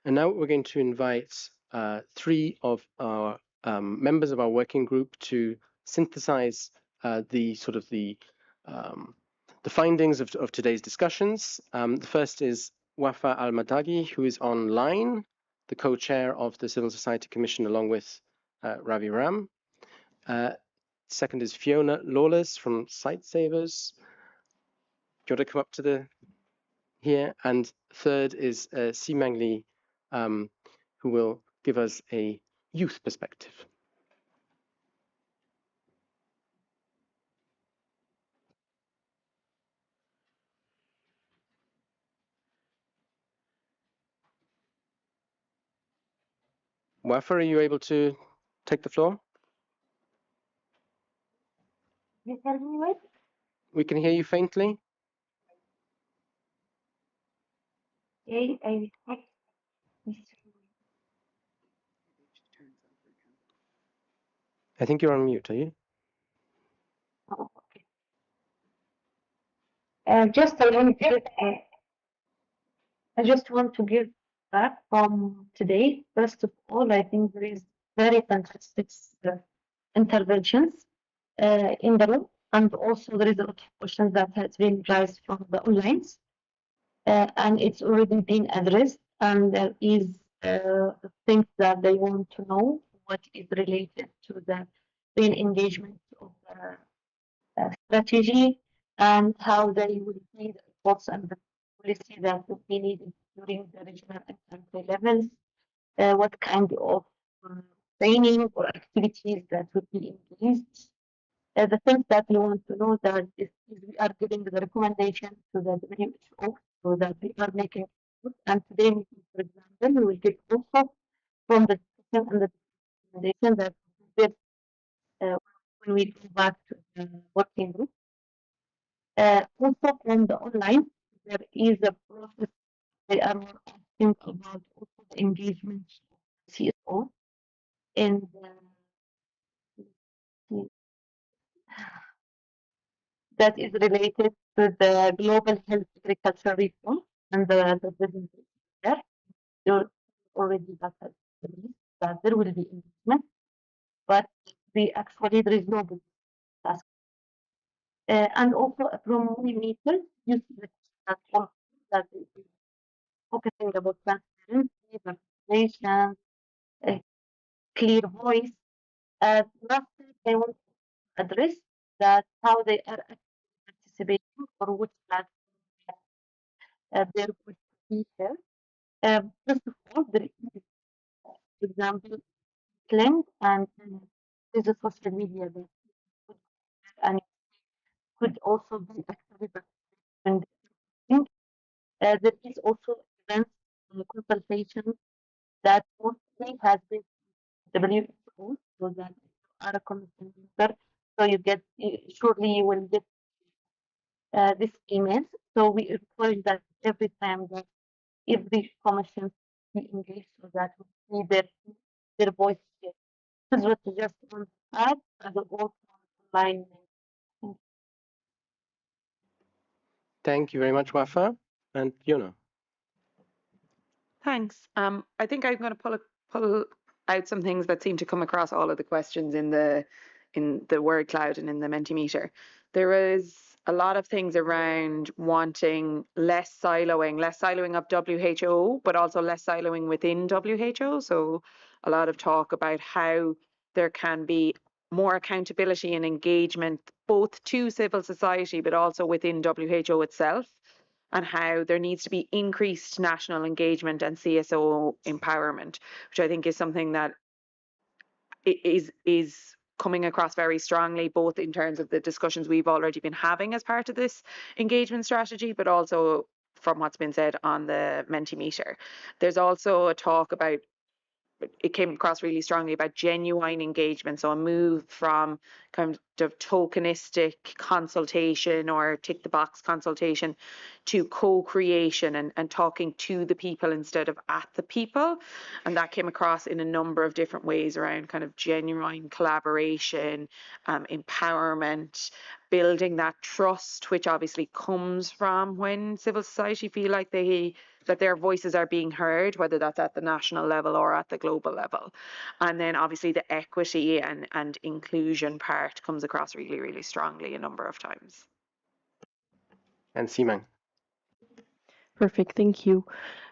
And now we're going to invite 3 of our members of our working group to synthesize the findings of today's discussions. The first is Wafa Al-Madagi, who is online, the co-chair of the Civil Society Commission, along with Ravi Ram. Second is Fiona Lawless from Sightsavers. Do you want to come up to here? And third is Simang Lee, who will give us a youth perspective. Wafa, are you able to take the floor? You hear me right? We can hear you faintly. Okay, I think you're on mute, are you? Oh, okay. I just want to give back from today. First of all, I think there is very fantastic interventions in the room, and also there is a lot of questions that has been raised from the online, and it's already been addressed. And there is things that they want to know what is related to the real engagement of the strategy and how they will see the efforts and the policy that will be needed during the regional and country levels, what kind of training or activities that will be engaged. The things that we want to know that is we are giving the recommendation to the WHO so that we are making it. And today, for example, we will get also from the discussion and the recommendation that we did when we go back to the working group. Also from the online, there is a process. They are more asking about also the engagement of CSO in that is related to the global health agriculture reform and the presentation there. There already that has been that there will be investment, but there is no good task. And also from millimeters, use the platform that is focusing about transparency, participation, clear voice. Lastly, I want to address that how they are participating or which platform they're going to be here. First of all, there is, for example, Slang and there's a social media that could, and could also be actually participating. There is also events consultation that mostly has been WHO, so that you are a commission member, so you get surely you will get this email. So we encourage that every time that every commission be engaged, so that we see their voice here. This is what I just want to add as a goal online. Thank you very much, Wafa. And Fiona. Thanks. I think I'm going to pull out some things that seem to come across all of the questions in the word cloud and in the Mentimeter. There is a lot of things around wanting less siloing of WHO, but also less siloing within WHO. So a lot of talk about how there can be more accountability and engagement, both to civil society, but also within WHO itself, and how there needs to be increased national engagement and CSO empowerment, which I think is something that is coming across very strongly, both in terms of the discussions we've already been having as part of this engagement strategy, but also from what's been said on the Mentimeter. There's also a talk about it came across really strongly about genuine engagement. So a move from kind of tokenistic consultation or tick the box consultation to co-creation and talking to the people instead of at the people. And that came across in a number of different ways around kind of genuine collaboration, empowerment, building that trust, which obviously comes from when civil society feel like that their voices are being heard, whether that's at the national level or at the global level. And then obviously the equity and inclusion part comes across really, really strongly a number of times. And Simang. Perfect, thank you.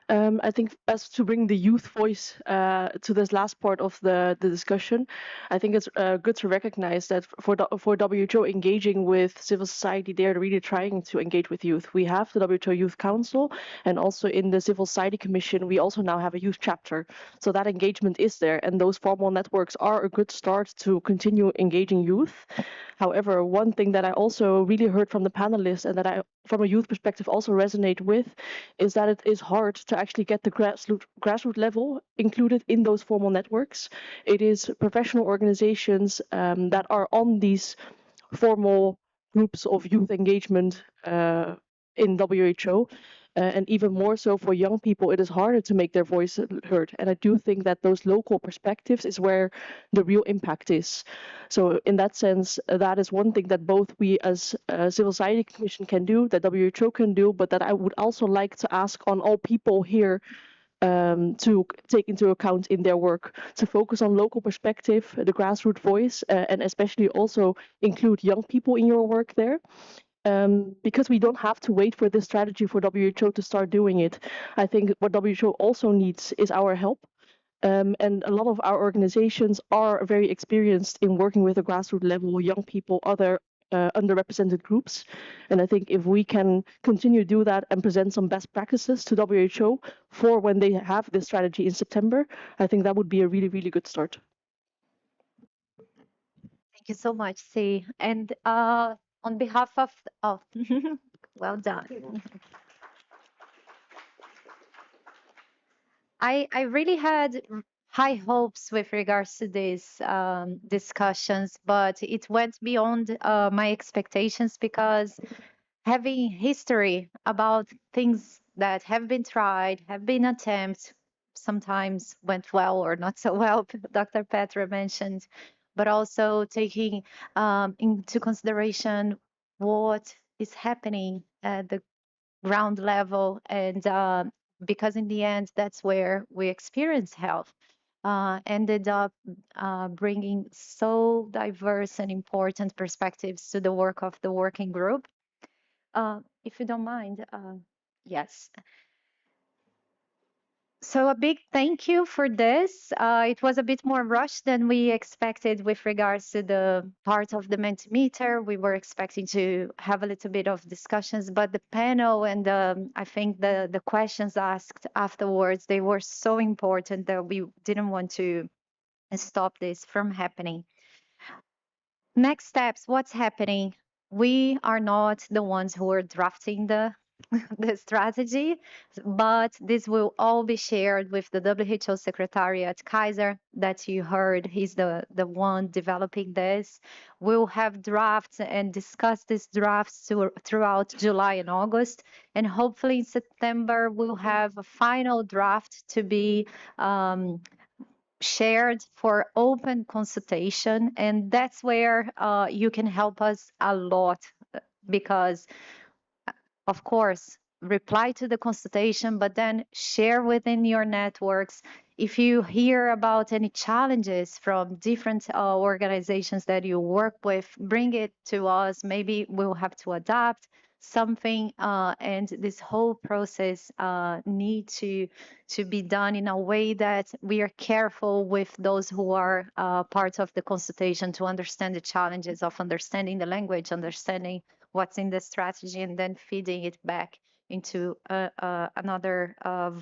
I think as to bring the youth voice to this last part of the discussion, I think it's good to recognize that for WHO engaging with civil society, they're really trying to engage with youth. We have the WHO Youth Council, and also in the Civil Society Commission, we also now have a youth chapter. So that engagement is there, and those formal networks are a good start to continue engaging youth. However, one thing that I also really heard from the panelists and that I, from a youth perspective, also resonate with is that it is hard to actually get the grassroots level included in those formal networks. It is professional organizations that are on these formal groups of youth engagement in WHO. And even more so for young people, it is harder to make their voice heard. And I do think that those local perspectives is where the real impact is. So in that sense, that is one thing that both we as Civil Society Commission can do, that WHO can do, but that I would also like to ask on all people here to take into account in their work, to focus on local perspective, the grassroots voice, and especially also include young people in your work there. Because we don't have to wait for this strategy for WHO to start doing it. I think what WHO also needs is our help. And a lot of our organizations are very experienced in working with the grassroots level, young people, other underrepresented groups. And I think if we can continue to do that and present some best practices to WHO for when they have this strategy in September, I think that would be a really, really good start. Thank you so much, C. And on behalf of, well done. I really had high hopes with regards to these discussions, but it went beyond my expectations because having history about things that have been tried, have been attempts, sometimes went well or not so well, Dr. Petra mentioned, but also taking into consideration what is happening at the ground level and because in the end that's where we experience health ended up bringing so diverse and important perspectives to the work of the working group. If you don't mind, yes. So a big thank you for this. It was a bit more rushed than we expected with regards to the part of the Mentimeter. We were expecting to have a little bit of discussions, but the panel and I think the questions asked afterwards, they were so important that we didn't want to stop this from happening. Next steps, what's happening? We are not the ones who are drafting the strategy, but this will all be shared with the WHO Secretariat. Kaiser, that you heard, he's the one developing this. We'll have drafts and discuss these drafts throughout July and August, and hopefully in September we'll have a final draft to be shared for open consultation, and that's where you can help us a lot because of course, reply to the consultation, but then share within your networks. If you hear about any challenges from different organizations that you work with, bring it to us. Maybe we'll have to adapt something, and this whole process need to be done in a way that we are careful with those who are part of the consultation to understand the challenges of understanding the language, understanding what's in the strategy, and then feeding it back into another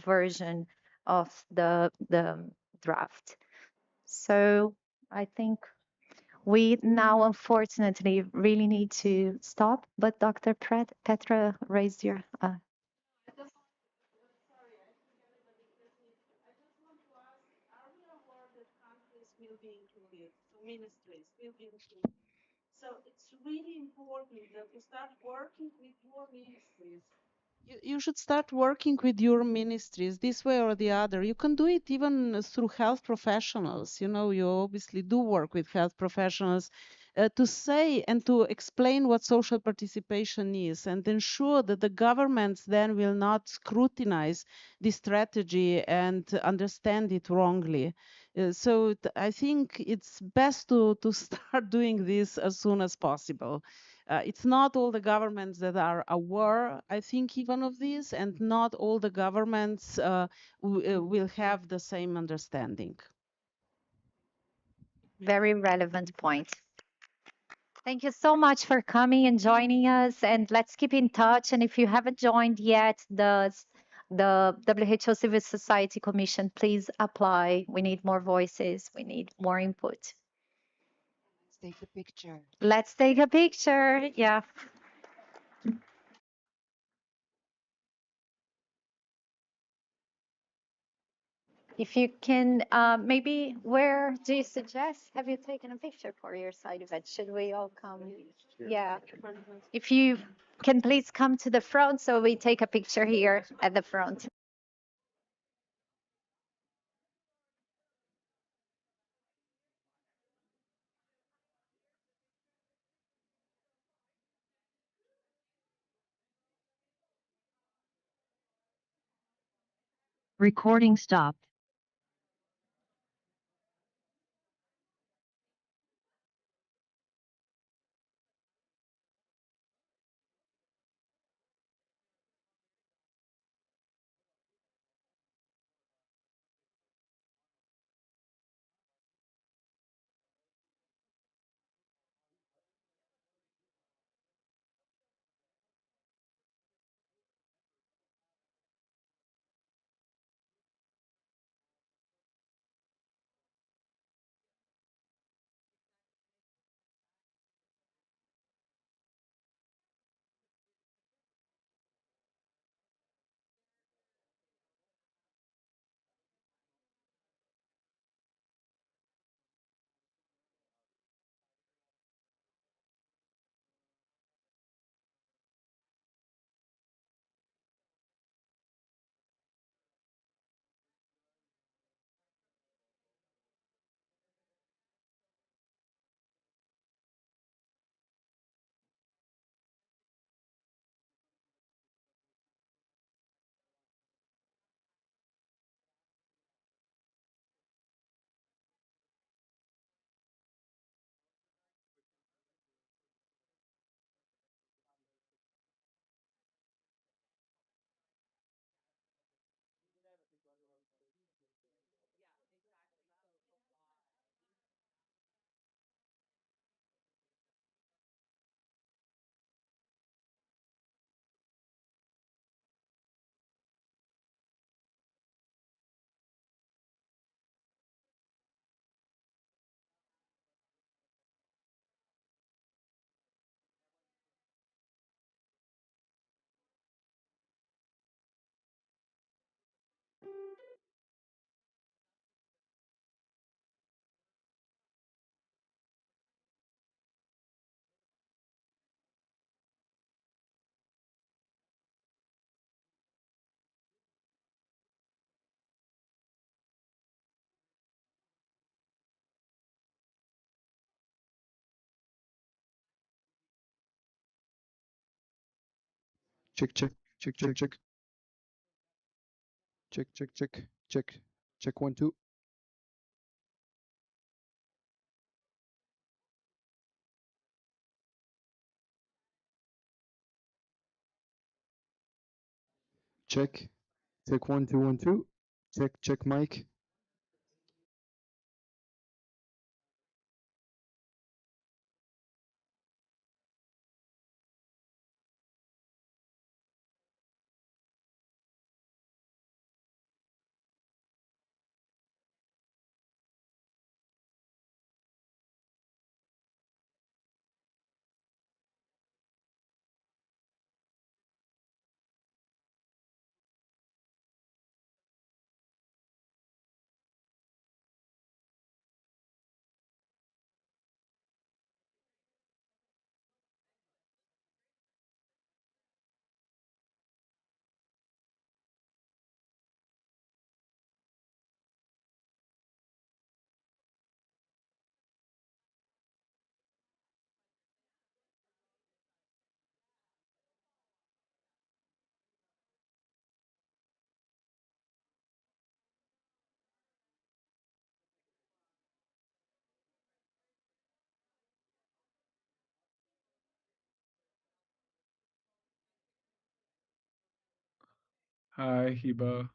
version of the draft. So I think we now unfortunately really need to stop, but Dr. Petra raised your ministries will be included. So it's really important that you start working with your ministries. You should start working with your ministries this way or the other. You can do it even through health professionals. You know, you obviously do work with health professionals to say and to explain what social participation is and ensure that the governments then will not scrutinize this strategy and understand it wrongly. I think it's best to start doing this as soon as possible. It's not all the governments that are aware, I think, even of this, and not all the governments will have the same understanding. Very relevant point. Thank you so much for coming and joining us. And let's keep in touch. And if you haven't joined yet the WHO Civil Society Commission, please apply. We need more voices. We need more input. Let's take a picture. Let's take a picture. Yeah. If you can, maybe where do you suggest? Have you taken a picture for your side event? Should we all come? Yeah. If you can please come to the front so we take a picture here at the front. Recording stopped. Check, check, check, check, check. Check, check, check, check. Check 1, 2. Check. Check 1, 2, 1, 2. Check, check mic. Hi, Hiba.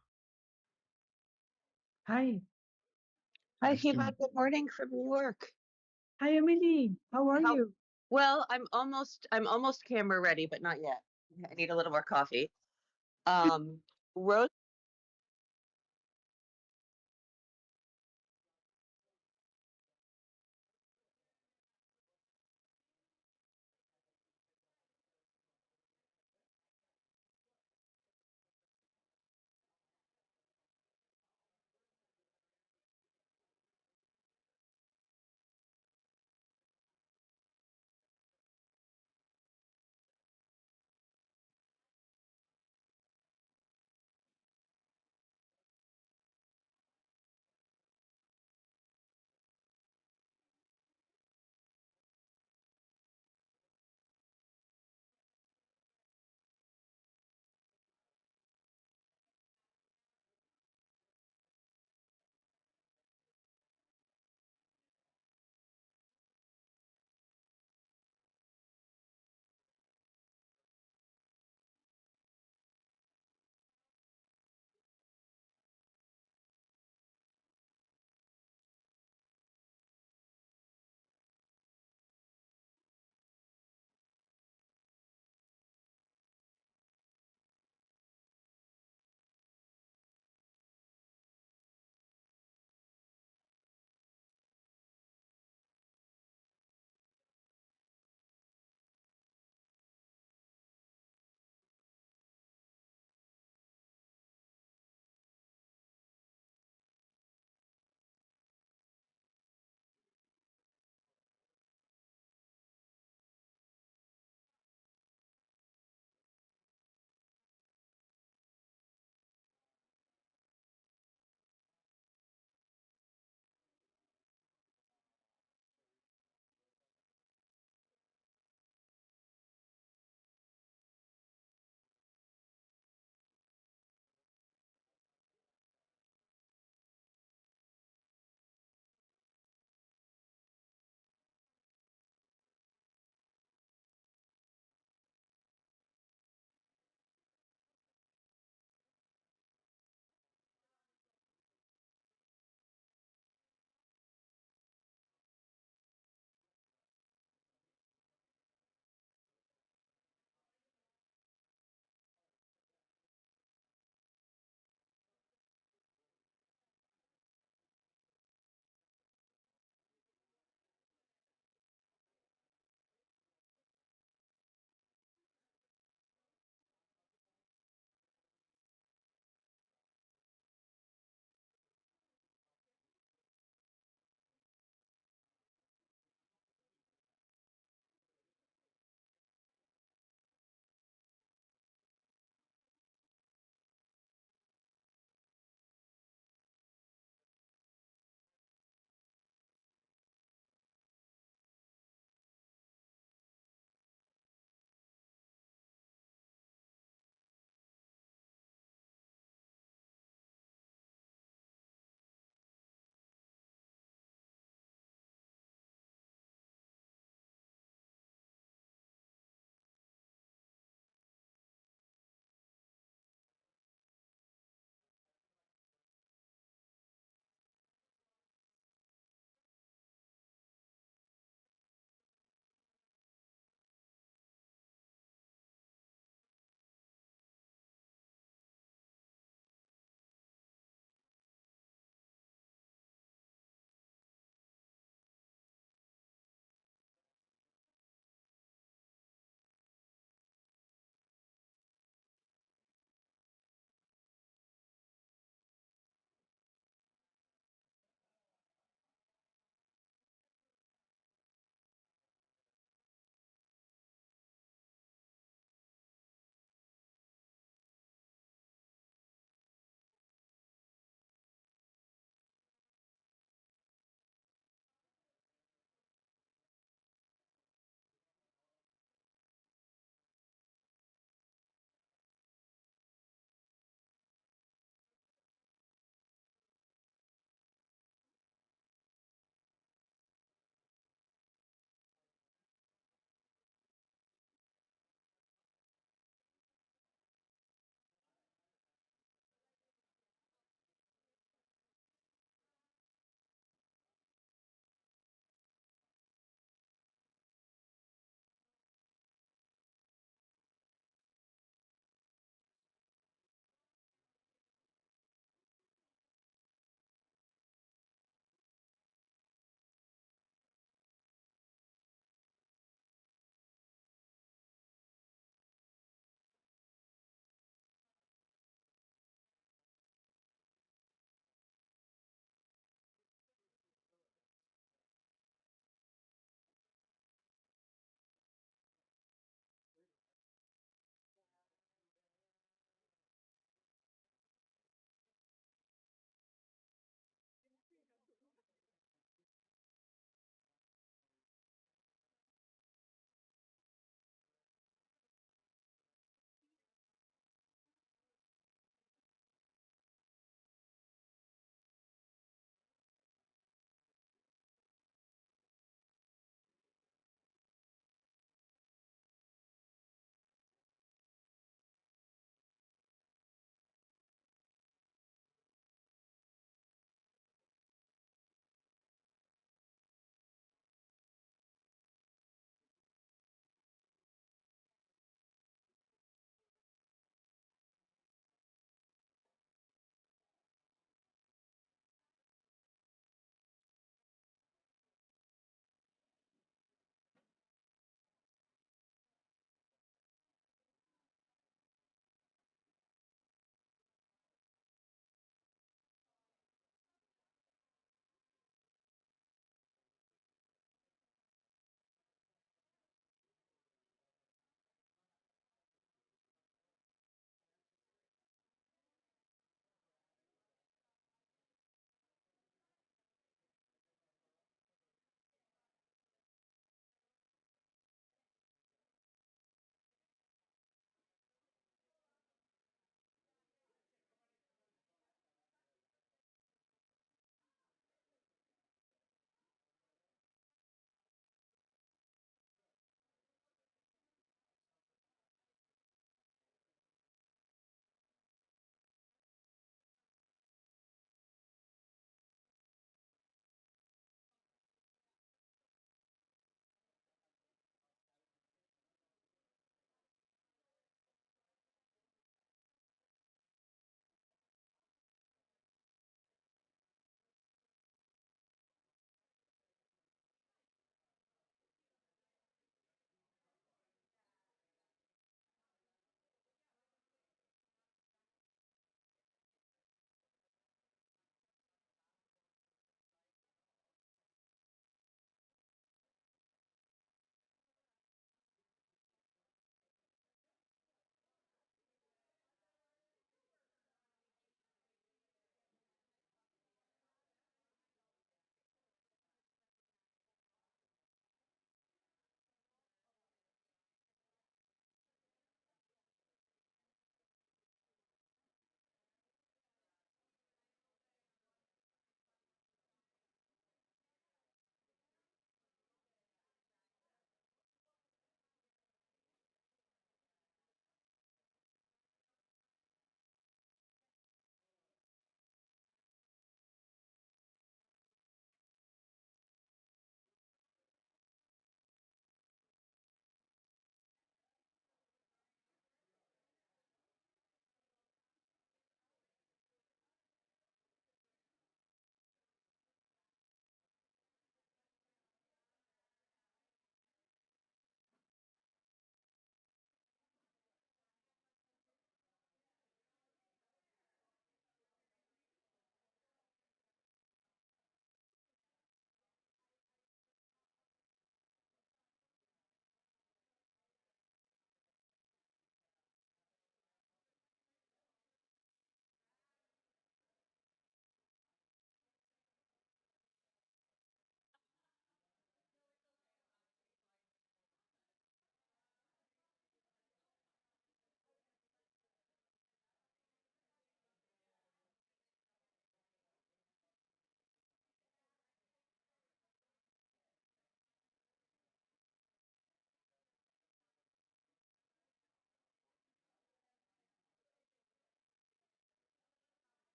Hi. Hi, Nice to Hiba. Good morning from New York. Hi, Emily. How are you? Well, I'm almost camera ready, but not yet. I need a little more coffee. Rose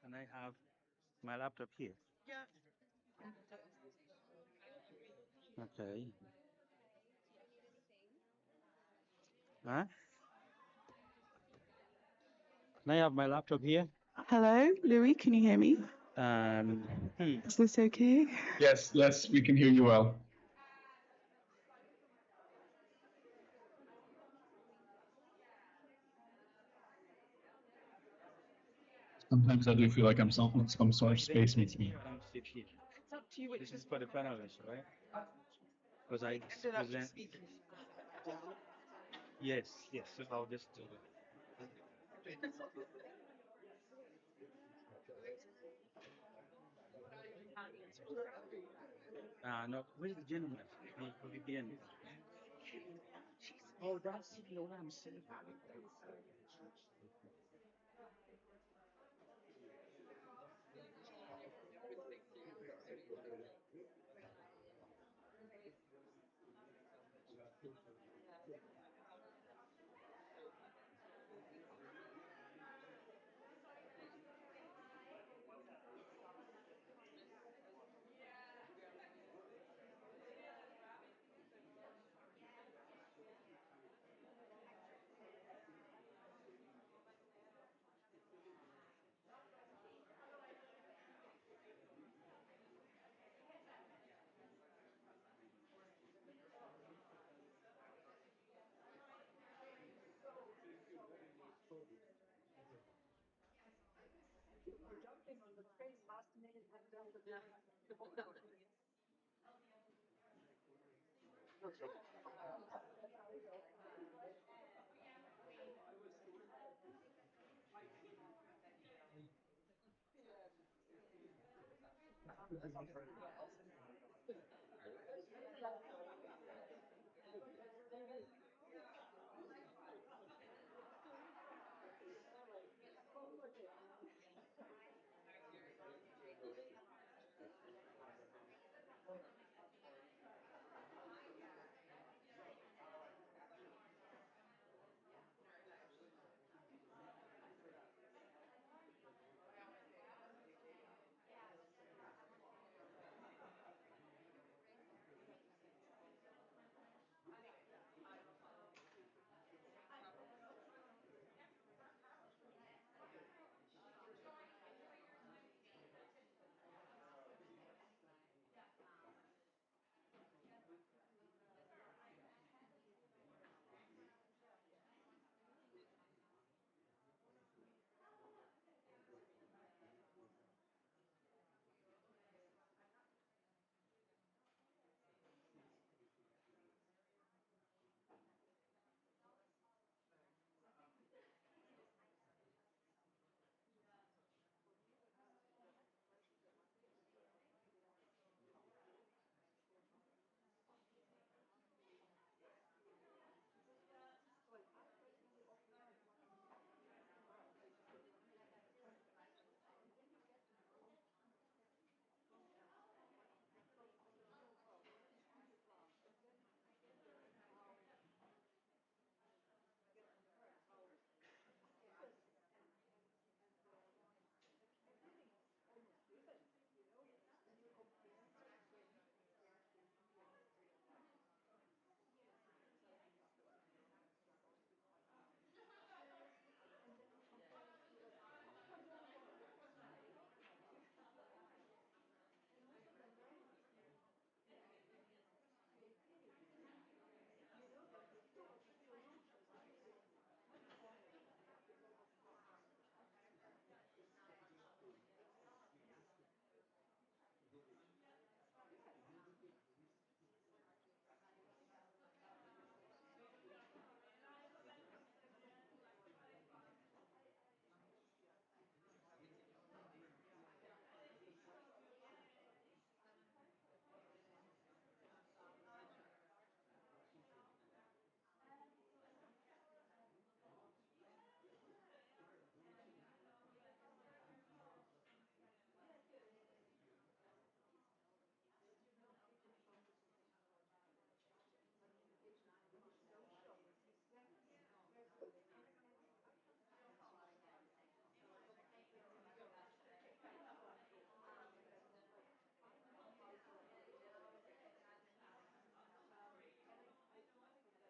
And I have my laptop here. Yeah. Okay. Huh? Can I have my laptop here? Hello, Louis, can you hear me? Is this okay? Yes, yes, we can hear you well. Sometimes I do feel like I'm some sort of space meeting. It's up to you. This is for the panelists, right? Because I present. Yes, yes. So I'll just do it. No, where's the gentleman? He begin. Oh, that's what I'm saying.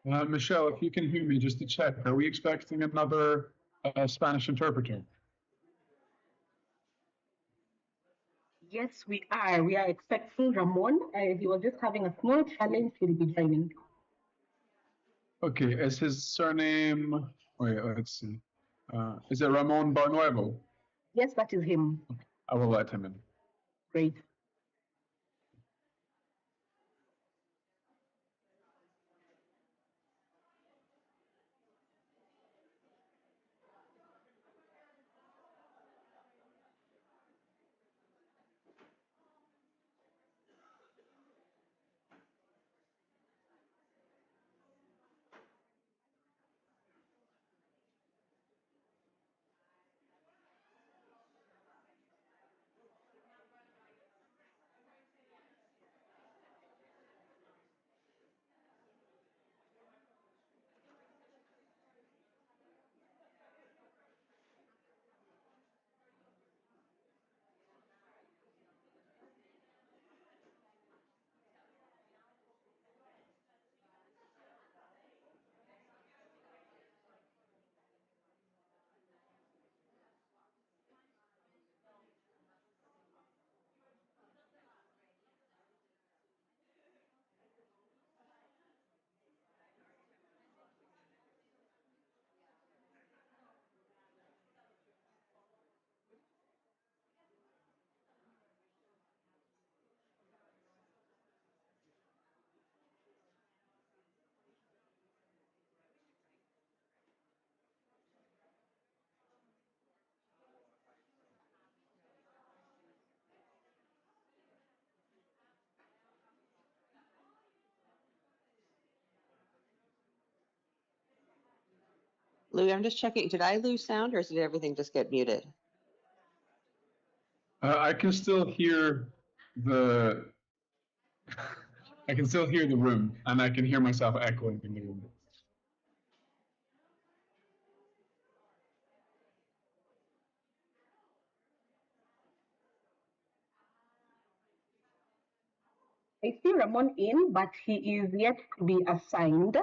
Michelle, if you can hear me, just to check, are we expecting another Spanish interpreter? Yes, we are. We are expecting Ramon. He was just having a small challenge. He'll be joining. Okay, is his surname? Wait, let's see. Is it Ramon Barnuevo? Yes, that is him. I will let him in. Great. Louis, I'm just checking. Did I lose sound or did everything just get muted? I can still hear the. I can still hear the room, and I can hear myself echoing in the room. I see Ramon in, but he is yet to be assigned.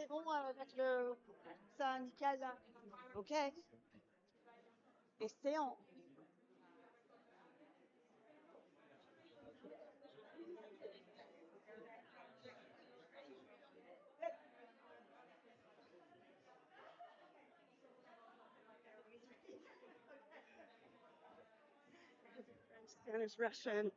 c'est bon avec le syndical là? Ok. Excellent. Spanish, Russian.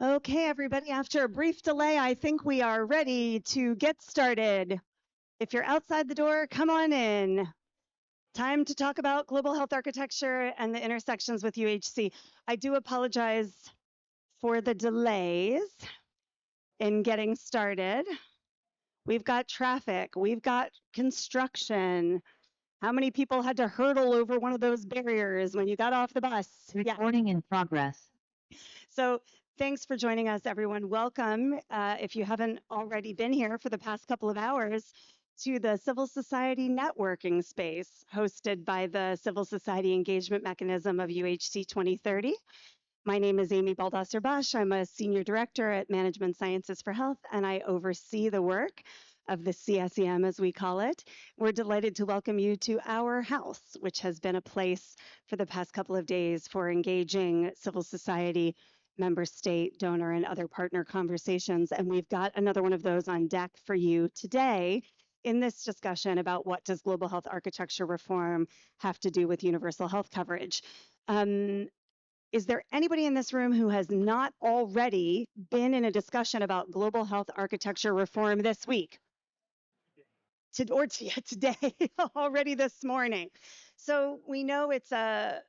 Okay, everybody, after a brief delay, I think we are ready to get started. If you're outside the door, come on in. Time to talk about global health architecture and the intersections with UHC. I do apologize for the delays in getting started. We've got traffic, we've got construction. How many people had to hurdle over one of those barriers when you got off the bus? Recording in progress. So thanks for joining us, everyone. Welcome, if you haven't already been here for the past couple of hours, to the Civil Society Networking Space hosted by the Civil Society Engagement Mechanism of UHC 2030. My name is Amy Baldasser-Bosch. I'm a Senior Director at Management Sciences for Health, and I oversee the work of the CSEM, as we call it. We're delighted to welcome you to our house, which has been a place for the past couple of days for engaging civil society, member state, donor, and other partner conversations. And we've got another one of those on deck for you today in this discussion about what does global health architecture reform have to do with universal health coverage. Is there anybody in this room who has not already been in a discussion about global health architecture reform this week? Today, already this morning. So we know it's a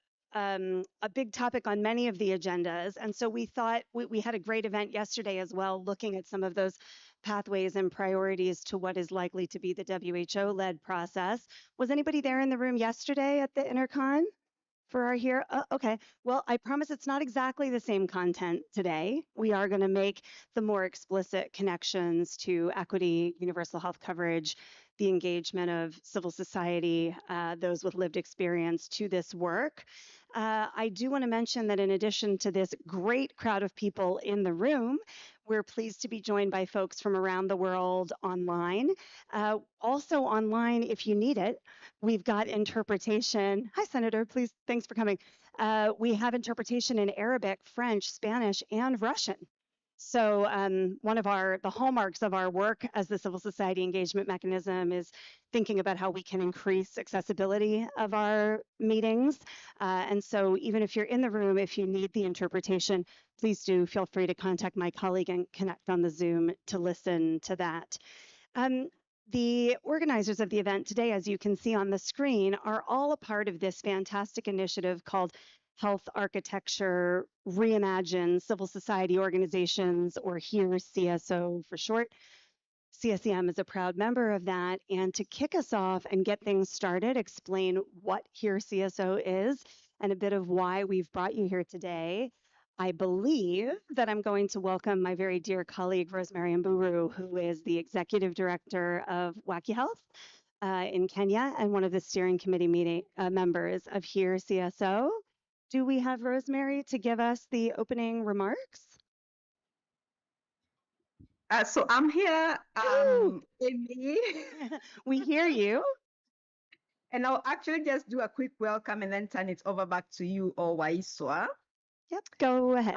big topic on many of the agendas. And so we thought we had a great event yesterday as well, looking at some of those pathways and priorities to what is likely to be the WHO-led process. Was anybody there in the room yesterday at the Intercon? For our here, okay. Well, I promise it's not exactly the same content today. We are going to make the more explicit connections to equity, universal health coverage, the engagement of civil society, those with lived experience to this work. I do want to mention that in addition to this great crowd of people in the room, we're pleased to be joined by folks from around the world online. Also online, if you need it, we've got interpretation. Hi, Senator, please, thanks for coming. We have interpretation in Arabic, French, Spanish, and Russian. So one of the hallmarks of our work as the civil society engagement mechanism is thinking about how we can increase accessibility of our meetings. And so even if you're in the room, if you need the interpretation, please do feel free to contact my colleague and connect on the Zoom to listen to that. The organizers of the event today, as you can see on the screen, are all a part of this fantastic initiative called Health Architecture Reimagine Civil Society Organizations, or HERE CSO for short. CSEM is a proud member of that. And to kick us off and get things started, explain what HERE CSO is and a bit of why we've brought you here today, I believe that I'm going to welcome my very dear colleague, Rosemary Mburu, who is the Executive Director of WHA Health in Kenya and one of the steering committee members of HERE CSO. Do we have Rosemary to give us the opening remarks? So I'm here, Amy. We hear you. And I'll actually just do a quick welcome and then turn it over back to you, or Waiswa. Yep, go ahead.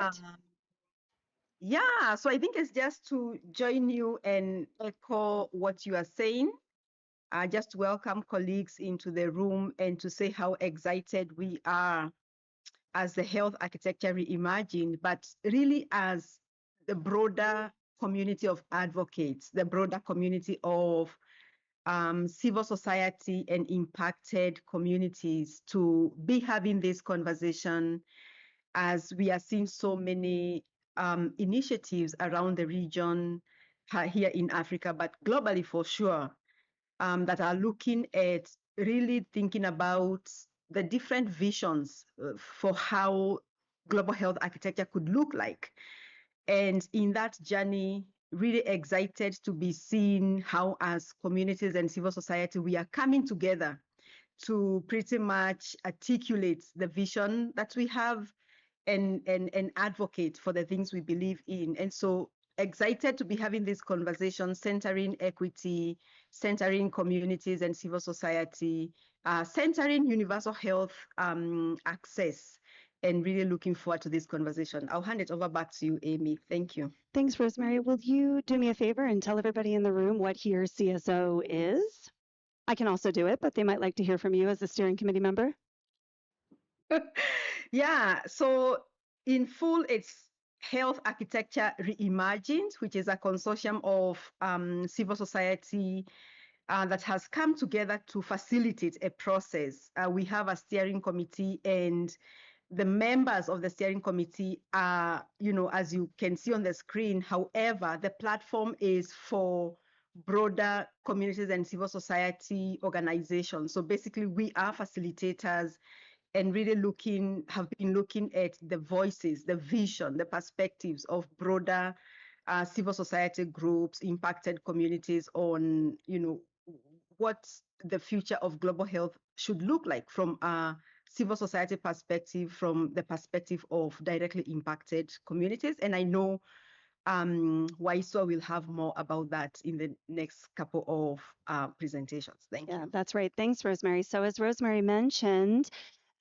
Yeah, so I think it's just to join you and echo what you are saying. Just to welcome colleagues into the room and to say how excited we are as the health architecture reimagined, but really as the broader community of advocates, the broader community of civil society and impacted communities to be having this conversation, as we are seeing so many initiatives around the region here in Africa, but globally for sure, that are looking at really thinking about the different visions for how global health architecture could look like. And in that journey, really excited to be seeing how, as communities and civil society, we are coming together to pretty much articulate the vision that we have and advocate for the things we believe in. And so excited to be having this conversation, centering equity, centering communities and civil society, centering universal health access, and really looking forward to this conversation. I'll hand it over back to you, Amy. Thank you. Thanks, Rosemary. Will you do me a favor and tell everybody in the room what HERE CSO is? I can also do it, but they might like to hear from you as a steering committee member. Yeah, so in full, it's Health Architecture Reimagined, which is a consortium of civil society that has come together to facilitate a process. We have a steering committee, and the members of the steering committee are, as you can see on the screen. However, the platform is for broader communities and civil society organizations. So basically, we are facilitators and really have been looking at the voices, the vision, the perspectives of broader civil society groups, impacted communities on, what the future of global health should look like from a civil society perspective, from the perspective of directly impacted communities. And I know Waiswa will have more about that in the next couple of presentations. Thank you. Yeah, that's right. Thanks, Rosemary. So as Rosemary mentioned,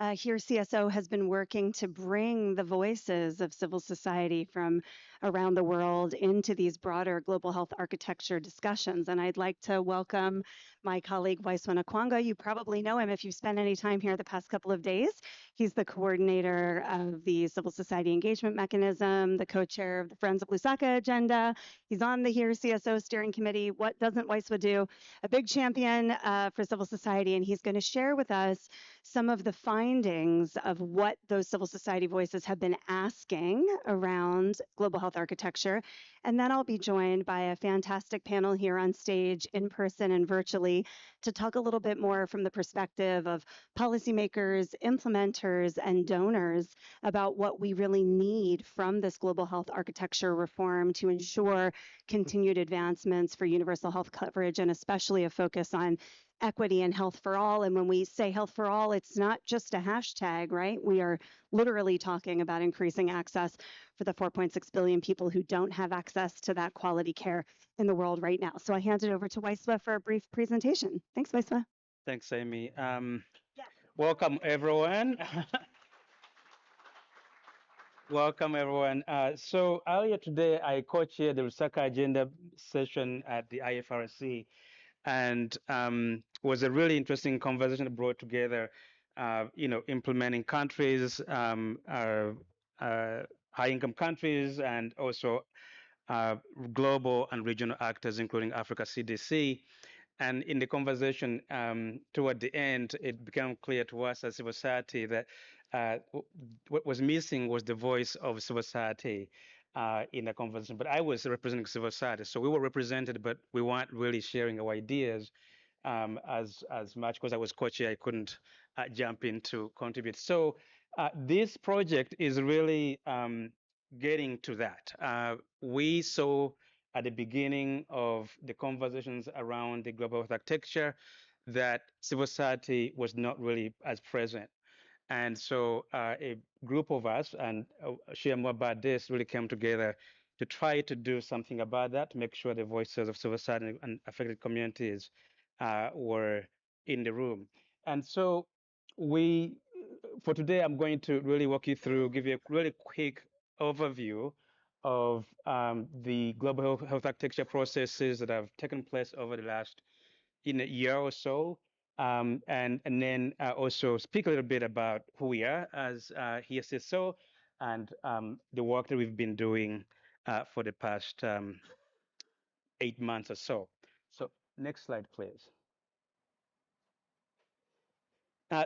HERE CSO has been working to bring the voices of civil society from around the world into these broader global health architecture discussions. And I'd like to welcome my colleague, Waiswa Nakwanga. You probably know him if you've spent any time here the past couple of days. He's the coordinator of the Civil Society Engagement Mechanism, the co-chair of the Friends of Lusaka agenda. He's on the HERE CSO steering committee. What doesn't Waiswa do? A big champion for civil society, and he's going to share with us some of the findings of what those civil society voices have been asking around global health architecture. And then I'll be joined by a fantastic panel here on stage, in person and virtually, to talk a little bit more from the perspective of policymakers, implementers, and donors about what we really need from this global health architecture reform to ensure continued advancements for universal health coverage, and especially a focus on equity and health for all. And when we say health for all, it's not just a hashtag, right? We are literally talking about increasing access for the 4.6 billion people who don't have access to that quality care in the world right now. So I hand it over to Waiswa for a brief presentation. Thanks, Waiswa. Thanks, Amy. Welcome, everyone. Welcome, everyone. So earlier today, I co-chaired the Lusaka Agenda session at the IFRC, and was a really interesting conversation that brought together, implementing countries, high-income countries, and also global and regional actors, including Africa CDC. And in the conversation toward the end, it became clear to us as civil society that what was missing was the voice of civil society in the conversation. But I was representing civil society, so we were represented, but we weren't really sharing our ideas as much. Because I was co-chair, I couldn't jump in to contribute. So this project is really getting to that. We saw at the beginning of the conversations around the global health architecture that civil society was not really as present. And so a group of us, and share more about this, really came together to try to do something about that, to make sure the voices of civil society and affected communities were in the room. And so for today, I'm going to really walk you through, give you a really quick overview of the global health architecture processes that have taken place over the last year or so, and then also speak a little bit about who we are as HERE CSO, and the work that we've been doing for the past 8 months or so. So next slide, please.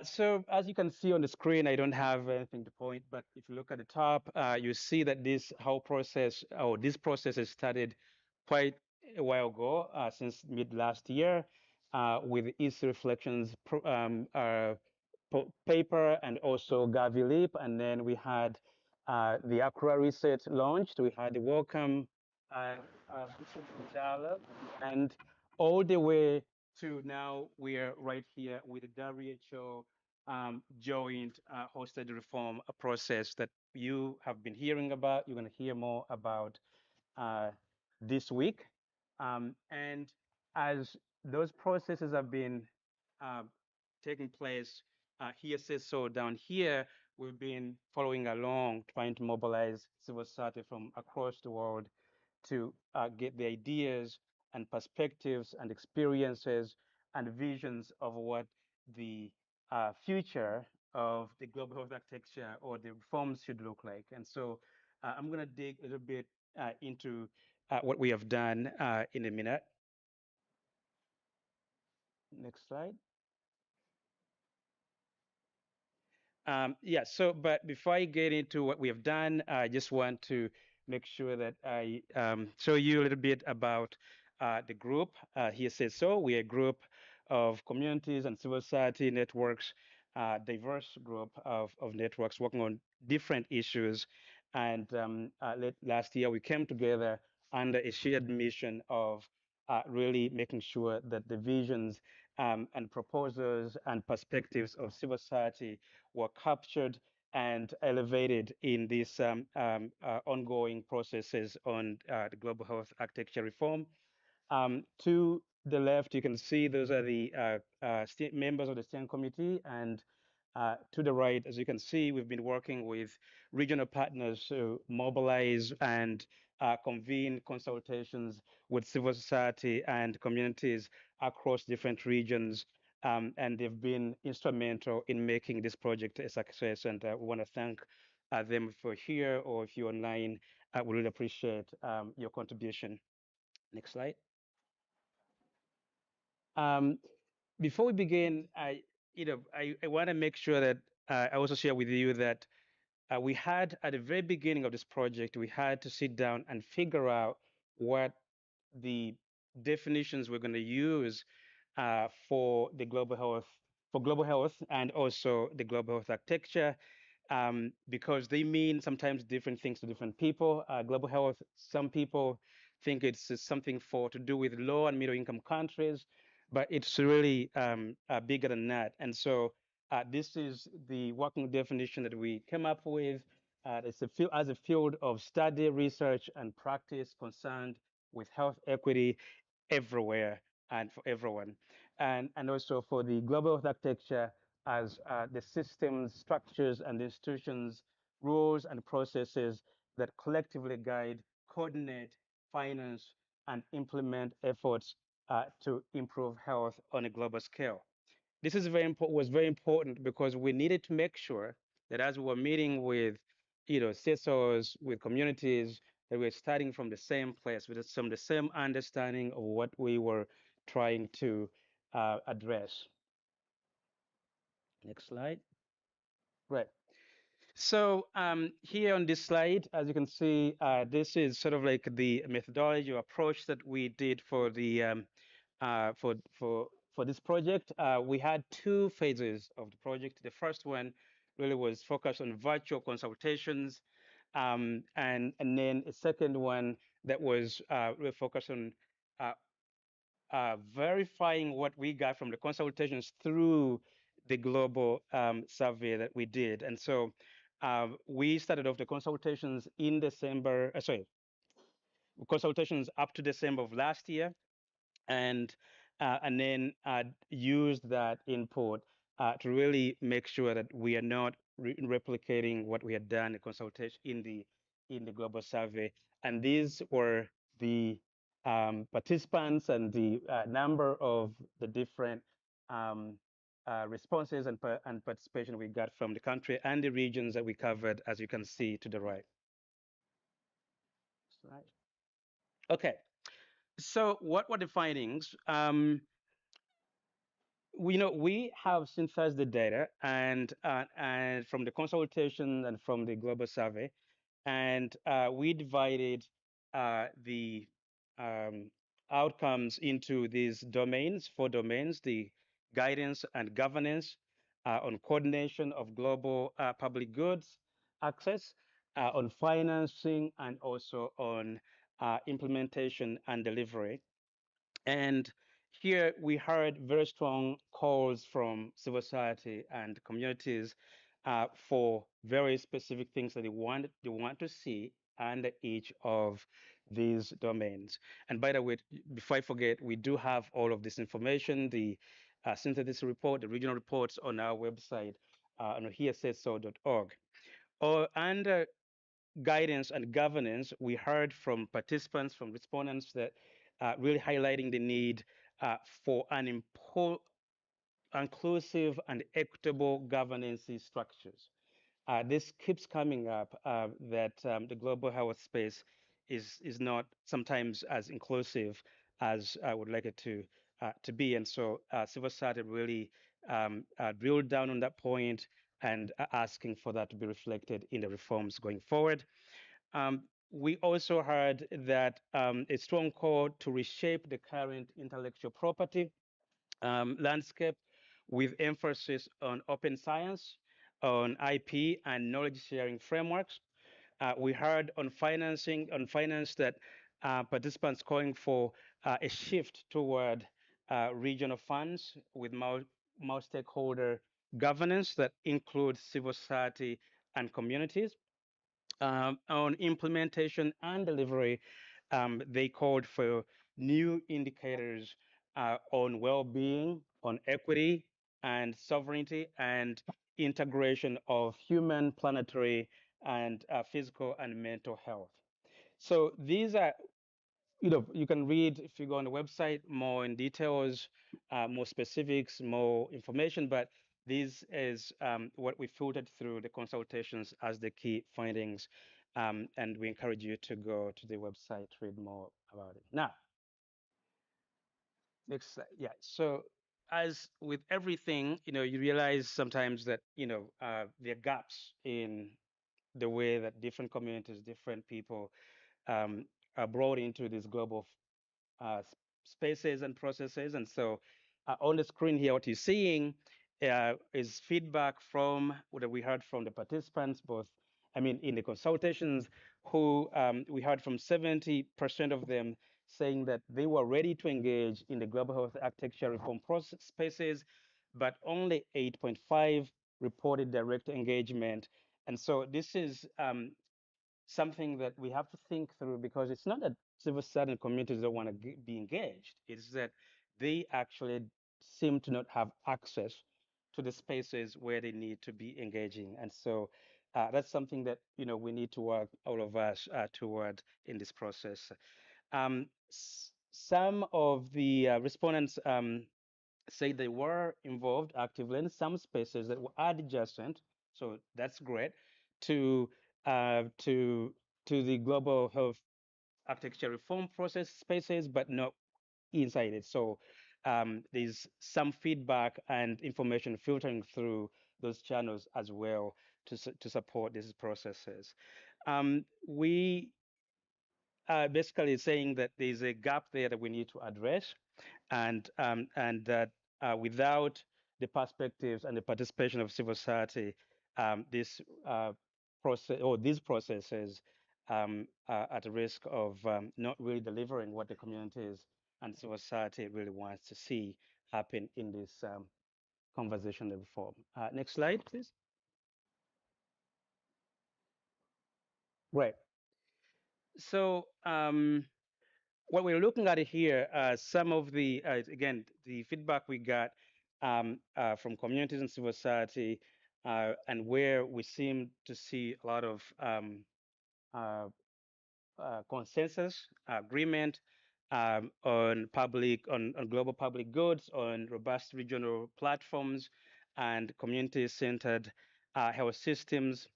So as you can see on the screen, I don't have anything to point, but if you look at the top, you see that this process has started quite a while ago, since mid last year, with the EC Reflections paper and also Gavi Leap, and then we had the Accra Research launched. We had the Welcome uh, dialogue, and all the way to now we're right here with the WHO joint hosted reform process that you have been hearing about. You're going to hear more about uh, this week. And as those processes have been uh, taking place, here says so down here, we've been following along, trying to mobilize civil society from across the world to get the ideas and perspectives and experiences and visions of what the future of the global health architecture or the reforms should look like. And so I'm going to dig a little bit into what we have done in a minute. Next slide. Yeah, so, but before I get into what we have done, I just want to make sure that I show you a little bit about the group. Here says so. We're a group of communities and civil society networks, diverse group of networks working on different issues. And last year we came together under a shared mission of really making sure that the visions and proposals and perspectives of civil society were captured and elevated in these ongoing processes on the global health architecture reform. To the left, you can see those are the members of the steering committee, and to the right, as you can see, we've been working with regional partners to mobilize and convene consultations with civil society and communities across different regions. And they've been instrumental in making this project a success. And we want to thank them for here, or if you're online, we really appreciate your contribution. Next slide. Um, Before we begin, I want to make sure that I also share with you that we had at the very beginning of this project, we had to sit down and figure out what the definitions we're going to use for the global health, and also the global health architecture, because they mean sometimes different things to different people. Global health, some people think it's something to do with low and middle income countries, but it's really bigger than that. And so this is the working definition that we came up with. It's as a field of study, research, and practice concerned with health equity everywhere and for everyone. And also for the global health architecture as the systems, structures, and institutions, rules, and processes that collectively guide, coordinate, finance, and implement efforts to improve health on a global scale. This is was very important because we needed to make sure that as we were meeting with, CSOs, with communities, that we're starting from the same place with the same understanding of what we were trying to address. Next slide. Right. So here on this slide, as you can see, this is sort of like the methodology or approach that we did for the for this project. We had two phases of the project. The first one really was focused on virtual consultations, and then a second one that was really focused on uh, verifying what we got from the consultations through the global survey that we did. And so we started off the consultations in December, consultations up to December of last year, and then used that input to really make sure that we are not replicating what we had done in consultation in the global survey. And these were the participants and the number of the different responses and participation we got from the country and the regions that we covered, as you can see to the right. Slide. Okay, so what were the findings? We have synthesized the data and from the consultation and from the global survey, and we divided the um, outcomes into these domains, 4 domains: the guidance and governance, on coordination of global public goods access, on financing, and also on implementation, and delivery. And here we heard very strong calls from civil society and communities for very specific things that they want to see under each of these domains. And by the way, before I forget, we do have all of this information, the synthesis report, the regional reports on our website on heresaidso.org. Under guidance and governance, we heard from participants, from respondents that really highlighting the need for an inclusive and equitable governance structures. This keeps coming up that the global health space is not sometimes as inclusive as I would like it to be, and so civil society really drilled down on that point and asking for that to be reflected in the reforms going forward. We also heard that a strong call to reshape the current intellectual property landscape with emphasis on open science, on IP and knowledge sharing frameworks. We heard on finance that participants calling for a shift toward regional funds with more stakeholder governance that includes civil society and communities. On implementation and delivery, they called for new indicators on well-being, on equity and sovereignty, and integration of human, planetary, and physical and mental health. So these are, you can read if you go on the website more in details, more specifics, more information, but this is what we filtered through the consultations as the key findings. And we encourage you to go to the website, read more about it. Now, next slide. Yeah. So as with everything, you realize sometimes that, there are gaps in the way that different communities, different people are brought into this global spaces and processes. And so on the screen here, what you're seeing is feedback from what we heard from the participants, both, in the consultations, who we heard from 70% of them saying that they were ready to engage in the global health architecture reform process spaces, but only 8.5 reported direct engagement. And so this is something that we have to think through, because it's not that civil society and communities don't want to be engaged. It's that they actually seem to not have access to the spaces where they need to be engaging. And so that's something that we need to work, all of us, toward in this process. Some of the respondents say they were involved actively in some spaces that were adjacent, so that's great, to to the global health architecture reform process spaces, but not inside it. So there's some feedback and information filtering through those channels as well to support these processes. We are basically saying that there's a gap there that we need to address, and that without the perspectives and the participation of civil society, this process or these processes are at risk of not really delivering what the communities and civil society really wants to see happen in this conversation and reform. Next slide, please. Right. So what we're looking at here, some of the, again, the feedback we got from communities and civil society, and where we seem to see a lot of consensus, agreement on global public goods, on robust regional platforms, and community-centered health systems.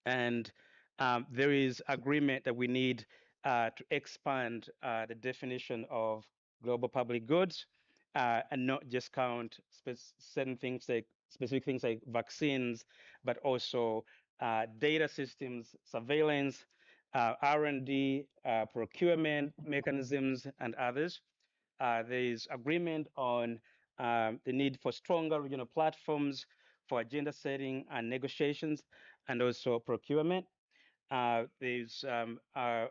And there is agreement that we need to expand the definition of global public goods and not just count certain things like specific things like vaccines, but also data systems, surveillance, R&D, procurement mechanisms, and others. There is agreement on the need for stronger regional platforms for agenda setting and negotiations, and also procurement. There's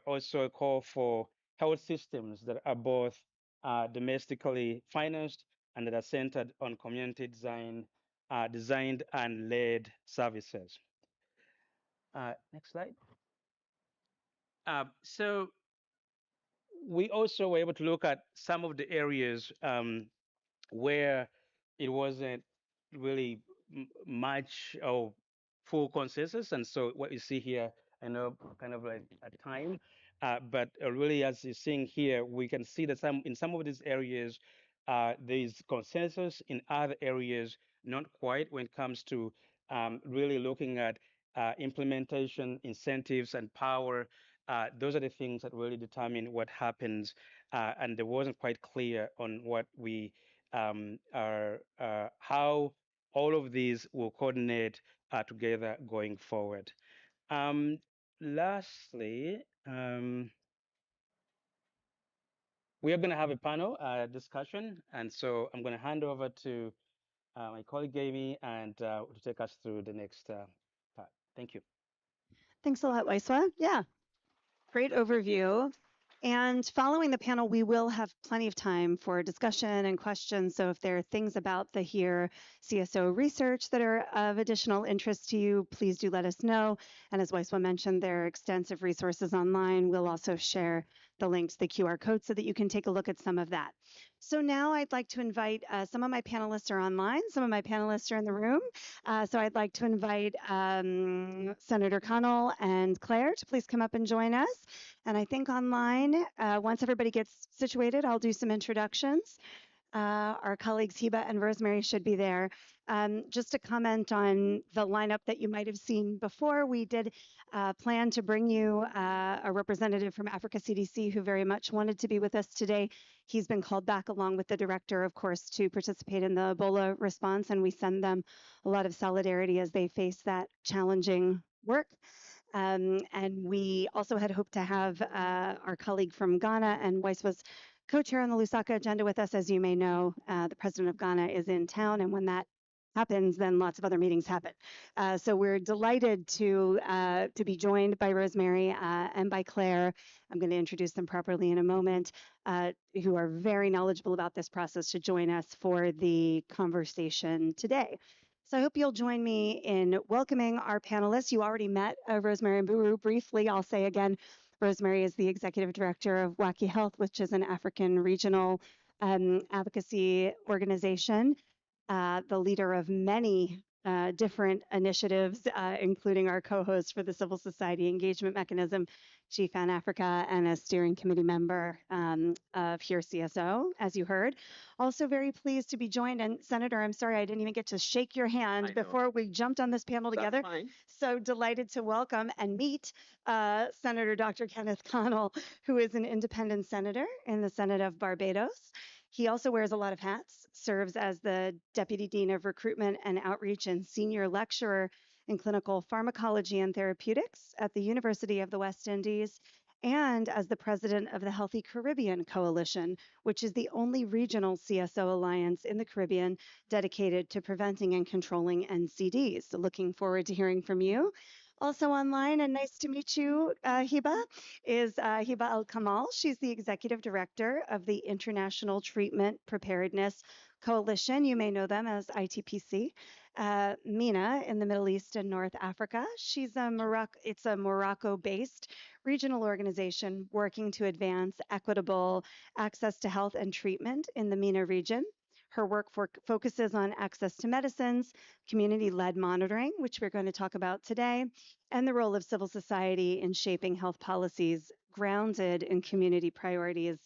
also a call for health systems that are both domestically financed and that are centered on community designed and led services. Next slide. So we also were able to look at some of the areas where it wasn't really much or full consensus. And so what you see here, I know kind of like a time, but really as you're seeing here, we can see that in some of these areas, there is consensus. In other areas, not quite when it comes to really looking at implementation, incentives, and power. Those are the things that really determine what happens. And there wasn't quite clear on what we are how all of these will coordinate together going forward. Lastly, we are going to have a panel discussion, and so I'm going to hand over to my colleague Amy and to take us through the next part. Thank you. Thanks a lot, Waiswa. Yeah, great overview. And following the panel, we will have plenty of time for discussion and questions. So if there are things about the HERE CSO research that are of additional interest to you, please do let us know. And as Waiswa mentioned, there are extensive resources online. We'll also share the links, the QR code, so that you can take a look at some of that. So now I'd like to invite, some of my panelists are online, some of my panelists are in the room. So I'd like to invite Senator Connell and Claire to please come up and join us. And I think online, once everybody gets situated, I'll do some introductions. Our colleagues Hiba and Rosemary should be there. Just to comment on the lineup that you might have seen before, we did plan to bring you a representative from Africa CDC who very much wanted to be with us today. He's been called back along with the director, of course, to participate in the Ebola response, and we send them a lot of solidarity as they face that challenging work. And we also had hoped to have our colleague from Ghana, and Weiss was co-chair on the Lusaka agenda with us. As you may know, the president of Ghana is in town, and when that happens, then lots of other meetings happen. So we're delighted to be joined by Rosemary and by Claire. I'm going to introduce them properly in a moment, who are very knowledgeable about this process, to join us for the conversation today. So I hope you'll join me in welcoming our panelists. You already met Rosemary and Mburu briefly. I'll say again, Rosemary is the executive director of WHA Health, which is an African regional advocacy organization, the leader of many different initiatives, including our co-host for the Civil Society Engagement Mechanism, GFAN Africa, and a steering committee member of HERE CSO, as you heard. Also very pleased to be joined, and Senator, I'm sorry I didn't even get to shake your hand before we jumped on this panel together. That's fine. So delighted to welcome and meet Senator Dr. Kenneth Connell, who is an independent senator in the Senate of Barbados. He also wears a lot of hats, serves as the Deputy Dean of Recruitment and Outreach and Senior Lecturer in Clinical Pharmacology and Therapeutics at the University of the West Indies, and as the President of the Healthy Caribbean Coalition, which is the only regional CSO alliance in the Caribbean dedicated to preventing and controlling NCDs. So looking forward to hearing from you. Also online, and nice to meet you, Hiba, is Hiba Al-Kamal. She's the Executive Director of the International Treatment Preparedness Coalition. You may know them as ITPC. MENA in the Middle East and North Africa. It's a Morocco-based regional organization working to advance equitable access to health and treatment in the MENA region. Her work focuses on access to medicines, community-led monitoring, which we're going to talk about today, and the role of civil society in shaping health policies grounded in community priorities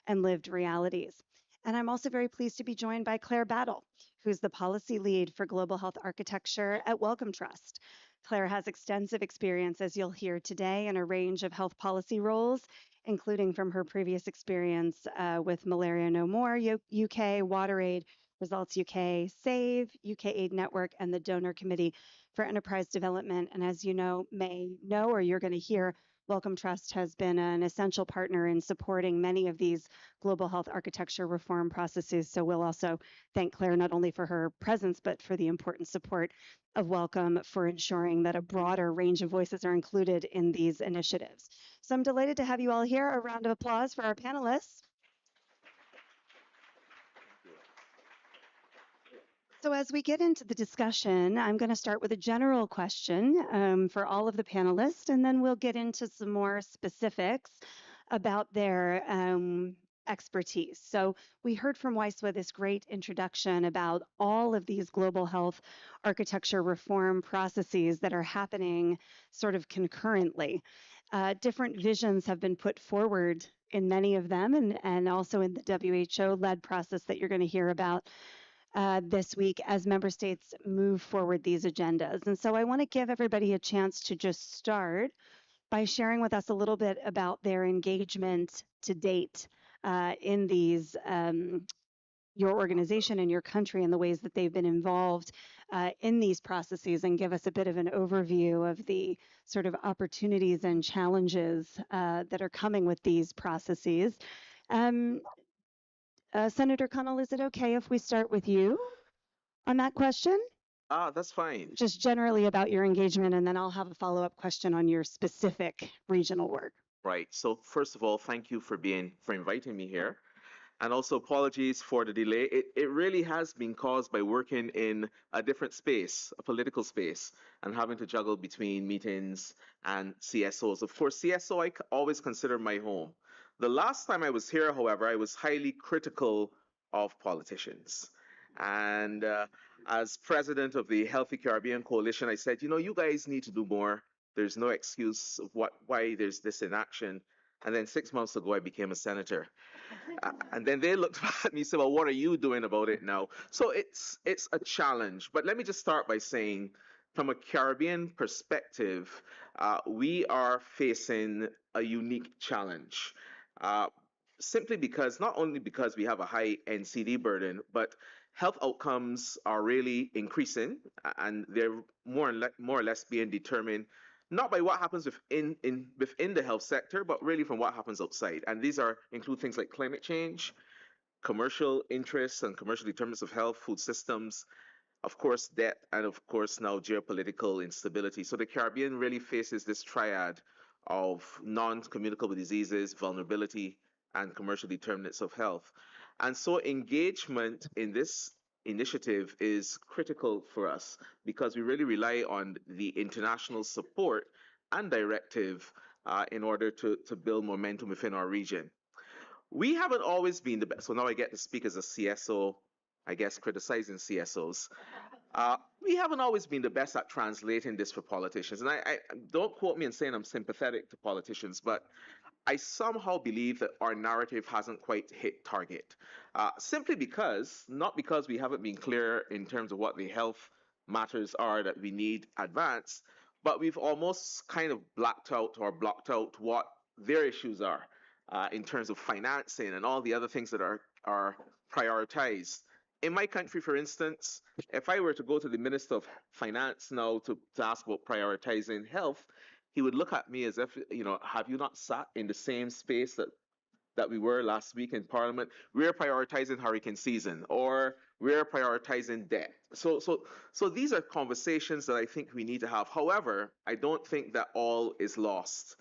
and lived realities. And I'm also very pleased to be joined by Claire Battle, who's the policy lead for global health architecture at Wellcome Trust. Claire has extensive experience, as you'll hear today, in a range of health policy roles, including from her previous experience with Malaria No More UK, WaterAid, Results UK, SAVE, UK Aid Network, and the Donor Committee for Enterprise Development. And as you may know, or you're going to hear Wellcome Trust has been an essential partner in supporting many of these global health architecture reform processes. So we'll also thank Claire not only for her presence, but for the important support of Wellcome for ensuring that a broader range of voices are included in these initiatives. So I'm delighted to have you all here. A round of applause for our panelists. So as we get into the discussion, I'm going to start with a general question for all of the panelists, and then we'll get into some more specifics about their expertise. So we heard from WHA this great introduction about all of these global health architecture reform processes that are happening sort of concurrently. Different visions have been put forward in many of them, and also in the WHO-led process that you're going to hear about this week as member states move forward these agendas. And so I want to give everybody a chance to just start by sharing with us a little bit about their engagement to date in these, your organization and your country and the ways that they've been involved in these processes, and give us a bit of an overview of the sort of opportunities and challenges that are coming with these processes. Senator Connell, is it okay if we start with you on that question? That's fine. Just generally about your engagement, and then I'll have a follow-up question on your specific regional work. Right. So first of all, thank you for inviting me here. And also apologies for the delay. It really has been caused by working in a different space, a political space, and having to juggle between meetings and CSOs. Of course, CSO I always consider my home. The last time I was here, however, I was highly critical of politicians. And as president of the Healthy Caribbean Coalition, I said, you know, you guys need to do more. There's no excuse of why there's this inaction. And then 6 months ago, I became a senator. And then they looked at me and said, well, what are you doing about it now? So it's a challenge. But let me just start by saying, from a Caribbean perspective, we are facing a unique challenge. Simply because, not only because we have a high NCD burden, but health outcomes are really increasing, and they're more or less being determined not by what happens within the health sector, but really from what happens outside. And these include things like climate change, commercial interests and commercial determinants of health, food systems, of course, debt, and of course now geopolitical instability. So the Caribbean really faces this triad of non-communicable diseases, vulnerability, and commercial determinants of health. And so engagement in this initiative is critical for us because we really rely on the international support and directive in order to build momentum within our region. We haven't always been the best. So now I get to speak as a CSO, I guess, criticizing CSOs. We haven't always been the best at translating this for politicians. And I don't quote me in saying I'm sympathetic to politicians, but I somehow believe that our narrative hasn't quite hit target. Simply because, not because we haven't been clear in terms of what the health matters are that we need advanced, but we've almost kind of blacked out or blocked out what their issues are in terms of financing and all the other things that are prioritized. In my country, for instance, if I were to go to the Minister of Finance now to ask about prioritizing health, he would look at me as if, you know, have you not sat in the same space that we were last week in Parliament? We're prioritizing hurricane season, or we're prioritizing debt. So these are conversations that I think we need to have. However, I don't think that all is lost.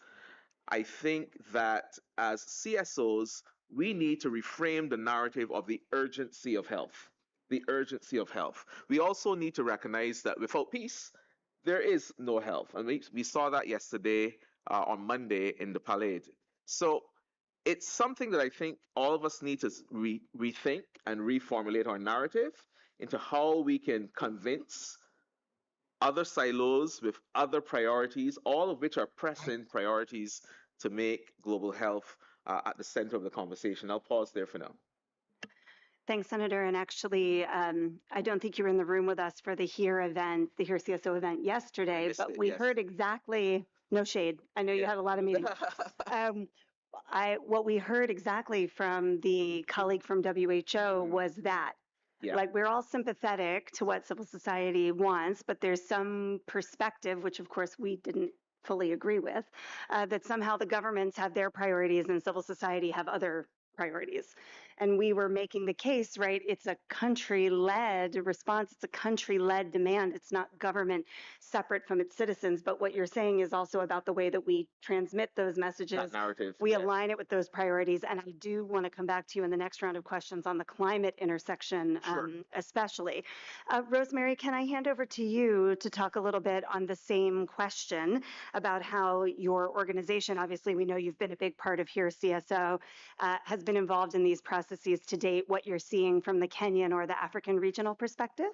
I think that as CSOs, we need to reframe the narrative of the urgency of health. The urgency of health. We also need to recognize that without peace, there is no health. And we saw that yesterday on Monday in the Palais. So it's something that I think all of us need to rethink and reformulate our narrative into how we can convince other silos with other priorities, all of which are pressing priorities to make global health at the center of the conversation. I'll pause there for now. Thanks, Senator. And actually, I don't think you were in the room with us for the HERE event, the HERE CSO event yesterday, but we heard exactly, no shade, I know you had a lot of meetings. What we heard exactly from the colleague from WHO was that, like, we're all sympathetic to what civil society wants, but there's some perspective, which of course we didn't fully agree with, that somehow the governments have their priorities and civil society have other priorities. And we were making the case, right? It's a country-led response. It's a country-led demand. It's not government separate from its citizens. But what you're saying is also about the way that we transmit those messages. That narrative. We align it with those priorities. And I do want to come back to you in the next round of questions on the climate intersection, especially. Rosemary, can I hand over to you to talk a little bit on the same question about how your organization, obviously we know you've been a big part of here, CSO, has been involved in these processes to date, what you're seeing from the Kenyan or the African regional perspective?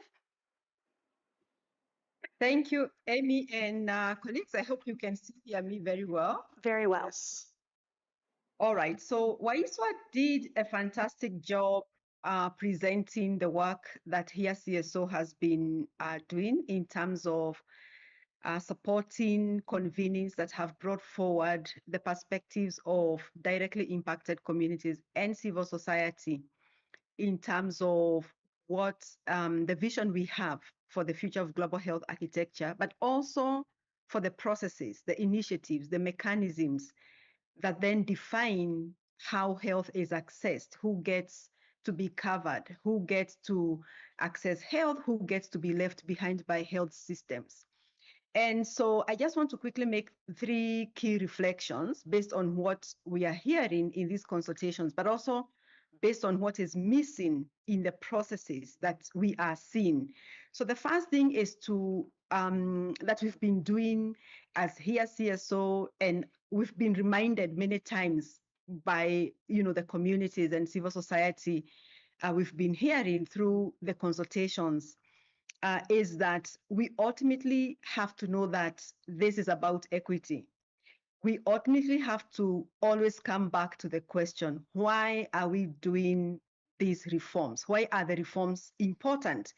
Thank you, Amy and colleagues. I hope you can hear me very well. Very well. Yes. All right. So WAISWA did a fantastic job presenting the work that here CSO has been doing in terms of supporting convenings that have brought forward the perspectives of directly impacted communities and civil society in terms of what the vision we have for the future of global health architecture, but also for the processes, the initiatives, the mechanisms that then define how health is accessed, who gets to be covered, who gets to access health, who gets to be left behind by health systems. And so I just want to quickly make 3 key reflections based on what we are hearing in these consultations, but also based on what is missing in the processes that we are seeing. So the first thing is to that we've been doing as here CSO, and we've been reminded many times by the communities and civil society we've been hearing through the consultations, is that we ultimately have to know that this is about equity. We ultimately have to always come back to the question, why are we doing these reforms? Why are the reforms important?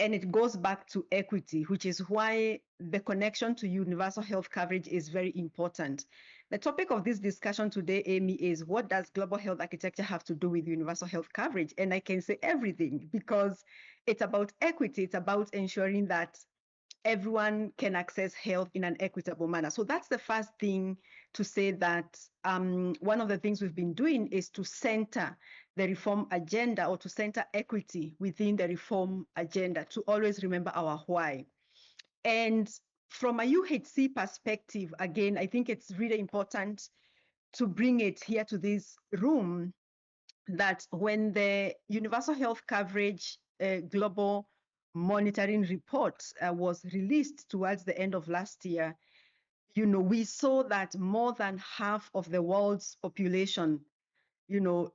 And it goes back to equity, which is why the connection to universal health coverage is very important. The topic of this discussion today, Amy, is what does global health architecture have to do with universal health coverage? And I can say everything, because it's about equity. It's about ensuring that everyone can access health in an equitable manner. So that's the first thing to say, that one of the things we've been doing is to center the reform agenda, or to center equity within the reform agenda, to always remember our why. And from a UHC perspective, again, I think it's really important to bring it here to this room, that when the universal health coverage global monitoring report was released towards the end of last year, we saw that more than half of the world's population,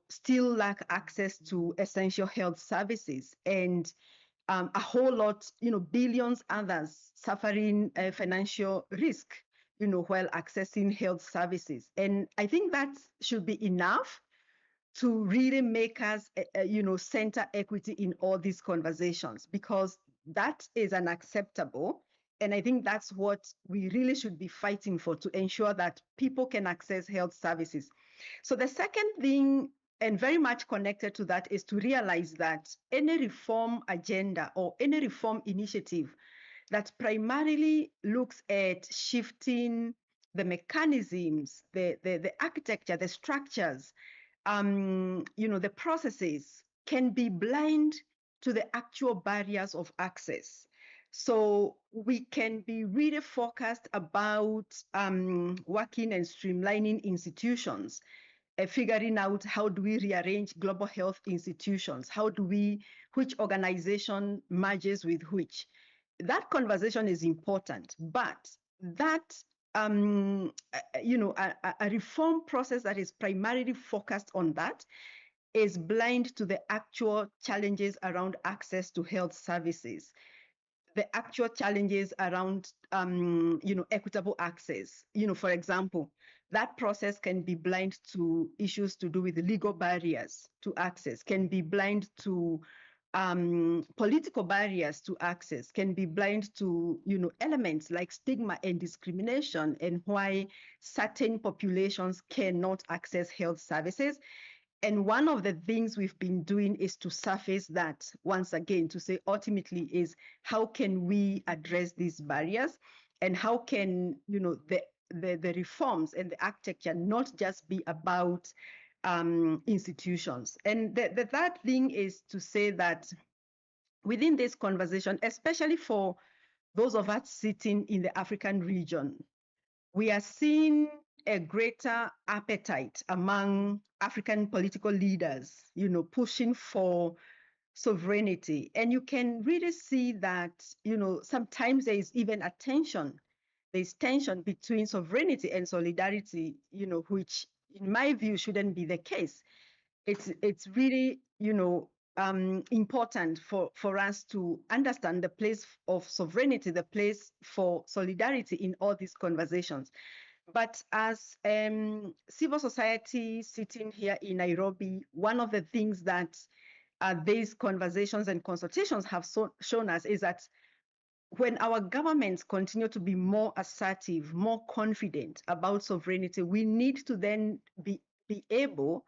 still lack access to essential health services, and a whole lot, billions others suffering financial risk, while accessing health services. And I think that should be enough to really make us, center equity in all these conversations, because that is unacceptable. And I think that's what we really should be fighting for, to ensure that people can access health services. So the second thing, and very much connected to that, is to realize that any reform agenda or any reform initiative that primarily looks at shifting the mechanisms, the architecture, the structures, the processes, can be blind to the actual barriers of access. So we can be really focused about working and streamlining institutions, figuring out how do we rearrange global health institutions, which organization merges with which. That conversation is important, but that a reform process that is primarily focused on that is blind to the actual challenges around access to health services, the actual challenges around equitable access. For example, that process can be blind to issues to do with legal barriers to access, can be blind to political barriers to access, can be blind to elements like stigma and discrimination, and why certain populations cannot access health services. And one of the things we've been doing is to surface that once again, to say ultimately is how can we address these barriers, and how can, you know, the reforms and the architecture not just be about institutions. And the third thing is to say that within this conversation, especially for those of us sitting in the African region, we are seeing a greater appetite among African political leaders, you know, pushing for sovereignty. And you can really see that, you know, sometimes there is even a tension. There's tension between sovereignty and solidarity, you know, which in my view shouldn't be the case. It's really, you know, important for us to understand the place of sovereignty, the place for solidarity in all these conversations. But as civil society sitting here in Nairobi, one of the things that these conversations and consultations have shown us is that when our governments continue to be more assertive, more confident about sovereignty, we need to then be able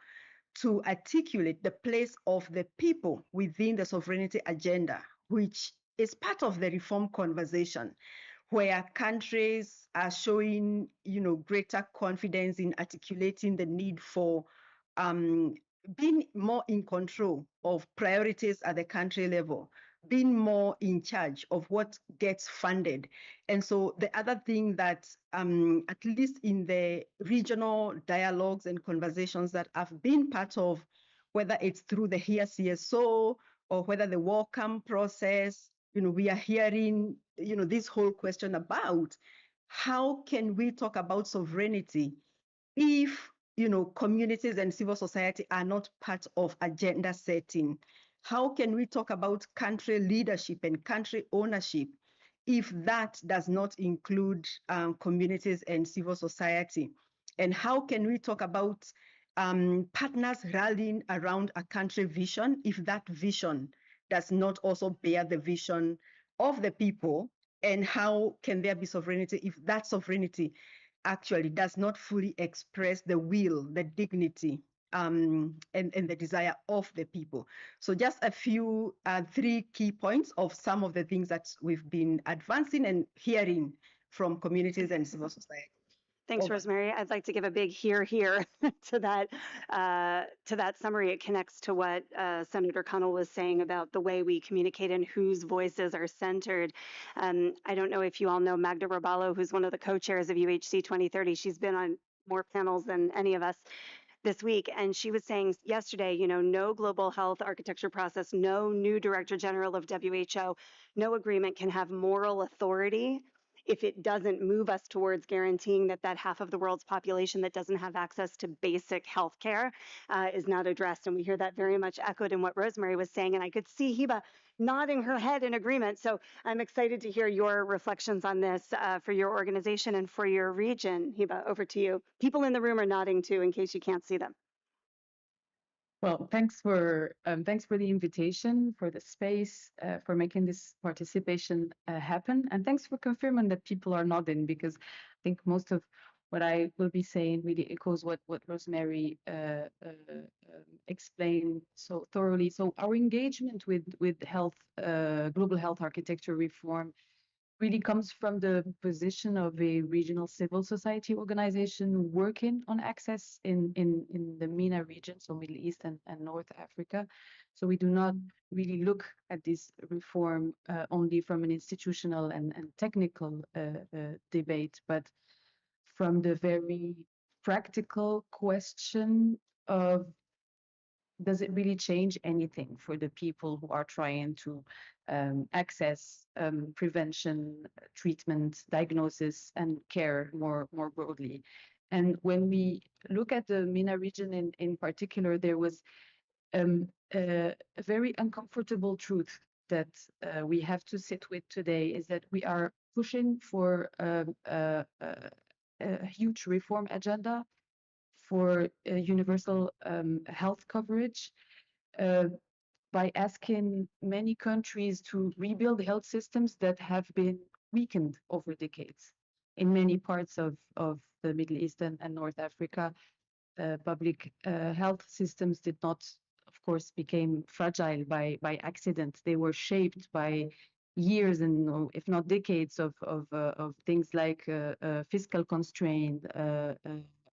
to articulate the place of the people within the sovereignty agenda, which is part of the reform conversation, where countries are showing, you know, greater confidence in articulating the need for being more in control of priorities at the country level, being more in charge of what gets funded. And so the other thing that, at least in the regional dialogues and conversations that I've been part of, whether it's through the HERE CSO or whether the welcome process, you know, we are hearing, you know, this whole question about how can we talk about sovereignty if, you know, communities and civil society are not part of agenda setting? How can we talk about country leadership and country ownership if that does not include communities and civil society? And how can we talk about partners rallying around a country vision if that vision does not also bear the vision of the people? And how can there be sovereignty if that sovereignty actually does not fully express the will, the dignity, and the desire of the people? So just a few, 3 key points of some of the things that we've been advancing and hearing from communities and civil society. Thanks, Rosemary. I'd like to give a big here to that summary. It connects to what Senator Connell was saying about the way we communicate and whose voices are centered. I don't know if you all know Magda Roballo, who's one of the co-chairs of UHC 2030. She's been on more panels than any of us this week, and she was saying yesterday, you know, no global health architecture process, no new director general of WHO, no agreement can have moral authority if it doesn't move us towards guaranteeing that that half of the world's population that doesn't have access to basic health care is not addressed. And we hear that very much echoed in what Rosemary was saying. And I could see Hiba nodding her head in agreement. So I'm excited to hear your reflections on this for your organization and for your region. Hiba, over to you. People in the room are nodding too, in case you can't see them. Well, thanks for the invitation, for the space, for making this participation happen, and thanks for confirming that people are nodding, because I think most of what I will be saying really echoes what Rosemary explained so thoroughly. So our engagement with health, global health architecture reform, really comes from the position of a regional civil society organization working on access in the MENA region, so Middle East and North Africa. So we do not really look at this reform only from an institutional and technical debate, but from the very practical question of, does it really change anything for the people who are trying to access prevention, treatment, diagnosis, and care more broadly? And when we look at the MENA region in particular, there was a very uncomfortable truth that we have to sit with today, is that we are pushing for a huge reform agenda for universal health coverage by asking many countries to rebuild health systems that have been weakened over decades in many parts of the Middle East and North Africa. public health systems did not, of course, became fragile by accident. They were shaped by years and if not decades of things like fiscal constraint,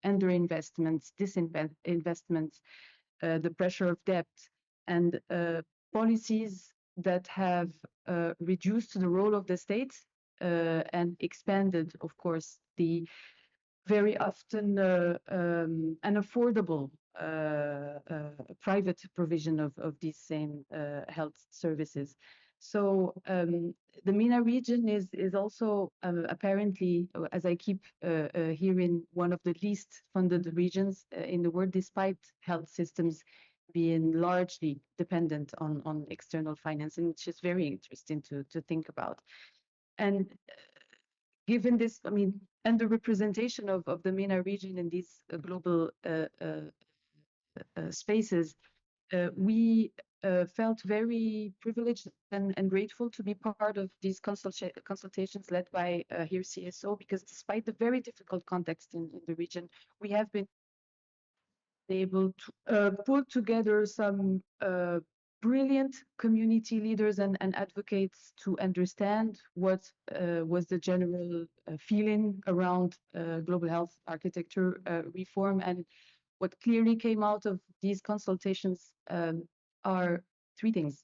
underinvestments, disinvestments, the pressure of debt, and policies that have reduced the role of the state and expanded, of course, the very often unaffordable private provision of these same health services. So the MENA region is also apparently, as I keep hearing, one of the least funded regions in the world, despite health systems being largely dependent on external financing, which is very interesting to think about. And given this, I mean, underrepresentation of the MENA region in these global spaces, we felt very privileged and grateful to be part of these consultations led by here CSO, because despite the very difficult context in the region, we have been able to put together some brilliant community leaders and advocates to understand what was the general feeling around global health architecture reform. And what clearly came out of these consultations are three things.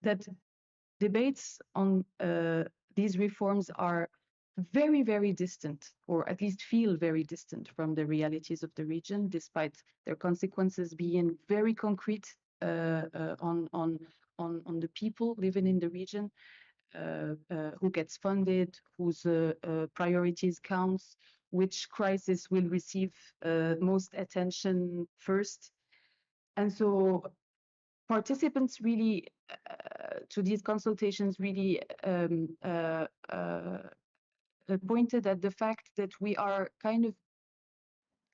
That debates on these reforms are very, very distant, or at least feel very distant from the realities of the region, despite their consequences being very concrete on the people living in the region, who gets funded, whose priorities counts, which crisis will receive most attention first. And so participants really to these consultations really pointed at the fact that we are kind of,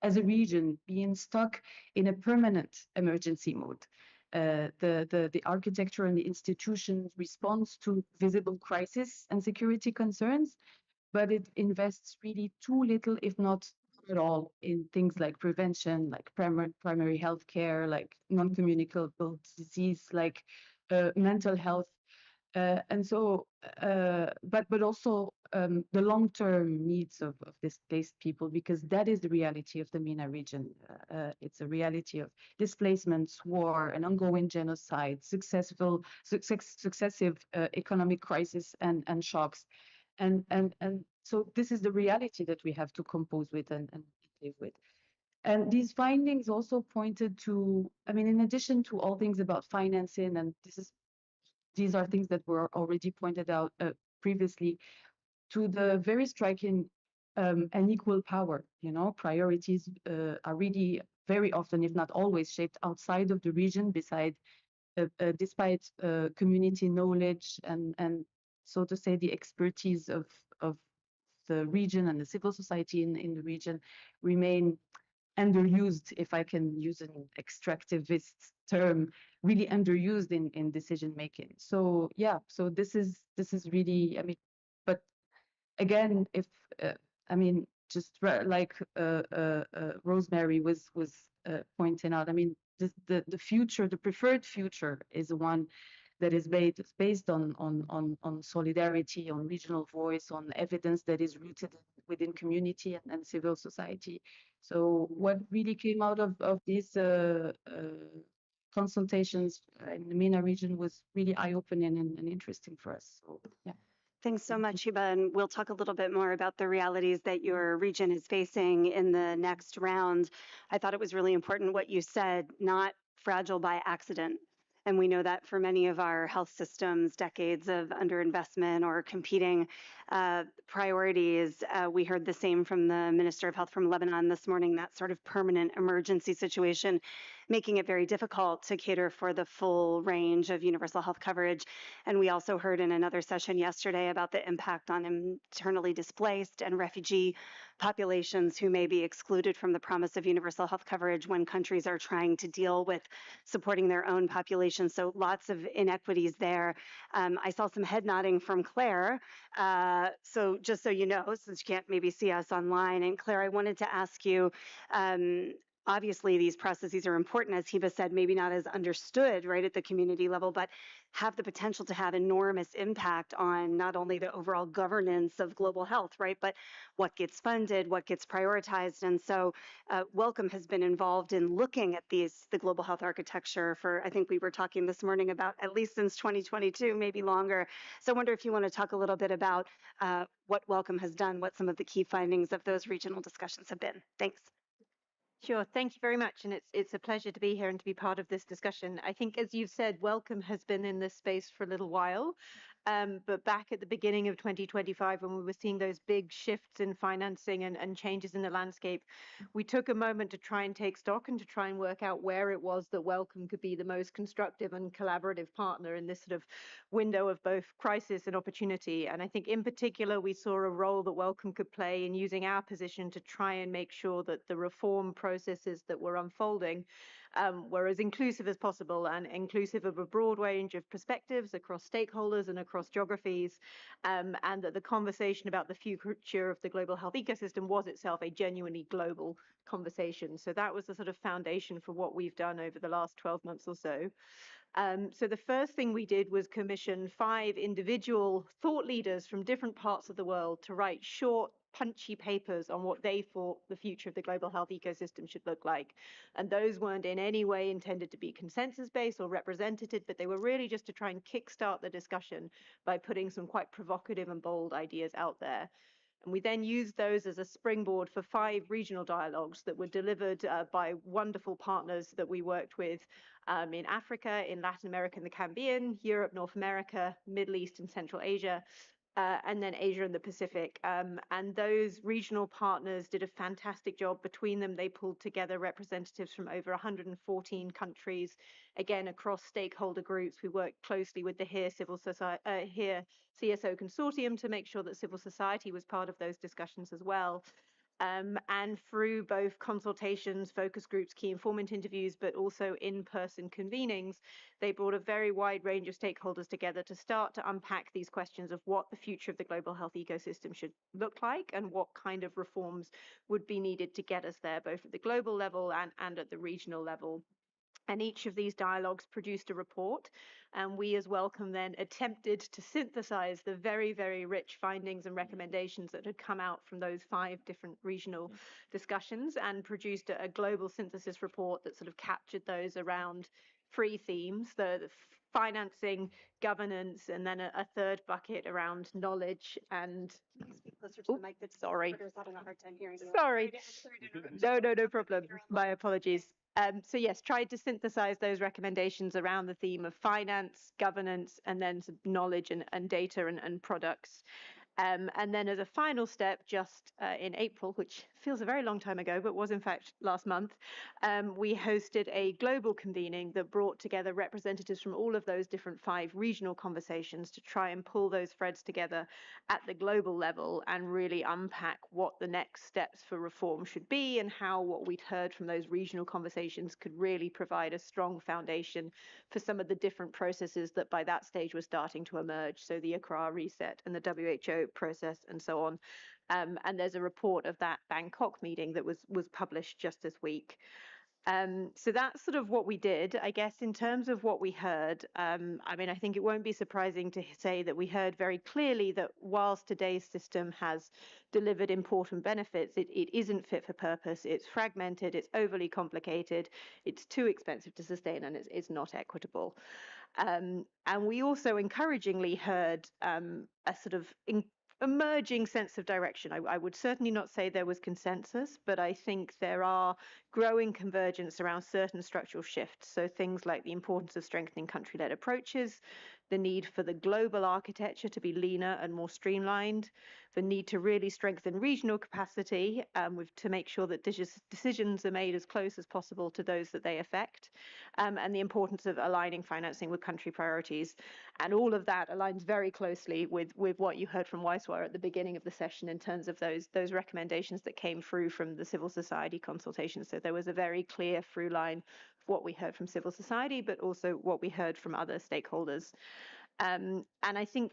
as a region, being stuck in a permanent emergency mode. The architecture and the institutions responds to visible crisis and security concerns, but it invests really too little, if not at all, in things like prevention, like primary health care, like non-communicable disease, like mental health. And so, but also the long-term needs of displaced people, because that is the reality of the MENA region. It's a reality of displacements, war, an ongoing genocide, successive economic crisis and shocks. And so this is the reality that we have to compose with and live with. And these findings also pointed to, I mean, in addition to all things about financing, and these are things that were already pointed out previously, to the very striking unequal power. You know, priorities are really very often, if not always, shaped outside of the region, despite community knowledge and so to say the expertise of the region and the civil society in the region remain underused, if I can use an extractivist term, really underused in decision making. So yeah, so this is really, I mean, but again, if I mean, just like Rosemary was pointing out, I mean, the future, the preferred future, is one that is based on solidarity, on regional voice, on evidence that is rooted within community and civil society. So what really came out of these consultations in the MENA region was really eye-opening and interesting for us. So yeah. Thanks so much, Hiba. And we'll talk a little bit more about the realities that your region is facing in the next round. I thought it was really important what you said, not fragile by accident. And we know that for many of our health systems, decades of underinvestment or competing priorities. We heard the same from the Minister of Health from Lebanon this morning, that sort of permanent emergency situation making it very difficult to cater for the full range of universal health coverage. And we also heard in another session yesterday about the impact on internally displaced and refugee populations who may be excluded from the promise of universal health coverage when countries are trying to deal with supporting their own population. So lots of inequities there. I saw some head nodding from Claire. So just so you know, since you can't maybe see us online, and Claire, I wanted to ask you, obviously these processes are important, as Hiba said, maybe not as understood right at the community level, but have the potential to have enormous impact on not only the overall governance of global health, right, but what gets funded, what gets prioritized. And so Wellcome has been involved in looking at the global health architecture for, I think we were talking this morning about at least since 2022, maybe longer. So I wonder if you want to talk a little bit about what Wellcome has done, what some of the key findings of those regional discussions have been. Thanks. Sure, thank you very much, and it's a pleasure to be here and to be part of this discussion. I think, as you've said, Wellcome has been in this space for a little while, but back at the beginning of 2025, when we were seeing those big shifts in financing and changes in the landscape, we took a moment to try and take stock and to try and work out where it was that Wellcome could be the most constructive and collaborative partner in this sort of window of both crisis and opportunity. And I think in particular, we saw a role that Wellcome could play in using our position to try and make sure that the reform processes that were unfolding were as inclusive as possible and inclusive of a broad range of perspectives across stakeholders and across geographies, and that the conversation about the future of the global health ecosystem was itself a genuinely global conversation. So that was the sort of foundation for what we've done over the last 12 months or so. So the first thing we did was commission 5 individual thought leaders from different parts of the world to write short, punchy papers on what they thought the future of the global health ecosystem should look like. And those weren't in any way intended to be consensus-based or representative, but they were really just to try and kickstart the discussion by putting some quite provocative and bold ideas out there. And we then used those as a springboard for 5 regional dialogues that were delivered by wonderful partners that we worked with in Africa, in Latin America and the Caribbean, Europe, North America, Middle East and Central Asia, and then Asia and the Pacific. And those regional partners did a fantastic job. Between them, they pulled together representatives from over 114 countries, again, across stakeholder groups. We worked closely with the HERE CSO consortium to make sure that civil society was part of those discussions as well. And through both consultations, focus groups, key informant interviews, but also in-person convenings, they brought a very wide range of stakeholders together to start to unpack these questions of what the future of the global health ecosystem should look like and what kind of reforms would be needed to get us there, both at the global level and at the regional level. And each of these dialogues produced a report, and we as Wellcome then attempted to synthesize the very, very rich findings and recommendations that had come out from those 5 different regional discussions and produced a global synthesis report that sort of captured those around 3 themes, the financing, governance, and then a third bucket around knowledge and... Speak closer to the mic. That's sorry. Having a hard time hearing you. Sorry. No problem. My apologies. So yes, tried to synthesize those recommendations around the theme of finance, governance, and then some knowledge and data and products. And then as a final step, just in April, which feels a very long time ago, but was in fact last month, we hosted a global convening that brought together representatives from all of those different 5 regional conversations to try and pull those threads together at the global level and really unpack what the next steps for reform should be and how what we'd heard from those regional conversations could really provide a strong foundation for some of the different processes that by that stage were starting to emerge. So the Accra reset and the WHO process and so on. And there's a report of that Bangkok meeting that was published just this week. So that's sort of what we did. I guess in terms of what we heard, I mean, I think it won't be surprising to say that we heard very clearly that whilst today's system has delivered important benefits, it isn't fit for purpose, it's fragmented, it's overly complicated, it's too expensive to sustain, and it's not equitable. And we also encouragingly heard a sort of emerging sense of direction. I would certainly not say there was consensus, but I think there are growing convergence around certain structural shifts. So things like the importance of strengthening country-led approaches, the need for the global architecture to be leaner and more streamlined, the need to really strengthen regional capacity to make sure that decisions are made as close as possible to those that they affect, and the importance of aligning financing with country priorities. And all of that aligns very closely with what you heard from Wisewire at the beginning of the session in terms of those recommendations that came through from the civil society consultation. So there was a very clear through line of what we heard from civil society, but also what we heard from other stakeholders. And I think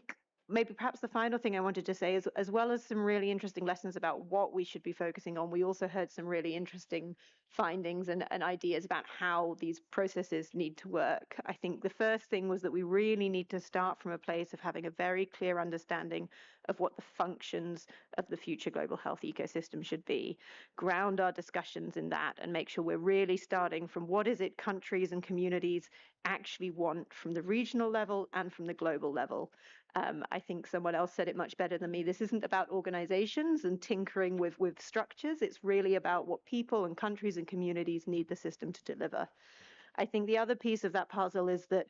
maybe perhaps the final thing I wanted to say is, as well as some really interesting lessons about what we should be focusing on, we also heard some really interesting findings and ideas about how these processes need to work. I think the first thing was that we really need to start from a place of having a very clear understanding of what the functions of the future global health ecosystem should be, ground our discussions in that, and make sure we're really starting from what is it countries and communities actually want from the regional level and from the global level. I think someone else said it much better than me. This isn't about organizations and tinkering with structures. It's really about what people and countries and communities need the system to deliver. I think the other piece of that puzzle is that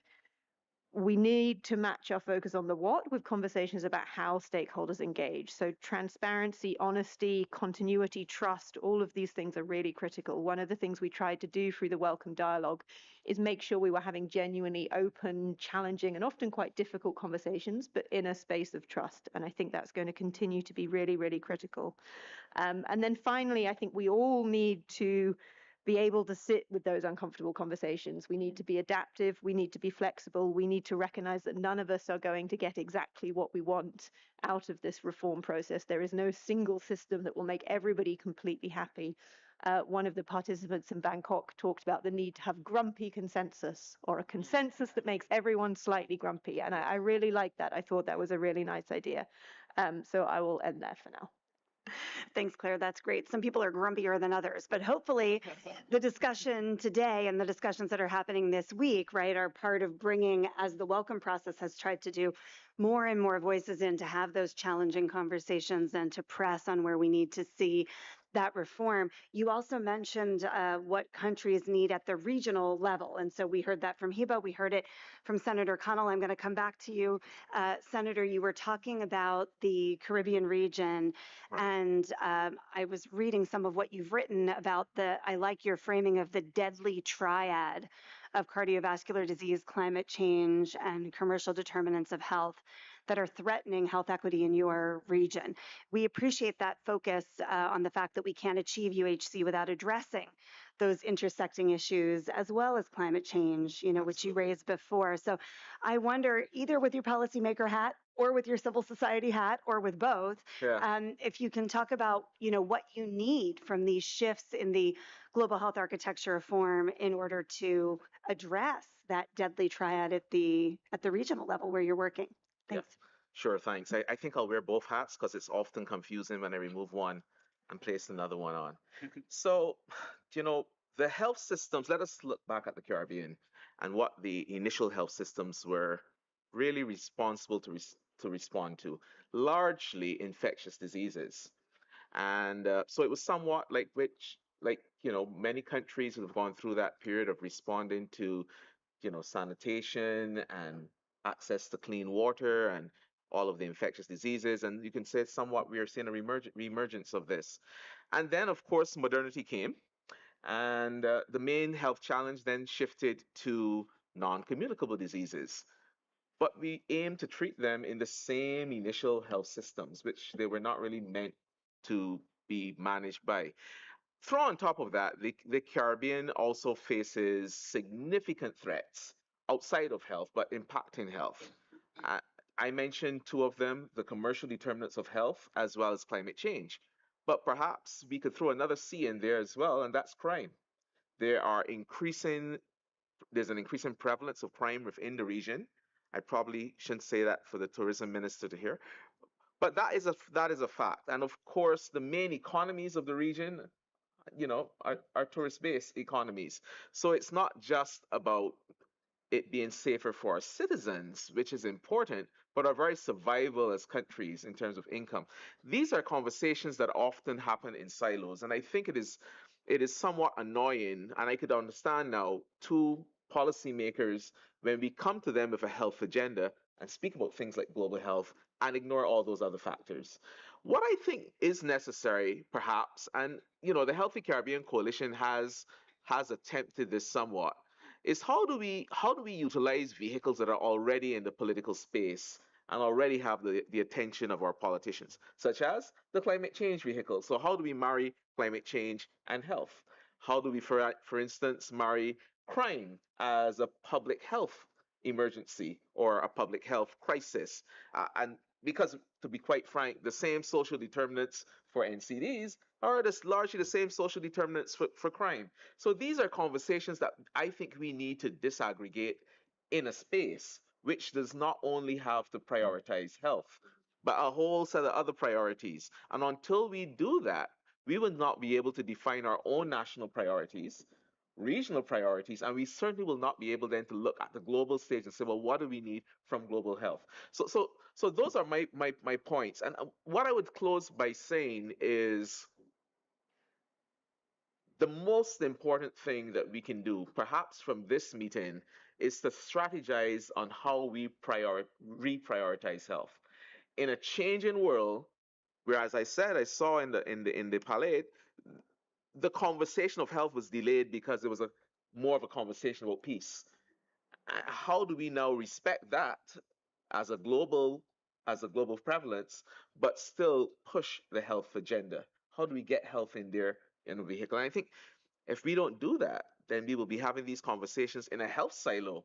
we need to match our focus on the what with conversations about how stakeholders engage. So transparency, honesty, continuity, trust, all of these things are really critical. One of the things we tried to do through the Welcome Dialogue is make sure we were having genuinely open, challenging, and often quite difficult conversations, but in a space of trust. And I think that's going to continue to be really, really critical. And then finally, I think we all need to be able to sit with those uncomfortable conversations. We need to be adaptive. We need to be flexible. We need to recognize that none of us are going to get exactly what we want out of this reform process. There is no single system that will make everybody completely happy. One of the participants in Bangkok talked about the need to have grumpy consensus, or a consensus that makes everyone slightly grumpy. And I really like that. I thought that was a really nice idea. So I will end there for now. Thanks, Claire. That's great. Some people are grumpier than others, but hopefully the discussion today and the discussions that are happening this week, right, are part of bringing, as the welcome process has tried to do, more and more voices in to have those challenging conversations and to press on where we need to see that reform. You also mentioned what countries need at the regional level. And so we heard that from Hiba, we heard it from Senator Connell. I'm going to come back to you. Senator, you were talking about the Caribbean region, and I was reading some of what you've written about I like your framing of the deadly triad of cardiovascular disease, climate change, and commercial determinants of health that are threatening health equity in your region. We appreciate that focus on the fact that we can't achieve UHC without addressing those intersecting issues, as well as climate change, which you raised before. So I wonder, either with your policymaker hat or with your civil society hat, or with both, if you can talk about, what you need from these shifts in the global health architecture reform in order to address that deadly triad at the regional level where you're working. Thanks. Yeah, sure, thanks. I think I'll wear both hats because it's often confusing when I remove one and place another one on. So, the health systems, let us look back at the Caribbean and what the initial health systems were really responsible to respond to, largely infectious diseases. And so it was somewhat like many countries have gone through that period of responding to sanitation and access to clean water and all of the infectious diseases. And you can say somewhat we are seeing a reemergence of this. And then, of course, modernity came. And the main health challenge then shifted to non-communicable diseases. But we aim to treat them in the same initial health systems, which they were not really meant to be managed by. Throw on top of that, the Caribbean also faces significant threats outside of health, but impacting health. I mentioned two of them, the commercial determinants of health, as well as climate change. But perhaps we could throw another C in there as well, and that's crime. There's an increasing prevalence of crime within the region. I probably shouldn't say that for the tourism minister to hear, but that is a fact. And of course, the main economies of the region are tourist-based economies. So it's not just about it being safer for our citizens, which is important, but our very survival as countries in terms of income. These are conversations that often happen in silos, and I think it is somewhat annoying, and I could understand now, two policymakers when we come to them with a health agenda and speak about things like global health and ignore all those other factors. What I think is necessary, perhaps, and the Healthy Caribbean Coalition has attempted this somewhat, is how do we utilize vehicles that are already in the political space and already have the attention of our politicians, such as the climate change vehicle. So how do we marry climate change and health? How do we, for instance, marry crime as a public health emergency or a public health crisis? And because, to be quite frank, the same social determinants for NCDs are largely the same social determinants for crime. So these are conversations that I think we need to disaggregate in a space which does not only have to prioritize health, but a whole set of other priorities. And until we do that, we will not be able to define our own national priorities, regional priorities, and we certainly will not be able then to look at the global stage and say, well, what do we need from global health? So those are my points. And what I would close by saying is the most important thing that we can do, perhaps from this meeting, is to strategize on how we reprioritize health. In a changing world, where, as I said, I saw in the palette, the conversation of health was delayed because it was more of a conversation about peace. How do we now respect that as a global prevalence, but still push the health agenda? How do we get health in there in a vehicle? And I think if we don't do that, then we will be having these conversations in a health silo.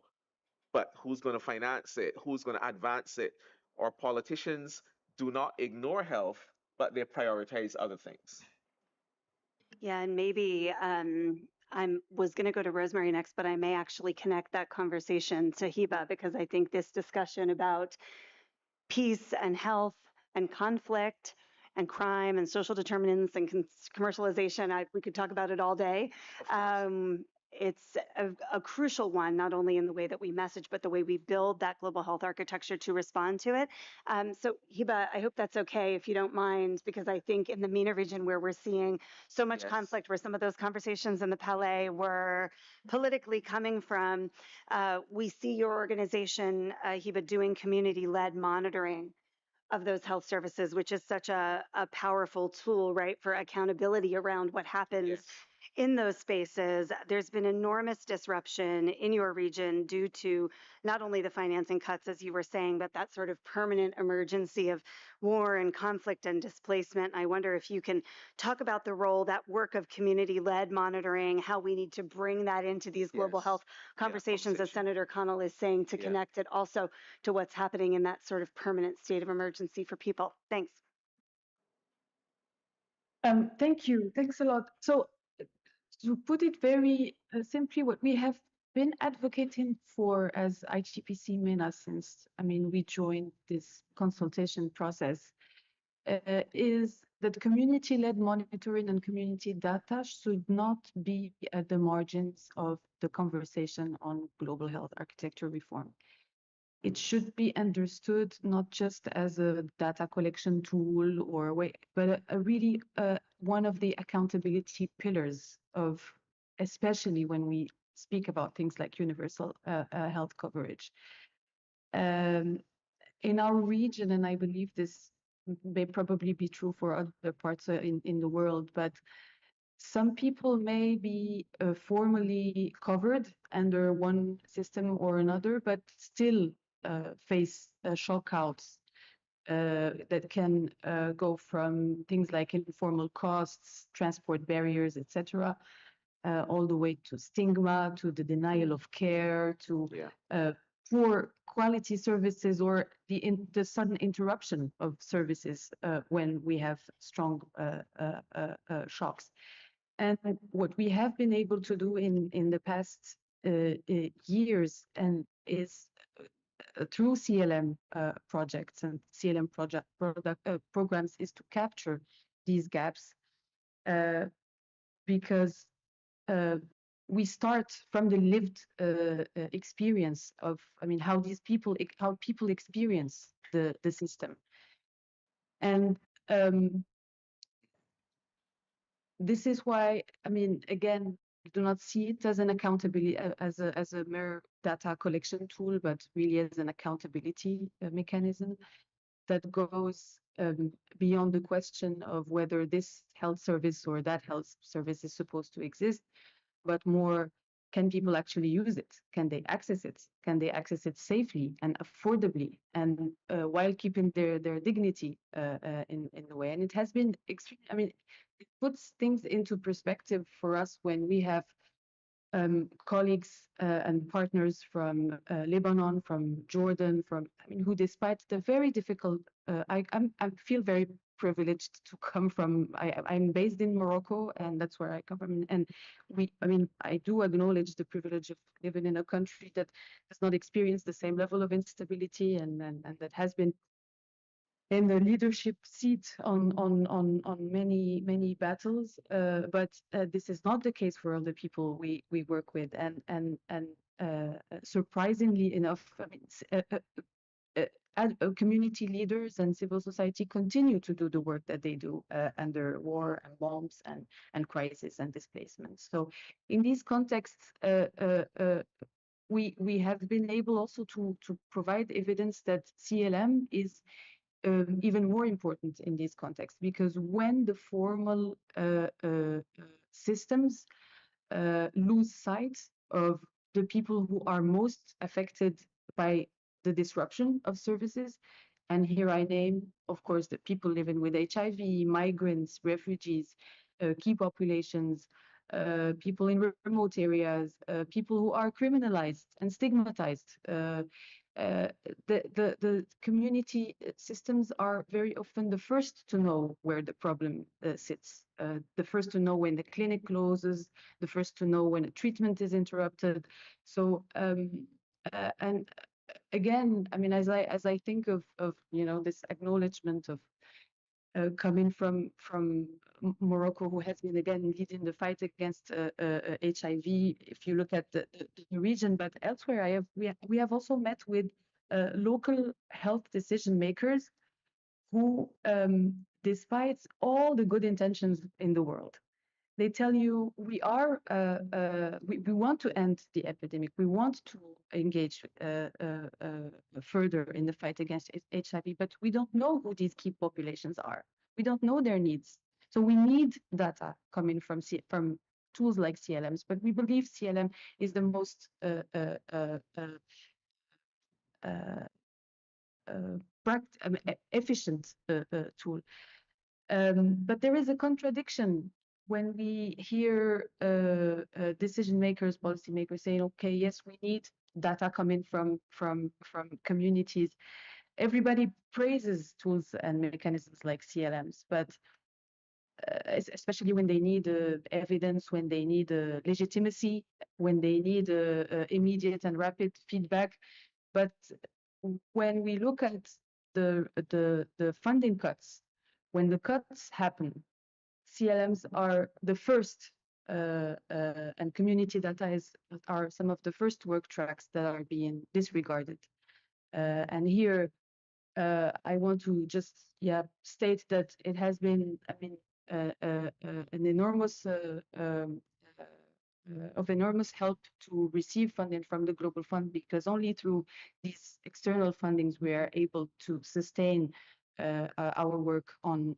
But who's going to finance it? Who's going to advance it? Our politicians do not ignore health, but they prioritize other things. Yeah, and maybe I was going to go to Rosemary next, but I may actually connect that conversation to Hiba, because I think this discussion about peace and health and conflict and crime and social determinants and commercialization, we could talk about it all day. It's a crucial one, not only in the way that we message, but the way we build that global health architecture to respond to it. So Hiba, I hope that's okay if you don't mind, because I think in the MENA region, where we're seeing so much conflict, where some of those conversations in the Palais were politically coming from, we see your organization, Hiba, doing community-led monitoring of those health services, which is such a powerful tool, right, for accountability around what happens in those spaces. There's been enormous disruption in your region due to not only the financing cuts, as you were saying, but that sort of permanent emergency of war and conflict and displacement. I wonder if you can talk about the role, that work of community-led monitoring, how we need to bring that into these global health conversations, as Senator Connell is saying, to connect it also to what's happening in that sort of permanent state of emergency for people. Thanks. Thank you. Thanks a lot. So to put it very simply, what we have been advocating for as IGPC MENA since, we joined this consultation process, is that community-led monitoring and community data should not be at the margins of the conversation on global health architecture reform. It should be understood not just as a data collection tool or a way, but a really one of the accountability pillars of, especially when we speak about things like universal health coverage. In our region, and I believe this may probably be true for other parts in the world, but some people may be formally covered under one system or another, but still face shockouts that can go from things like informal costs, transport barriers, etc., all the way to stigma, to the denial of care, to poor quality services, or the sudden interruption of services when we have strong shocks. And what we have been able to do in the past years, and is through CLM projects and CLM programs, is to capture these gaps, because we start from the lived experience of, how people experience the system. And this is why, again, do not see it as an accountability, as a mere data collection tool, but really as an accountability mechanism that goes beyond the question of whether this health service or that health service is supposed to exist, but more, can people actually use it? Can they access it? Can they access it safely and affordably, and while keeping their dignity in the way? And it has been extremely, I mean, it puts things into perspective for us when we have colleagues and partners from Lebanon, from Jordan, I mean, who, despite the very difficult, I feel very privileged to come from. I'm based in Morocco, and that's where I come from. And I mean, I do acknowledge the privilege of living in a country that has not experienced the same level of instability, and that has been in the leadership seat on many battles, but this is not the case for all the people we work with, and surprisingly enough, I mean, community leaders and civil society continue to do the work that they do under war and bombs and crisis and displacement. So in these contexts, we have been able also to provide evidence that CLM is even more important in this context, because when the formal systems lose sight of the people who are most affected by the disruption of services, and here I name, of course, the people living with HIV, migrants, refugees, key populations, people in remote areas, people who are criminalized and stigmatized. The community systems are very often the first to know where the problem sits, the first to know when the clinic closes, the first to know when a treatment is interrupted. So and again, I mean, as I think of you know, this acknowledgement of coming from Morocco, who has been again leading the fight against HIV. If you look at the region, but elsewhere, we have also met with local health decision makers who, despite all the good intentions in the world, they tell you we want to end the epidemic. We want to engage further in the fight against HIV, but we don't know who these key populations are. We don't know their needs. So we need data coming from tools like CLMs, but we believe CLM is the most efficient tool. But there is a contradiction when we hear decision makers, policy makers saying, okay, yes, we need data coming from communities. Everybody praises tools and mechanisms like CLMs, but especially when they need evidence, when they need legitimacy, when they need immediate and rapid feedback. But when we look at the funding cuts, when the cuts happen, CLMs are the first, and community data are some of the first work tracks that are being disregarded. And here, I want to just state that it has been, I mean, an enormous of enormous help to receive funding from the Global Fund, because only through these external fundings we are able to sustain our work on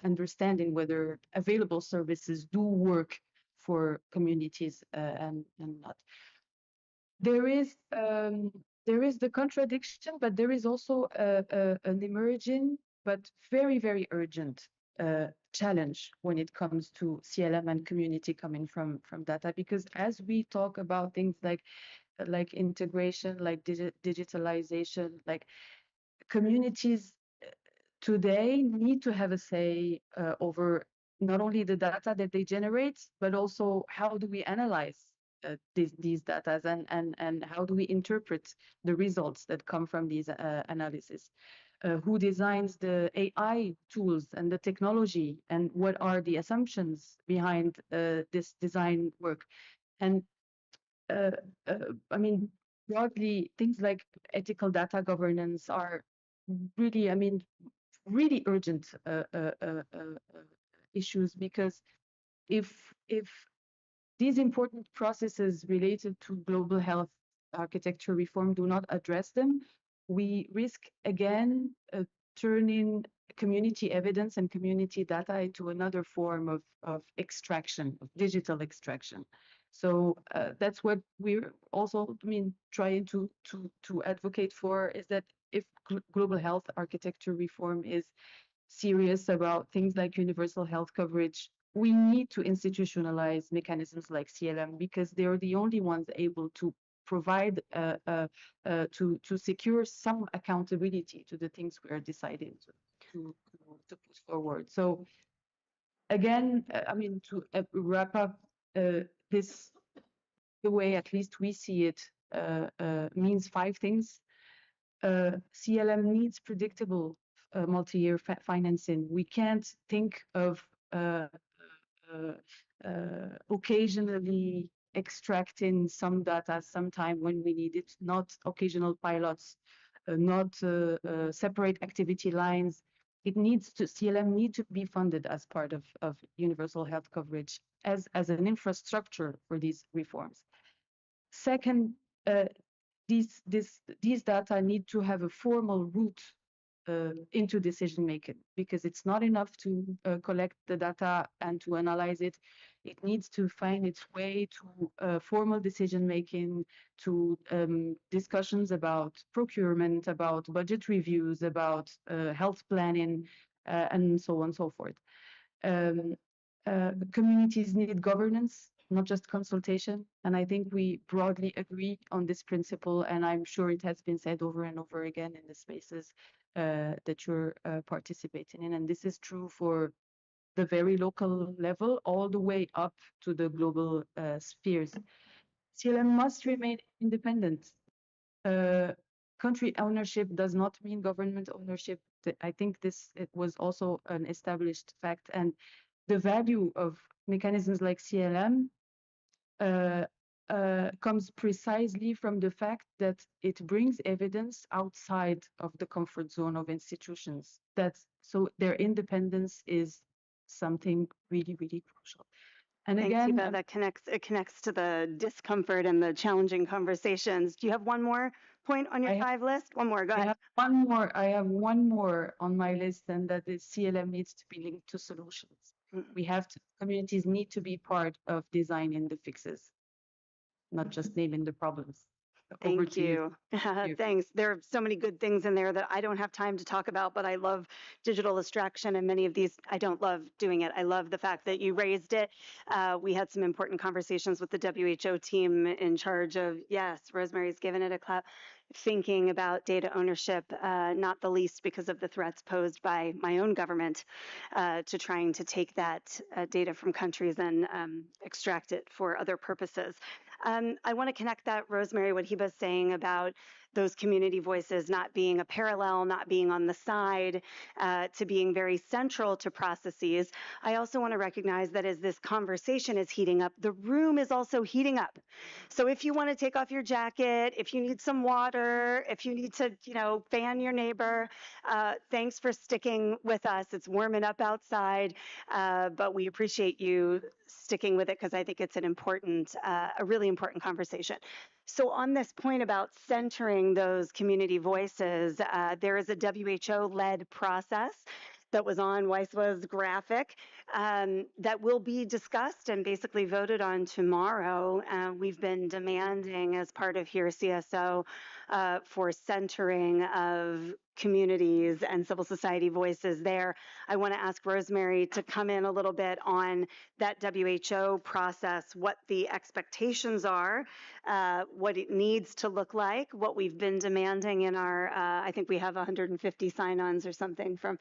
understanding whether available services do work for communities and not. There is the contradiction, but there is also an emerging but very urgent challenge when it comes to CLM and community coming from data, because as we talk about things like integration, like digitalization, like communities today need to have a say over not only the data that they generate, but also how do we analyze these data, and how do we interpret the results that come from these analysis. Who designs the AI tools and the technology, and what are the assumptions behind this design work? And I mean, broadly, things like ethical data governance are really, I mean, really urgent issues, because if these important processes related to global health architecture reform do not address them, we risk again turning community evidence and community data into another form of extraction, of digital extraction. So that's what we're also, trying to advocate for, is that if global health architecture reform is serious about things like universal health coverage, we need to institutionalize mechanisms like CLM, because they're the only ones able to provide to secure some accountability to the things we are deciding to put forward. So again, to wrap up, this, the way at least we see it, means 5 things. CLM needs predictable multi-year financing. We can't think of occasionally extracting some data sometime when we need it, not occasional pilots, not separate activity lines. It needs to, CLM need to be funded as part of universal health coverage as an infrastructure for these reforms. Second, these data need to have a formal route into decision making, because it's not enough to collect the data and to analyze it. It needs to find its way to formal decision making, to discussions about procurement, about budget reviews, about health planning, and so on and so forth. Communities need governance, not just consultation. And I think we broadly agree on this principle, and I'm sure it has been said over and over again in the spaces that you're participating in. And this is true for the very local level all the way up to the global spheres. CLM must remain independent. Country ownership does not mean government ownership. I think it was also an established fact. And the value of mechanisms like CLM comes precisely from the fact that it brings evidence outside of the comfort zone of institutions. So their independence is something really, really crucial. And Thanks, again, Eva. It connects to the discomfort and the challenging conversations. Do you have one more point on your 5 list? One more, go ahead. I have one more on my list, and that is CLM needs to be linked to solutions. Communities need to be part of designing the fixes, not just naming the problems. Thank you. Thanks. There are so many good things in there that I don't have time to talk about, but I love digital extraction, and many of these, I don't love doing it. I love the fact that you raised it. We had some important conversations with the WHO team in charge of, yes, Rosemary's given it a clap, thinking about data ownership, not the least because of the threats posed by my own government to trying to take that data from countries and extract it for other purposes. I want to connect that, Rosemary, what Hiba's saying about those community voices not being a parallel, not being on the side, to being very central to processes. I also want to recognize that as this conversation is heating up, the room is also heating up. So if you want to take off your jacket, if you need some water, if you need to, fan your neighbor, thanks for sticking with us. It's warming up outside, but we appreciate you sticking with it because I think it's an important, a really important conversation. So on this point about centering those community voices, there is a WHO-led process that was on Weiswa's graphic that will be discussed and basically voted on tomorrow. We've been demanding as part of here CSO for centering of communities and civil society voices there. I want to ask Rosemary to come in a little bit on that WHO process, what the expectations are, what it needs to look like, what we've been demanding in our, I think we have 150 sign-ons or something from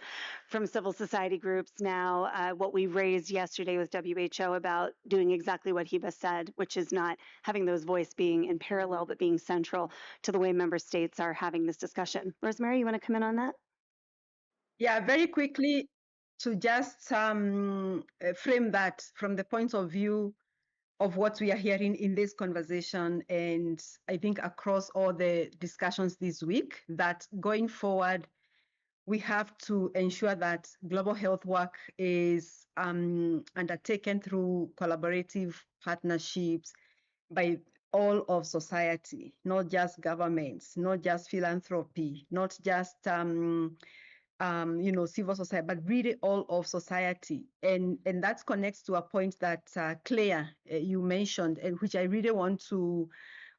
civil society groups now, what we raised yesterday with WHO about doing exactly what Hiba said, which is not having those voices being in parallel, but being central to the way member states are having this discussion. Rosemary, you want to come in on that? Yeah, very quickly, to just frame that from the point of view of what we are hearing in this conversation, and I think across all the discussions this week, that going forward, we have to ensure that global health work is undertaken through collaborative partnerships by all of society, not just governments, not just philanthropy, not just civil society, but really all of society. And that connects to a point that Claire, you mentioned, and which I really want to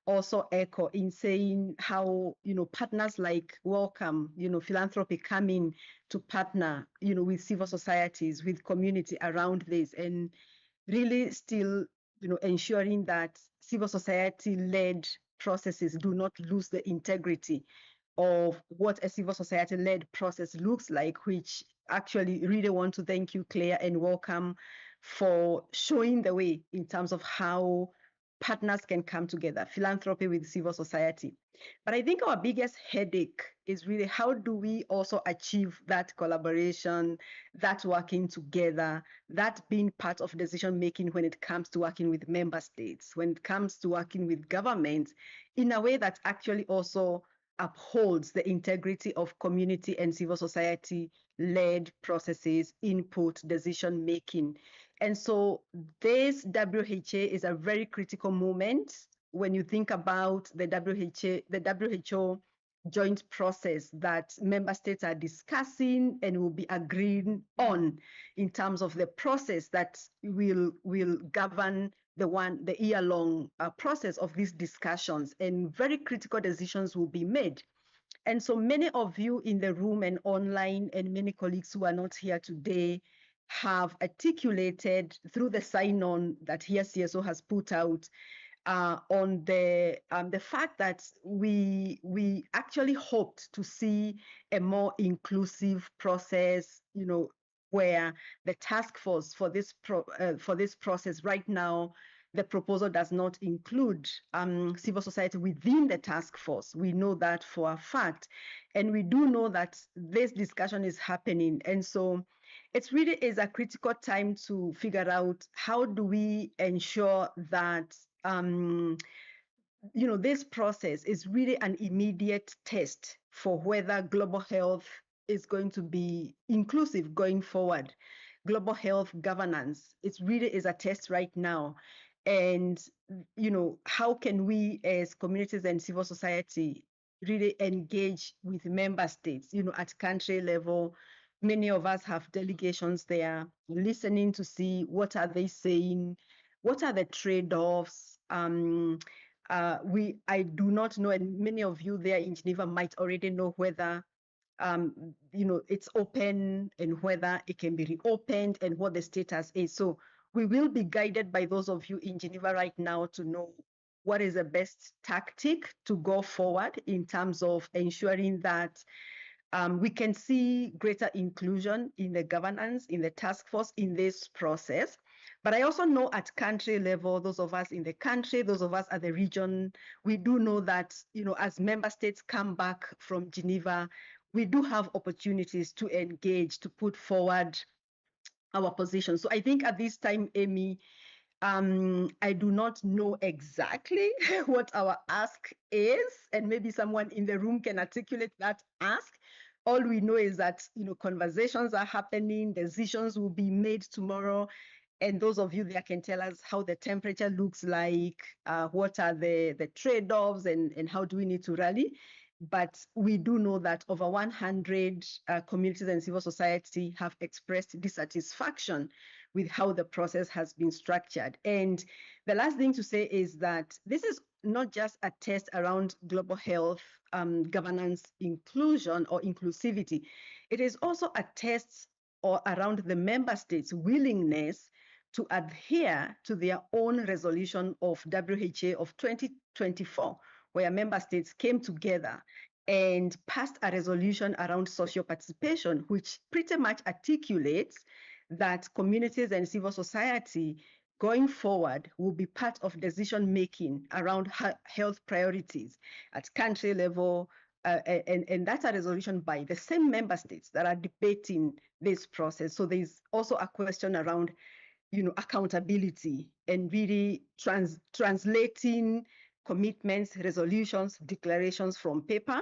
also echo in saying how, partners like Welcome, philanthropy coming to partner, with civil societies, with community around this, and really still, ensuring that civil society-led processes do not lose the integrity of what a civil society-led process looks like, which actually really want to thank you, Claire, and Welcome for showing the way in terms of how partners can come together, philanthropy with civil society. But I think our biggest headache is really how do we also achieve that collaboration, that working together, that being part of decision making when it comes to working with member states, when it comes to working with governments, in a way that actually also upholds the integrity of community and civil society led processes, input, decision making. And so this WHA is a very critical moment when you think about the WHO joint process that member states are discussing and will be agreeing on in terms of the process that will govern the year-long process of these discussions, and very critical decisions will be made. And so many of you in the room and online, and many colleagues who are not here today, have articulated through the sign-on that here CSO has put out on the fact that we actually hoped to see a more inclusive process, where the task force for this process right now, the proposal does not include civil society within the task force. We know that for a fact, and we do know that this discussion is happening, and so it really is a critical time to figure out how do we ensure that this process is really an immediate test for whether global health is going to be inclusive going forward. Global health governance, it really is a test right now. And, how can we as communities and civil society really engage with member states, at country level? Many of us have delegations there, listening to see what are they saying, what are the trade-offs. I do not know, and many of you there in Geneva might already know whether it's open and whether it can be reopened and what the status is. So we will be guided by those of you in Geneva right now to know what is the best tactic to go forward in terms of ensuring that we can see greater inclusion in the governance, in the task force, in this process. But I also know at country level, those of us in the country, those of us at the region, we do know that, as member states come back from Geneva, we do have opportunities to engage, to put forward our position. So I think at this time, Amy, I do not know exactly what our ask is, and maybe someone in the room can articulate that ask. All we know is that, conversations are happening, decisions will be made tomorrow, and those of you there can tell us how the temperature looks like, what are the trade-offs, and how do we need to rally. But we do know that over 100 communities and civil society have expressed dissatisfaction with how the process has been structured. And the last thing to say is that this is not just a test around global health governance inclusion or inclusivity. It is also a test around the member states' willingness to adhere to their own resolution of WHA of 2024, where member states came together and passed a resolution around social participation, which pretty much articulates that communities and civil society going forward will be part of decision making around health priorities at country level. And that's a resolution by the same member states that are debating this process. So there's also a question around, accountability and really translating commitments, resolutions, declarations from paper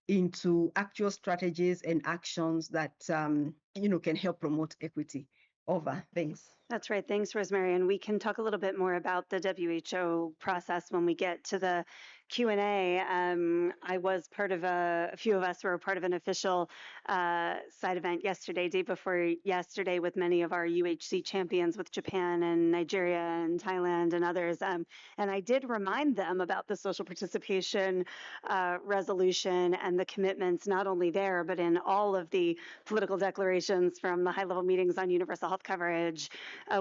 into actual strategies and actions that can help promote equity. Over. Thanks. That's right. Thanks, Rosemary. And we can talk a little bit more about the WHO process when we get to the Q&A. I was part of a few of us were part of an official side event yesterday, day before yesterday, with many of our UHC champions with Japan and Nigeria and Thailand and others. And I did remind them about the social participation resolution and the commitments, not only there, but in all of the political declarations from the high-level meetings on universal health coverage,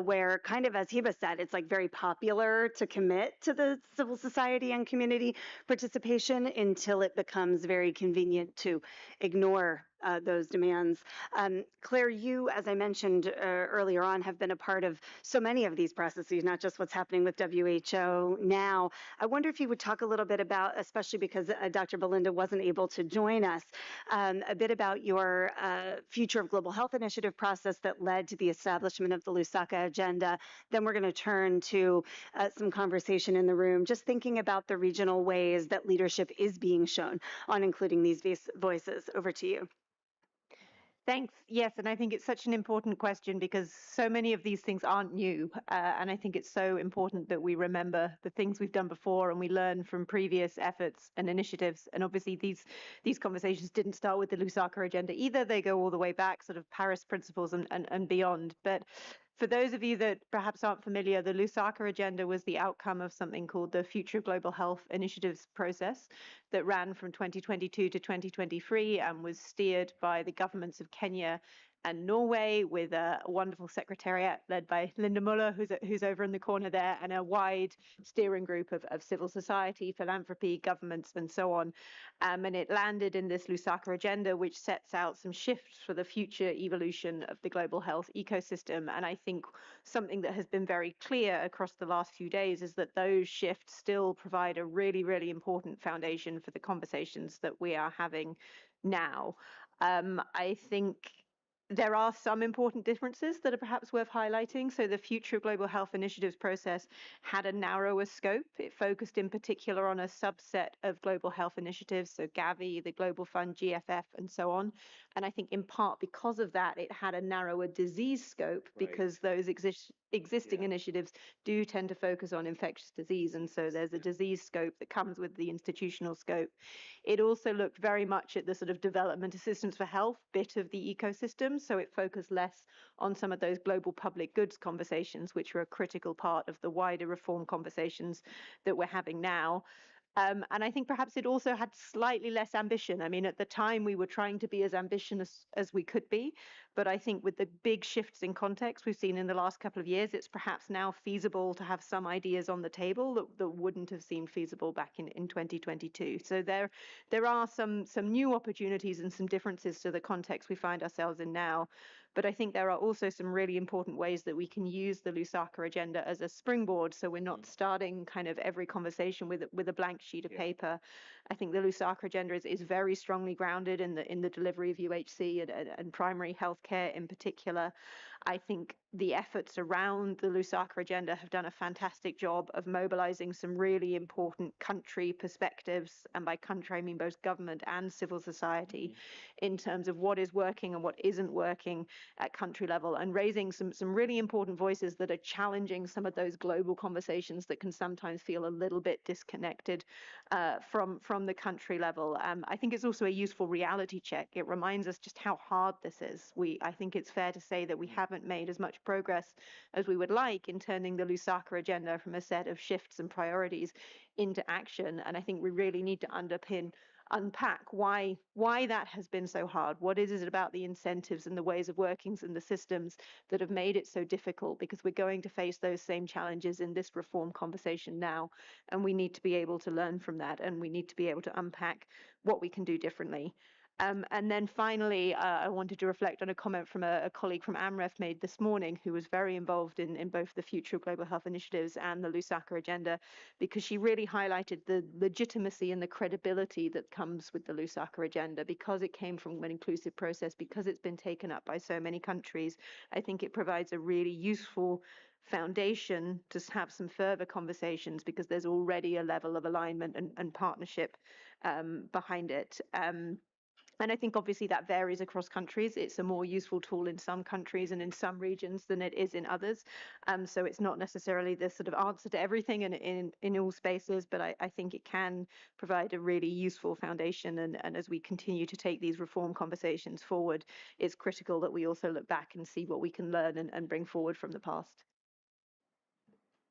where, kind of as Hiba said, it's like very popular to commit to the civil society and community participation until it becomes very convenient to ignore those demands. Claire, you, as I mentioned earlier on, have been a part of so many of these processes, not just what's happening with WHO now. I wonder if you would talk a little bit about, especially because Dr. Belinda wasn't able to join us, a bit about your Future of Global Health Initiative process that led to the establishment of the Lusaka Agenda. Then we're going to turn to some conversation in the room, just thinking about the regional ways that leadership is being shown on including these voices. Over to you. Thanks. Yes, and I think it's such an important question because so many of these things aren't new. And I think it's so important that we remember the things we've done before and we learn from previous efforts and initiatives. And obviously these conversations didn't start with the Lusaka Agenda either. They go all the way back, sort of Paris principles and beyond. But for those of you that perhaps aren't familiar, the Lusaka Agenda was the outcome of something called the Future Global Health Initiatives process that ran from 2022 to 2023 and was steered by the governments of Kenya and Norway, with a wonderful secretariat led by Linda Muller, who's over in the corner there, and a wide steering group of civil society, philanthropy, governments, and so on. And it landed in this Lusaka Agenda, which sets out some shifts for the future evolution of the global health ecosystem. And I think something that has been very clear across the last few days is that those shifts still provide a really, really important foundation for the conversations that we are having now. I think there are some important differences that are perhaps worth highlighting. So the Future of Global Health Initiatives process had a narrower scope. It focused in particular on a subset of global health initiatives, so Gavi, the Global Fund, GFF, and so on. And I think in part because of that, it had a narrower disease scope because those existing initiatives do tend to focus on infectious disease. And so there's a disease scope that comes with the institutional scope. It also looked very much at the sort of development assistance for health bit of the ecosystem. So it focused less on some of those global public goods conversations, which are a critical part of the wider reform conversations that we're having now. And I think perhaps it also had slightly less ambition. I mean, at the time, we were trying to be as ambitious as we could be. But I think with the big shifts in context we've seen in the last couple of years, it's perhaps now feasible to have some ideas on the table that wouldn't have seemed feasible back in 2022. So there are some new opportunities and some differences to the context we find ourselves in now. But I think there are also some really important ways that we can use the Lusaka Agenda as a springboard, so we're not starting kind of every conversation with a blank sheet of paper. I think the Lusaka Agenda is very strongly grounded in the delivery of UHC and primary healthcare in particular. I think the efforts around the Lusaka Agenda have done a fantastic job of mobilizing some really important country perspectives, and by country I mean both government and civil society, in terms of what is working and what isn't working at country level, and raising some really important voices that are challenging some of those global conversations that can sometimes feel a little bit disconnected from the country level. I think it's also a useful reality check. It reminds us just how hard this is. I think it's fair to say that we haven't made as much progress as we would like in turning the Lusaka Agenda from a set of shifts and priorities into action. And I think we really need to unpack why that has been so hard. What is it about the incentives and the ways of workings and the systems that have made it so difficult? Because we're going to face those same challenges in this reform conversation now, and we need to be able to learn from that, and we need to be able to unpack what we can do differently. And then finally, I wanted to reflect on a comment from a colleague from AMREF made this morning, who was very involved in both the Future of Global Health Initiatives and the Lusaka Agenda, because she really highlighted the legitimacy and the credibility that comes with the Lusaka Agenda, because it came from an inclusive process, because it's been taken up by so many countries. I think it provides a really useful foundation to have some further conversations, because there's already a level of alignment and partnership behind it. And I think obviously that varies across countries. It's a more useful tool in some countries and in some regions than it is in others. So it's not necessarily the sort of answer to everything in all spaces, but I think it can provide a really useful foundation. And as we continue to take these reform conversations forward, it's critical that we also look back and see what we can learn and bring forward from the past.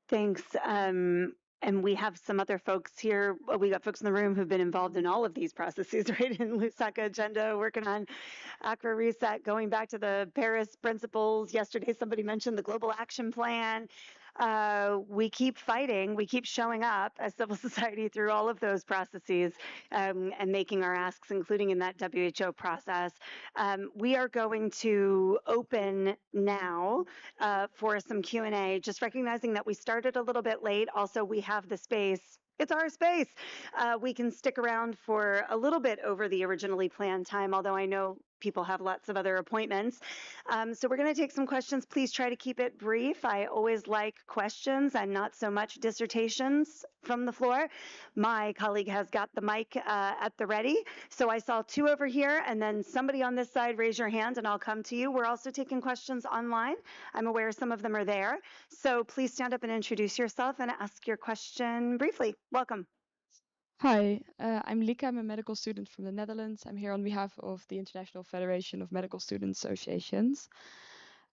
Thanks. And we have some other folks here. We got folks in the room who've been involved in all of these processes, right? In Lusaka Agenda, working on Accra Reset, going back to the Paris principles. Yesterday, somebody mentioned the Global Action Plan. We keep fighting, we keep showing up as civil society through all of those processes and making our asks, including in that WHO process. We are going to open now for some Q&A, just recognizing that we started a little bit late. Also, we have the space. It's our space. We can stick around for a little bit over the originally planned time, although I know people have lots of other appointments. So we're going to take some questions. Please try to keep it brief. I always like questions and not so much dissertations from the floor. My colleague has got the mic at the ready. So I saw two over here, and then somebody on this side, raise your hand and I'll come to you. We're also taking questions online. I'm aware some of them are there. So please stand up and introduce yourself and ask your question briefly. Welcome. Hi, I'm Lika. I'm a medical student from the Netherlands. I'm here on behalf of the International Federation of Medical Student Associations.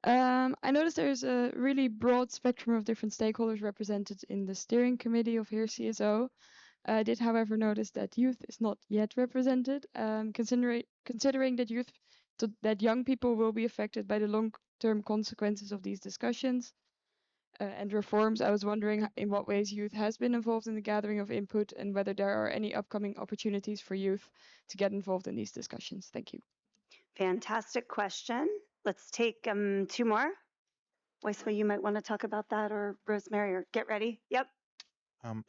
I noticed there's a really broad spectrum of different stakeholders represented in the steering committee of HERE CSO. I did, however, notice that youth is not yet represented, considering that young people will be affected by the long-term consequences of these discussions. And reforms. I was wondering in what ways youth has been involved in the gathering of input and whether there are any upcoming opportunities for youth to get involved in these discussions. Thank you. Fantastic question. Let's take two more. Waiswa, you might want to talk about that, or Rosemary, or get ready. Yep.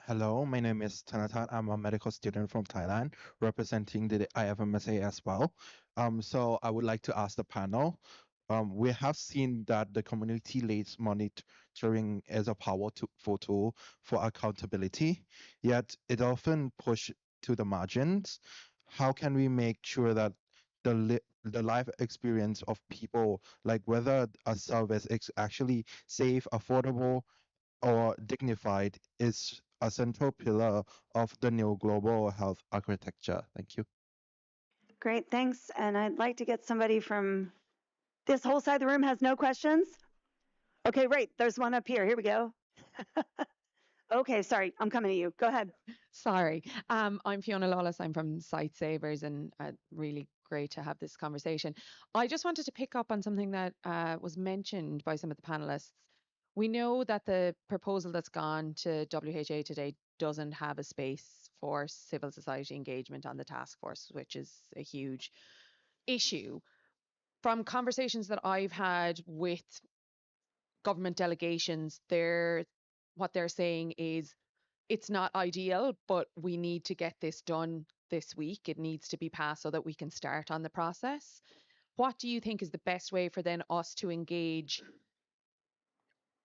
Hello, my name is Tanatan. I'm a medical student from Thailand, representing the IFMSA as well. So I would like to ask the panel. We have seen that the community-led monitoring is a powerful tool for accountability, yet it often pushed to the margins. How can we make sure that the life experience of people, like whether a service is actually safe, affordable, or dignified, is a central pillar of the new global health architecture? Thank you. Great, thanks. And I'd like to get somebody from this whole side of the room has no questions. Okay, right. There's one up here. Here we go. Okay, sorry. I'm coming to you. Go ahead. Sorry. I'm Fiona Lawless. I'm from Sight Savers, and really great to have this conversation. I just wanted to pick up on something that was mentioned by some of the panelists. We know that the proposal that's gone to WHA today doesn't have a space for civil society engagement on the task force, which is a huge issue. From conversations that I've had with government delegations, what they're saying is it's not ideal, but we need to get this done this week. It needs to be passed so that we can start on the process. What do you think is the best way for then us to engage,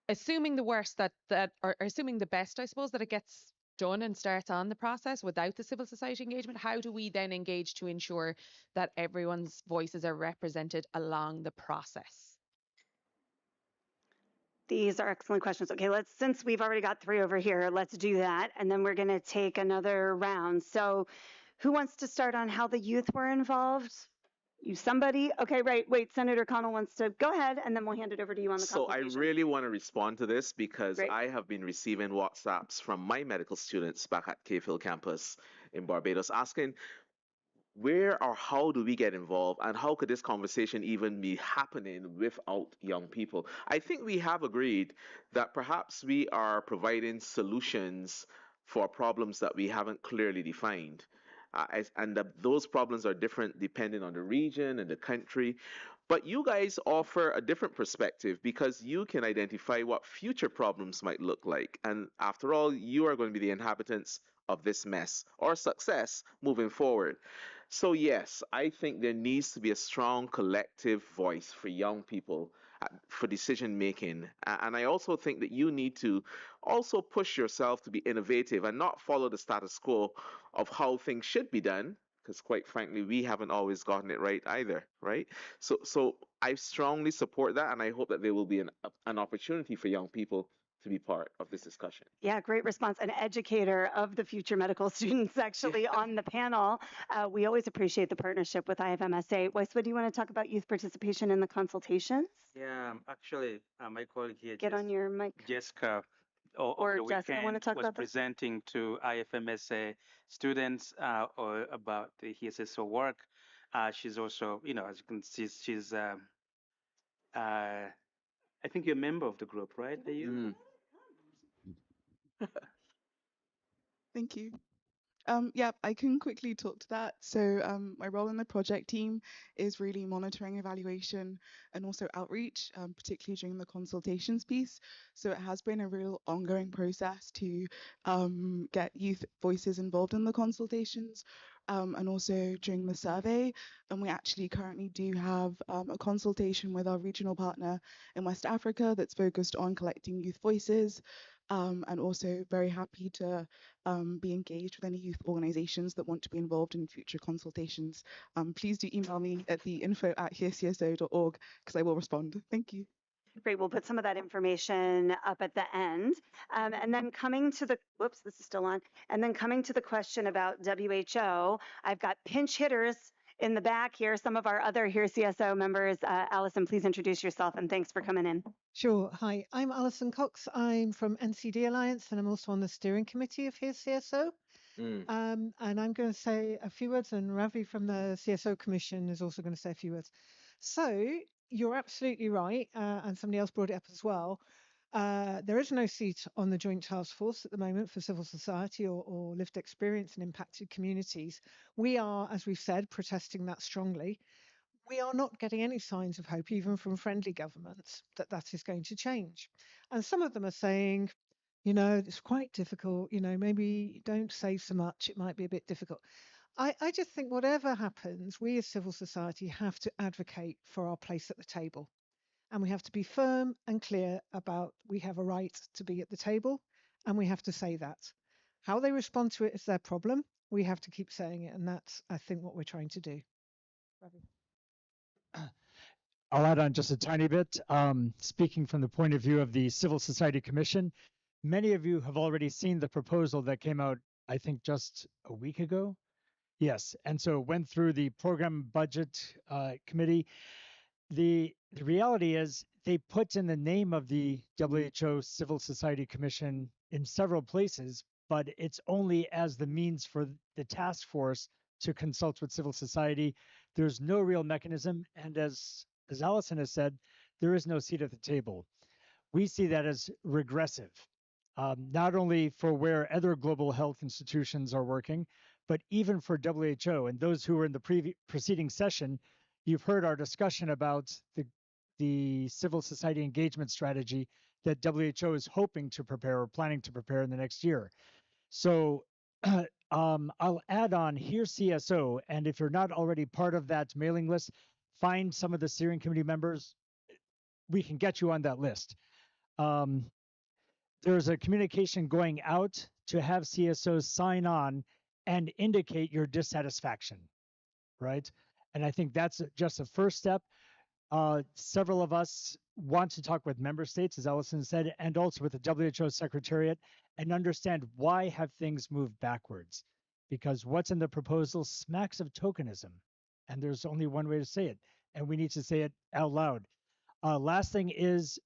assuming the worst or assuming the best, I suppose, that it gets done and starts on the process without the civil society engagement? How do we then engage to ensure that everyone's voices are represented along the process? These are excellent questions. Okay, since we've already got three over here, let's do that. And then we're going to take another round. So who wants to start on how the youth were involved? Somebody? Okay, right. Wait, Senator Connell wants to go ahead, and then we'll hand it over to you on the So I really want to respond to this because I have been receiving WhatsApps from my medical students back at Cave campus in Barbados asking, where or how do we get involved, and how could this conversation even be happening without young people? I think we have agreed that perhaps we are providing solutions for problems that we haven't clearly defined. And those problems are different depending on the region and the country. But you guys offer a different perspective because you can identify what future problems might look like. And after all, you are going to be the inhabitants of this mess or success moving forward. So yes, I think there needs to be a strong collective voice for young people for decision making. And I also think that you need to also push yourself to be innovative and not follow the status quo of how things should be done, because quite frankly, we haven't always gotten it right either, right? So I strongly support that, and I hope that there will be an opportunity for young people to be part of this discussion. Yeah, great response. An educator of the future medical students actually on the panel. We always appreciate the partnership with IFMSA. Weiswa, do you want to talk about youth participation in the consultations? Yeah, actually, my colleague here, Get on your mic. Jessica, Or over the Jessica, want to weekend talk was about that? presenting to IFMSA students or about the HSO work. She's also, as you can see, she's, I think you're a member of the group, right? Are you? Thank you. Yeah, I can quickly talk to that. So my role in the project team is really monitoring evaluation and also outreach, particularly during the consultations piece. So it has been a real ongoing process to get youth voices involved in the consultations and also during the survey. And we actually currently do have a consultation with our regional partner in West Africa that's focused on collecting youth voices. And also very happy to be engaged with any youth organizations that want to be involved in future consultations. Please do email me at the info@hearcso.org because I will respond. Thank you. Great, we'll put some of that information up at the end. And then coming to the, whoops, this is still on. And then coming to the question about WHO, I've got pinch hitters in the back here, some of our other Here CSO members. Allison, please introduce yourself and thanks for coming in. Sure. Hi, I'm Alison Cox. I'm from NCD Alliance and I'm also on the steering committee of Here CSO. And I'm going to say a few words, and Ravi from the CSO Commission is also going to say a few words. So you're absolutely right, and somebody else brought it up as well. There is no seat on the Joint Task Force at the moment for civil society or lived experience in impacted communities. We are, as we've said, protesting that strongly. We are not getting any signs of hope, even from friendly governments, that that is going to change. And some of them are saying, it's quite difficult, maybe don't say so much, it might be a bit difficult. I just think whatever happens, we as civil society have to advocate for our place at the table. And we have to be firm and clear about we have a right to be at the table, and we have to say that. How they respond to it is their problem. We have to keep saying it, and that's, I think, what we're trying to do. Ravi. I'll add on just a tiny bit. Speaking from the point of view of the Civil Society Commission, many of you have already seen the proposal that came out, I think, just a week ago. Yes, and so it went through the program budget committee. The reality is they put in the name of the WHO Civil Society Commission in several places, but it's only as the means for the task force to consult with civil society. There's no real mechanism, and as Allison has said, there is no seat at the table. We see that as regressive, not only for where other global health institutions are working, but even for WHO. And those who were in the preceding session, you've heard our discussion about the civil society engagement strategy that WHO is hoping to prepare or planning to prepare in the next year. So I'll add on Here CSO, and if you're not already part of that mailing list, find some of the steering committee members. We can get you on that list. There's a communication going out to have CSOs sign on and indicate your dissatisfaction, right? And I think that's just a first step. Several of us want to talk with member states, as Allison said, and also with the WHO Secretariat and understand why have things moved backwards. Because what's in the proposal smacks of tokenism, and there's only one way to say it, and we need to say it out loud. Last thing is,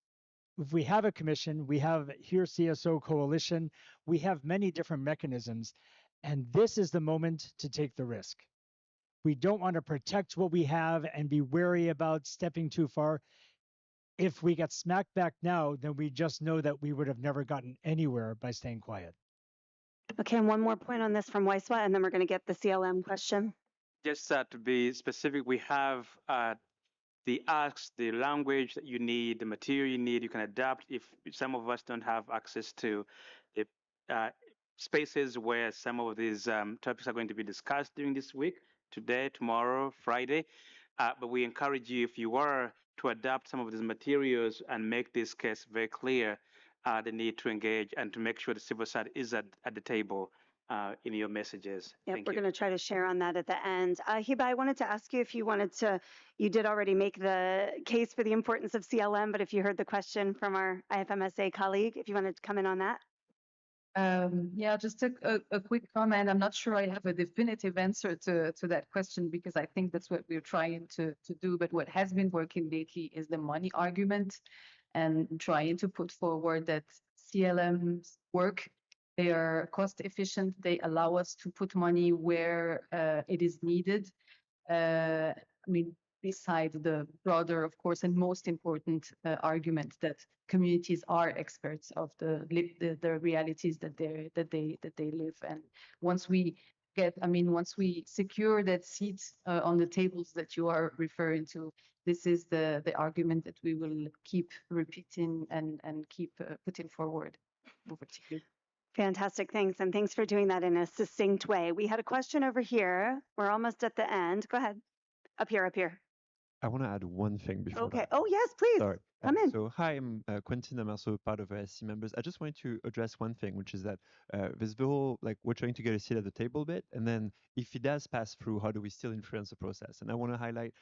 if we have a commission, we have Here CSO Coalition, we have many different mechanisms, and this is the moment to take the risk. We don't want to protect what we have and be wary about stepping too far. If we get smacked back now, then we just know that we would have never gotten anywhere by staying quiet. Okay, and one more point on this from Weiswa, and then we're going to get the CLM question. Just to be specific, we have the asks, the language that you need, the material you need, you can adapt. If some of us don't have access to the spaces where some of these topics are going to be discussed during this week, today, tomorrow, Friday, but we encourage you, if you are to adapt some of these materials and make this case very clear, the need to engage and to make sure the civil side is at the table in your messages. Yep, Thank we're you. going to try to share on that at the end. Hiba, I wanted to ask you if you wanted to, you did already make the case for the importance of CLM, but if you heard the question from our IFMSA colleague, if you wanted to come in on that. Yeah, just a quick comment. I'm not sure I have a definitive answer to that question because I think that's what we're trying to do. But what has been working lately is the money argument and trying to put forward that CLMs work. They are cost efficient. They allow us to put money where it is needed. I mean, beside the broader, of course, and most important argument that communities are experts of the realities that they live, and once we once we secure that seat on the tables that you are referring to, this is the argument that we will keep repeating and keep putting forward. Over to you. Fantastic, thanks. And thanks for doing that in a succinct way. We had a question over here. We're almost at the end. Go ahead. Up here, up here. I want to add one thing before Okay. that. Oh, yes, please. Sorry. Come in. So, hi, I'm Quentin. I'm also part of SC members. I just wanted to address one thing, which is that there's the whole, like, we're trying to get a seat at the table bit. And then if it does pass through, how do we still influence the process? And I want to highlight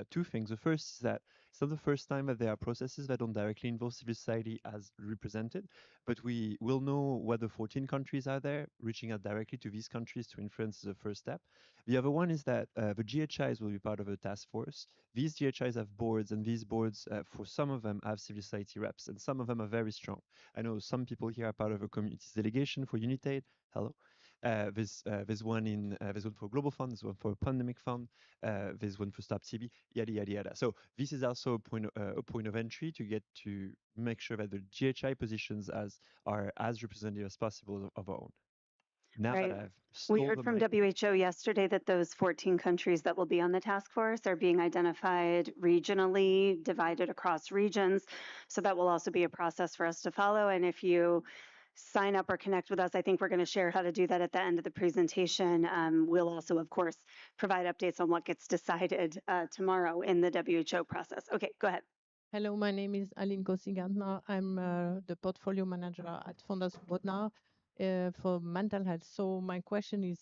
two things. The first is that it's not the first time that there are processes that don't directly involve civil society as represented, but we will know what the 14 countries are there, reaching out directly to these countries to influence is the first step. The other one is that the GHIs will be part of a task force. These GHIs have boards, and these boards, for some of them, have civil society reps, and some of them are very strong. I know some people here are part of a communities delegation for Unitate. Hello. There's one for Global Fund, there's one for Pandemic Fund, there's one for Stop TB, yada yada yada. So this is also a point of entry to get to make sure that the GHI positions are as representative as possible of our own. Now Right. that I've We stole heard the from mic, WHO yesterday that those 14 countries that will be on the task force are being identified regionally, divided across regions. So that will also be a process for us to follow. And if you sign up or connect with us, I think we're going to share how to do that at the end of the presentation. We'll also, of course, provide updates on what gets decided tomorrow in the WHO process. Okay, go ahead. Hello, my name is Aline Kossi-Gantner. I'm the portfolio manager at Fondas Bodnar for mental health. So my question is,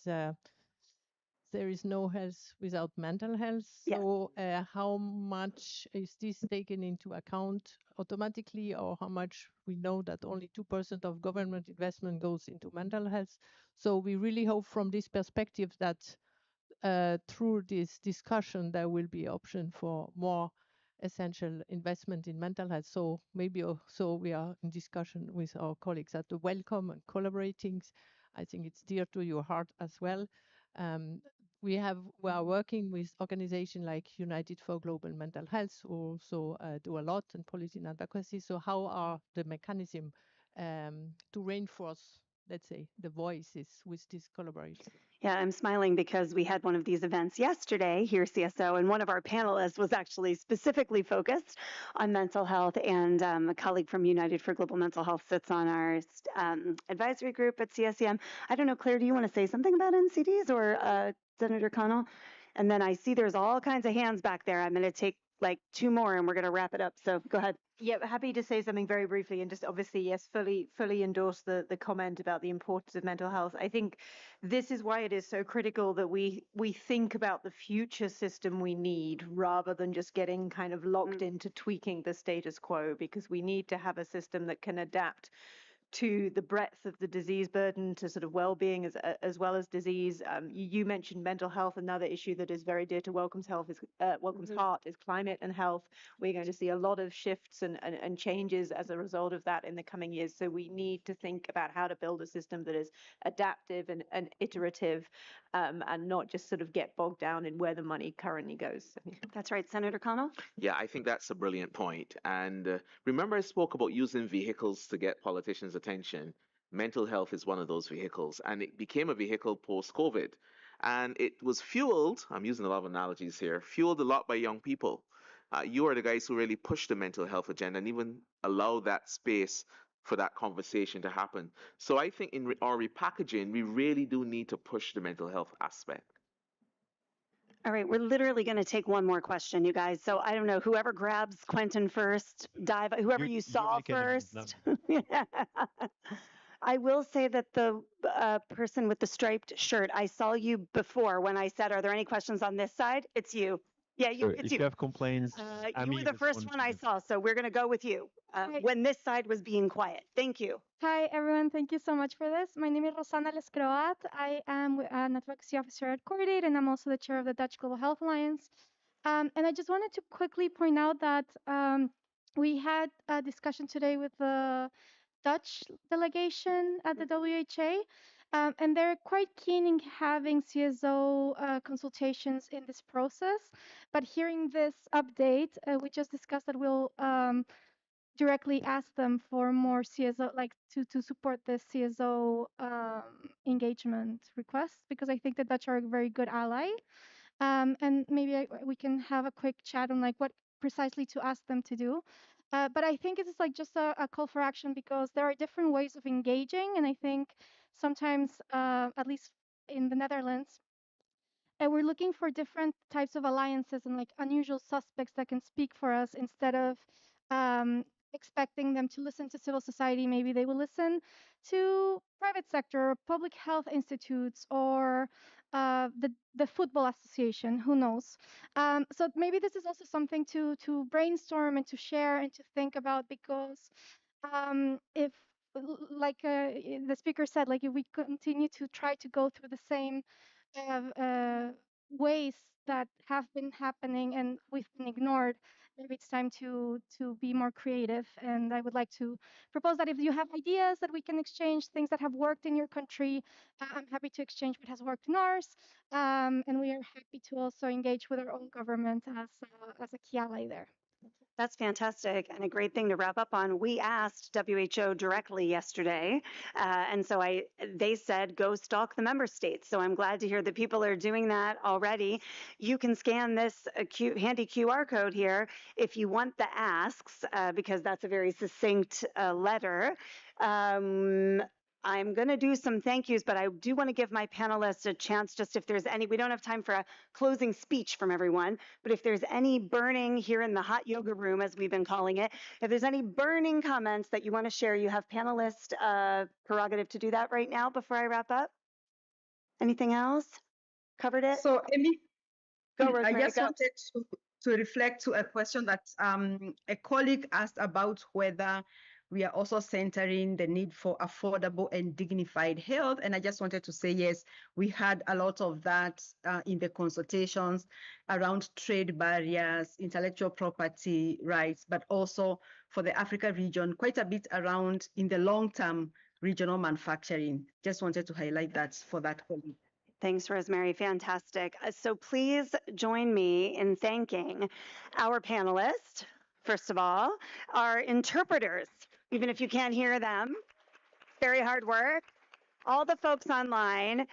there is no health without mental health. So how much is this taken into account automatically, or how much we know that only 2% of government investment goes into mental health? So we really hope from this perspective that through this discussion, there will be option for more essential investment in mental health. So maybe also we are in discussion with our colleagues at the Welcome and collaborating. I think it's dear to your heart as well. We are working with organizations like United for Global Mental Health, who also do a lot in policy and advocacy. So how are the mechanism to reinforce, let's say, the voices with this collaboration? Yeah, I'm smiling because we had one of these events yesterday here, CSO, and one of our panelists was actually specifically focused on mental health, and a colleague from United for Global Mental Health sits on our advisory group at CSEM. I don't know, Claire, do you want to say something about NCDs or Senator Connell? And then I see there's all kinds of hands back there. I'm going to take like two more and we're going to wrap it up. So go ahead. Yeah, happy to say something very briefly and just obviously, yes, fully endorse the comment about the importance of mental health. I think this is why it is so critical that we think about the future system we need rather than just getting kind of locked into tweaking the status quo, because we need to have a system that can adapt to the breadth of the disease burden, to sort of well-being as well as disease. You mentioned mental health. Another issue that is very dear to Welcome's health is Welcome's heart is climate and health. We're going to see a lot of shifts and changes as a result of that in the coming years. So we need to think about how to build a system that is adaptive and iterative, and not just sort of get bogged down in where the money currently goes. That's right, Senator Connell. Yeah, I think that's a brilliant point. And remember, I spoke about using vehicles to get politicians' attention. Mental health is one of those vehicles, and it became a vehicle post-COVID. And it was fueled, I'm using a lot of analogies here, fueled a lot by young people. You are the guys who really pushed the mental health agenda and even allow that space for that conversation to happen. So I think in our repackaging, we really do need to push the mental health aspect. All right, we're literally going to take one more question, you guys. So I don't know, whoever grabs Quentin first, dive, whoever you saw first. I will say that the person with the striped shirt, I saw you before when I said, are there any questions on this side? It's you. Yeah, Sure. it's If you. you have complaints, You were the first one I saw, so we're going to go with you when this side was being quiet. Thank you. Hi, everyone. Thank you so much for this. My name is Rosana Lescroat. I am an advocacy officer at Cordate, and I'm also the chair of the Dutch Global Health Alliance. And I just wanted to quickly point out that we had a discussion today with the Dutch delegation at the WHA, and they're quite keen in having CSO consultations in this process. But hearing this update, we just discussed that we'll directly ask them for more CSO, like to support this CSO engagement request, because I think the Dutch are a very good ally. And maybe we can have a quick chat on like what precisely to ask them to do. But I think it's like just a call for action, because there are different ways of engaging, and I think sometimes, at least in the Netherlands, and we're looking for different types of alliances and like unusual suspects that can speak for us, instead of um, expecting them to listen to civil society. Maybe they will listen to private sector, public health institutes, or the football association. Who knows? So maybe this is also something to brainstorm and to share and to think about, because if like the speaker said, like if we continue to try to go through the same ways that have been happening and we've been ignored, maybe it's time to be more creative. And I would like to propose that if you have ideas that we can exchange, things that have worked in your country, I'm happy to exchange what has worked in ours. And we are happy to also engage with our own government as a key ally there. That's fantastic and a great thing to wrap up on. We asked WHO directly yesterday, and so they said go stalk the member states. So I'm glad to hear that people are doing that already. You can scan this handy QR code here if you want the asks, because that's a very succinct letter. I'm going to do some thank yous, but I do want to give my panelists a chance, just if there's any, we don't have time for a closing speech from everyone, but if there's any burning here in the hot yoga room, as we've been calling it, if there's any burning comments that you want to share, you have panelist prerogative to do that right now before I wrap up. Anything else? Covered it? So, Amy, go, Rosemary, I just wanted to reflect to a question that a colleague asked about whether we are also centering the need for affordable and dignified health. And I just wanted to say, yes, we had a lot of that in the consultations around trade barriers, intellectual property rights, but also for the Africa region, quite a bit around in the long term regional manufacturing. Just wanted to highlight that for that colleague. Thanks, Rosemary. Fantastic. So please join me in thanking our panelists, first of all, our interpreters, even if you can't hear them, very hard work, all the folks online.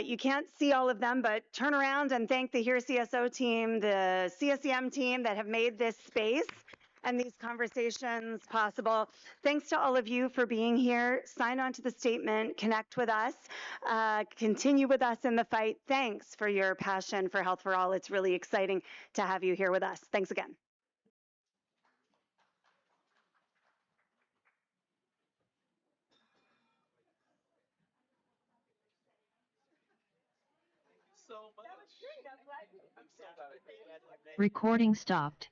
You can't see all of them, but turn around and thank the Here CSO team, the CSEM team that have made this space and these conversations possible. Thanks to all of you for being here. Sign on to the statement, connect with us, continue with us in the fight. Thanks for your passion for Health for All. It's really exciting to have you here with us. Thanks again. Recording stopped.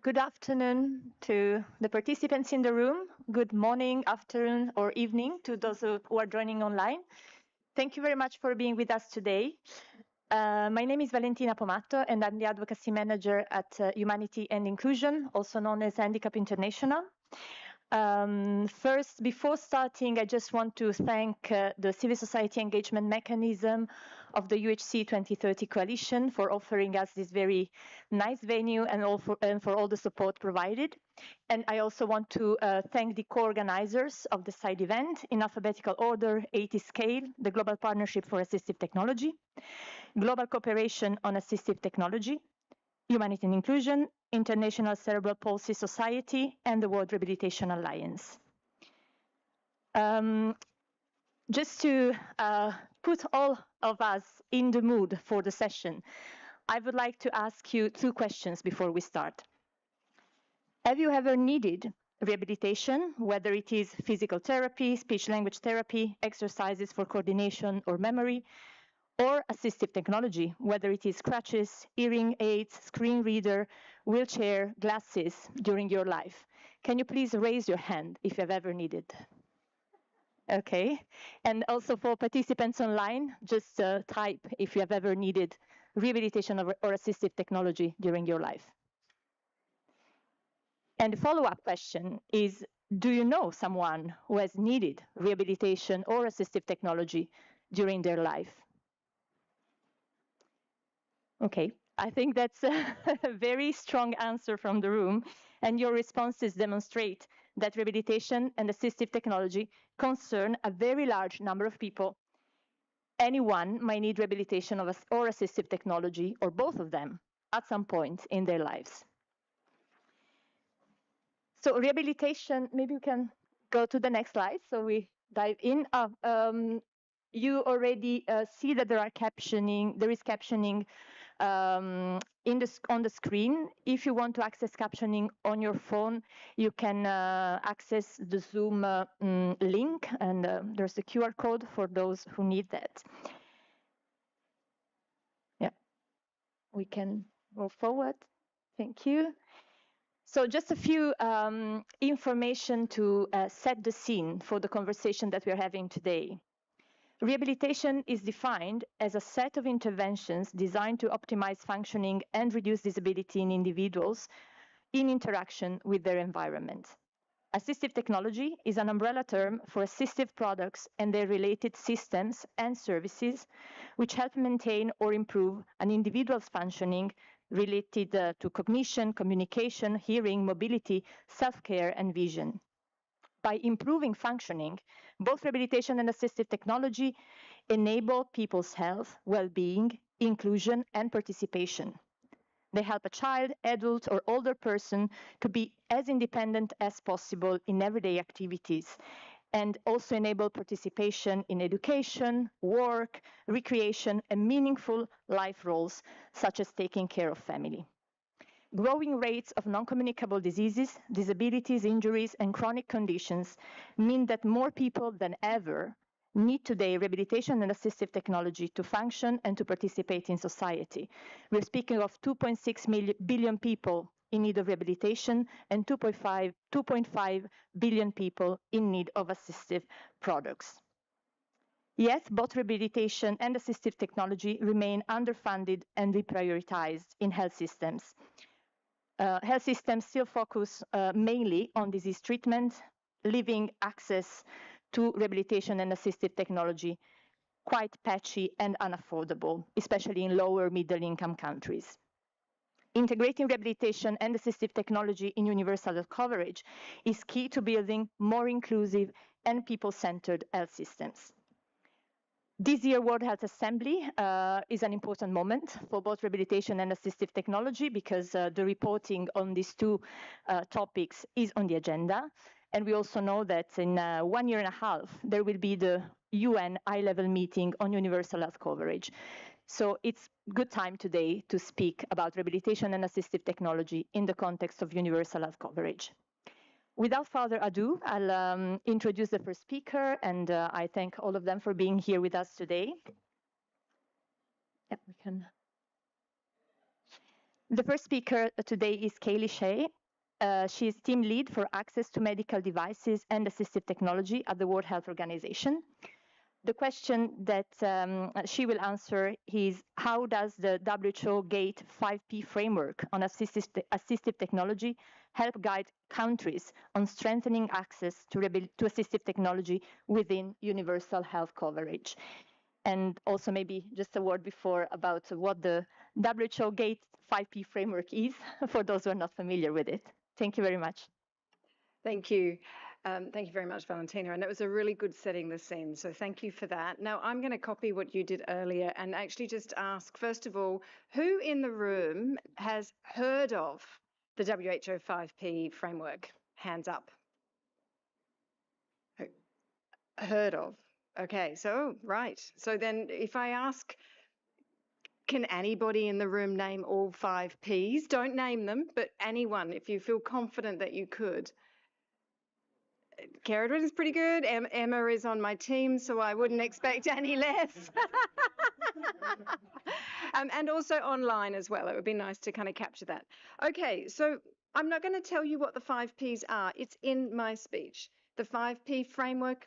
good afternoon to the participants in the room. Good morning, afternoon, or evening to those who are joining online. Thank you very much for being with us today. My name is Valentina Pomatto, and I'm the Advocacy Manager at Humanity and Inclusion, also known as Handicap International. First, before starting, I just want to thank the Civil Society Engagement Mechanism of the UHC 2030 Coalition for offering us this very nice venue and for all the support provided. And I also want to thank the co-organizers of the side event in alphabetical order: 80 Scale, the Global Partnership for Assistive Technology, Global Cooperation on Assistive Technology, Humanity and Inclusion, International Cerebral Palsy Society, and the World Rehabilitation Alliance. Just to put all of us in the mood for the session, I would like to ask you two questions before we start. Have you ever needed rehabilitation, whether it is physical therapy, speech-language therapy, exercises for coordination or memory, or assistive technology, whether it is crutches, hearing aids, screen reader, wheelchair, glasses during your life? Can you please raise your hand if you've ever needed? Okay. And also for participants online, just type if you have ever needed rehabilitation or assistive technology during your life. And the follow-up question is, do you know someone who has needed rehabilitation or assistive technology during their life? Okay, I think that's a very strong answer from the room, and your responses demonstrate that rehabilitation and assistive technology concern a very large number of people. Anyone might need rehabilitation or assistive technology, or both of them, at some point in their lives. So rehabilitation, maybe we can go to the next slide so we dive in. You already see that there is captioning on the screen. If you want to access captioning on your phone, you can access the Zoom link, and there's a QR code for those who need that. Yeah, we can go forward. Thank you. So just a few information to set the scene for the conversation that we're having today. Rehabilitation is defined as a set of interventions designed to optimize functioning and reduce disability in individuals in interaction with their environment. Assistive technology is an umbrella term for assistive products and their related systems and services which help maintain or improve an individual's functioning related to cognition, communication, hearing, mobility, self-care, and vision. By improving functioning, both rehabilitation and assistive technology enable people's health, well-being, inclusion, and participation. They help a child, adult, or older person to be as independent as possible in everyday activities, and also enable participation in education, work, recreation, and meaningful life roles, such as taking care of family. Growing rates of non-communicable diseases, disabilities, injuries, and chronic conditions mean that more people than ever need today rehabilitation and assistive technology to function and to participate in society. We're speaking of 2.6 billion people in need of rehabilitation and 2.5 billion people in need of assistive products. Yet, both rehabilitation and assistive technology remain underfunded and reprioritized in health systems. Health systems still focus mainly on disease treatment, leaving access to rehabilitation and assistive technology quite patchy and unaffordable, especially in lower middle income countries. Integrating rehabilitation and assistive technology in universal health coverage is key to building more inclusive and people-centered health systems. This year, World Health Assembly is an important moment for both rehabilitation and assistive technology because the reporting on these two topics is on the agenda. And we also know that in 1 year and a half, there will be the UN high-level meeting on universal health coverage. So it's a good time today to speak about rehabilitation and assistive technology in the context of universal health coverage. Without further ado, I'll introduce the first speaker, and I thank all of them for being here with us today. Yep, we can. The first speaker today is Kaylee Shea. She is team lead for access to medical devices and assistive technology at the World Health Organization. The question that she will answer is, how does the WHO GATE 5P framework on assistive technology help guide countries on strengthening access to assistive technology within universal health coverage? And also maybe just a word before about what the WHO GATE 5P framework is, for those who are not familiar with it. Thank you very much. Thank you. Thank you very much, Valentina. And that was a really good setting the scene. So thank you for that. Now, I'm going to copy what you did earlier and actually just ask, first of all, who in the room has heard of the WHO 5P framework? Hands up. Heard of. Okay, so, right. So then if I ask, can anybody in the room name all 5 Ps? Don't name them, but anyone, if you feel confident that you could. Carrot is pretty good. Emma is on my team, so I wouldn't expect any less. And also online as well. It would be nice to kind of capture that. Okay, so I'm not going to tell you what the 5 Ps are. It's in my speech. The 5P framework,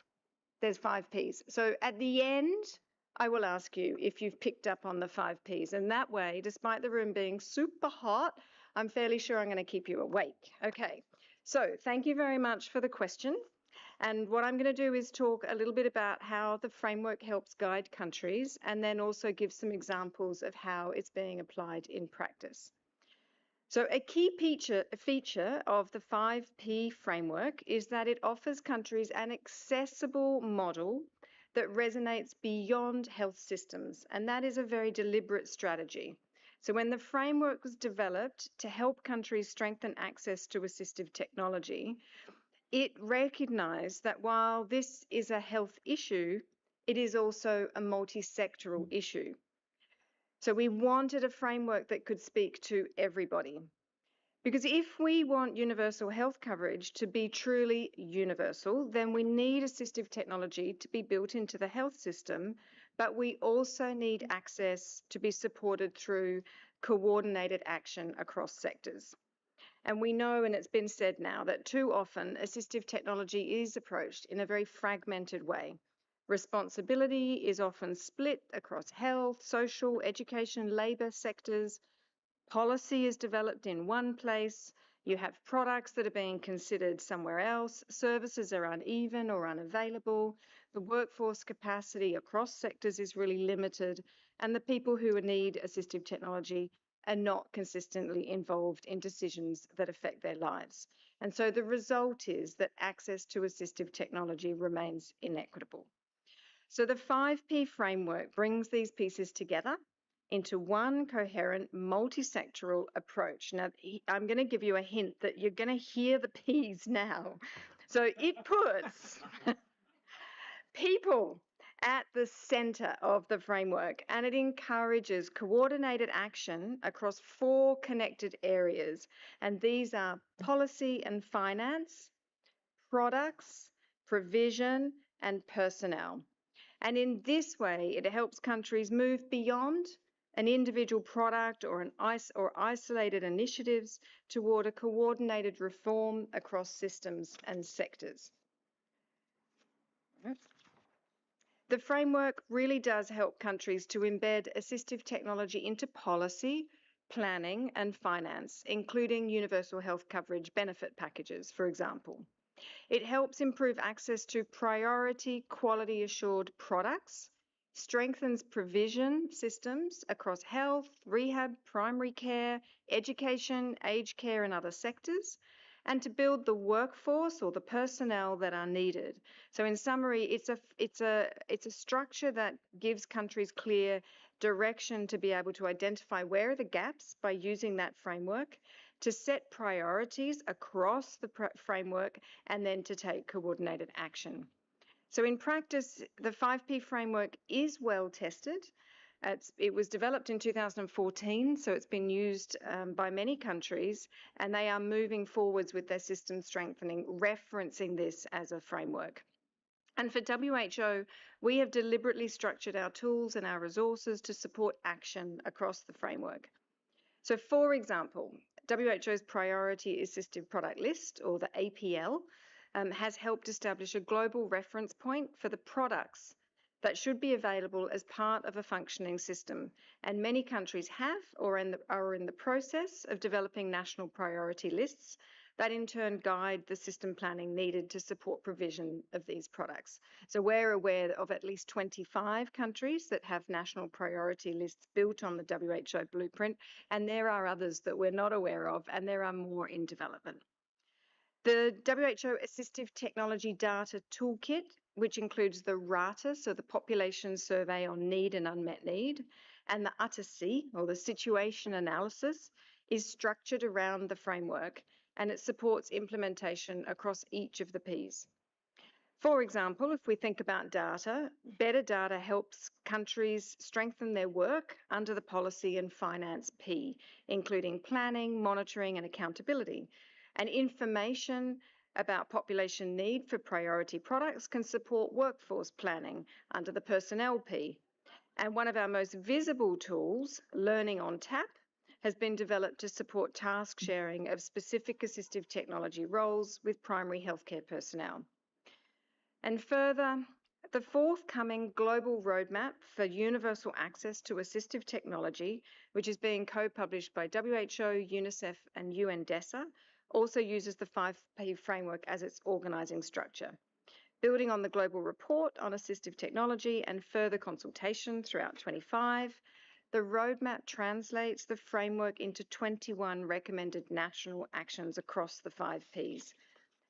there's 5 Ps. So at the end, I will ask you if you've picked up on the 5 Ps. And that way, despite the room being super hot, I'm fairly sure I'm going to keep you awake. Okay, so thank you very much for the question. And what I'm going to do is talk a little bit about how the framework helps guide countries and then also give some examples of how it's being applied in practice. So a key feature of the 5P framework is that it offers countries an accessible model that resonates beyond health systems, and that is a very deliberate strategy. So when the framework was developed to help countries strengthen access to assistive technology, it recognised that while this is a health issue, it is also a multi-sectoral issue. So we wanted a framework that could speak to everybody. Because if we want universal health coverage to be truly universal, then we need assistive technology to be built into the health system, but we also need access to be supported through coordinated action across sectors. And we know, and it's been said now, that too often assistive technology is approached in a very fragmented way. Responsibility is often split across health, social, education, labour sectors. Policy is developed in one place. You have products that are being considered somewhere else. Services are uneven or unavailable. The workforce capacity across sectors is really limited. And the people who need assistive technology are not consistently involved in decisions that affect their lives. And so the result is that access to assistive technology remains inequitable. So the 5P framework brings these pieces together into one coherent multi-sectoral approach. Now, I'm going to give you a hint that you're going to hear the P's now. So it puts people at the center of the framework, and it encourages coordinated action across 4 connected areas. And these are policy and finance, products, provision, and personnel. And in this way, it helps countries move beyond an individual product or isolated initiatives toward a coordinated reform across systems and sectors. The framework really does help countries to embed assistive technology into policy, planning and finance, including universal health coverage benefit packages, for example. It helps improve access to priority quality assured products, strengthens provision systems across health, rehab, primary care, education, aged care and other sectors, and to build the workforce or the personnel that are needed. So in summary, it's a structure that gives countries clear direction to be able to identify where are the gaps by using that framework, to set priorities across the framework, and then to take coordinated action. So in practice, the 5P framework is well tested. It was developed in 2014, so it's been used by many countries, and they are moving forwards with their system strengthening, referencing this as a framework. And for WHO, we have deliberately structured our tools and our resources to support action across the framework. So for example, WHO's Priority Assistive Product List, or the APL, has helped establish a global reference point for the products that should be available as part of a functioning system. And many countries have or are in the process of developing national priority lists that in turn guide the system planning needed to support provision of these products. So we're aware of at least 25 countries that have national priority lists built on the WHO blueprint, and there are others that we're not aware of, and there are more in development. The WHO Assistive Technology Data Toolkit, which includes the RATA, so the Population Survey on Need and Unmet Need, and the UTC, or the Situation Analysis, is structured around the framework, and it supports implementation across each of the Ps. For example, if we think about data, better data helps countries strengthen their work under the policy and finance P, including planning, monitoring, and accountability. And information about population need for priority products can support workforce planning under the personnel P. And one of our most visible tools, Learning on Tap, has been developed to support task sharing of specific assistive technology roles with primary healthcare personnel. And further, the forthcoming global roadmap for universal access to assistive technology, which is being co-published by WHO, UNICEF, and UNDESA, also uses the 5P framework as its organising structure. Building on the global report on assistive technology and further consultation throughout 25, the roadmap translates the framework into 21 recommended national actions across the 5Ps.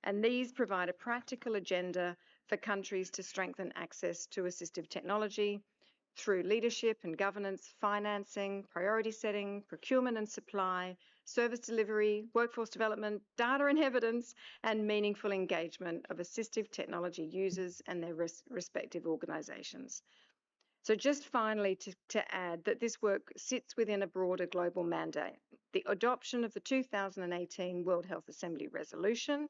And these provide a practical agenda for countries to strengthen access to assistive technology through leadership and governance, financing, priority setting, procurement and supply, service delivery, workforce development, data and evidence, and meaningful engagement of assistive technology users and their respective organisations. So just finally to add that this work sits within a broader global mandate. The adoption of the 2018 World Health Assembly resolution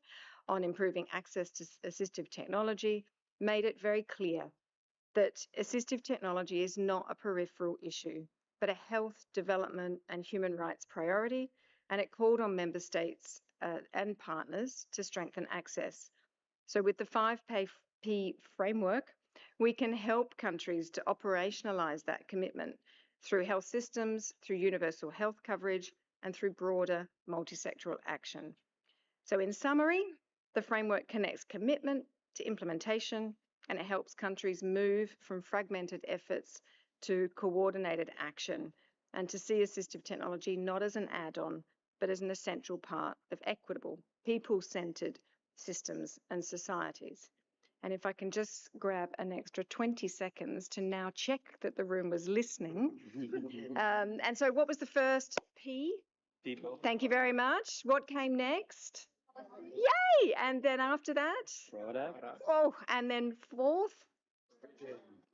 on improving access to assistive technology made it very clear that assistive technology is not a peripheral issue, but a health, development, and human rights priority, and it called on member states and partners to strengthen access. So with the 5P framework, we can help countries to operationalise that commitment through health systems, through universal health coverage, and through broader multi-sectoral action. So in summary, the framework connects commitment to implementation, and it helps countries move from fragmented efforts to coordinated action, and to see assistive technology not as an add-on, but as an essential part of equitable, people-centred systems and societies. And if I can just grab an extra 20 seconds to now check that the room was listening. And so what was the first P? People. Thank you very much. What came next? Yay! And then after that? Product. Oh, and then fourth?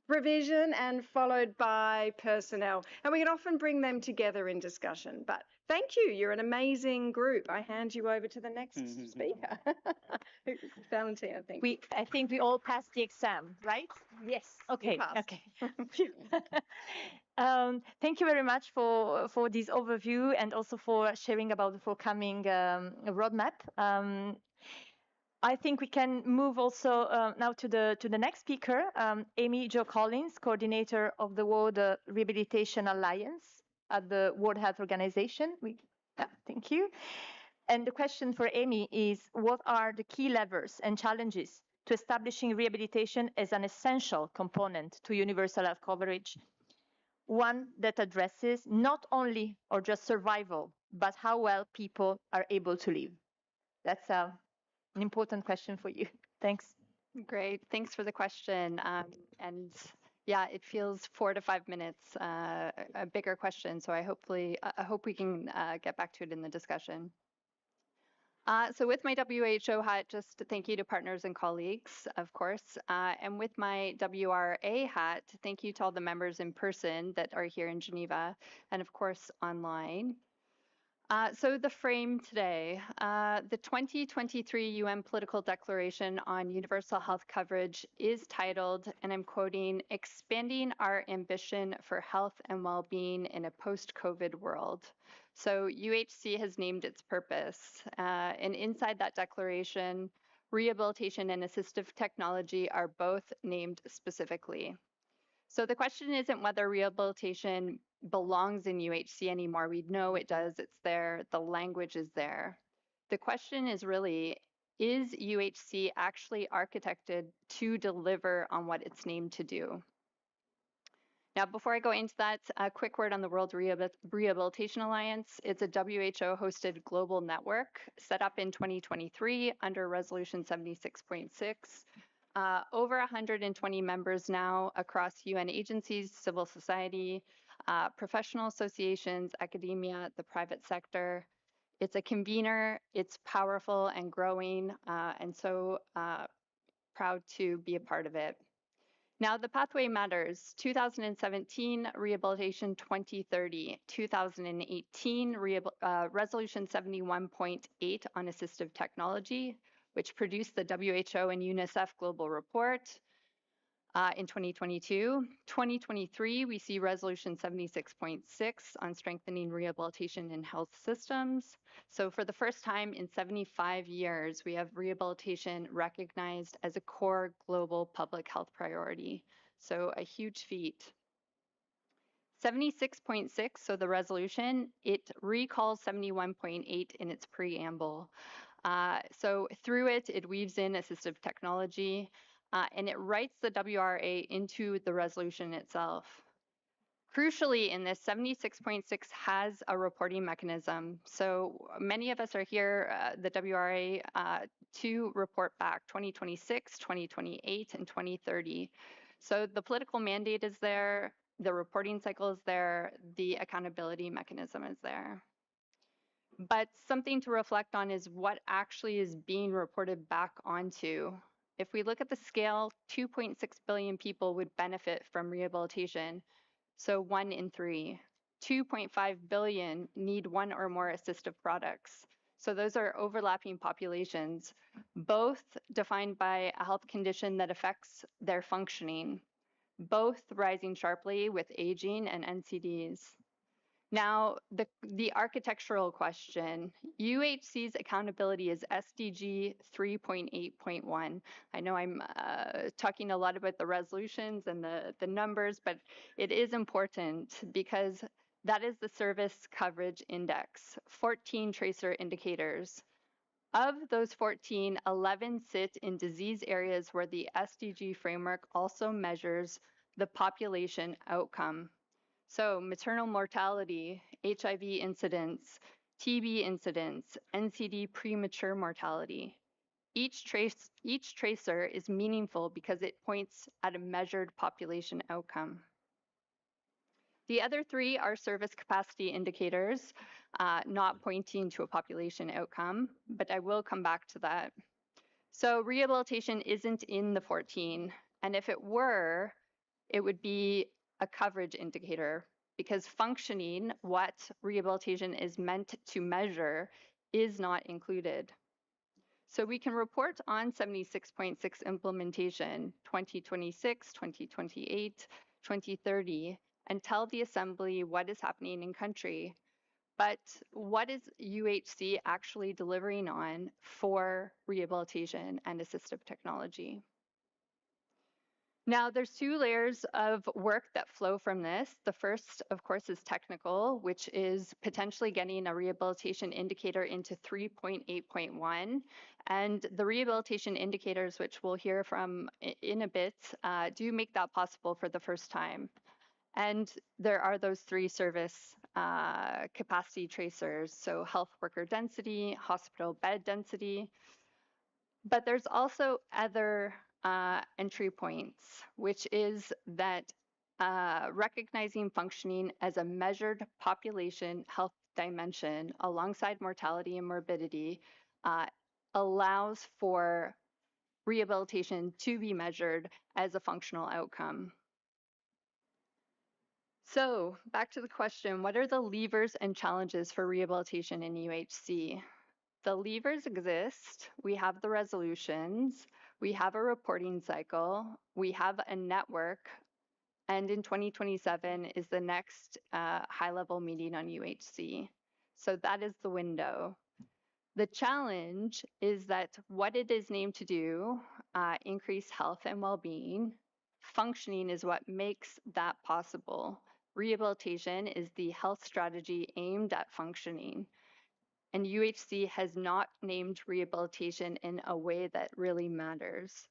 Provision, and followed by personnel. And we can often bring them together in discussion. But thank you. You're an amazing group. I hand you over to the next speaker. Valentina, I think. I think we all passed the exam, right? Yes. Okay. Okay. Thank you very much for this overview, and also for sharing about the forthcoming roadmap. I think we can move also now to the next speaker, Amy Jo Collins, coordinator of the World Rehabilitation Alliance at the World Health Organization. Thank you. And the question for Amy is, what are the key levers and challenges to establishing rehabilitation as an essential component to universal health coverage? One that addresses not only or just survival, but how well people are able to live. That's an important question for you. Thanks. Great. Thanks for the question. And yeah, it feels 4 to 5 minutes, a bigger question. So I hope we can get back to it in the discussion. So with my WHO hat, just thank you to partners and colleagues, of course. And with my WRA hat, thank you to all the members in person that are here in Geneva, and of course online. So the frame today, the 2023 UN Political Declaration on Universal Health Coverage is titled, and I'm quoting, "Expanding Our Ambition for Health and Well-Being in a Post-COVID World." So UHC has named its purpose, and inside that declaration, rehabilitation and assistive technology are both named specifically. So the question isn't whether rehabilitation belongs in UHC anymore. We know it does, it's there, the language is there. The question is really, is UHC actually architected to deliver on what it's named to do? Now, before I go into that, a quick word on the World Rehabilitation Alliance. It's a WHO-hosted global network set up in 2023 under Resolution 76.6. Over 120 members now across UN agencies, civil society, professional associations, academia, the private sector. It's a convener, it's powerful and growing, and so proud to be a part of it. Now, the pathway matters. 2017, Rehabilitation 2030. 2018, Resolution 71.8 on assistive technology, which produced the WHO and UNICEF Global Report in 2022. 2023, we see Resolution 76.6 on strengthening rehabilitation in health systems. So for the first time in 75 years, we have rehabilitation recognized as a core global public health priority. So a huge feat. 76.6, so the resolution, it recalls 71.8 in its preamble. So through it, it weaves in assistive technology, and it writes the WRA into the resolution itself. Crucially, in this, 76.6 has a reporting mechanism. So many of us are here, the WRA, to report back 2026, 2028, and 2030. So the political mandate is there, the reporting cycle is there, the accountability mechanism is there. But something to reflect on is what actually is being reported back onto. If we look at the scale, 2.6 billion people would benefit from rehabilitation, so 1 in 3. 2.5 billion need 1 or more assistive products. So those are overlapping populations, both defined by a health condition that affects their functioning, both rising sharply with aging and NCDs. Now, the architectural question, UHC's accountability is SDG 3.8.1. I know I'm talking a lot about the resolutions and the numbers, but it is important because that is the service coverage index, 14 tracer indicators. Of those 14, 11 sit in disease areas where the SDG framework also measures the population outcome. So maternal mortality, HIV incidence, TB incidence, NCD premature mortality. Each tracer is meaningful because it points at a measured population outcome. The other 3 are service capacity indicators, not pointing to a population outcome, but I will come back to that. So rehabilitation isn't in the 14, and if it were, it would be a coverage indicator, because functioning, what rehabilitation is meant to measure, is not included. So we can report on 76.6 implementation, 2026, 2028, 2030, and tell the Assembly what is happening in country. But what is UHC actually delivering on for rehabilitation and assistive technology? Now, there's 2 layers of work that flow from this. The first, of course, is technical, which is potentially getting a rehabilitation indicator into 3.8.1. And the rehabilitation indicators, which we'll hear from in a bit, do make that possible for the first time. And there are those 3 service capacity tracers, so health worker density, hospital bed density. But there's also other entry points, which is that recognizing functioning as a measured population health dimension alongside mortality and morbidity allows for rehabilitation to be measured as a functional outcome. So back to the question, what are the levers and challenges for rehabilitation in UHC? The levers exist. We have the resolutions. We have a reporting cycle. We have a network. And in 2027 is the next high-level meeting on UHC. So that is the window. The challenge is that what it is named to do, increase health and well-being, functioning is what makes that possible. Rehabilitation is the health strategy aimed at functioning. And UHC has not named rehabilitation in a way that really matters.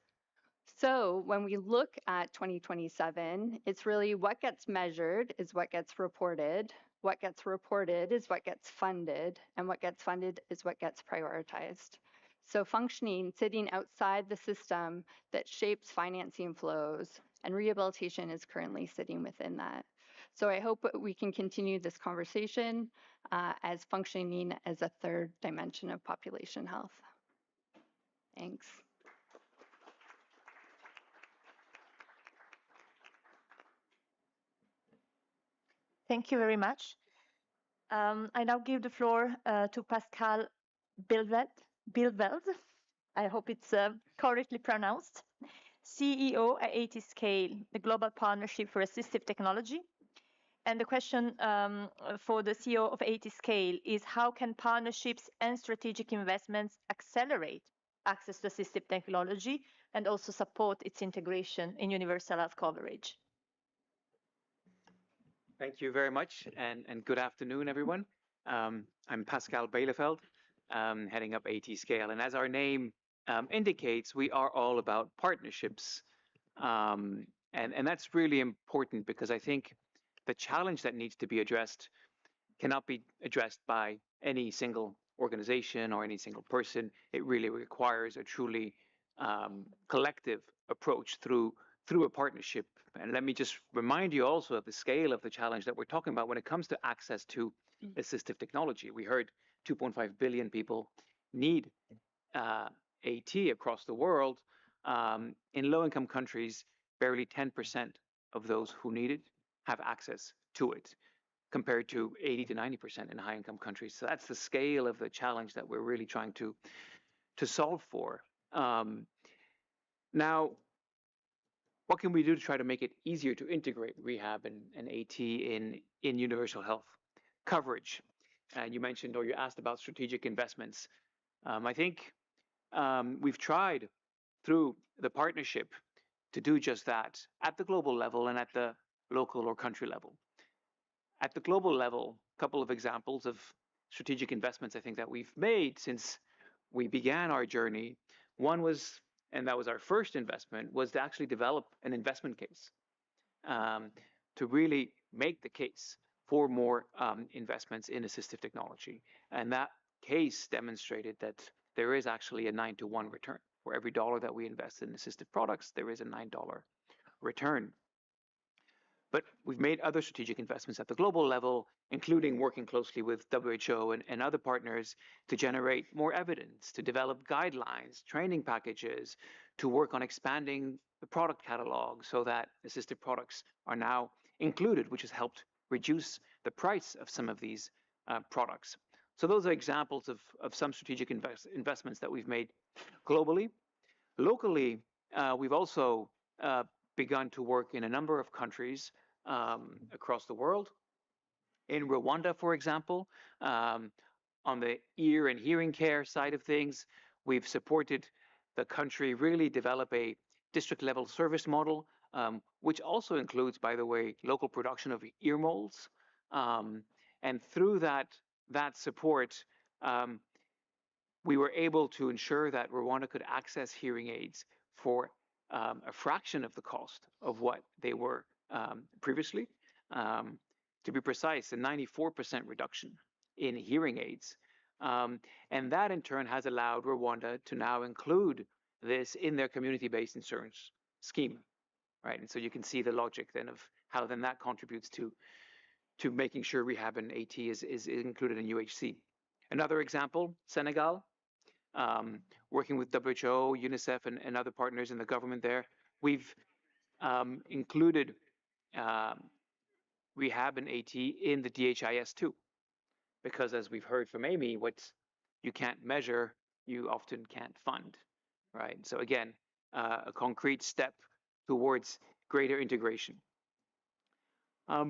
So when we look at 2027, it's really what gets measured is what gets reported. What gets reported is what gets funded, and what gets funded is what gets prioritized. So functioning, sitting outside the system that shapes financing flows, and rehabilitation is currently sitting within that. So I hope we can continue this conversation as functioning as a third dimension of population health. Thanks. Thank you very much. I now give the floor to Pascal Bilveld. I hope it's correctly pronounced. CEO at ATScale, the Global Partnership for Assistive Technology. And the question for the CEO of ATScale is how can partnerships and strategic investments accelerate access to assistive technology and also support its integration in universal health coverage? Thank you very much, and good afternoon, everyone. I'm Pascal Bielefeld, heading up ATScale, and as our name indicates, we are all about partnerships, and that's really important because I think the challenge that needs to be addressed cannot be addressed by any single organization or any single person. It really requires a truly collective approach through a partnership. And let me just remind you also of the scale of the challenge that we're talking about when it comes to access to assistive technology. We heard 2.5 billion people need AT across the world. In low-income countries, barely 10% of those who need it have access to it, compared to 80 to 90% in high-income countries. So that's the scale of the challenge that we're really trying to solve for. Now, what can we do to try to make it easier to integrate rehab and AT in universal health coverage? And you mentioned or you asked about strategic investments. I think we've tried through the partnership to do just that at the global level and at the local or country level. At the global level, a couple of examples of strategic investments I think that we've made since we began our journey. One was, and that was our first investment, was to actually develop an investment case to really make the case for more investments in assistive technology. And that case demonstrated that there is actually a 9-to-1 return. For every dollar that we invest in assistive products, there is a $9 return. But we've made other strategic investments at the global level, including working closely with WHO and other partners to generate more evidence, to develop guidelines, training packages, to work on expanding the product catalog so that assistive products are now included, which has helped reduce the price of some of these products. So those are examples of some strategic investments that we've made globally. Locally, we've also begun to work in a number of countries across the world. In Rwanda, for example, on the ear and hearing care side of things, we've supported the country really develop a district-level service model, which also includes, by the way, local production of ear molds. And through that support, we were able to ensure that Rwanda could access hearing aids for a fraction of the cost of what they were previously. To be precise, a 94% reduction in hearing aids. And that in turn has allowed Rwanda to now include this in their community-based insurance scheme, right? And so you can see the logic then of how then that contributes to making sure rehab and AT is included in UHC. Another example, Senegal, working with WHO, UNICEF, and other partners in the government there, we've included rehab and AT in the DHIS too. Because as we've heard from Amy, what you can't measure, you often can't fund, right? So again, a concrete step towards greater integration. I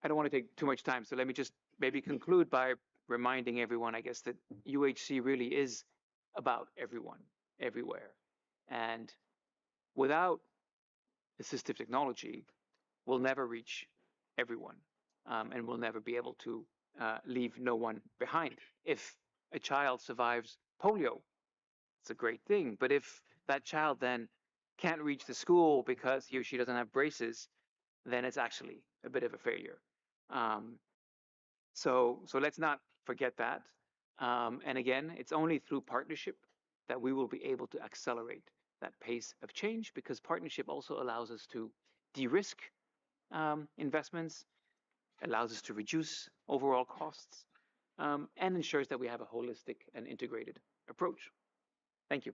don't want to take too much time, so let me just maybe conclude by reminding everyone, I guess, that UHC really is about everyone, everywhere. And without assistive technology, we'll never reach everyone, and we'll never be able to leave no one behind. If a child survives polio, it's a great thing. But if that child then can't reach the school because he or she doesn't have braces, then it's actually a bit of a failure. So let's not forget that. And again, it's only through partnership that we will be able to accelerate that pace of change, because partnership also allows us to de-risk investments, allows us to reduce overall costs, and ensures that we have a holistic and integrated approach. Thank you.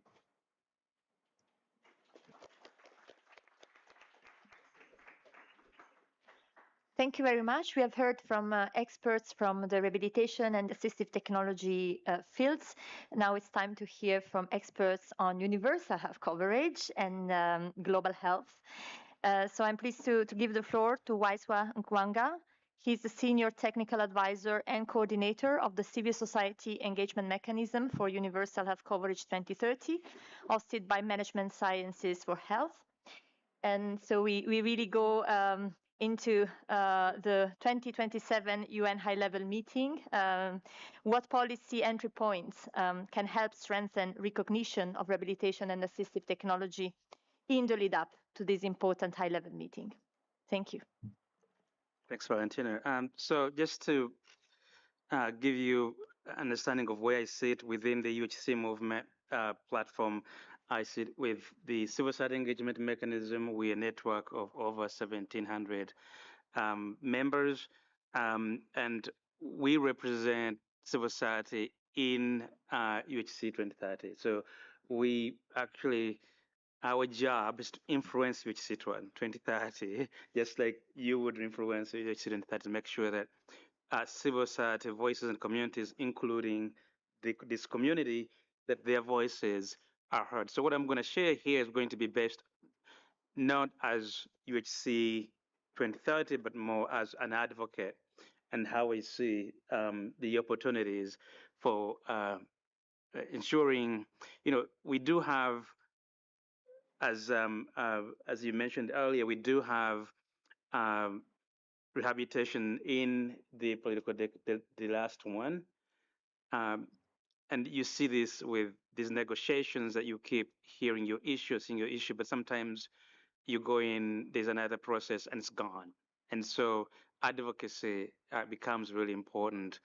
Thank you very much. We have heard from experts from the rehabilitation and assistive technology fields. Now it's time to hear from experts on universal health coverage and global health. So I'm pleased to give the floor to Waiswa Nkwanga. He's the Senior Technical Advisor and Coordinator of the Civil Society Engagement Mechanism for Universal Health Coverage 2030, hosted by Management Sciences for Health. And so we really go into the 2027 UN high-level meeting. What policy entry points can help strengthen recognition of rehabilitation and assistive technology in the lead up to this important high-level meeting? Thank you. Thanks, Valentina. So just to give you understanding of where I sit within the UHC movement platform, I sit with the civil society engagement mechanism. We're a network of over 1,700 members, and we represent civil society in UHC 2030. So we actually, our job is to influence UHC 2030, just like you would influence UHC 2030 to make sure that civil society voices and communities, including this community, that their voices are heard. So what I'm going to share here is going to be based not as UHC 2030, but more as an advocate and how I see the opportunities for ensuring, we do have, as you mentioned earlier, we do have rehabilitation in the political the last one. And you see this with these negotiations that you keep hearing your issue, seeing your issue, but sometimes you go in, there's another process and it's gone. And so advocacy becomes really important.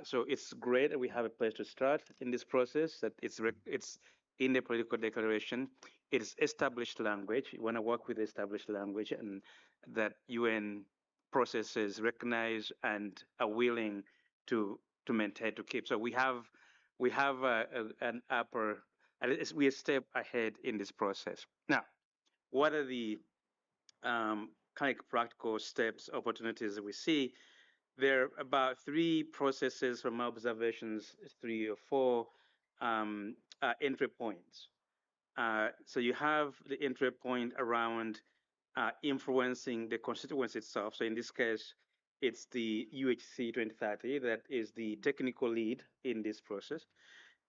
So it's great that we have a place to start in this process, that it's in the political declaration. It's established language. You want to work with established language, and that UN processes recognize and are willing to maintain, to keep. So we have an upper, we're a step ahead in this process. Now, what are the kind of practical steps, opportunities that we see? There are about 3 processes from my observations, 3 or 4 entry points. So you have the entry point around influencing the constituency itself. So in this case, it's the UHC 2030 that is the technical lead in this process.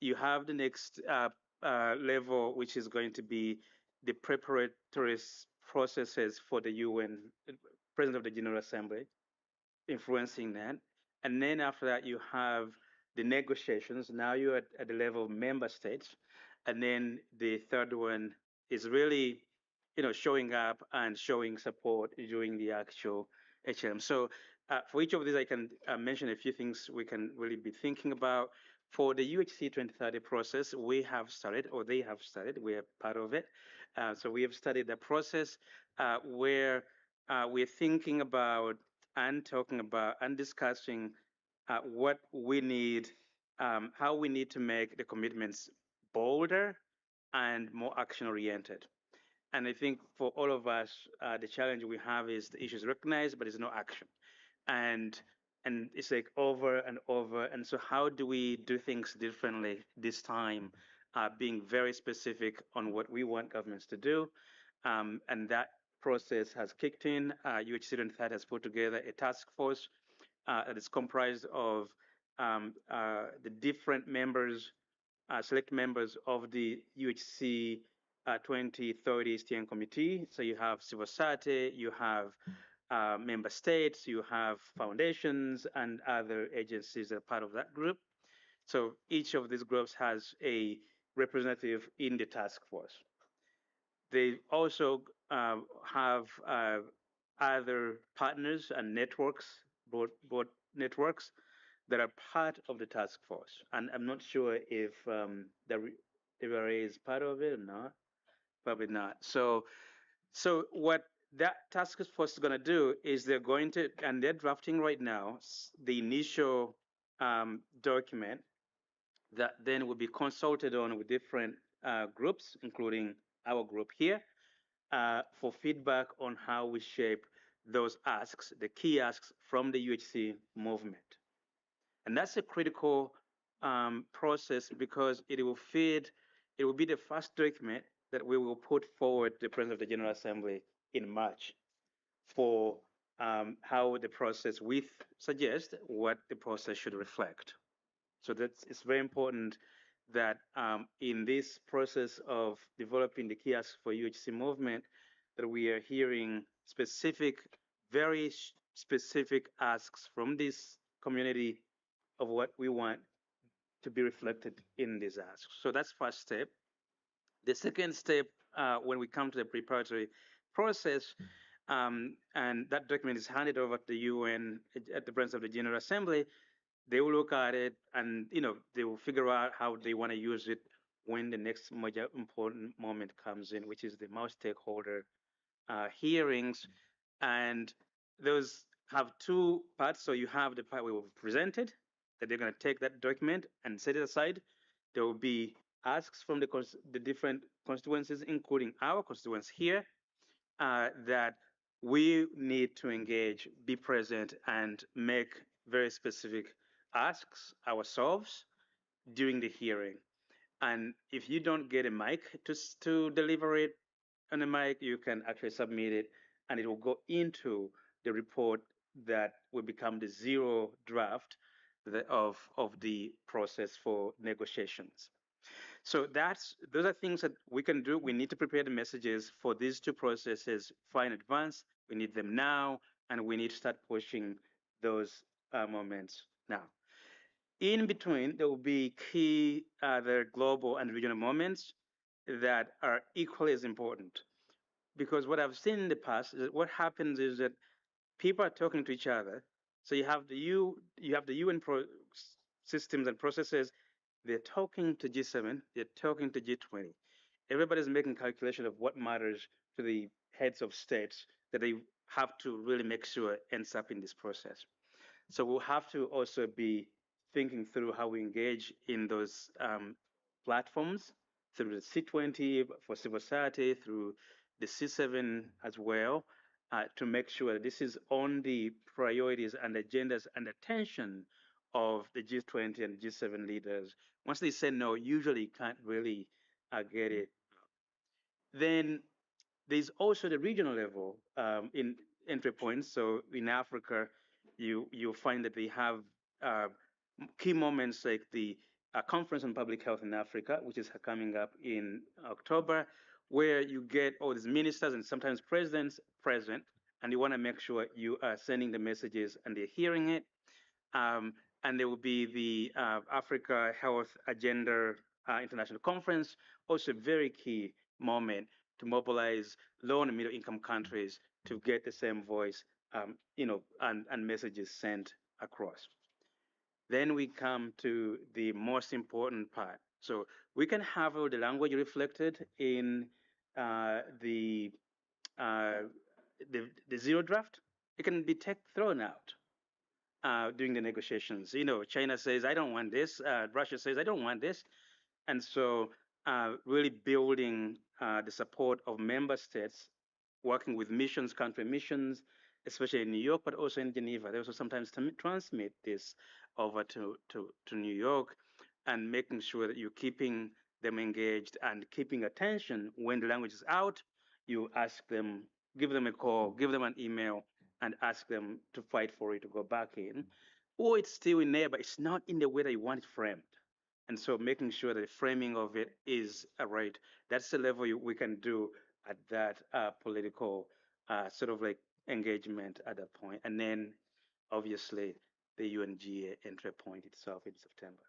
You have the next level, which is going to be the preparatory processes for the UN, President of the General Assembly, influencing that. And then after that, you have the negotiations. Now you're at the level of member states. And then the third one is really, showing up and showing support during the actual HLM. So for each of these, I can mention a few things we can really be thinking about. For the UHC 2030 process, we have started, or they have started, we are part of it. So we have studied the process where we're thinking about and talking about and discussing what we need, how we need to make the commitments bolder and more action-oriented. And I think for all of us, the challenge we have is the issue is recognized, but there's no action. And it's like over and over. And so how do we do things differently this time, being very specific on what we want governments to do? And that process has kicked in. UHC-related has put together a task force that is comprised of the different members, select members of the UHC 2030 steering committee. So you have civil society, you have member states, you have foundations and other agencies that are part of that group. So each of these groups has a representative in the task force. They also have other partners and networks, board networks that are part of the task force. And I'm not sure if the WRA is part of it or not. Probably not. So what that task force is going to do is they're going to, and they're drafting right now, the initial document that then will be consulted on with different groups, including our group here, for feedback on how we shape those asks, the key asks from the UHC movement. And that's a critical process because it will be the first document that we will put forward to the President of the General Assembly in March for how the process, we suggest what the process should reflect. So it's very important that in this process of developing the key asks for UHC movement, that we are hearing very specific asks from this community of what we want to be reflected in these asks. So that's first step. The second step, when we come to the preparatory process, and that document is handed over to the UN at the President of the General Assembly, they will look at it and they will figure out how they want to use it when the next major important moment comes in, which is the multi-stakeholder hearings. And those have two parts. So you have the part we will presented, that they're going to take that document and set it aside. There will be asks from the different constituencies, including our constituents here, that we need to engage, be present, and make very specific asks ourselves during the hearing. And if you don't get a mic to deliver it on a mic, you can actually submit it, and it will go into the report that will become the zero draft of the process for negotiations. So those are things that we can do. We need to prepare the messages for these two processes far in advance. We need them now, and we need to start pushing those moments now. In between, there will be key other global and regional moments that are equally as important. Because what I've seen in the past is that what happens is that people are talking to each other. So you have the UN systems and processes. They're talking to G7. They're talking to G20. Everybody's making calculation of what matters to the heads of states that they have to really make sure ends up in this process. So we'll have to also be thinking through how we engage in those platforms through the C20 for civil society, through the C7 as well, to make sure that this is on the priorities and agendas and attention of the G20 and G7 leaders. Once they say no, usually can't really get it. Then there's also the regional level in entry points. So in Africa, you'll find that they have key moments like the Conference on Public Health in Africa, which is coming up in October, where you get all these ministers and sometimes presidents present, and you want to make sure you are sending the messages and they're hearing it. And there will be the Africa Health Agenda International Conference, also a very key moment to mobilize low and middle income countries to get the same voice, and messages sent across. Then we come to the most important part. So we can have all the language reflected in the zero draft. It can be thrown out during the negotiations. China says, I don't want this. Russia says, I don't want this. And so really building the support of member states working with missions, country missions, especially in New York, but also in Geneva. They also sometimes transmit this over to New York, and making sure that you're keeping them engaged and keeping attention. When the language is out, you ask them, give them a call, give them an email, and ask them to fight for it to go back in. Or it's still in there, but it's not in the way that you want it framed. And so making sure that the framing of it is right. That's the level we can do at that political sort of like engagement at that point. And then obviously the UNGA entry point itself in September.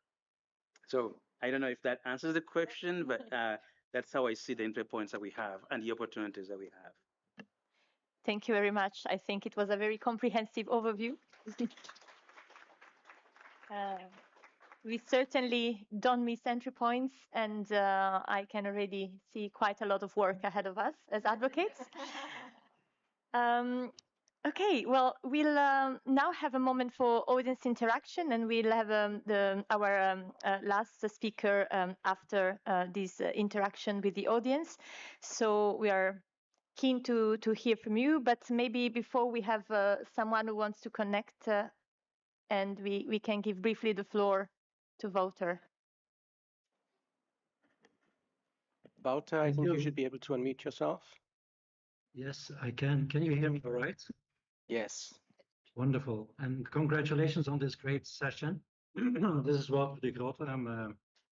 So I don't know if that answers the question, but that's how I see the entry points that we have and the opportunities that we have. Thank you very much. I think it was a very comprehensive overview. We certainly don't miss entry points, and I can already see quite a lot of work ahead of us as advocates. Okay, well, we'll now have a moment for audience interaction, and we'll have our last speaker after this interaction with the audience. So we are keen to hear from you, but maybe before we have someone who wants to connect, and we can give briefly the floor to Wouter. Wouter, I think you should be able to unmute yourself. Yes, I can. Can you hear me all right? Yes. Wonderful. And congratulations on this great session. This is Wouter de Grote. I'm a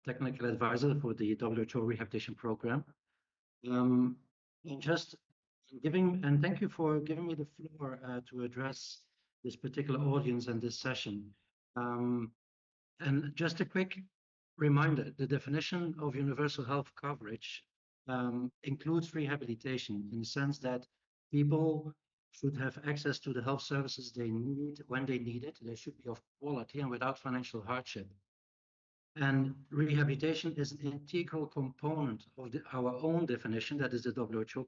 technical advisor for the WHO Rehabilitation Program. And thank you for giving me the floor to address this particular audience and this session. And just a quick reminder, the definition of universal health coverage includes rehabilitation in the sense that people should have access to the health services they need when they need it. They should be of quality and without financial hardship. And rehabilitation is an integral component of our own definition, that is the WHO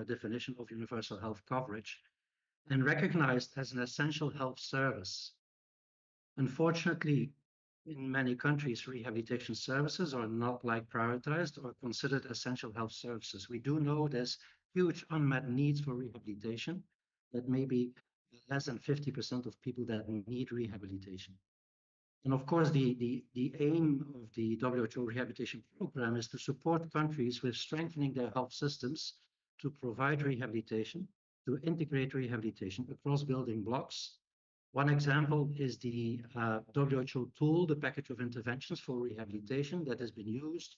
definition of universal health coverage, and recognized as an essential health service. Unfortunately, in many countries, rehabilitation services are not prioritized or considered essential health services. We do know there's huge unmet needs for rehabilitation, that maybe less than 50% of people that need rehabilitation. And of course, the aim of the WHO Rehabilitation Program is to support countries with strengthening their health systems to provide rehabilitation, to integrate rehabilitation across building blocks. One example is the WHO tool, the package of interventions for rehabilitation, that has been used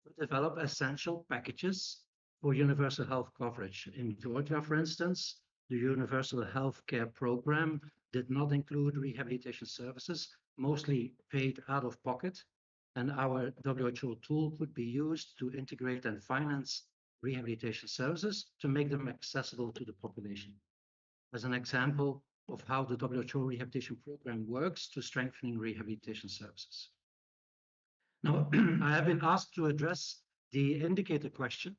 to develop essential packages for universal health coverage. In Georgia, for instance, the Universal Health Care Program did not include rehabilitation services, mostly paid out of pocket, and our WHO tool could be used to integrate and finance rehabilitation services to make them accessible to the population. As an example of how the WHO Rehabilitation Program works to strengthening rehabilitation services. Now, I have been asked to address the indicator question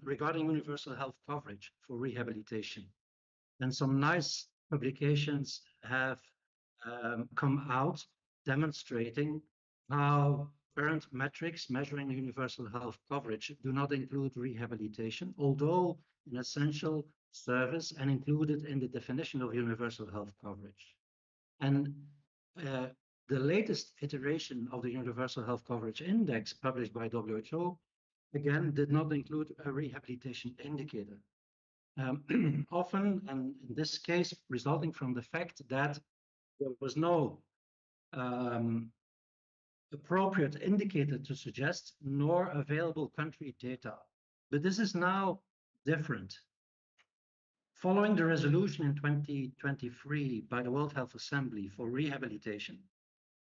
regarding universal health coverage for rehabilitation. And some nice publications have come out demonstrating how current metrics measuring universal health coverage do not include rehabilitation, although an essential service and included in the definition of universal health coverage. And the latest iteration of the Universal Health Coverage Index published by WHO, again, did not include a rehabilitation indicator. Often, and in this case, resulting from the fact that there was no appropriate indicator to suggest, nor available country data. But this is now different. Following the resolution in 2023 by the World Health Assembly for rehabilitation,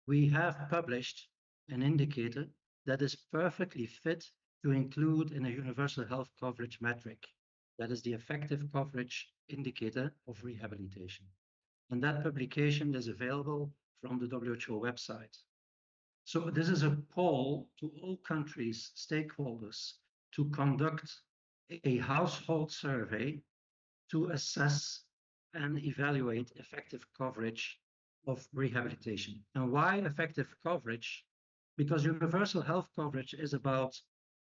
we have published an indicator that is perfectly fit to include in a universal health coverage metric. That is the effective coverage indicator of rehabilitation. And that publication is available from the WHO website. So this is a call to all countries, stakeholders, to conduct a household survey to assess and evaluate effective coverage of rehabilitation. And why effective coverage? Because universal health coverage is about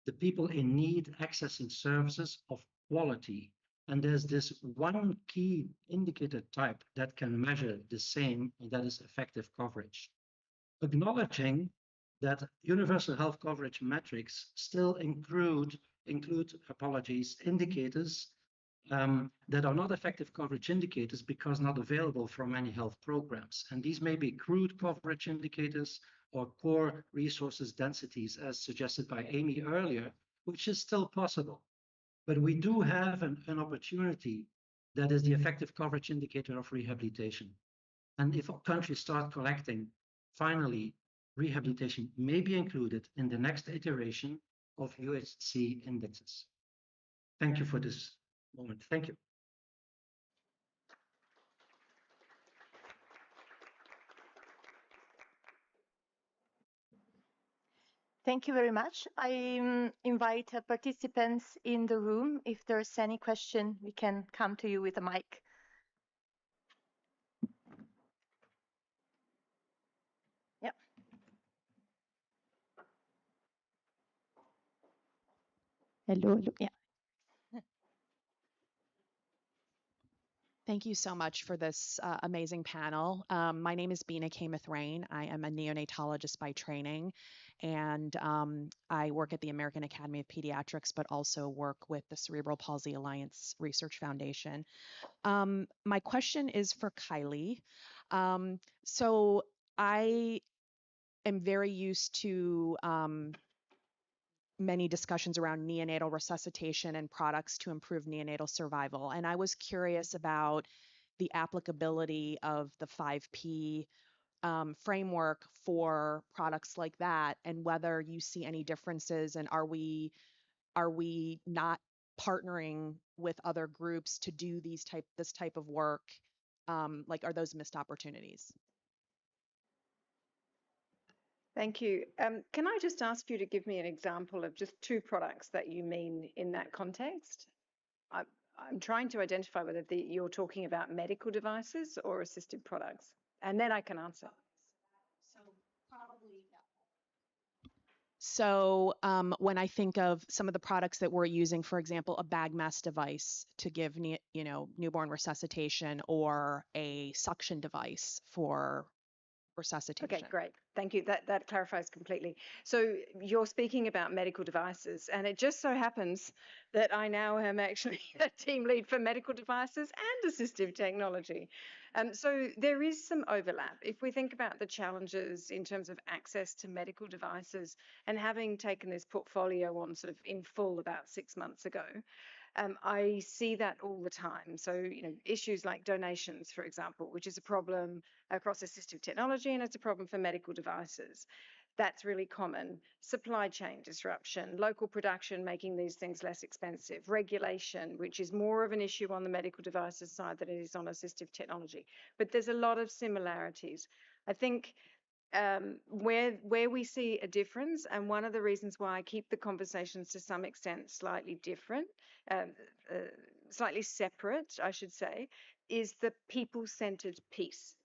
the people in need accessing services of quality. And there's this one key indicator type that can measure the same, and that is effective coverage. Acknowledging that universal health coverage metrics still include indicators that are not effective coverage indicators because not available from many health programs. And these may be crude coverage indicators or core resources densities, as suggested by Amy earlier, which is still possible. But we do have an opportunity that is the effective coverage indicator of rehabilitation. And if countries start collecting, finally, rehabilitation may be included in the next iteration of UHC indexes. Thank you for this moment. Thank you. Thank you very much. I invite participants in the room. If there's any question, we can come to you with a mic. Yeah. Hello, hello. Yeah. Thank you so much for this amazing panel. My name is Bina Kamath-Rain. I am a neonatologist by training, and I work at the American Academy of Pediatrics, but also work with the Cerebral Palsy Alliance Research Foundation. My question is for Kylie. So I am very used to many discussions around neonatal resuscitation and products to improve neonatal survival. And I was curious about the applicability of the 5P framework for products like that, and whether you see any differences, and are we not partnering with other groups to do this type of work? Like, are those missed opportunities? Thank you. Can I just ask you to give me an example of just two products that you mean in that context? I'm trying to identify whether you're talking about medical devices or assisted products, and then I can answer. So when I think of some of the products that we're using, for example, a bag mask device to give newborn resuscitation, or a suction device for resuscitation. Okay, great. Thank you. That clarifies completely. So you're speaking about medical devices, and it just so happens that I now am actually a team lead for medical devices and assistive technology. So there is some overlap. If we think about the challenges in terms of access to medical devices, and having taken this portfolio on sort of in full about 6 months ago, I see that all the time. So, issues like donations, for example, which is a problem across assistive technology, and it's a problem for medical devices. That's really common. Supply chain disruption, local production making these things less expensive, regulation, which is more of an issue on the medical devices side than it is on assistive technology. But there's a lot of similarities. I think where we see a difference, and one of the reasons why I keep the conversations to some extent slightly different, slightly separate, I should say, is the people-centered piece.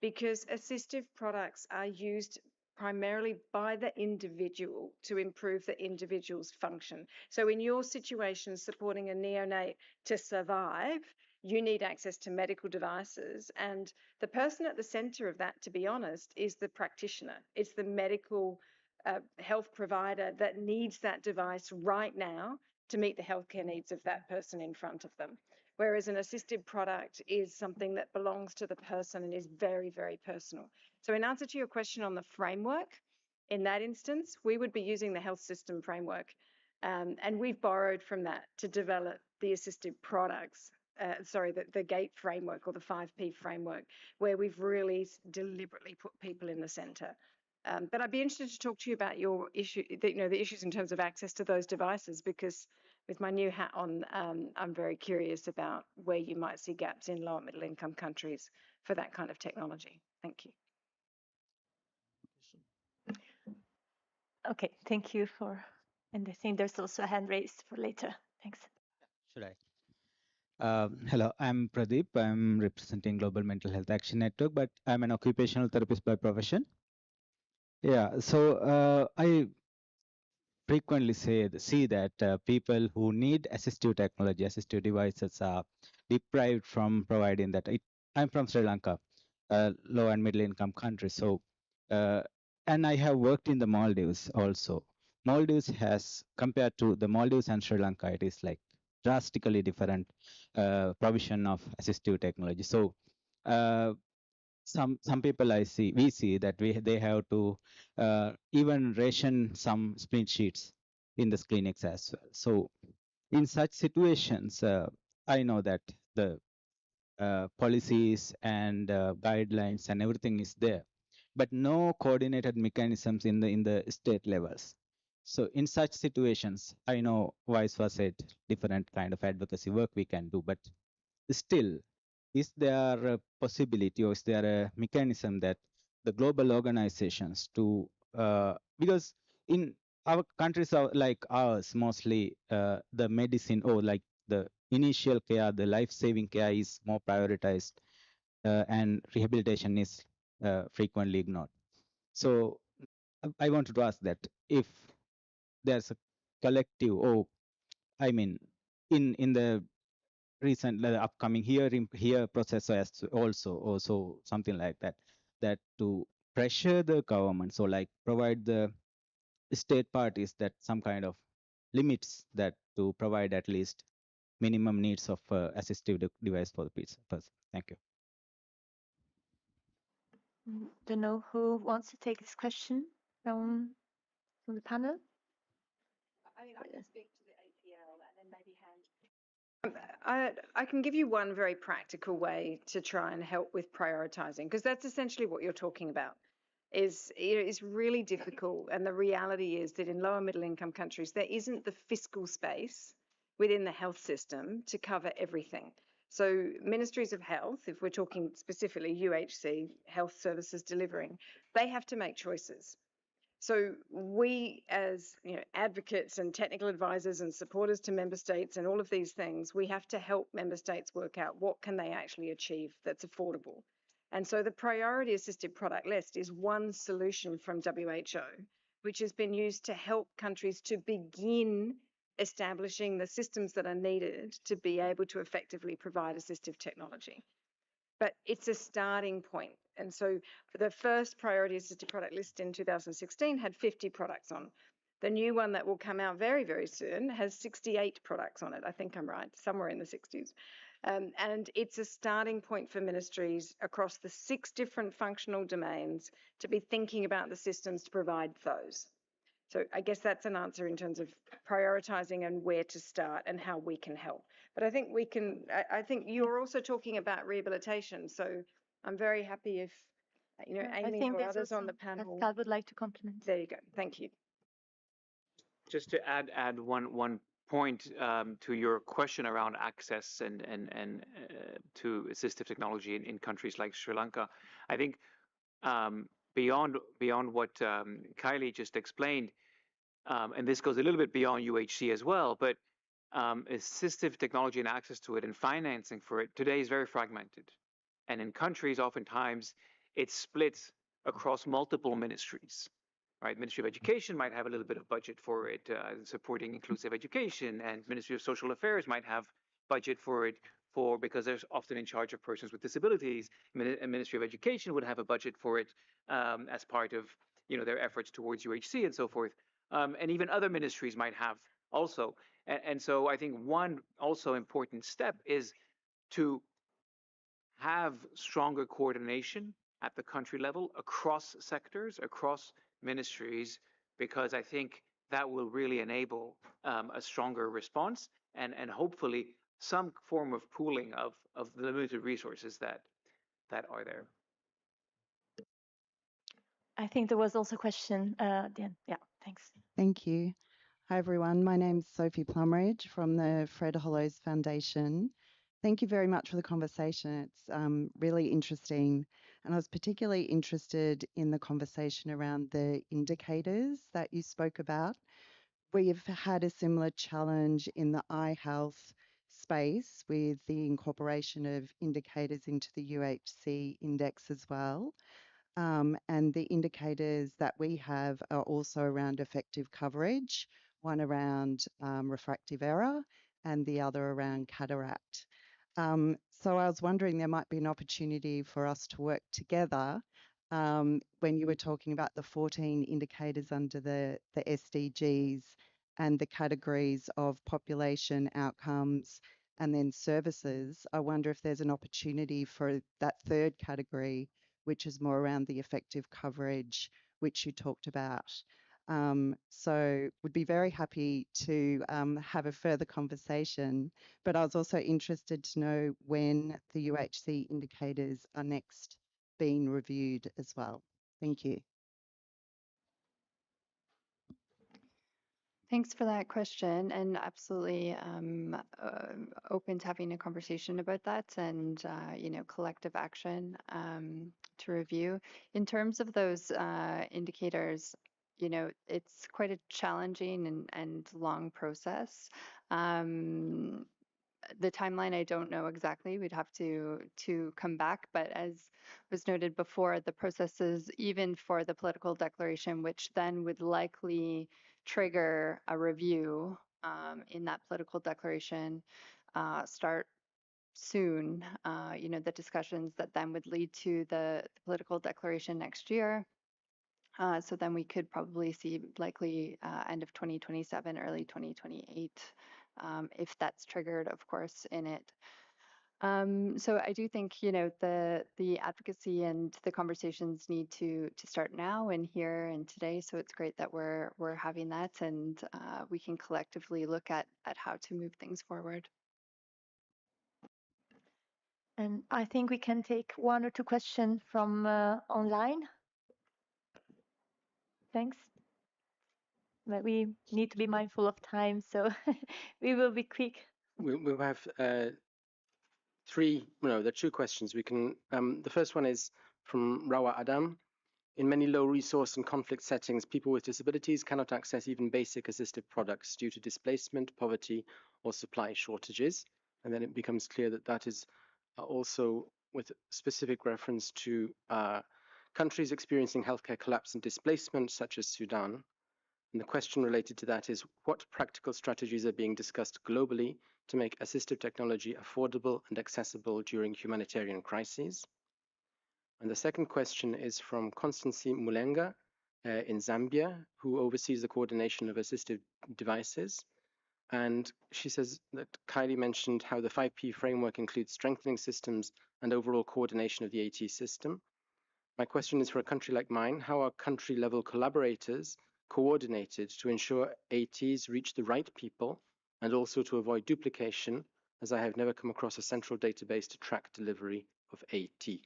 Because assistive products are used primarily by the individual to improve the individual's function. So in your situation, supporting a neonate to survive, you need access to medical devices, and the person at the center of that, to be honest, is the practitioner. It's the medical health provider that needs that device right now to meet the healthcare needs of that person in front of them. Whereas an assisted product is something that belongs to the person and is very, very personal. So in answer to your question on the framework, in that instance, we would be using the health system framework. And we've borrowed from that to develop the assisted products, the GATE framework, or the 5P framework, where we've really deliberately put people in the center. But I'd be interested to talk to you about your issue, the issues in terms of access to those devices, because with my new hat on, I'm very curious about where you might see gaps in lower middle income countries for that kind of technology. Thank you. Okay, thank you and I think there's also a hand raised for later. Thanks. Should I? Hello, I'm Pradeep. I'm representing Global Mental Health Action Network, but I'm an occupational therapist by profession. Yeah, so I frequently see that people who need assistive technology, assistive devices are deprived from providing that. I'm from Sri Lanka, low and middle income country. So, and I have worked in the Maldives also. Maldives has, compared to the Maldives and Sri Lanka, it is like drastically different provision of assistive technology. So, some people we see that they have to even ration some split sheets in the clinics as well. So in such situations, I know that the policies and guidelines and everything is there, but no coordinated mechanisms in the state levels. So in such situations, I know vice versa, different kind of advocacy work we can do, but still, is there a possibility or is there a mechanism that the global organizations to because in our countries are like ours, mostly the medicine or like the initial care, the life-saving care is more prioritized, and rehabilitation is frequently ignored. So I wanted to ask that if there's a collective, or I mean, in the recent upcoming here process as also something like that, that to pressure the government, so like provide the state parties that some kind of limits that to provide at least minimum needs of assistive device for the person. Thank you. Don't know who wants to take this question from the panel. I mean, I can speak to the APL and then maybe hand. I can give you one very practical way to try and help with prioritizing, because that's essentially what you're talking about. It's really difficult, and the reality is that in lower middle income countries there isn't the fiscal space within the health system to cover everything. So ministries of health, if we're talking specifically UHC, health services delivering, they have to make choices. So we, as advocates and technical advisors and supporters to member states and all of these things, we have to help member states work out what can they actually achieve that's affordable. And so the priority assisted product list is one solution from WHO, which has been used to help countries to begin establishing the systems that are needed to be able to effectively provide assistive technology. But it's a starting point. And so for the first priority assisted product list in 2016 had 50 products on. The new one that will come out very, very soon has 68 products on it. I think I'm right, somewhere in the 60s. And it's a starting point for ministries across the 6 different functional domains to be thinking about the systems to provide those. So I guess that's an answer in terms of prioritizing and where to start and how we can help. But I think we can, I think you're also talking about rehabilitation. So I'm very happy if, Amy or others on the panel. Pascal would like to compliment. There you go. Thank you. Just to add one point to your question around access and to assistive technology in countries like Sri Lanka, I think beyond what Kylie just explained, and this goes a little bit beyond UHC as well, but assistive technology and access to it and financing for it today is very fragmented. And in countries, oftentimes, it's split across multiple ministries. Right, Ministry of Education might have a little bit of budget for it, supporting inclusive education, and Ministry of Social Affairs might have budget for it because they're often in charge of persons with disabilities. Ministry of Education would have a budget for it as part of their efforts towards UHC and so forth. And even other ministries might have also. And so I think one also important step is to have stronger coordination at the country level across sectors, across ministries, because I think that will really enable a stronger response and hopefully some form of pooling of the limited resources that are there. I think there was also a question. Yeah, thanks. Thank you. Hi, everyone. My name's Sophie Plumridge from the Fred Hollows Foundation. Thank you very much for the conversation. It's really interesting. And I was particularly interested in the conversation around the indicators that you spoke about. We've had a similar challenge in the eye health space with the incorporation of indicators into the UHC index as well. and the indicators that we have are also around effective coverage, one around refractive error and the other around cataract. So I was wondering there might be an opportunity for us to work together when you were talking about the 14 indicators under the SDGs and the categories of population outcomes and then services. I wonder if there's an opportunity for that third category, which is more around the effective coverage, which you talked about. So would be very happy to have a further conversation, but I was also interested to know when the UHC indicators are next being reviewed as well. Thank you. Thanks for that question, and absolutely open to having a conversation about that and collective action to review. In terms of those indicators, it's quite a challenging and long process. The timeline, I don't know exactly. We'd have to come back. But as was noted before, the processes, even for the political declaration, which then would likely trigger a review in that political declaration, start soon. The discussions that then would lead to the political declaration next year. So then we could probably see likely end of 2027, early 2028. If that's triggered, of course, in it. So I do think, the advocacy and the conversations need to start now and here and today. So it's great that we're having that, and we can collectively look at how to move things forward. And I think we can take one or two questions from online. Thanks. But we need to be mindful of time, so we will be quick. We'll have there are two questions. We can. The first one is from Rawa Adam. In many low resource and conflict settings, people with disabilities cannot access even basic assistive products due to displacement, poverty, or supply shortages. And then it becomes clear that that is also with specific reference to countries experiencing healthcare collapse and displacement, such as Sudan. And the question related to that is, what practical strategies are being discussed globally to make assistive technology affordable and accessible during humanitarian crises? And the second question is from Constance Mulenga in Zambia, who oversees the coordination of assistive devices. And she says that Kylie mentioned how the 5P framework includes strengthening systems and overall coordination of the AT system. My question is, for a country like mine, how are country-level collaborators coordinated to ensure ATs reach the right people and also to avoid duplication, as I have never come across a central database to track delivery of AT?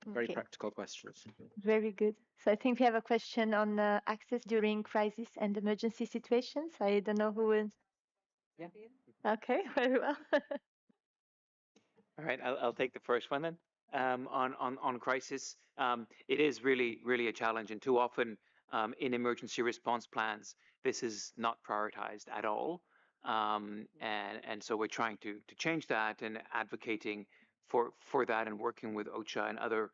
Very practical questions. Very good. So I think we have a question on access during crisis and emergency situations. I don't know who will. Yeah. Okay, very well. All right, I'll take the first one then. On crisis, it is really a challenge, and too often in emergency response plans, this is not prioritized at all. And so we're trying to change that and advocating for that and working with OCHA and other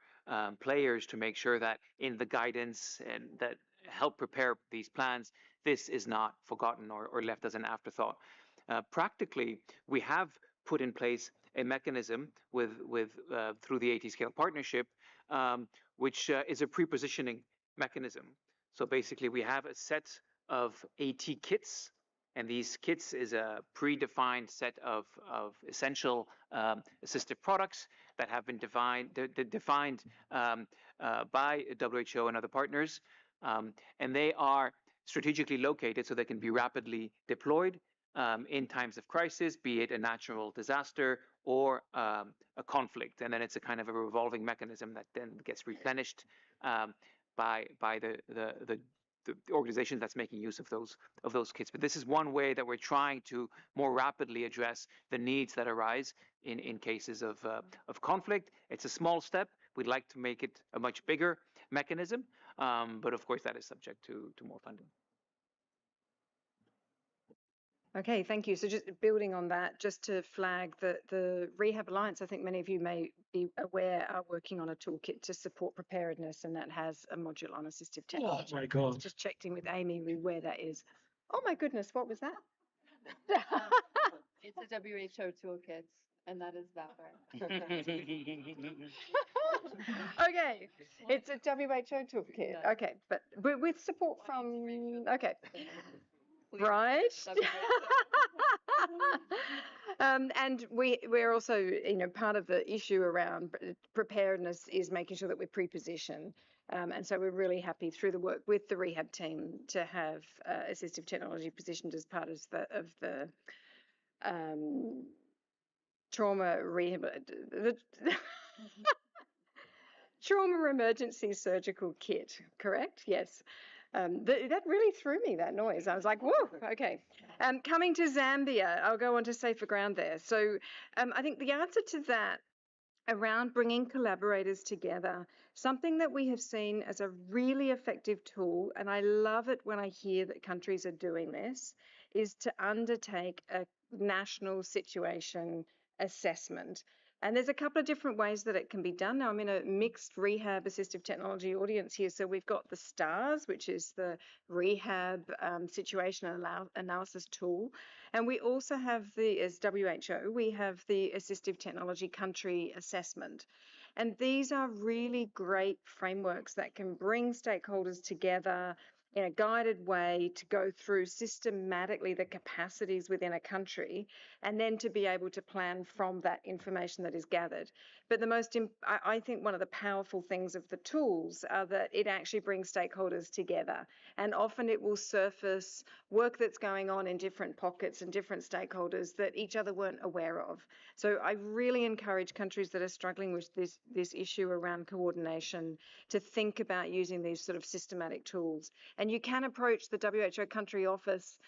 players to make sure that in the guidance and that help prepare these plans, this is not forgotten or left as an afterthought. Practically, we have put in place a mechanism through the AT Scale partnership, which is a pre-positioning mechanism. So basically, we have a set of AT kits, and these kits is a predefined set of essential assistive products that have been defined by WHO and other partners, and they are strategically located so they can be rapidly deployed in times of crisis, be it a natural disaster or a conflict. And then it's a kind of a revolving mechanism that then gets replenished by the organization that's making use of those kits. But this is one way that we're trying to more rapidly address the needs that arise in cases of conflict. It's a small step. We'd like to make it a much bigger mechanism, but of course that is subject to more funding. Okay, thank you. So just building on that, just to flag that the Rehab Alliance, I think many of you may be aware, are working on a toolkit to support preparedness, and that has a module on assistive technology. Oh my God. Just checked in with Amy where that is. Oh my goodness, what was that? It's a WHO toolkit, and that is that one. Okay, it's a WHO toolkit. Okay, but with support from, okay. Right. And we're also, part of the issue around preparedness is making sure that we pre-position. And so we're really happy through the work with the rehab team to have assistive technology positioned as part of the trauma rehab, trauma emergency surgical kit, correct? Yes. That really threw me, that noise. I was like, whoa, okay. Coming to Zambia, I'll go on to safer ground there. So I think the answer to that around bringing collaborators together, something that we have seen as a really effective tool, and I love it when I hear that countries are doing this, is to undertake a national situation assessment. And there's a couple of different ways that it can be done. Now, I'm in a mixed rehab assistive technology audience here. So we've got the STARS, which is the rehab situation analysis tool. And we also have as WHO, we have the assistive technology country assessment. And these are really great frameworks that can bring stakeholders together in a guided way to go through systematically the capacities within a country, and then to be able to plan from that information that is gathered. But I think one of the powerful things of the tools are that it actually brings stakeholders together, and often it will surface work that's going on in different pockets and different stakeholders that each other weren't aware of. So I really encourage countries that are struggling with this issue around coordination to think about using these sort of systematic tools. And you can approach the WHO country office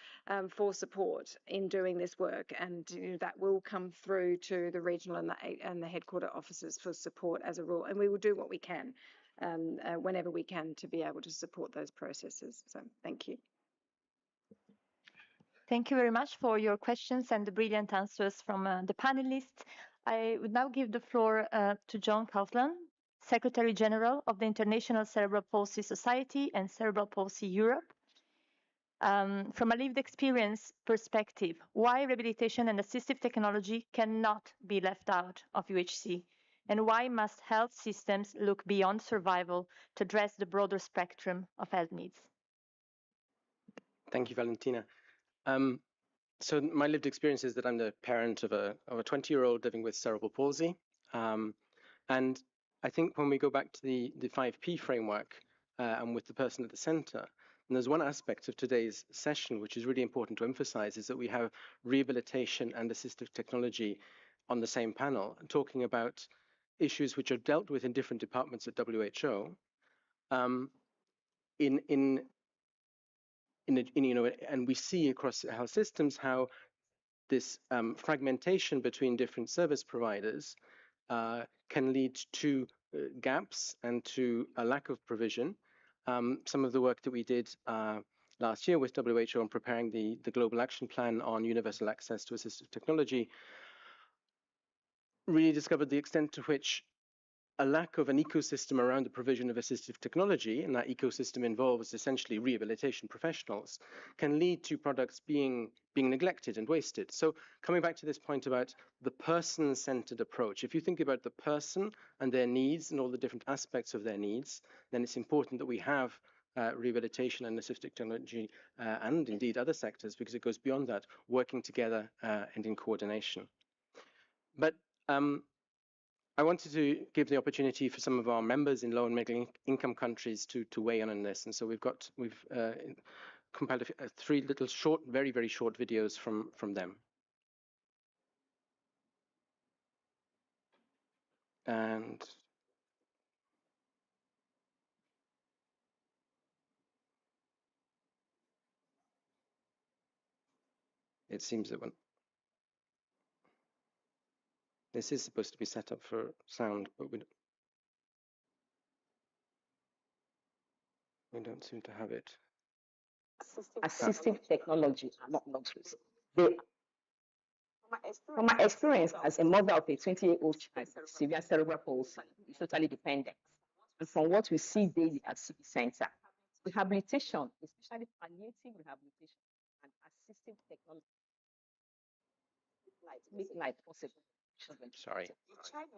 for support in doing this work, and that will come through to the regional and the headquarter offices for support as a rule. And we will do what we can whenever we can to be able to support those processes. So thank you. Thank you very much for your questions and the brilliant answers from the panelists. I would now give the floor to John Cauthen, Secretary General of the International Cerebral Palsy Society and Cerebral Palsy Europe. From a lived experience perspective, why rehabilitation and assistive technology cannot be left out of UHC, and why must health systems look beyond survival to address the broader spectrum of health needs? Thank you, Valentina. So my lived experience is that I'm the parent of a 20-year-old living with cerebral palsy. And I think when we go back to the 5P framework and with the person at the center, and there's one aspect of today's session which is really important to emphasize, is that we have rehabilitation and assistive technology on the same panel, talking about issues which are dealt with in different departments at WHO. And we see across health systems how this fragmentation between different service providers can lead to gaps and to a lack of provision. Some of the work that we did last year with WHO on preparing the Global Action Plan on universal access to assistive technology really discovered the extent to which a lack of an ecosystem around the provision of assistive technology, and that ecosystem involves essentially rehabilitation professionals, can lead to products being neglected and wasted. So coming back to this point about the person-centered approach, if you think about the person and their needs and all the different aspects of their needs, then it's important that we have rehabilitation and assistive technology and indeed other sectors, because it goes beyond that, working together and in coordination. But I wanted to give the opportunity for some of our members in low and middle income countries to weigh in on this. And so we've compiled three little short, very, very short videos from them. And it seems that this is supposed to be set up for sound, but we don't seem to have it. Assistive technology, not luxuries. They, from my experience as a mother of a 20-year-old child with severe cerebral palsy, is totally dependent. And from what we see daily at CB Center, rehabilitation, especially palliative rehabilitation and assistive technology, make life possible. Sorry.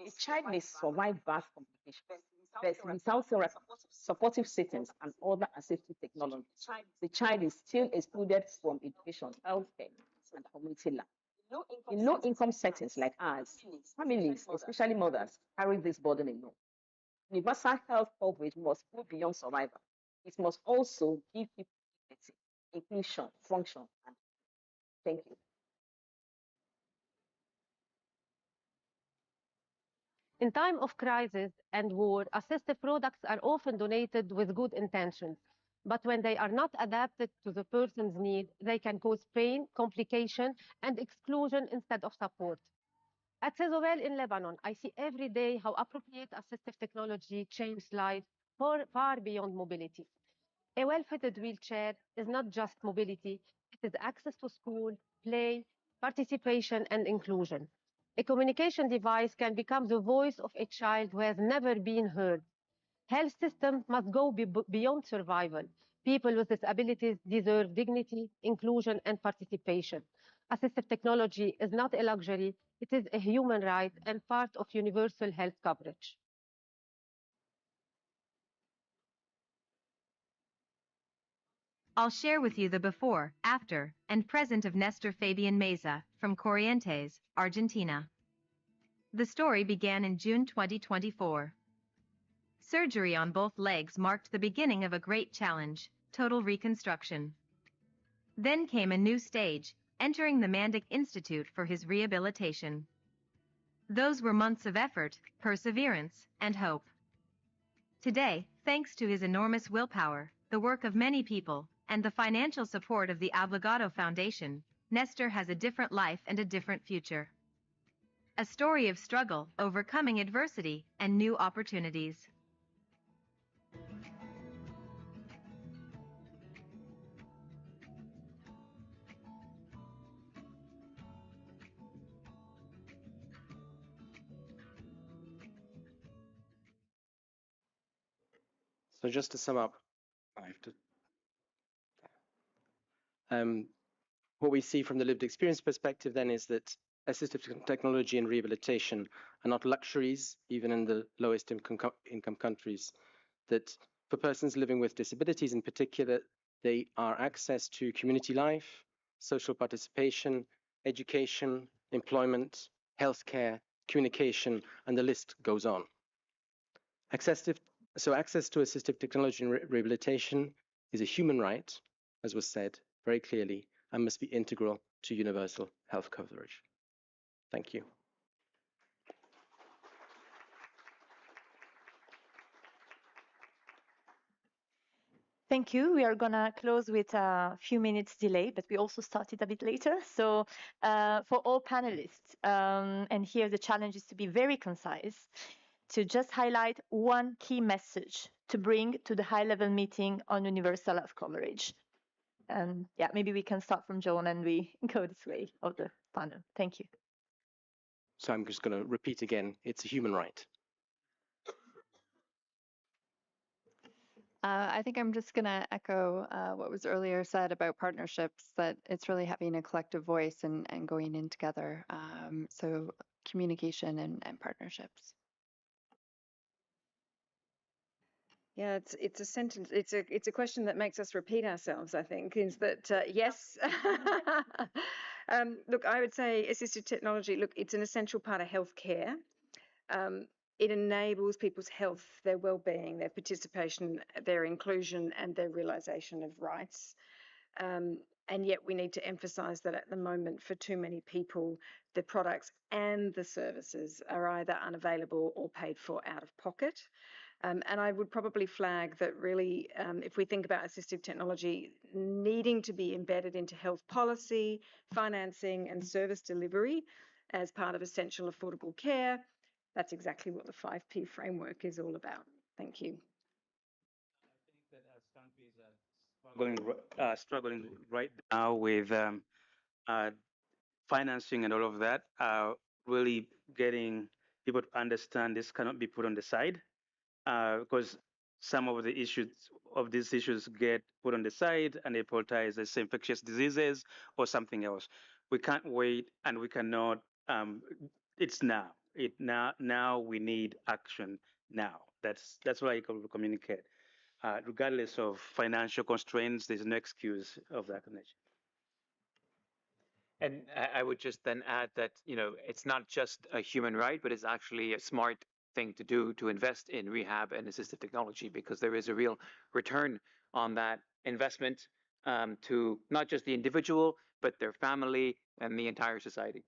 A child may survive birth complications, but without supportive settings and other assistive technologies, the child is still excluded from education, healthcare, and community life. In low-income settings like ours, families, especially mothers, carry this burden alone. Universal health coverage must go beyond survival. It must also give people dignity, inclusion, function, and thank you. In time of crisis and war, assistive products are often donated with good intentions. But when they are not adapted to the person's need, they can cause pain, complication, and exclusion instead of support. At Cezobel in Lebanon, I see every day how appropriate assistive technology changed life far beyond mobility. A well-fitted wheelchair is not just mobility, it is access to school, play, participation, and inclusion. A communication device can become the voice of a child who has never been heard. Health systems must go beyond survival. People with disabilities deserve dignity, inclusion, and participation. Assistive technology is not a luxury, it is a human right and part of universal health coverage. I'll share with you the before, after, and present of Nestor Fabian Meza from Corrientes, Argentina. The story began in June 2024. Surgery on both legs marked the beginning of a great challenge, total reconstruction. Then came a new stage, entering the Mandic Institute for his rehabilitation. Those were months of effort, perseverance, and hope. Today, thanks to his enormous willpower, the work of many people, and the financial support of the Abogado Foundation, Nestor has a different life and a different future. A story of struggle, overcoming adversity, and new opportunities. So just to sum up, I have to. What we see from the lived experience perspective then is that assistive technology and rehabilitation are not luxuries, even in the lowest income countries, that for persons living with disabilities in particular, they are access to community life, social participation, education, employment, healthcare, communication, and the list goes on. Access to assistive technology and rehabilitation is a human right, as was said very clearly, and must be integral to universal health coverage. Thank you. Thank you. We are going to close with a few minutes delay, but we also started a bit later. So for all panelists, and here the challenge is to be very concise, to just highlight one key message to bring to the high-level meeting on universal health coverage. Yeah, maybe we can start from Joan and we go this way of the panel. Thank you. So I'm just going to repeat again, it's a human right. I think I'm just going to echo what was earlier said about partnerships, that it's really having a collective voice and going in together. So communication and partnerships. Yeah, it's a sentence. It's a question that makes us repeat ourselves. I think is that yes. Look, I would say assistive technology. Look, it's an essential part of healthcare. It enables people's health, their well-being, their participation, their inclusion, and their realization of rights. And yet we need to emphasize that at the moment, for too many people, the products and the services are either unavailable or paid for out of pocket. And I would probably flag that really, if we think about assistive technology needing to be embedded into health policy, financing, and service delivery as part of essential affordable care, that's exactly what the 5P framework is all about. Thank you. I think that as countries are struggling right now with financing and all of that, really getting people to understand this cannot be put on the side, because some of these issues get put on the side and they prioritize as infectious diseases or something else. We can't wait, and we cannot. It's now. Now we need action now. That's what I communicate. Regardless of financial constraints, there's no excuse of that connection. And I would just then add that, it's not just a human right, but it's actually a smart thing to do to invest in rehab and assistive technology, because there is a real return on that investment, to not just the individual, but their family and the entire society.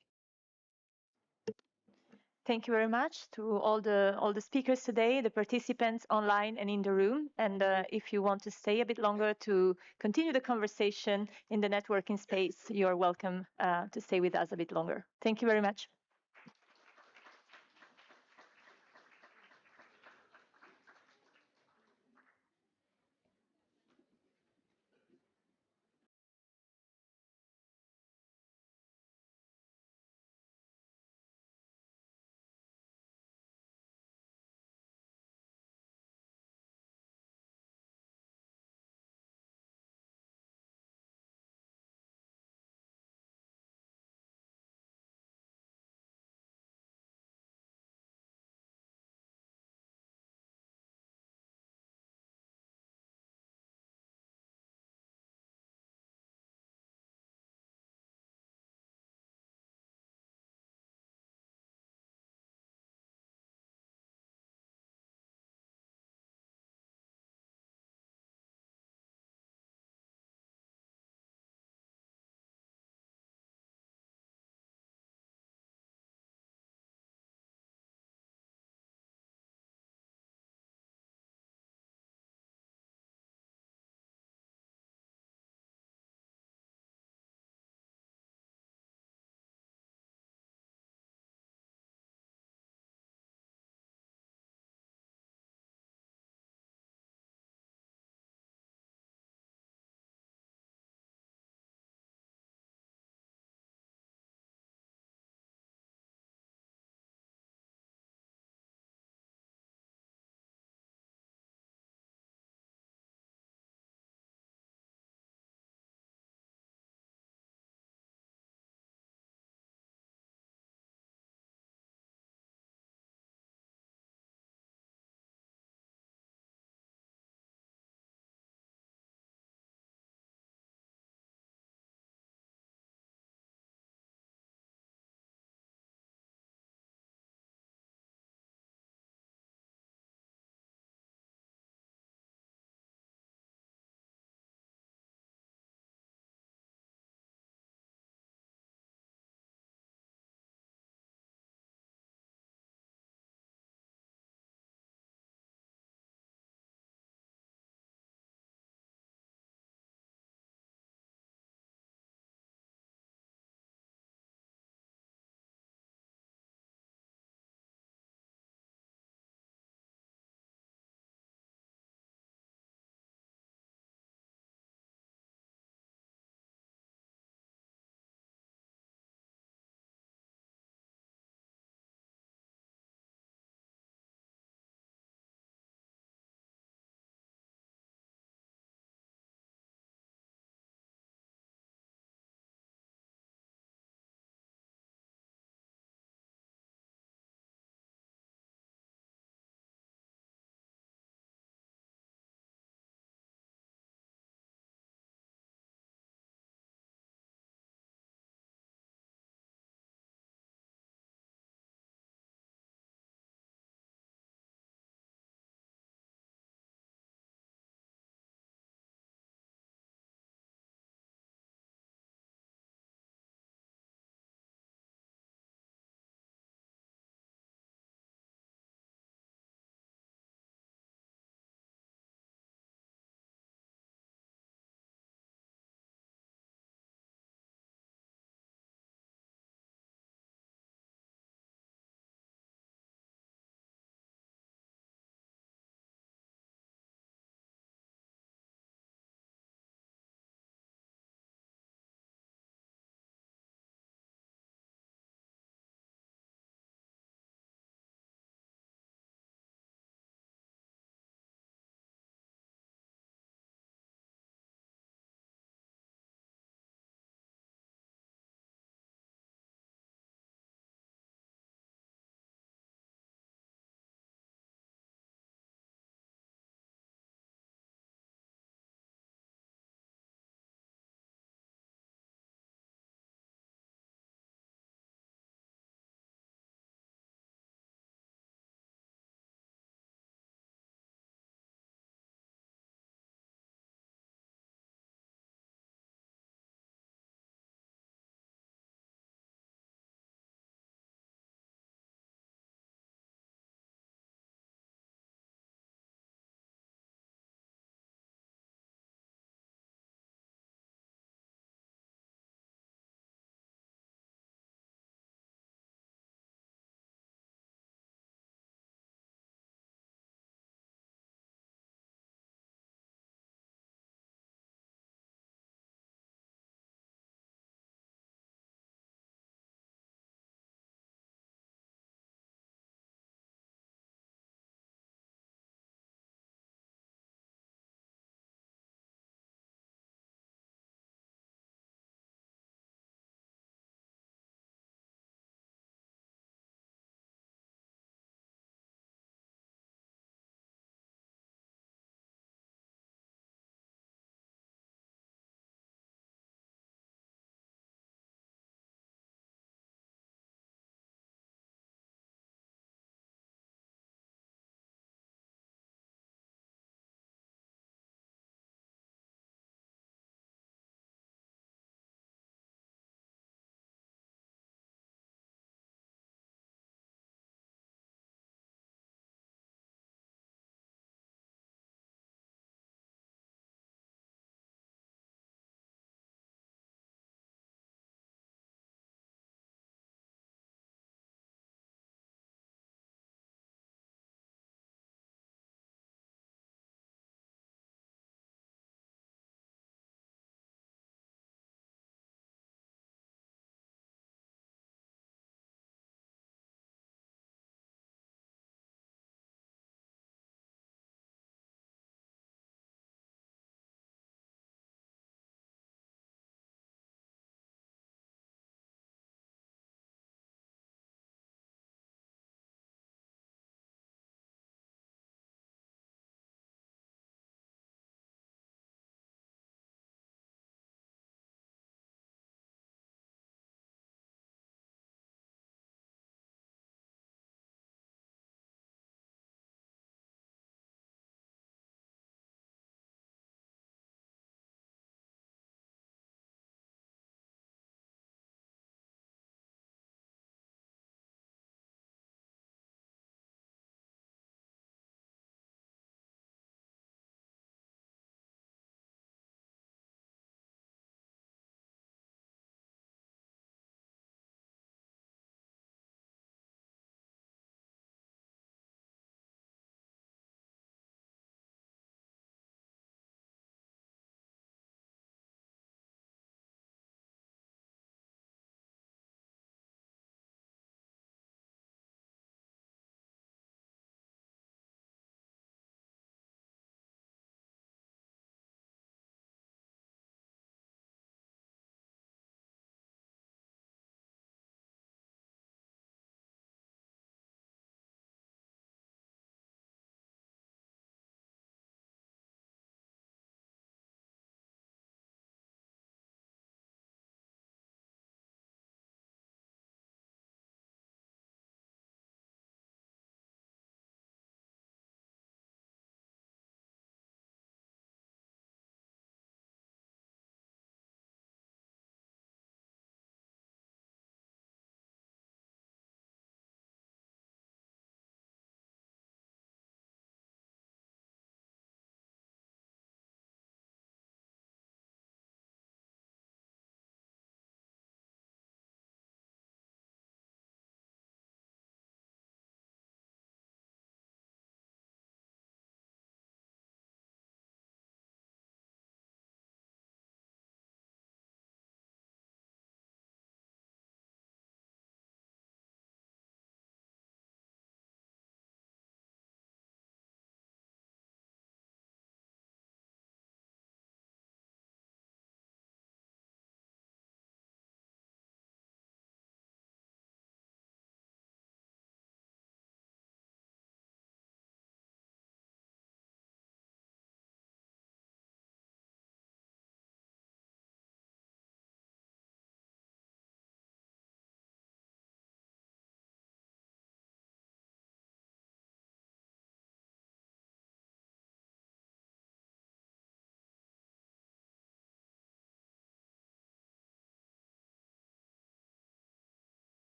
Thank you very much to all the speakers today, the participants online and in the room. And if you want to stay a bit longer to continue the conversation in the networking space, you're welcome to stay with us a bit longer. Thank you very much.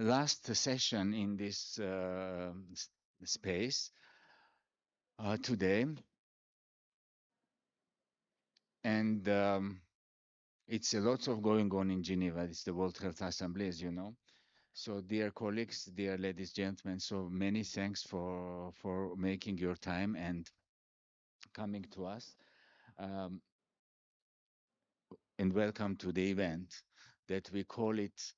last session in this space today. And it's a lot of going on in Geneva. It's the World Health Assembly, as you know. So dear colleagues, dear ladies, gentlemen, so many thanks for making your time and coming to us. And welcome to the event that we call it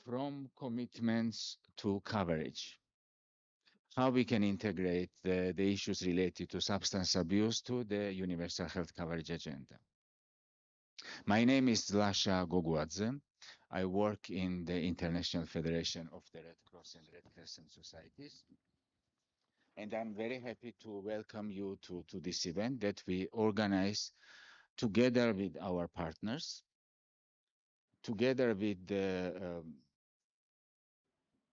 From Commitments to Coverage. How we can integrate the issues related to substance abuse to the universal health coverage agenda. My name is Lasha Goguadze. I work in the International Federation of the Red Cross and Red Crescent Societies. And I'm very happy to welcome you to this event that we organize together with our partners, together with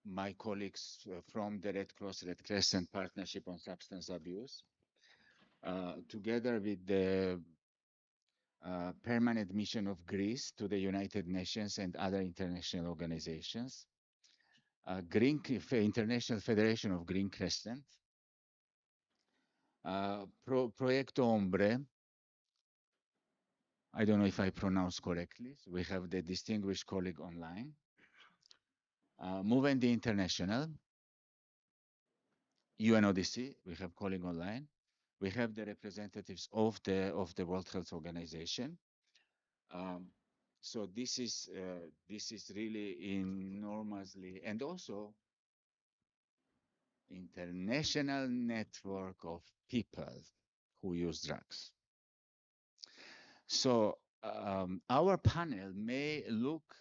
my colleagues from the Red Cross Red Crescent Partnership on Substance Abuse, together with the permanent mission of Greece to the United Nations and other international organizations, International Federation of Green Crescent, Proyecto Hombre. I don't know if I pronounce correctly. So we have the distinguished colleague online. Movement International, UNODC, we have colleague online. We have the representatives of the World Health Organization. So this is really enormously, and also international network of people who use drugs. So our panel may look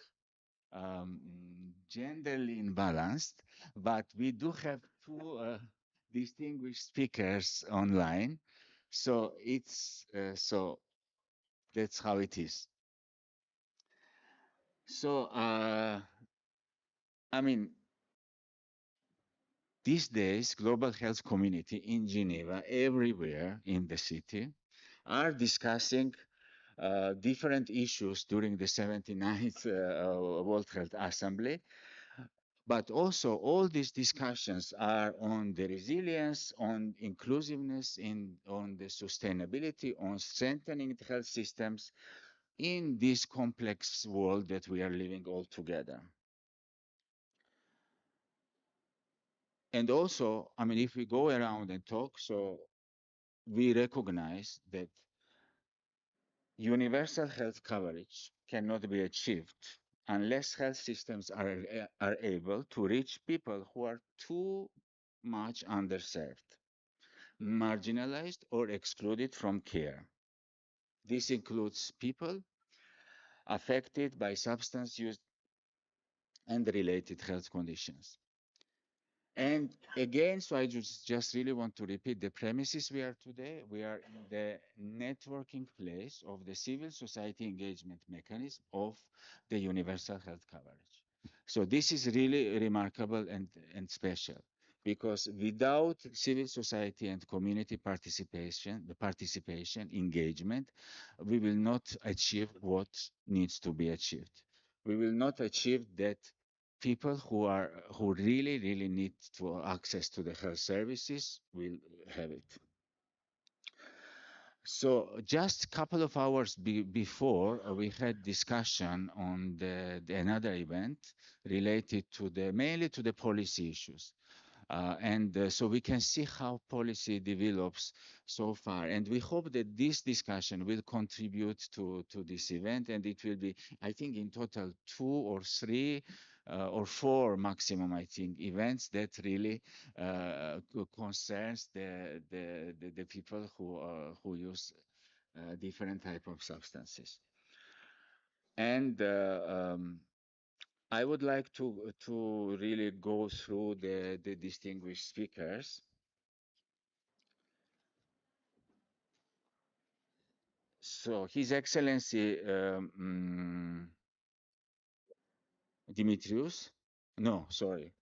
genderly imbalanced, but we do have two distinguished speakers online. So it's so that's how it is. So I mean, these days, global health community in Geneva, everywhere in the city, are discussing different issues during the 79th World Health Assembly. But also all these discussions are on the resilience, on inclusiveness, on the sustainability, on strengthening the health systems in this complex world that we are living all together. And also, I mean, if we go around and talk, so we recognize that universal health coverage cannot be achieved unless health systems are able to reach people who are too much underserved, marginalized, or excluded from care. This includes people affected by substance use and related health conditions. And again, so I just really want to repeat the premises we are today. We are in the networking place of the civil society engagement mechanism of the universal health coverage. So this is really remarkable and special, because without civil society and community participation, engagement, we will not achieve what needs to be achieved. We will not achieve that people who really need to access to the health services will have it. So just a couple of hours before, we had discussion on another event related to mainly to the policy issues. So we can see how policy develops so far. And we hope that this discussion will contribute to this event. And it will be, I think, in total 2 or 3 or 4 maximum, I think, events that really concerns the people who use different type of substances. And I would like to really go through the distinguished speakers. So His Excellency Dimitrios. No, sorry.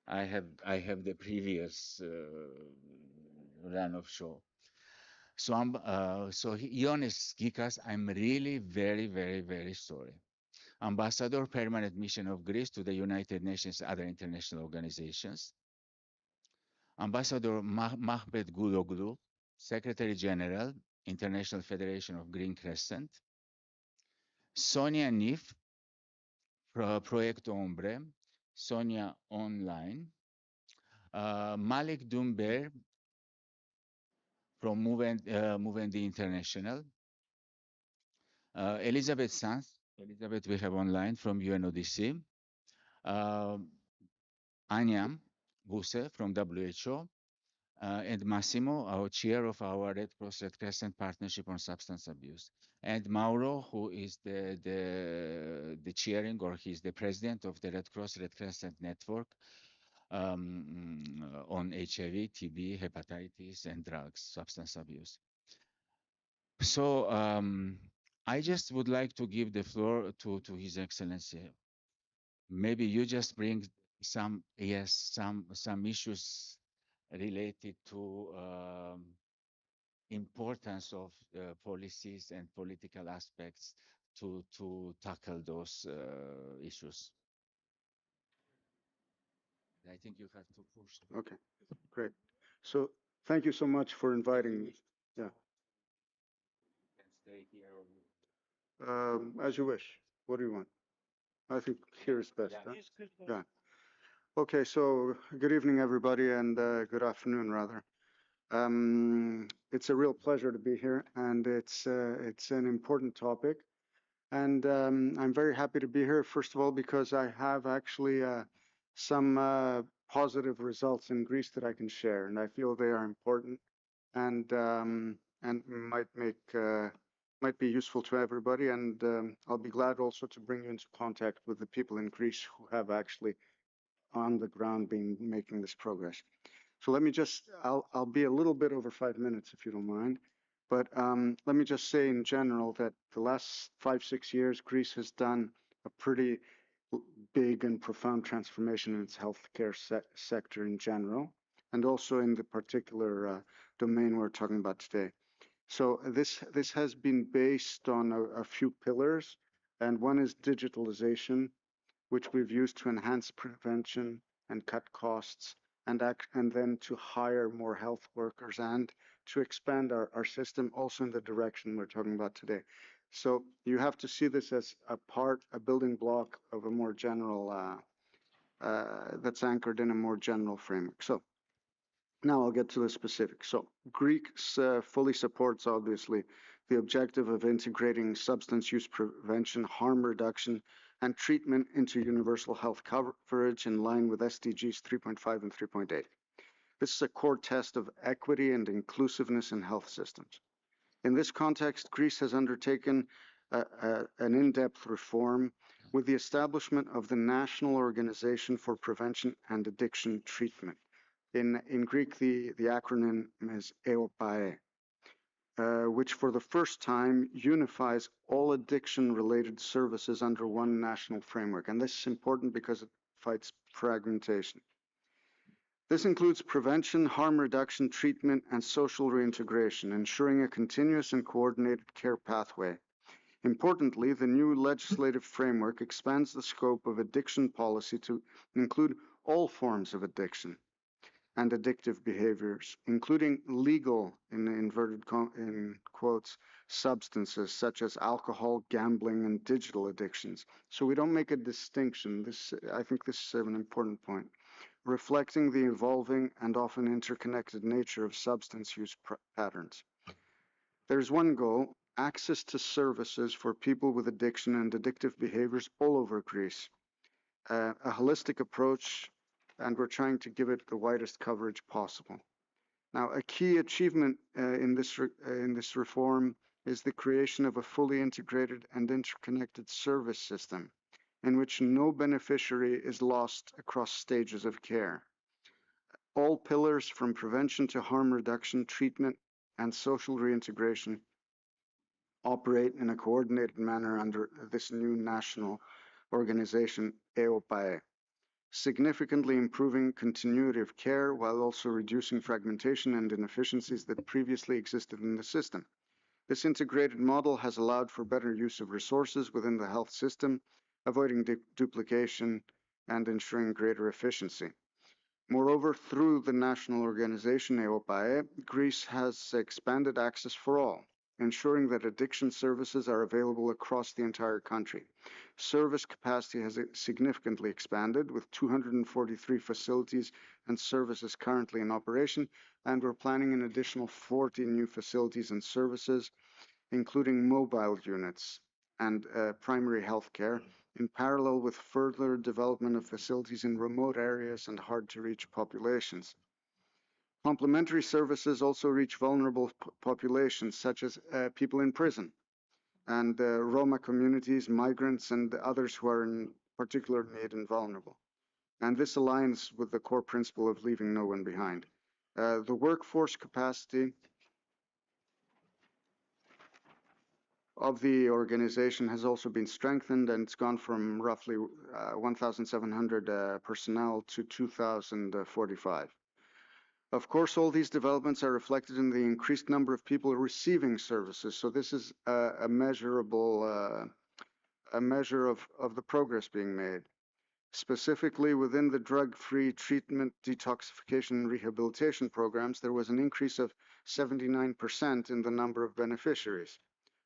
I have the previous run of show. So Ioannis Gikas, I'm really very sorry. Ambassador, Permanent Mission of Greece to the United Nations, other international organizations. Ambassador Mahbet Guloglu, Secretary General, International Federation of Green Crescent. Sonia Nif, Proyecto Hombre, Sonia Online. Malik Dumber from Movendi International. Elizabeth Sanz, Elizabeth we have online from UNODC. Anyam Buse from WHO. And Massimo, our chair of our Red Cross Red Crescent Partnership on Substance Abuse. And Mauro, who is the chairing, or he's the president of the Red Cross Red Crescent Network on HIV, TB, hepatitis, and drugs, substance abuse. So I just would like to give the floor to His Excellency. Maybe you just bring some issues related to importance of policies and political aspects to tackle those issues. I think you have to push. Okay, great. So thank you so much for inviting me. Yeah. Stay here. As you wish. What do you want? I think here is best. Yeah. Huh? Yeah. Okay, so good evening, everybody, and good afternoon, rather. It's a real pleasure to be here, and it's an important topic. And I'm very happy to be here, first of all, because I have actually some positive results in Greece that I can share, and I feel they are important and might be useful to everybody. And I'll be glad also to bring you into contact with the people in Greece who have actually on the ground been making this progress. So let me just, I'll be a little bit over 5 minutes if you don't mind. But let me just say in general that the last 5-6 years, Greece has done a pretty big and profound transformation in its healthcare sector in general, and also in the particular domain we're talking about today. So this has been based on a few pillars, and one is digitalization, which we've used to enhance prevention and cut costs, and then to hire more health workers and to expand our system also in the direction we're talking about today. So you have to see this as a building block of a more general, that's anchored in a more general framework. So now I'll get to the specifics. So Greece fully supports, obviously, the objective of integrating substance use prevention, harm reduction, and treatment into universal health coverage in line with SDGs 3.5 and 3.8. This is a core test of equity and inclusiveness in health systems. In this context, Greece has undertaken an in-depth reform with the establishment of the National Organization for Prevention and Addiction Treatment. In Greek, the acronym is EOPAE, which for the first time unifies all addiction-related services under one national framework. And this is important because it fights fragmentation. This includes prevention, harm reduction, treatment, and social reintegration, ensuring a continuous and coordinated care pathway. Importantly, the new legislative framework expands the scope of addiction policy to include all forms of addiction and addictive behaviors, including legal, in inverted quotes, substances such as alcohol, gambling, and digital addictions. So we don't make a distinction. I think this is an important point, reflecting the evolving and often interconnected nature of substance use patterns. There's one goal: access to services for people with addiction and addictive behaviors all over Greece. A holistic approach, and we're trying to give it the widest coverage possible. Now, a key achievement in this reform is the creation of a fully integrated and interconnected service system in which no beneficiary is lost across stages of care. All pillars from prevention to harm reduction, treatment, and social reintegration operate in a coordinated manner under this new national organization, EOPAE, significantly improving continuity of care while also reducing fragmentation and inefficiencies that previously existed in the system. This integrated model has allowed for better use of resources within the health system, avoiding duplication and ensuring greater efficiency. Moreover, through the national organization EOPAE, Greece has expanded access for all, ensuring that addiction services are available across the entire country. Service capacity has significantly expanded, with 243 facilities and services currently in operation, and we're planning an additional 40 new facilities and services, including mobile units and primary health care, in parallel with further development of facilities in remote areas and hard-to-reach populations. Complementary services also reach vulnerable populations, such as people in prison and Roma communities, migrants, and others who are in particular need and vulnerable. And this aligns with the core principle of leaving no one behind. The workforce capacity of the organization has also been strengthened, and it's gone from roughly 1,700 personnel to 2,045. Of course, all these developments are reflected in the increased number of people receiving services. So this is a measure of the progress being made. Specifically, within the drug-free treatment, detoxification, and rehabilitation programs, there was an increase of 79% in the number of beneficiaries.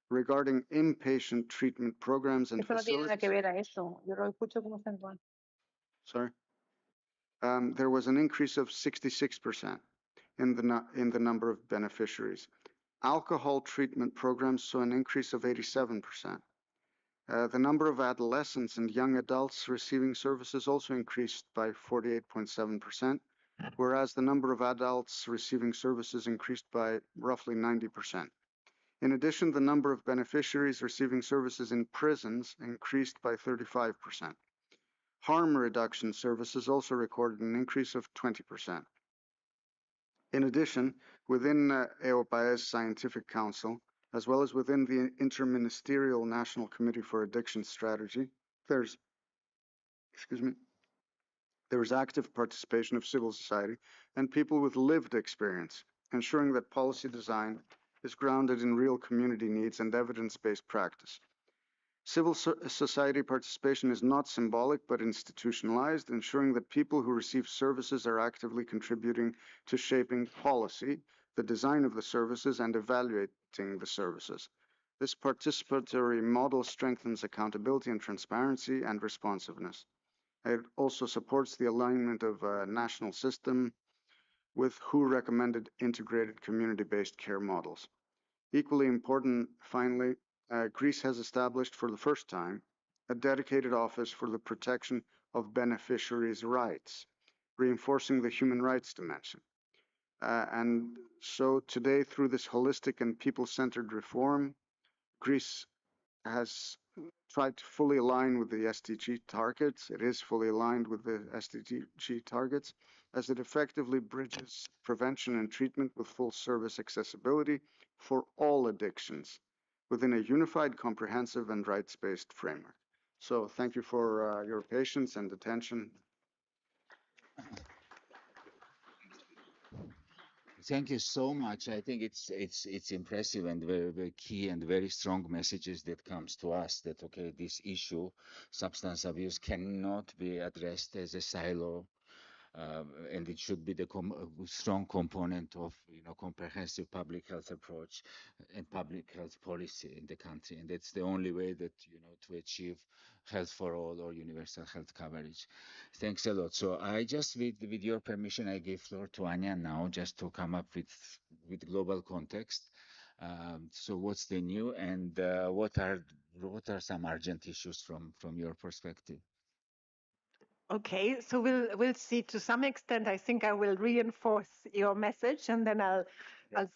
Regarding inpatient treatment programs and facilities, sorry, there was an increase of 66% in the number of beneficiaries. Alcohol treatment programs saw an increase of 87%. The number of adolescents and young adults receiving services also increased by 48.7%, whereas the number of adults receiving services increased by roughly 90%. In addition, the number of beneficiaries receiving services in prisons increased by 35%. Harm reduction services also recorded an increase of 20%. In addition, within EOPAE's Scientific Council, as well as within the Interministerial National Committee for Addiction Strategy, there is active participation of civil society and people with lived experience, ensuring that policy design is grounded in real community needs and evidence-based practice. Civil society participation is not symbolic but institutionalized, ensuring that people who receive services are actively contributing to shaping policy, the design of the services, and evaluating the services. This participatory model strengthens accountability and transparency and responsiveness. It also supports the alignment of a national system with WHO recommended integrated community-based care models. Equally important, finally, Greece has established for the first time a dedicated office for the protection of beneficiaries' rights, reinforcing the human rights dimension. And so today, through this holistic and people-centered reform, Greece has tried to fully align with the SDG targets. It is fully aligned with the SDG targets, as it effectively bridges prevention and treatment with full service accessibility for all addictions within a unified, comprehensive, and rights-based framework. So thank you for your patience and attention. Thank you so much. I think it's impressive and very, very key and very strong messages that comes to us that, okay, this issue, substance abuse, cannot be addressed as a silo, and it should be the strong component of comprehensive public health approach and public health policy in the country, and that's the only way that to achieve health for all or universal health coverage. Thanks a lot. So I just, with your permission, I give floor to Anya now, just to come up with global context. So what's the new, and what are some urgent issues from your perspective? Okay, so we'll see. To some extent, I think I will reinforce your message, and then I'll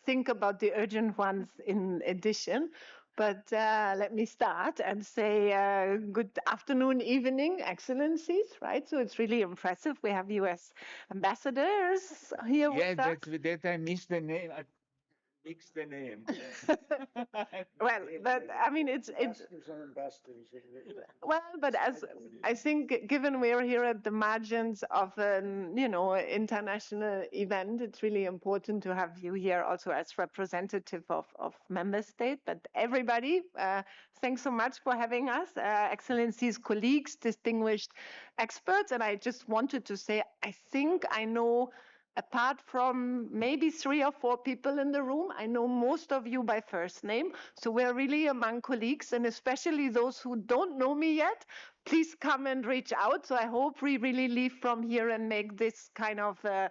think about the urgent ones in addition. But let me start and say good afternoon, evening, excellencies, right? So it's really impressive. We have US ambassadors here with us. Yeah, that I missed the name. Mix the name. Well, but I mean, it's well, but as I think, given we're here at the margins of an, international event, it's really important to have you here also as representative of member state. But everybody, thanks so much for having us, Excellencies, colleagues, distinguished experts. And I just wanted to say, I think I know, apart from maybe 3 or 4 people in the room, I know most of you by first name. So we're really among colleagues, and especially those who don't know me yet, please come and reach out. So I hope we really leave from here and make this kind of a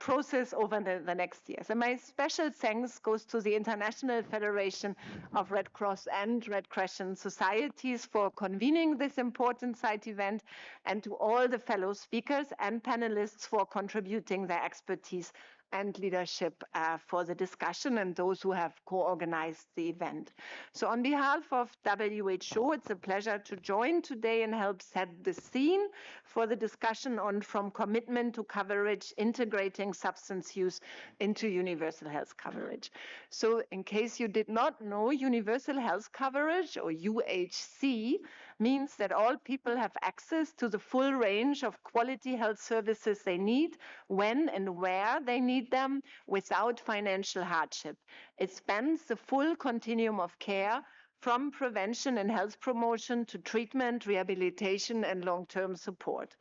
process over the next years. And my special thanks goes to the International Federation of Red Cross and Red Crescent Societies for convening this important site event, and to all the fellow speakers and panelists for contributing their expertise and leadership for the discussion, and those who have co-organized the event. So on behalf of WHO, it's a pleasure to join today and help set the scene for the discussion on From Commitment to Coverage, Integrating Substance Use into Universal Health Coverage. So in case you did not know, Universal Health Coverage, or UHC, means that all people have access to the full range of quality health services they need, when and where they need them, without financial hardship. It spans the full continuum of care, from prevention and health promotion to treatment, rehabilitation, and long-term support.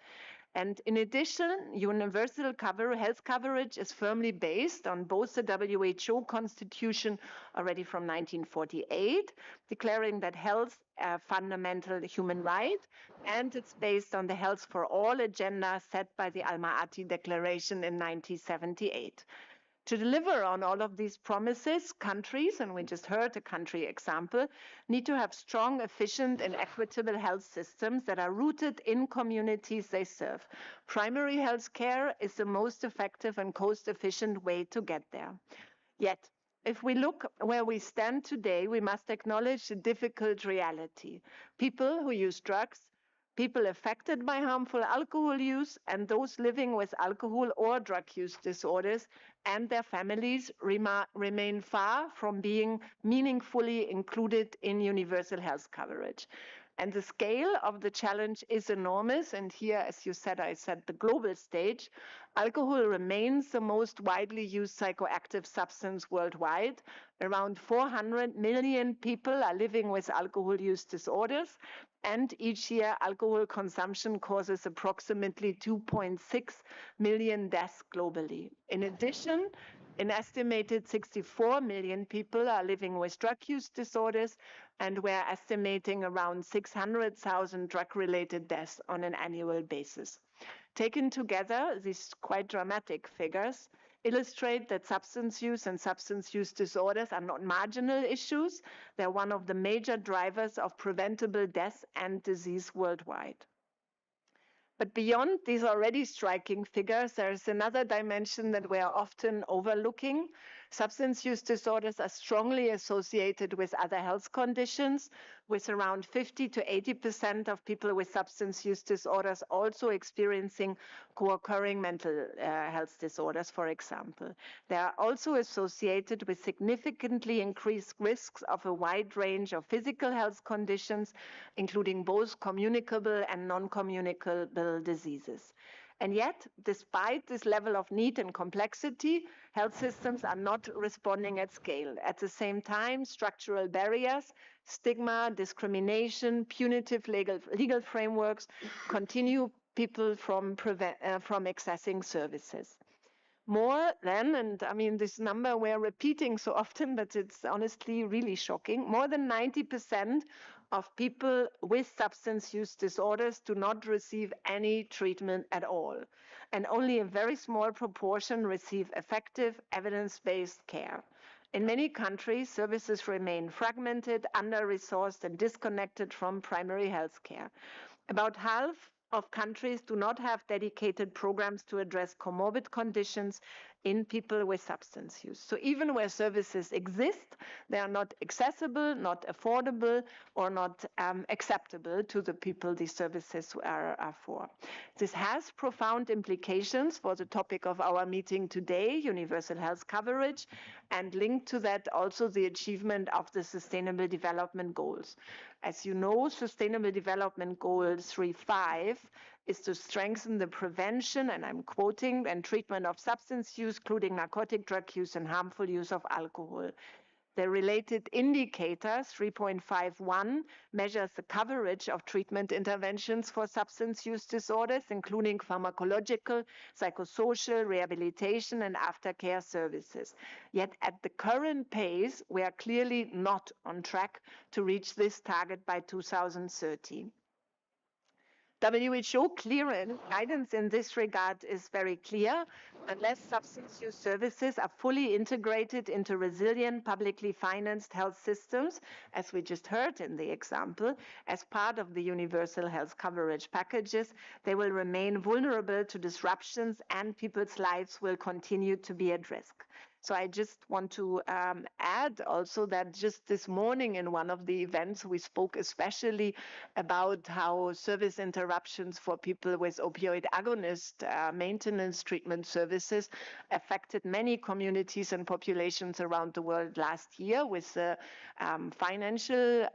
And in addition, universal health coverage is firmly based on both the WHO Constitution already from 1948, declaring that health a fundamental human right, and it's based on the Health for All agenda set by the Alma-Ati Declaration in 1978. To deliver on all of these promises, countries, and we just heard a country example, need to have strong, efficient, and equitable health systems that are rooted in communities they serve. Primary health care is the most effective and cost-efficient way to get there. Yet, if we look where we stand today, we must acknowledge the difficult reality. People who use drugs, people affected by harmful alcohol use, and those living with alcohol or drug use disorders and their families remain far from being meaningfully included in universal health coverage. And the scale of the challenge is enormous. And here, as you said, I set the global stage. Alcohol remains the most widely used psychoactive substance worldwide. Around 400 million people are living with alcohol use disorders. And each year, alcohol consumption causes approximately 2.6 million deaths globally. In addition, an estimated 64 million people are living with drug use disorders, and we're estimating around 600,000 drug-related deaths on an annual basis. Taken together, these quite dramatic figures illustrate that substance use and substance use disorders are not marginal issues. They're one of the major drivers of preventable death and disease worldwide. But beyond these already striking figures, there is another dimension that we are often overlooking. Substance use disorders are strongly associated with other health conditions, with around 50 to 80% of people with substance use disorders also experiencing co-occurring mental health disorders, for example. They are also associated with significantly increased risks of a wide range of physical health conditions, including both communicable and non-communicable diseases. And yet, despite this level of need and complexity, health systems are not responding at scale. At the same time, structural barriers, stigma, discrimination, punitive legal frameworks continue people from accessing services. More than, and I mean this number we're repeating so often, but it's honestly really shocking, more than 90% of people with substance use disorders do not receive any treatment at all, and only a very small proportion receive effective evidence-based care. In many countries, services remain fragmented, under-resourced, and disconnected from primary health care. About half of countries do not have dedicated programs to address comorbid conditions, in people with substance use. So even where services exist, they are not accessible, not affordable, or not acceptable to the people these services are for. This has profound implications for the topic of our meeting today, universal health coverage, and linked to that also the achievement of the Sustainable Development Goals. As you know, Sustainable Development Goal 3.5 is to strengthen the prevention, and I'm quoting, and treatment of substance use, including narcotic drug use and harmful use of alcohol. The related indicator, 3.51, measures the coverage of treatment interventions for substance use disorders, including pharmacological, psychosocial, rehabilitation, and aftercare services. Yet at the current pace, we are clearly not on track to reach this target by 2030. WHO guidance in this regard is very clear. Unless substance use services are fully integrated into resilient, publicly financed health systems, as we just heard in the example, as part of the universal health coverage packages, they will remain vulnerable to disruptions and people's lives will continue to be at risk. So I just want to add also that just this morning in one of the events, we spoke especially about how service interruptions for people with opioid agonist maintenance treatment services affected many communities and populations around the world last year with the financial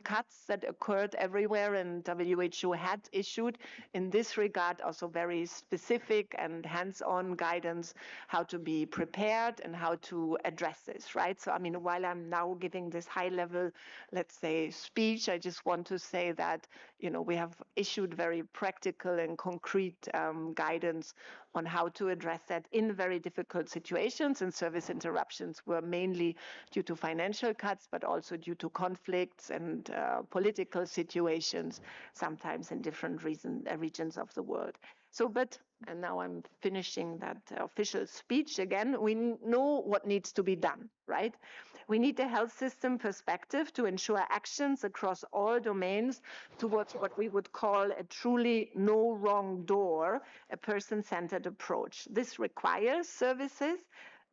cuts that occurred everywhere, and WHO had issued in this regard also very specific and hands-on guidance how to be prepared and how to address this, right? So, I mean, while I'm now giving this high-level, let's say, speech, I just want to say that, you know, we have issued very practical and concrete guidance on how to address that in very difficult situations, and service interruptions were mainly due to financial cuts, but also due to conflicts and political situations, sometimes in different regions of the world. So, and now I'm finishing that official speech again, we know what needs to be done, right? We need a health system perspective to ensure actions across all domains towards what we would call a truly no wrong door, a person-centered approach. This requires services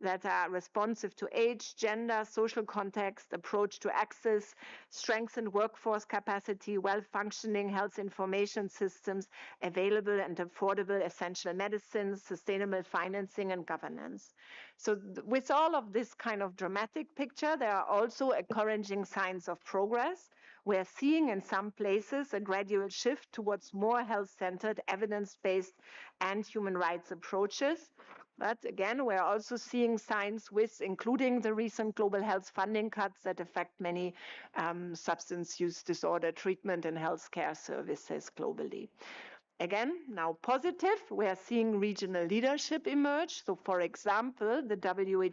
that are responsive to age, gender, social context, approach to access, strengthened workforce capacity, well-functioning health information systems, available and affordable essential medicines, sustainable financing, and governance. So with all of this kind of dramatic picture, there are also encouraging signs of progress. We are seeing in some places a gradual shift towards more health-centered, evidence-based, and human rights approaches. But again, we're also seeing signs with, including the recent global health funding cuts that affect many substance use disorder treatment and healthcare services globally. Again, now positive, we are seeing regional leadership emerge. So for example, the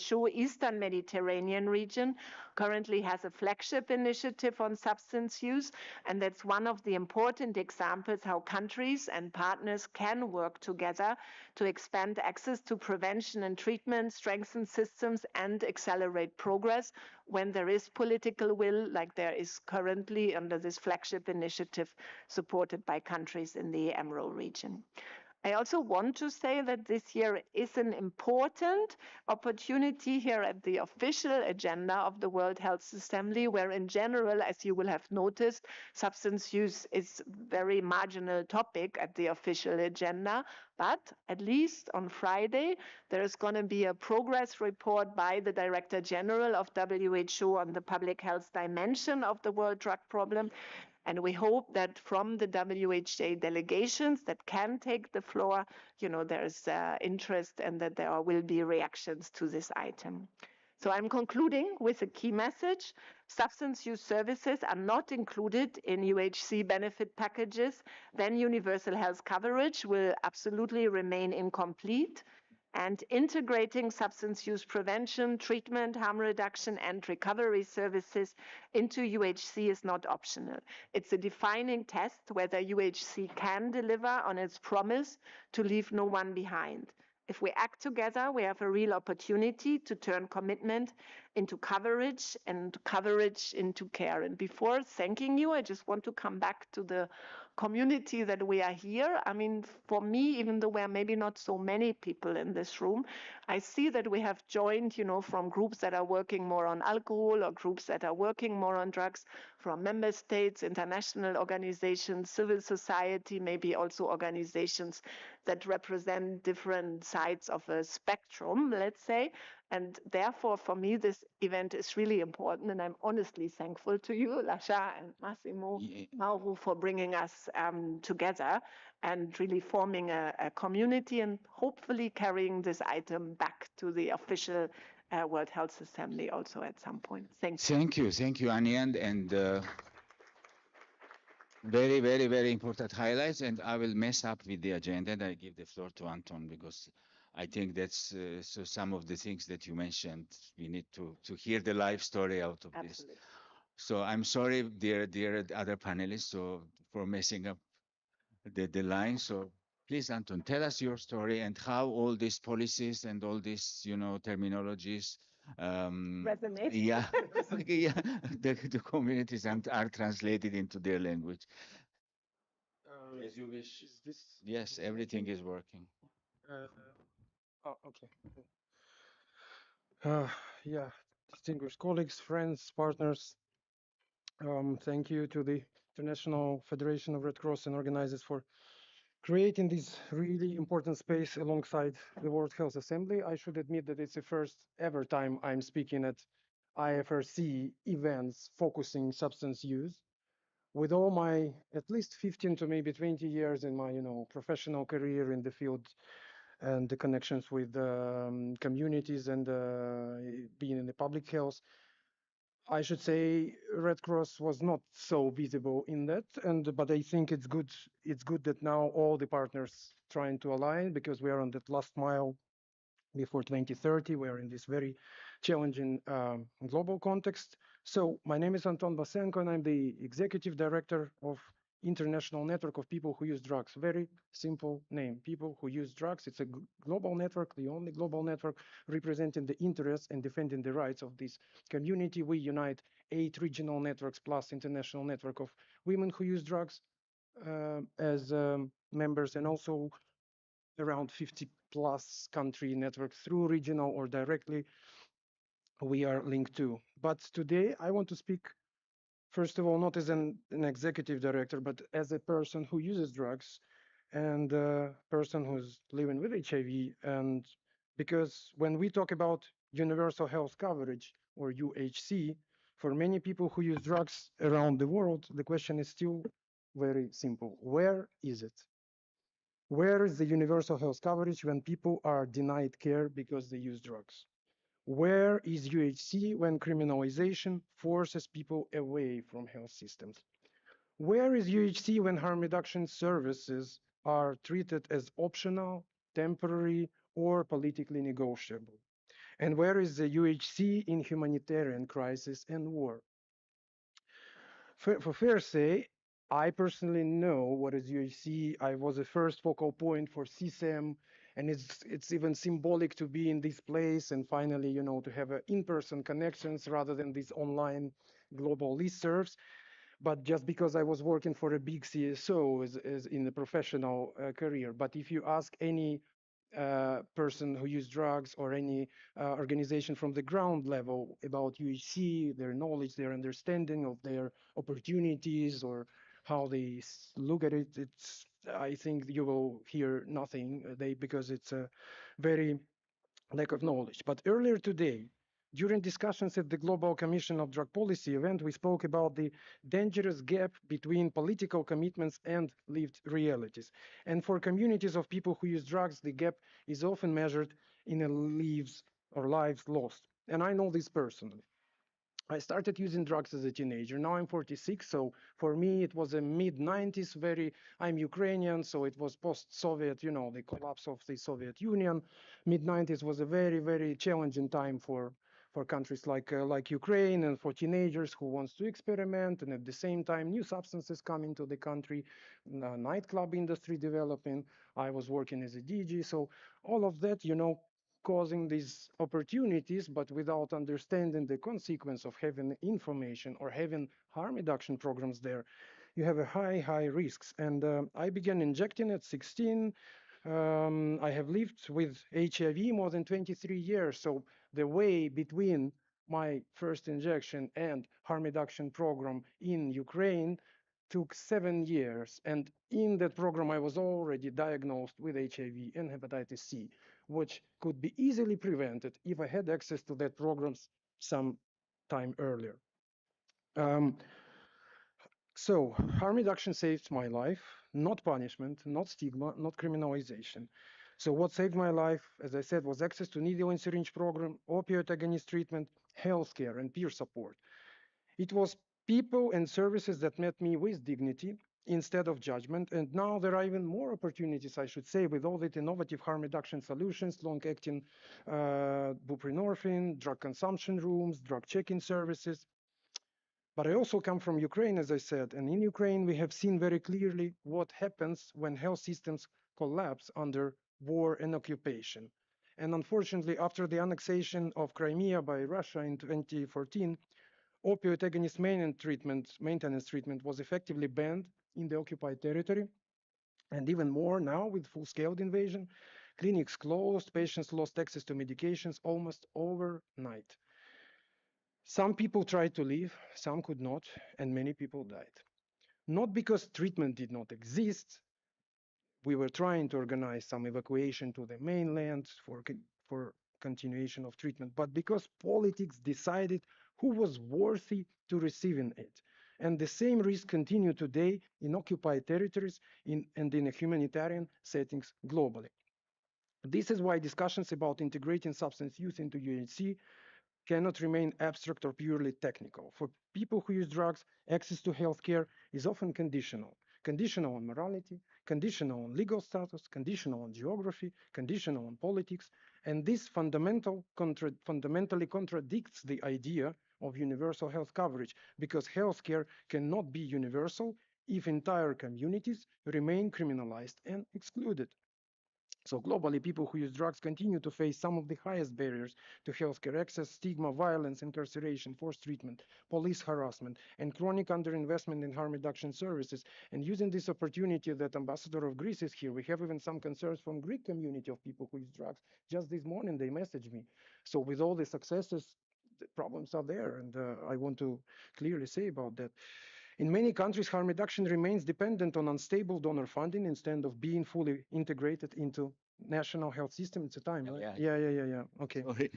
WHO Eastern Mediterranean region currently has a flagship initiative on substance use, and that's one of the important examples how countries and partners can work together to expand access to prevention and treatment, strengthen systems, and accelerate progress when there is political will, like there is currently under this flagship initiative supported by countries in the Emerald region. I also want to say that this year is an important opportunity here at the official agenda of the World Health Assembly, where in general, as you will have noticed, substance use is a very marginal topic at the official agenda. But at least on Friday, there is going to be a progress report by the Director General of WHO on the public health dimension of the world drug problem. And we hope that from the WHA delegations that can take the floor, you know, there's interest and that there will be reactions to this item. So I'm concluding with a key message. Substance use services are not included in UHC benefit packages, then universal health coverage will absolutely remain incomplete. And integrating substance use prevention, treatment, harm reduction, and recovery services into UHC is not optional. It's a defining test whether UHC can deliver on its promise to leave no one behind. If we act together, we have a real opportunity to turn commitment into coverage and coverage into care. And before thanking you, I just want to come back to the community that we are here. I mean, for me, even though there are maybe not so many people in this room, I see that we have joined, from groups that are working more on alcohol or groups that are working more on drugs, from member states, international organizations, civil society, maybe also organizations that represent different sides of a spectrum, let's say. And therefore, for me, this event is really important. And I'm honestly thankful to you, Lasha and Massimo, Mauro, for bringing us together and really forming a community and hopefully carrying this item back to the official World Health Assembly also at some point. Thank you. Thank you, Annie, and very, very, very important highlights. And I will mess up with the agenda, and I give the floor to Anton because I think that's so some of the things that you mentioned. We need to hear the life story out of this. So I'm sorry, dear other panelists, for messing up the line. So please, Anton, tell us your story and how all these policies and all these, terminologies. Resonate. Yeah, yeah, the communities are translated into their language. As you wish. Is this Yes, everything is working. Okay. Uh, yeah, distinguished colleagues, friends, partners, thank you to the International Federation of Red Cross and organizers for creating this really important space alongside the World Health Assembly. I should admit that it's the first ever time I'm speaking at IFRC events focusing substance use. With all my at least 15 to maybe 20 years in my professional career in the field and the connections with communities and being in the public health, I should say Red Cross was not so visible in that, but I think it's good. It's good that now all the partners trying to align because we are on that last mile before 2030. We are in this very challenging global context. So my name is Anton Basenko, and I'm the executive director of International Network of People Who Use Drugs. Very simple name, People Who Use Drugs. It's a global network, the only global network representing the interests and defending the rights of this community. We unite 8 regional networks plus international network of women who use drugs as members, and also around 50 plus country networks through regional or directly we are linked to. But today I want to speak, first of all, not as an executive director, but as a person who uses drugs and a person who's living with HIV. And because when we talk about universal health coverage or UHC, for many people who use drugs around the world, the question is still very simple. Where is it? Where is the universal health coverage when people are denied care because they use drugs? Where is UHC when criminalization forces people away from health systems? Where is UHC when harm reduction services are treated as optional, temporary, or politically negotiable? And where is the UHC in humanitarian crisis and war? For fair say, I personally know what is UHC. I was the first focal point for CSEM, and it's even symbolic to be in this place and finally, to have in-person connections rather than these online global listservs. But just because I was working for a big CSO as in a professional career. But if you ask any person who use drugs or any organization from the ground level about UHC, their knowledge, their understanding of their opportunities or how they look at it, I think you will hear nothing because it's a very lack of knowledge. But earlier today, during discussions at the Global Commission of Drug Policy event, we spoke about the dangerous gap between political commitments and lived realities. And for communities of people who use drugs, the gap is often measured in lives lost. And I know this personally. I started using drugs as a teenager. Now I'm 46, so for me it was a mid-90s. I'm Ukrainian, so it was post-Soviet, the collapse of the Soviet Union. Mid-90s was a very, very challenging time for countries like Ukraine and for teenagers who wants to experiment, and at the same time new substances come into the country, nightclub industry developing. I was working as a DJ, so all of that, causing these opportunities, but without understanding the consequence of having information or having harm reduction programs there, you have a high risks. And I began injecting at 16. I have lived with HIV more than 23 years. So the way between my first injection and harm reduction program in Ukraine took 7 years. And in that program, I was already diagnosed with HIV and hepatitis C, which could be easily prevented if I had access to that programs some time earlier. So harm reduction saved my life, not punishment, not stigma, not criminalization. So what saved my life, as I said, was access to needle and syringe program, opioid agonist treatment, healthcare, and peer support. It was people and services that met me with dignity instead of judgment. And now there are even more opportunities, I should say, with all the innovative harm reduction solutions, long-acting buprenorphine, drug consumption rooms, drug check-in services. But I also come from Ukraine, as I said, and in Ukraine we have seen very clearly what happens when health systems collapse under war and occupation. And unfortunately, after the annexation of Crimea by Russia in 2014, opioid agonist maintenance treatment was effectively banned in the occupied territory, and even more now with full-scale invasion. Clinics closed, patients lost access to medications almost overnight. Some people tried to leave, some could not, and many people died. Not because treatment did not exist. We were trying to organize some evacuation to the mainland for continuation of treatment, but because politics decided who was worthy to receiving it. And the same risk continue today in occupied territories and in humanitarian settings globally. This is why discussions about integrating substance use into UHC cannot remain abstract or purely technical. For people who use drugs, access to healthcare is often conditional. Conditional on morality, conditional on legal status, conditional on geography, conditional on politics. And this fundamentally contradicts the idea of universal health coverage, because healthcare cannot be universal if entire communities remain criminalized and excluded. So globally, people who use drugs continue to face some of the highest barriers to healthcare access: stigma, violence, incarceration, forced treatment, police harassment, and chronic underinvestment in harm reduction services. And using this opportunity that Ambassador of Greece is here, we have even some concerns from Greek community of people who use drugs. Just this morning, they messaged me. So with all the successes, the problems are there. And I want to clearly say about that. In many countries, harm reduction remains dependent on unstable donor funding instead of being fully integrated into national health system. It's a time, right? Yeah. Okay. Sorry.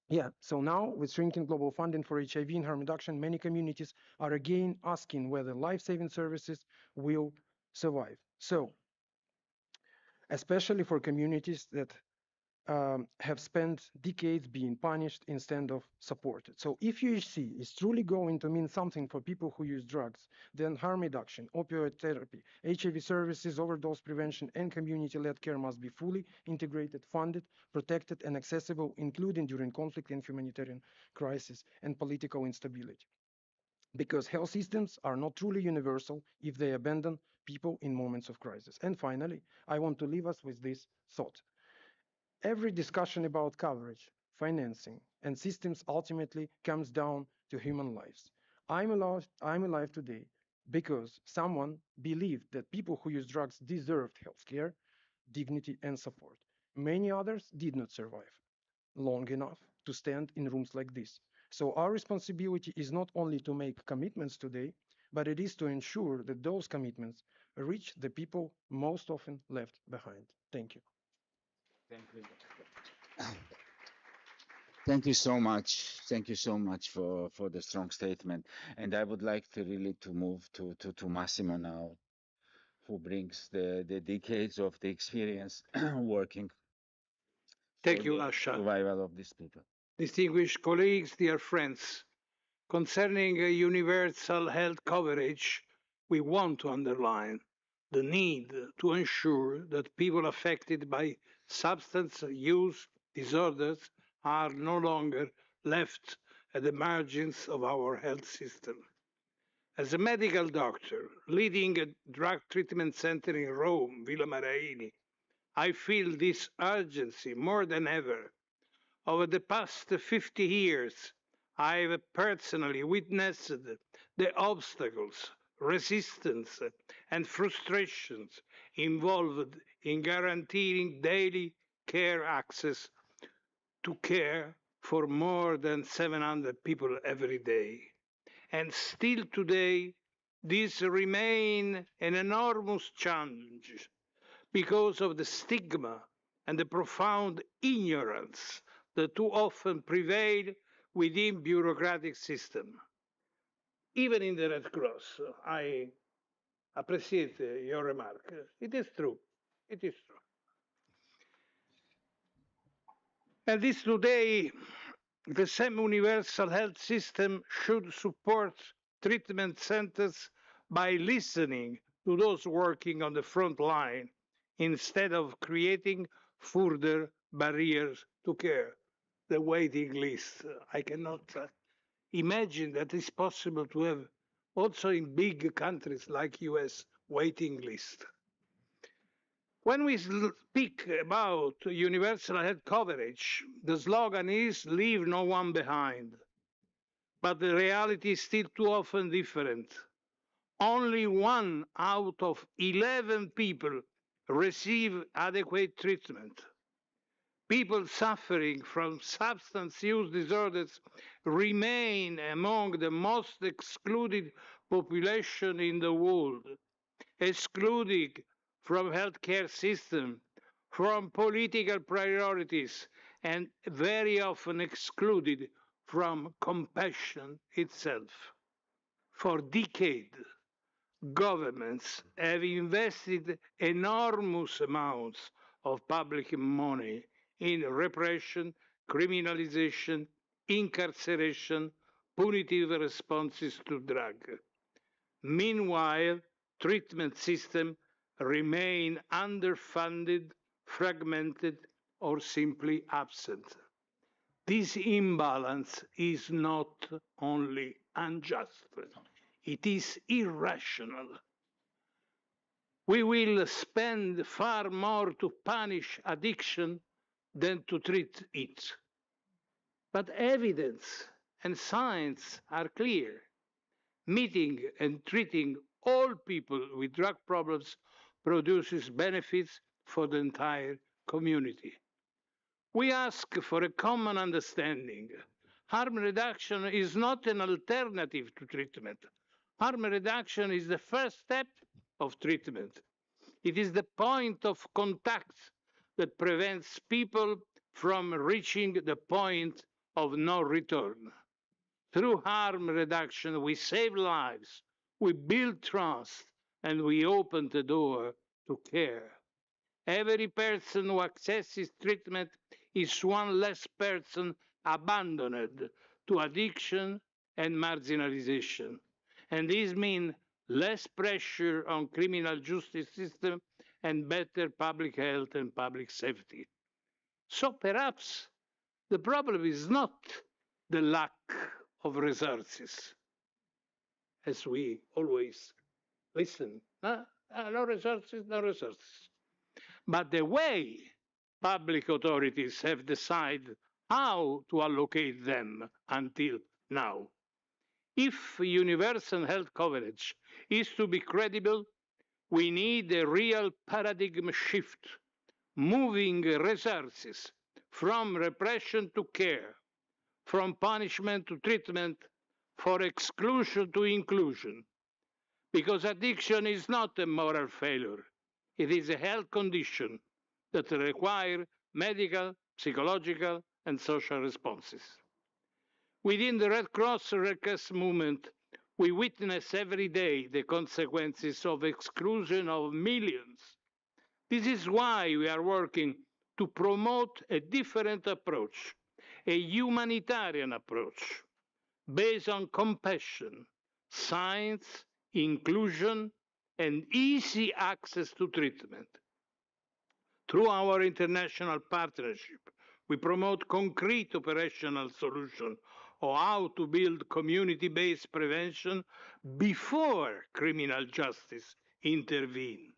Yeah, so now with shrinking global funding for HIV and harm reduction, many communities are again asking whether life-saving services will survive. So, especially for communities that have spent decades being punished instead of supported. So if UHC is truly going to mean something for people who use drugs, then harm reduction, opioid therapy, HIV services, overdose prevention, and community-led care must be fully integrated, funded, protected, and accessible, including during conflict and humanitarian crisis and political instability. Because health systems are not truly universal if they abandon people in moments of crisis. And finally, I want to leave us with this thought. Every discussion about coverage, financing, and systems ultimately comes down to human lives. I'm alive today because someone believed that people who use drugs deserved healthcare, dignity, and support. Many others did not survive long enough to stand in rooms like this. So our responsibility is not only to make commitments today, but it is to ensure that those commitments reach the people most often left behind. Thank you. Thank you. Thank you so much. Thank you so much for the strong statement. And I would like to really to move to Massimo now, who brings the decades of the experience working Thank for you, the Asha. survival of these people. Distinguished colleagues, dear friends, concerning universal health coverage, we want to underline the need to ensure that people affected by substance use disorders are no longer left at the margins of our health system. As a medical doctor leading a drug treatment center in Rome, Villa Maraini, I feel this urgency more than ever. Over the past 50 years, I have personally witnessed the obstacles, resistance, and frustrations involved in guaranteeing daily care access to care for more than 700 people every day. And still today, these remain an enormous challenge because of the stigma and the profound ignorance that too often prevail within bureaucratic systems. Even in the Red Cross, I appreciate your remark. It is true. It is true. And this today, the same universal health system should support treatment centers by listening to those working on the front line instead of creating further barriers to care. The waiting list. I cannot imagine that it's possible to have also in big countries like US waiting list. When we speak about universal health coverage, the slogan is leave no one behind. But the reality is still too often different. Only 1 out of 11 people receive adequate treatment. People suffering from substance use disorders remain among the most excluded population in the world, excluded from healthcare system, from political priorities, and very often excluded from compassion itself. For decades, governments have invested enormous amounts of public money in repression, criminalization, incarceration, punitive responses to drug. Meanwhile, treatment systems remain underfunded, fragmented, or simply absent. This imbalance is not only unjust, it is irrational. We will spend far more to punish addiction than to treat it. But evidence and science are clear. Meeting and treating all people with drug problems produces benefits for the entire community. We ask for a common understanding. Harm reduction is not an alternative to treatment. Harm reduction is the first step of treatment. It is the point of contact that prevents people from reaching the point of no return. Through harm reduction, we save lives, we build trust, and we open the door to care. Every person who accesses treatment is one less person abandoned to addiction and marginalization. And this means less pressure on criminal justice system and better public health and public safety. So perhaps the problem is not the lack of resources, as we always listen. No resources, no resources. But the way public authorities have decided how to allocate them until now. If universal health coverage is to be credible, we need a real paradigm shift, moving resources from repression to care, from punishment to treatment, for exclusion to inclusion. Because addiction is not a moral failure, it is a health condition that requires medical, psychological, and social responses. Within the Red Cross movement, we witness every day the consequences of exclusion of millions. This is why we are working to promote a different approach, a humanitarian approach, based on compassion, science, inclusion, and easy access to treatment. Through our international partnership, we promote concrete operational solutions on how to build community-based prevention before criminal justice intervenes.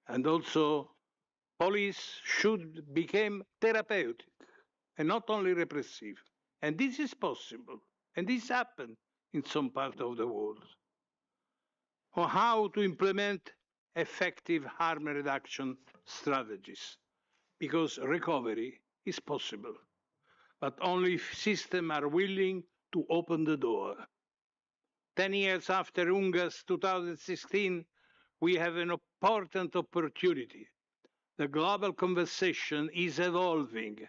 And also, Police should become therapeutic and not only repressive. And this is possible. And this happened in some part of the world. On how to implement effective harm reduction strategies. Because recovery is possible, but only if systems are willing to open the door. 10 years after UNGAS 2016, we have an important opportunity. The global conversation is evolving,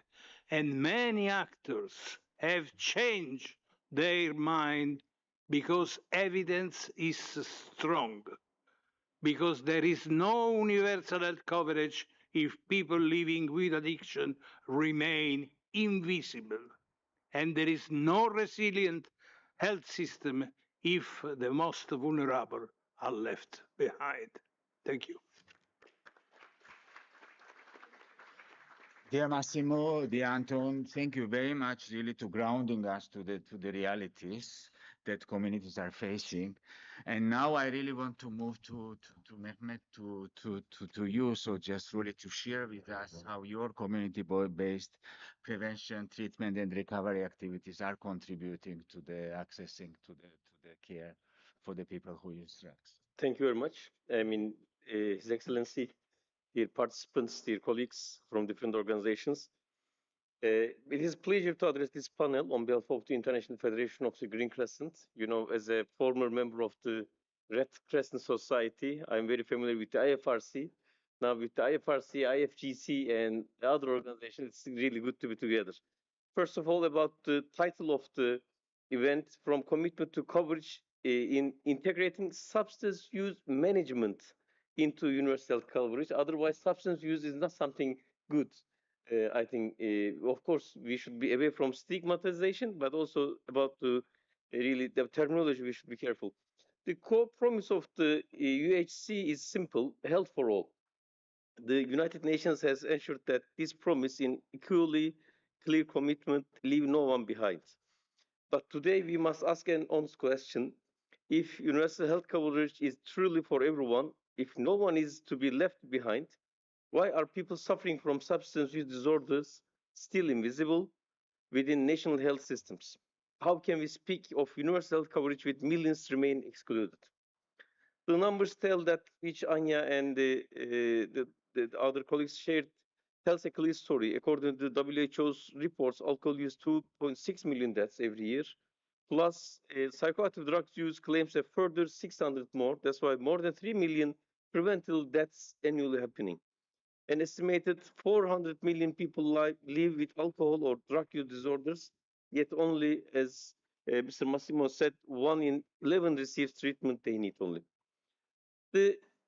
and many actors have changed their mind because evidence is strong, because there is no universal health coverage if people living with addiction remain invisible, and there is no resilient health system if the most vulnerable are left behind. Thank you. Dear Massimo, dear Anton, thank you very much really to grounding us to the realities that communities are facing. And now I really want to move to Mehmet, to you. So just really to share with us how your community-based prevention, treatment, and recovery activities are contributing to the accessing to the care for the people who use drugs. Thank you very much. I mean, His Excellency, dear participants, dear colleagues from different organizations. It is a pleasure to address this panel on behalf of the International Federation of the Green Crescent. You know, as a former member of the Red Crescent Society, I'm very familiar with the IFRC. Now with the IFRC, IFGC, and other organizations, it's really good to be together. First of all, about the title of the event, from commitment to coverage in integrating substance use management into universal coverage. Otherwise, substance use is not something good. I think, of course, we should be away from stigmatization, but also about the really the terminology, we should be careful. The core promise of the UHC is simple: health for all. The United Nations has ensured that this promise in equally clear commitment leave no one behind. But today we must ask an honest question. If universal health coverage is truly for everyone, if no one is to be left behind, why are people suffering from substance use disorders still invisible within national health systems? How can we speak of universal health coverage with millions remain excluded? The numbers tell that, which Anya and the other colleagues shared, tells a clear story. According to the WHO's reports, alcohol use 2.6 million deaths every year. Plus, psychoactive drugs use claims a further 600 more. That's why more than 3 million preventable deaths annually happening. An estimated 400 million people live with alcohol or drug use disorders, yet only, as Mr. Massimo said, 1 in 11 receives treatment they need only.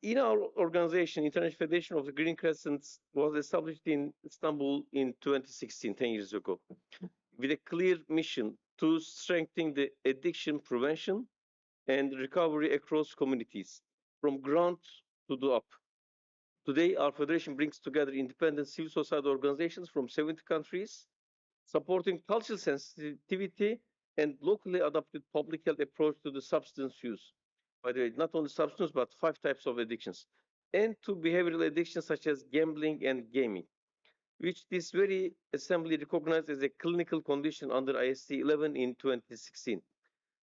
In our organization, International Federation of the Green Crescents was established in Istanbul in 2016, 10 years ago, with a clear mission to strengthen the addiction prevention and recovery across communities, from ground to the up. Today, our federation brings together independent civil society organizations from 70 countries, supporting cultural sensitivity and locally adapted public health approach to the substance use. By the way, not only substance, but 5 types of addictions, and to behavioral addictions such as gambling and gaming, which this very assembly recognized as a clinical condition under IST 11 in 2016,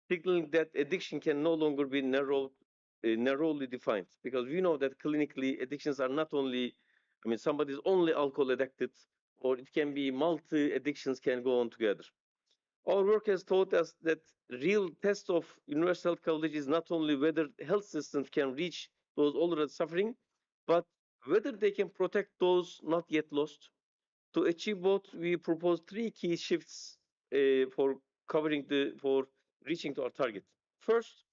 signaling that addiction can no longer be narrowly defined, because we know that clinically addictions are not only, I mean, somebody is only alcohol addicted, or it can be multi addictions can go on together. Our work has taught us that real test of universal health coverage is not only whether health systems can reach those already suffering, but whether they can protect those not yet lost. To achieve both, we propose 3 key shifts for reaching to our target. First,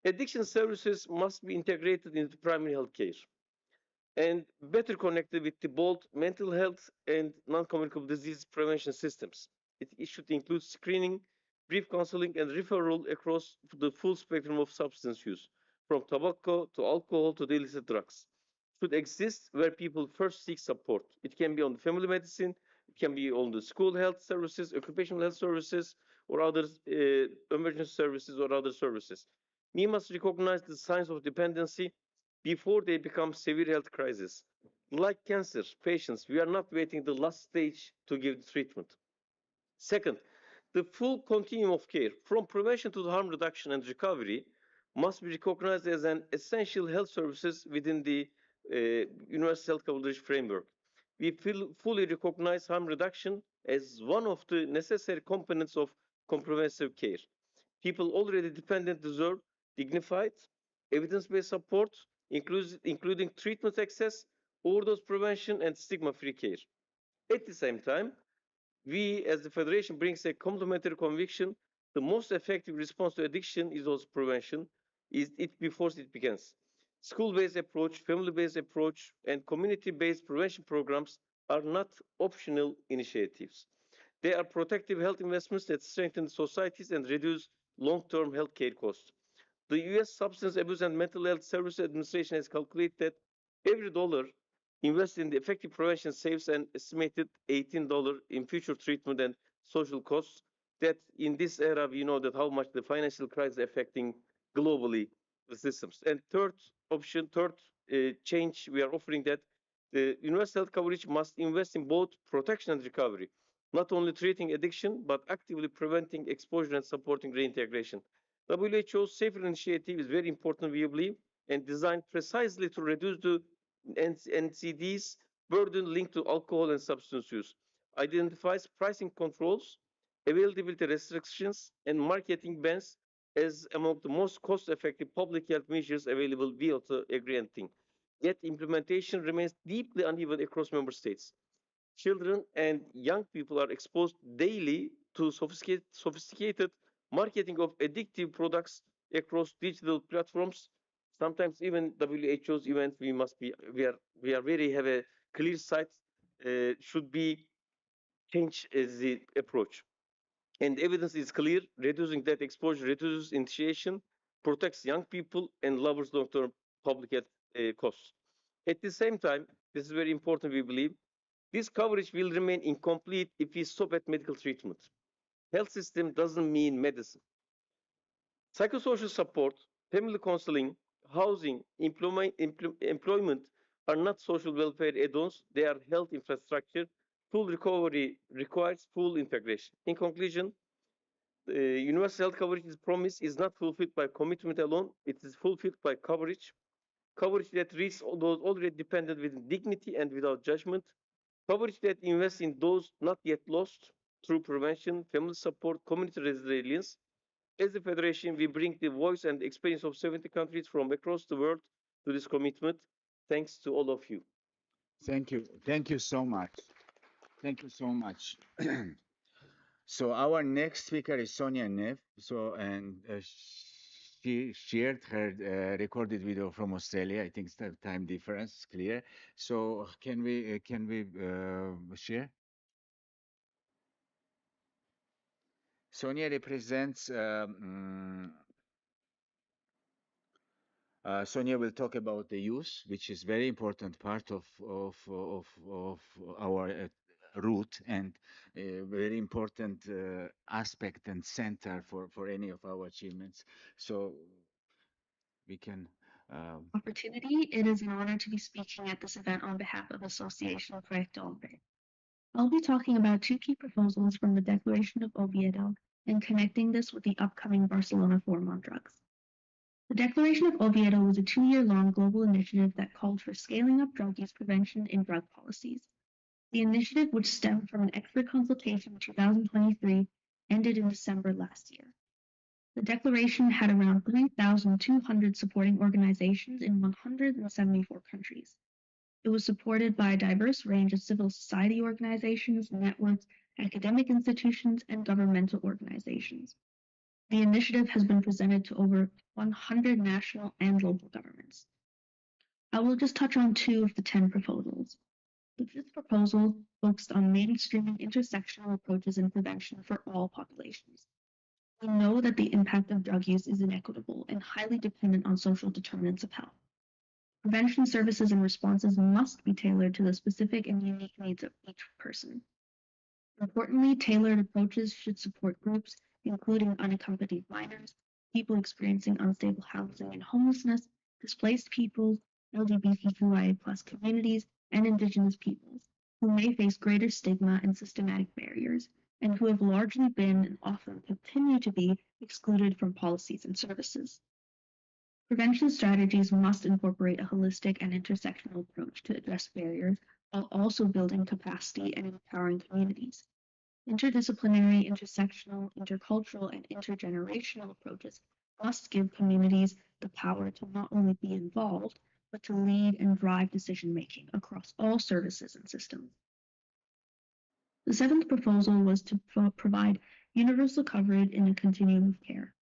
addiction services must be integrated into primary health care and better connected with the both mental health and non-communicable disease prevention systems. It should include screening, brief counseling, and referral across the full spectrum of substance use, from tobacco to alcohol to the illicit drugs. Should exist where people first seek support. It can be on the family medicine, it can be on the school health services, occupational health services, or other emergency services or other services. We must recognize the signs of dependency before they become severe health crisis. Like cancer patients, we are not waiting the last stage to give the treatment. Second, the full continuum of care, from prevention to harm reduction and recovery, must be recognized as an essential health services within the universal health coverage framework. We fully recognize harm reduction as one of the necessary components of comprehensive care. People already dependent deserve dignified, evidence-based support, including treatment access, overdose prevention, and stigma-free care. At the same time, we as the Federation brings a complementary conviction. The most effective response to addiction is also prevention, is it before it begins. School-based approach, family-based approach, and community-based prevention programs are not optional initiatives. They are protective health investments that strengthen societies and reduce long-term healthcare costs. The US Substance Abuse and Mental Health Services Administration has calculated that every dollar invested in the effective prevention saves an estimated $18 in future treatment and social costs. That in this era, we know that how much the financial crisis is affecting globally the systems. And third change we are offering that the universal health coverage must invest in both protection and recovery, not only treating addiction, but actively preventing exposure and supporting reintegration. WHO's Safer Initiative is very important, we believe, and designed precisely to reduce the NCD's burden linked to alcohol and substance use, identifies pricing controls, availability restrictions, and marketing bans as among the most cost-effective public health measures available via the agreeing. Yet implementation remains deeply uneven across member states. Children and young people are exposed daily to sophisticated marketing of addictive products across digital platforms. Sometimes even WHO's event, we are very have a clear sight should be changed as the approach. And evidence is clear: reducing that exposure reduces initiation, protects young people, and lowers long-term public health costs. At the same time, this is very important, we believe, this coverage will remain incomplete if we stop at medical treatment. Health system doesn't mean medicine. Psychosocial support, family counseling, housing, employment are not social welfare add-ons, they are health infrastructure. Full recovery requires full integration. In conclusion, universal health coverage promise is not fulfilled by commitment alone, it is fulfilled by coverage. Coverage that reaches those already dependent with dignity and without judgment. Coverage that invests in those not yet lost through prevention, family support, community resilience. As a federation, we bring the voice and experience of 70 countries from across the world to this commitment. Thanks to all of you. Thank you. Thank you so much. Thank you so much. So our next speaker is Sonia Neff. She shared her recorded video from Australia. I think the time difference is clear. So can we share? Sonia represents. Sonia will talk about the youth, which is very important part of our route and a very important aspect and center for any of our achievements. So we can. Opportunity. It is an honor to be speaking at this event on behalf of Association Proyecto Hombre. I'll be talking about two key proposals from the Declaration of Oviedo and connecting this with the upcoming Barcelona Forum on Drugs. The Declaration of Oviedo was a 2-year-long global initiative that called for scaling up drug use prevention in drug policies. The initiative, which stemmed from an expert consultation in 2023, ended in December last year. The declaration had around 3,200 supporting organizations in 174 countries. It was supported by a diverse range of civil society organizations, networks, academic institutions, and governmental organizations. The initiative has been presented to over 100 national and local governments. I will just touch on 2 of the 10 proposals. The 5th proposal focused on mainstreaming intersectional approaches in prevention for all populations. We know that the impact of drug use is inequitable and highly dependent on social determinants of health. Prevention services and responses must be tailored to the specific and unique needs of each person. Importantly, tailored approaches should support groups including unaccompanied minors, people experiencing unstable housing and homelessness, displaced people, LGBTQIA+ communities, and indigenous peoples, who may face greater stigma and systematic barriers, and who have largely been and often continue to be excluded from policies and services. Prevention strategies must incorporate a holistic and intersectional approach to address barriers while also building capacity and empowering communities. Interdisciplinary, intersectional, intercultural, and intergenerational approaches must give communities the power to not only be involved, but to lead and drive decision-making across all services and systems. The seventh proposal was to provide universal coverage in a continuum of care.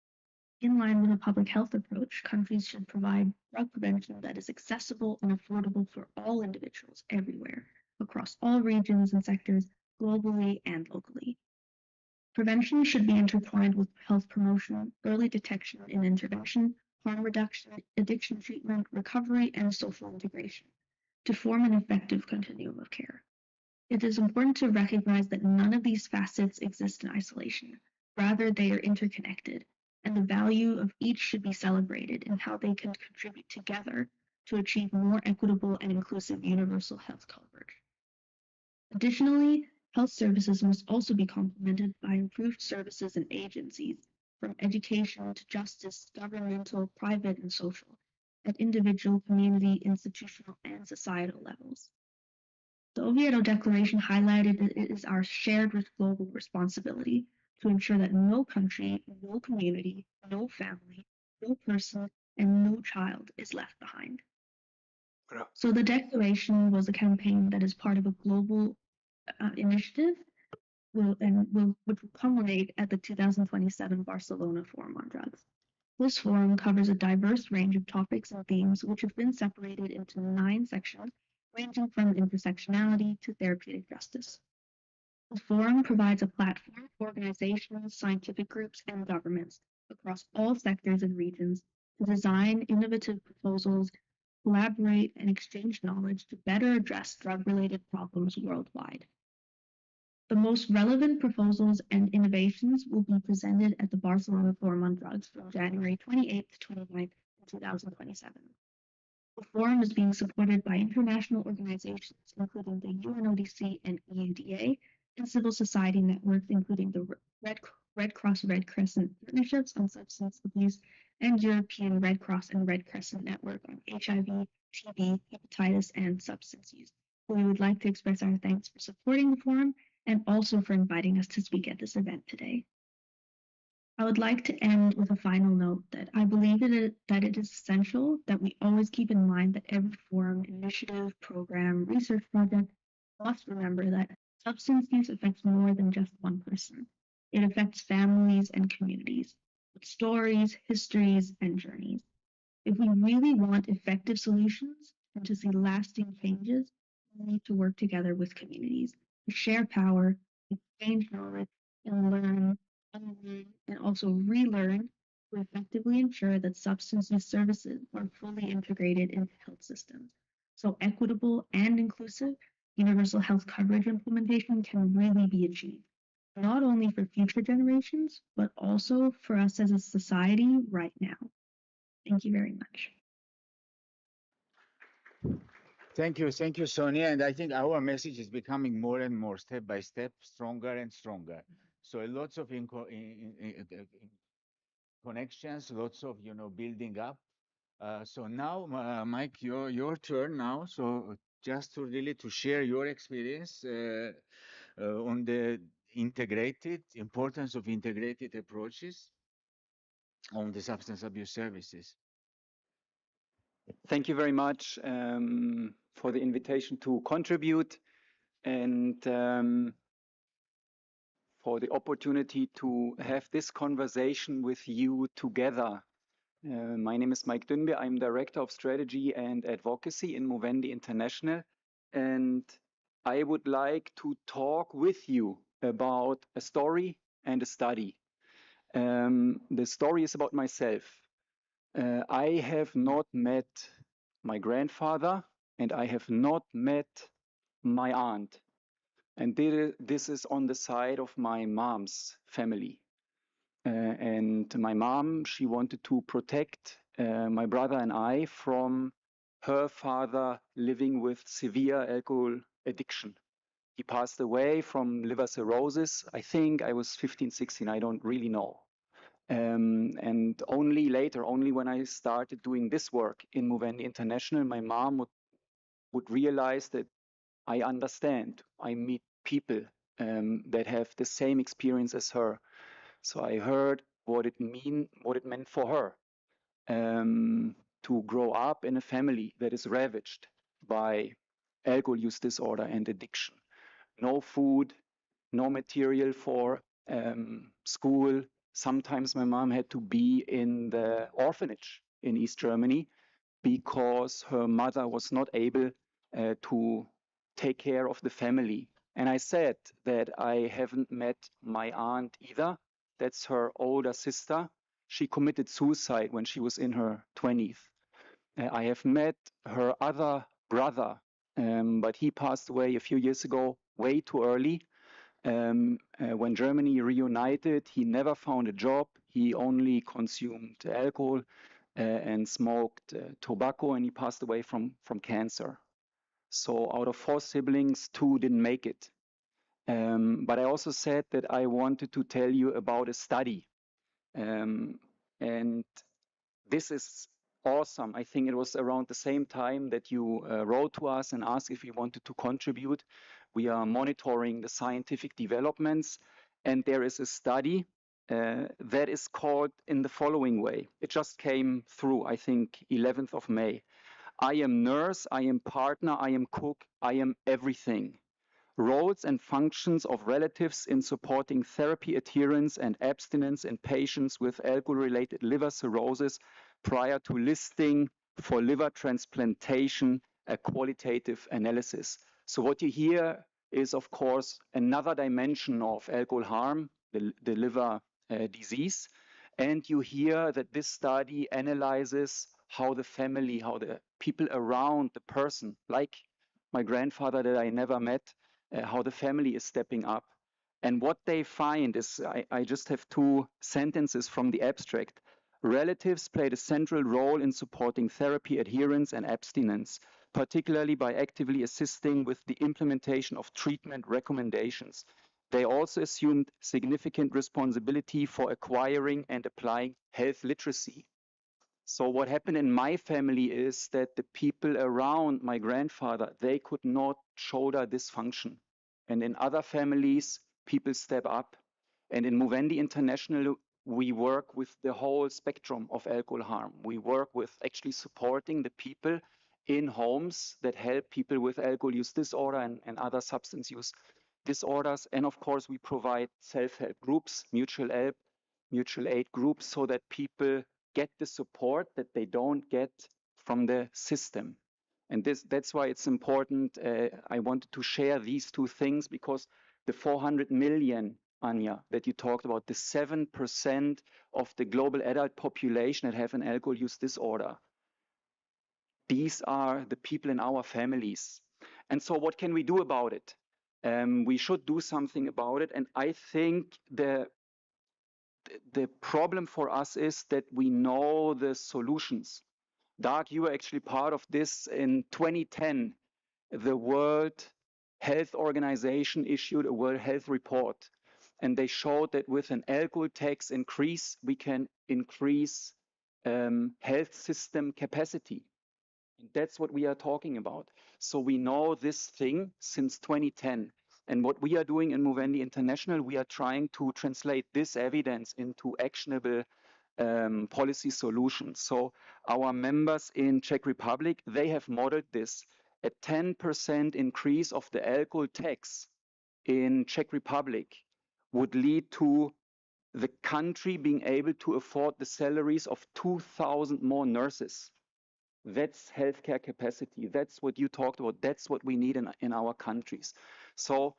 In line with a public health approach, countries should provide drug prevention that is accessible and affordable for all individuals everywhere, across all regions and sectors, globally and locally. Prevention should be intertwined with health promotion, early detection and intervention, harm reduction, addiction treatment, recovery, and social integration to form an effective continuum of care. It is important to recognize that none of these facets exist in isolation. Rather, they are interconnected, and the value of each should be celebrated in how they can contribute together to achieve more equitable and inclusive universal health coverage. Additionally, health services must also be complemented by improved services and agencies, from education to justice, governmental, private, and social, at individual, community, institutional, and societal levels. The Oviedo Declaration highlighted that it is our shared global responsibility to ensure that no country, no community, no family, no person, and no child is left behind. So the declaration was a campaign that is part of a global initiative which will culminate at the 2027 Barcelona Forum on Drugs. This forum covers a diverse range of topics and themes which have been separated into 9 sections, ranging from intersectionality to therapeutic justice. The forum provides a platform for organizations, scientific groups, and governments across all sectors and regions to design innovative proposals, collaborate, and exchange knowledge to better address drug-related problems worldwide. The most relevant proposals and innovations will be presented at the Barcelona Forum on Drugs from January 28th to 29th, 2027. The forum is being supported by international organizations, including the UNODC and EUDA, and civil society networks, including the Red Cross Red Crescent Partnerships on Substance Abuse and European Red Cross and Red Crescent Network on HIV, TB, hepatitis, and substance use. We would like to express our thanks for supporting the forum and also for inviting us to speak at this event today. I would like to end with a final note that I believe that it is essential that we always keep in mind that every forum, initiative, program, research project must remember that substance use affects more than just one person. It affects families and communities, with stories, histories, and journeys. If we really want effective solutions and to see lasting changes, we need to work together with communities to share power, exchange knowledge, and learn, unlearn, and also relearn to effectively ensure that substance use services are fully integrated into health systems. So equitable and inclusive universal health coverage implementation can really be achieved, not only for future generations, but also for us as a society right now. Thank you very much. Thank you, Sonia. And I think our message is becoming more and more, step by step, stronger and stronger. So lots of connections, lots of building up. So now, Mike, your turn now. So just to really to share your experience on the importance of integrated approaches on the substance abuse services. Thank you very much for the invitation to contribute and for the opportunity to have this conversation with you together. My name is Mike Dünbe. I'm Director of Strategy and Advocacy in Movendi International. And I would like to talk with you about a story and a study. The story is about myself. I have not met my grandfather and I have not met my aunt. And this is on the side of my mom's family. And my mom, she wanted to protect my brother and I from her father living with severe alcohol addiction. He passed away from liver cirrhosis. I think I was 15, 16, I don't really know. And only later, only when I started doing this work in Movendi International, my mom would realize that I understand. I meet people that have the same experience as her. So I heard what it meant for her to grow up in a family that is ravaged by alcohol use disorder and addiction. No food, no material for school. Sometimes my mom had to be in the orphanage in East Germany because her mother was not able to take care of the family. And I said that I haven't met my aunt either. That's her older sister. She committed suicide when she was in her 20s. I have met her other brother, but he passed away a few years ago, way too early. When Germany reunited, he never found a job. He only consumed alcohol and smoked tobacco, and he passed away from cancer. So out of 4 siblings, 2 didn't make it. But I also said that I wanted to tell you about a study. And this is awesome. I think it was around the same time that you wrote to us and asked if we wanted to contribute. We are monitoring the scientific developments, and there is a study that is called in the following way. It just came through, I think, 11th of May. I am nurse, I am partner, I am cook, I am everything. Roles and functions of relatives in supporting therapy adherence and abstinence in patients with alcohol-related liver cirrhosis prior to listing for liver transplantation, a qualitative analysis. So what you hear is, of course, another dimension of alcohol harm, the liver disease. And you hear that this study analyzes how the family, how the people around the person, like my grandfather that I never met, how the family is stepping up. And what they find is, I just have 2 sentences from the abstract. Relatives played a central role in supporting therapy adherence and abstinence, particularly by actively assisting with the implementation of treatment recommendations. They also assumed significant responsibility for acquiring and applying health literacy. So what happened in my family is that the people around my grandfather, they could not shoulder this function. And in other families, people step up. And in Movendi International, we work with the whole spectrum of alcohol harm. We work with actually supporting the people in homes that help people with alcohol use disorder and other substance use disorders. And of course, we provide self-help groups, mutual aid groups, so that people get the support that they don't get from the system. And that's why it's important. I wanted to share these 2 things because the 400 million, Anja, that you talked about, the 7% of the global adult population that have an alcohol use disorder, these are the people in our families. And so what can we do about it? We should do something about it. And I think the problem for us is that we know the solutions. Doug, you were actually part of this. In 2010, the World Health Organization issued a World Health Report, and they showed that with an alcohol tax increase, we can increase health system capacity. And that's what we are talking about. So we know this thing since 2010. And what we are doing in Movendi International, we are trying to translate this evidence into actionable policy solutions. So our members in Czech Republic, they have modeled this. A 10% increase of the alcohol tax in Czech Republic would lead to the country being able to afford the salaries of 2,000 more nurses. That's healthcare capacity. That's what you talked about. That's what we need in our countries. So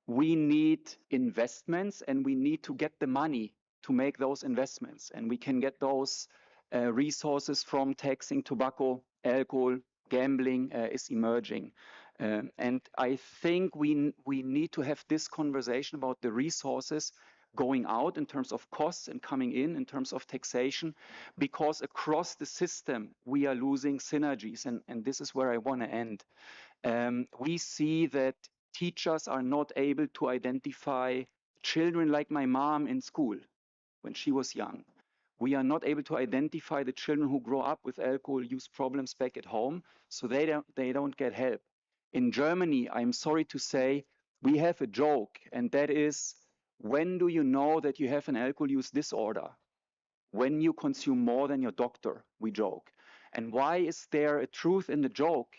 we need investments, and we need to get the money to make those investments. And we can get those resources from taxing tobacco, alcohol, gambling is emerging. And I think we need to have this conversation about the resources going out in terms of costs and coming in terms of taxation, because across the system we are losing synergies. And this is where I want to end. We see that teachers are not able to identify children like my mom in school when she was young. We are not able to identify the children who grow up with alcohol use problems back at home, so they don't get help. In Germany, I'm sorry to say, we have a joke, and that is, when do you know that you have an alcohol use disorder? When you consume more than your doctor, we joke. And why is there a truth in the joke?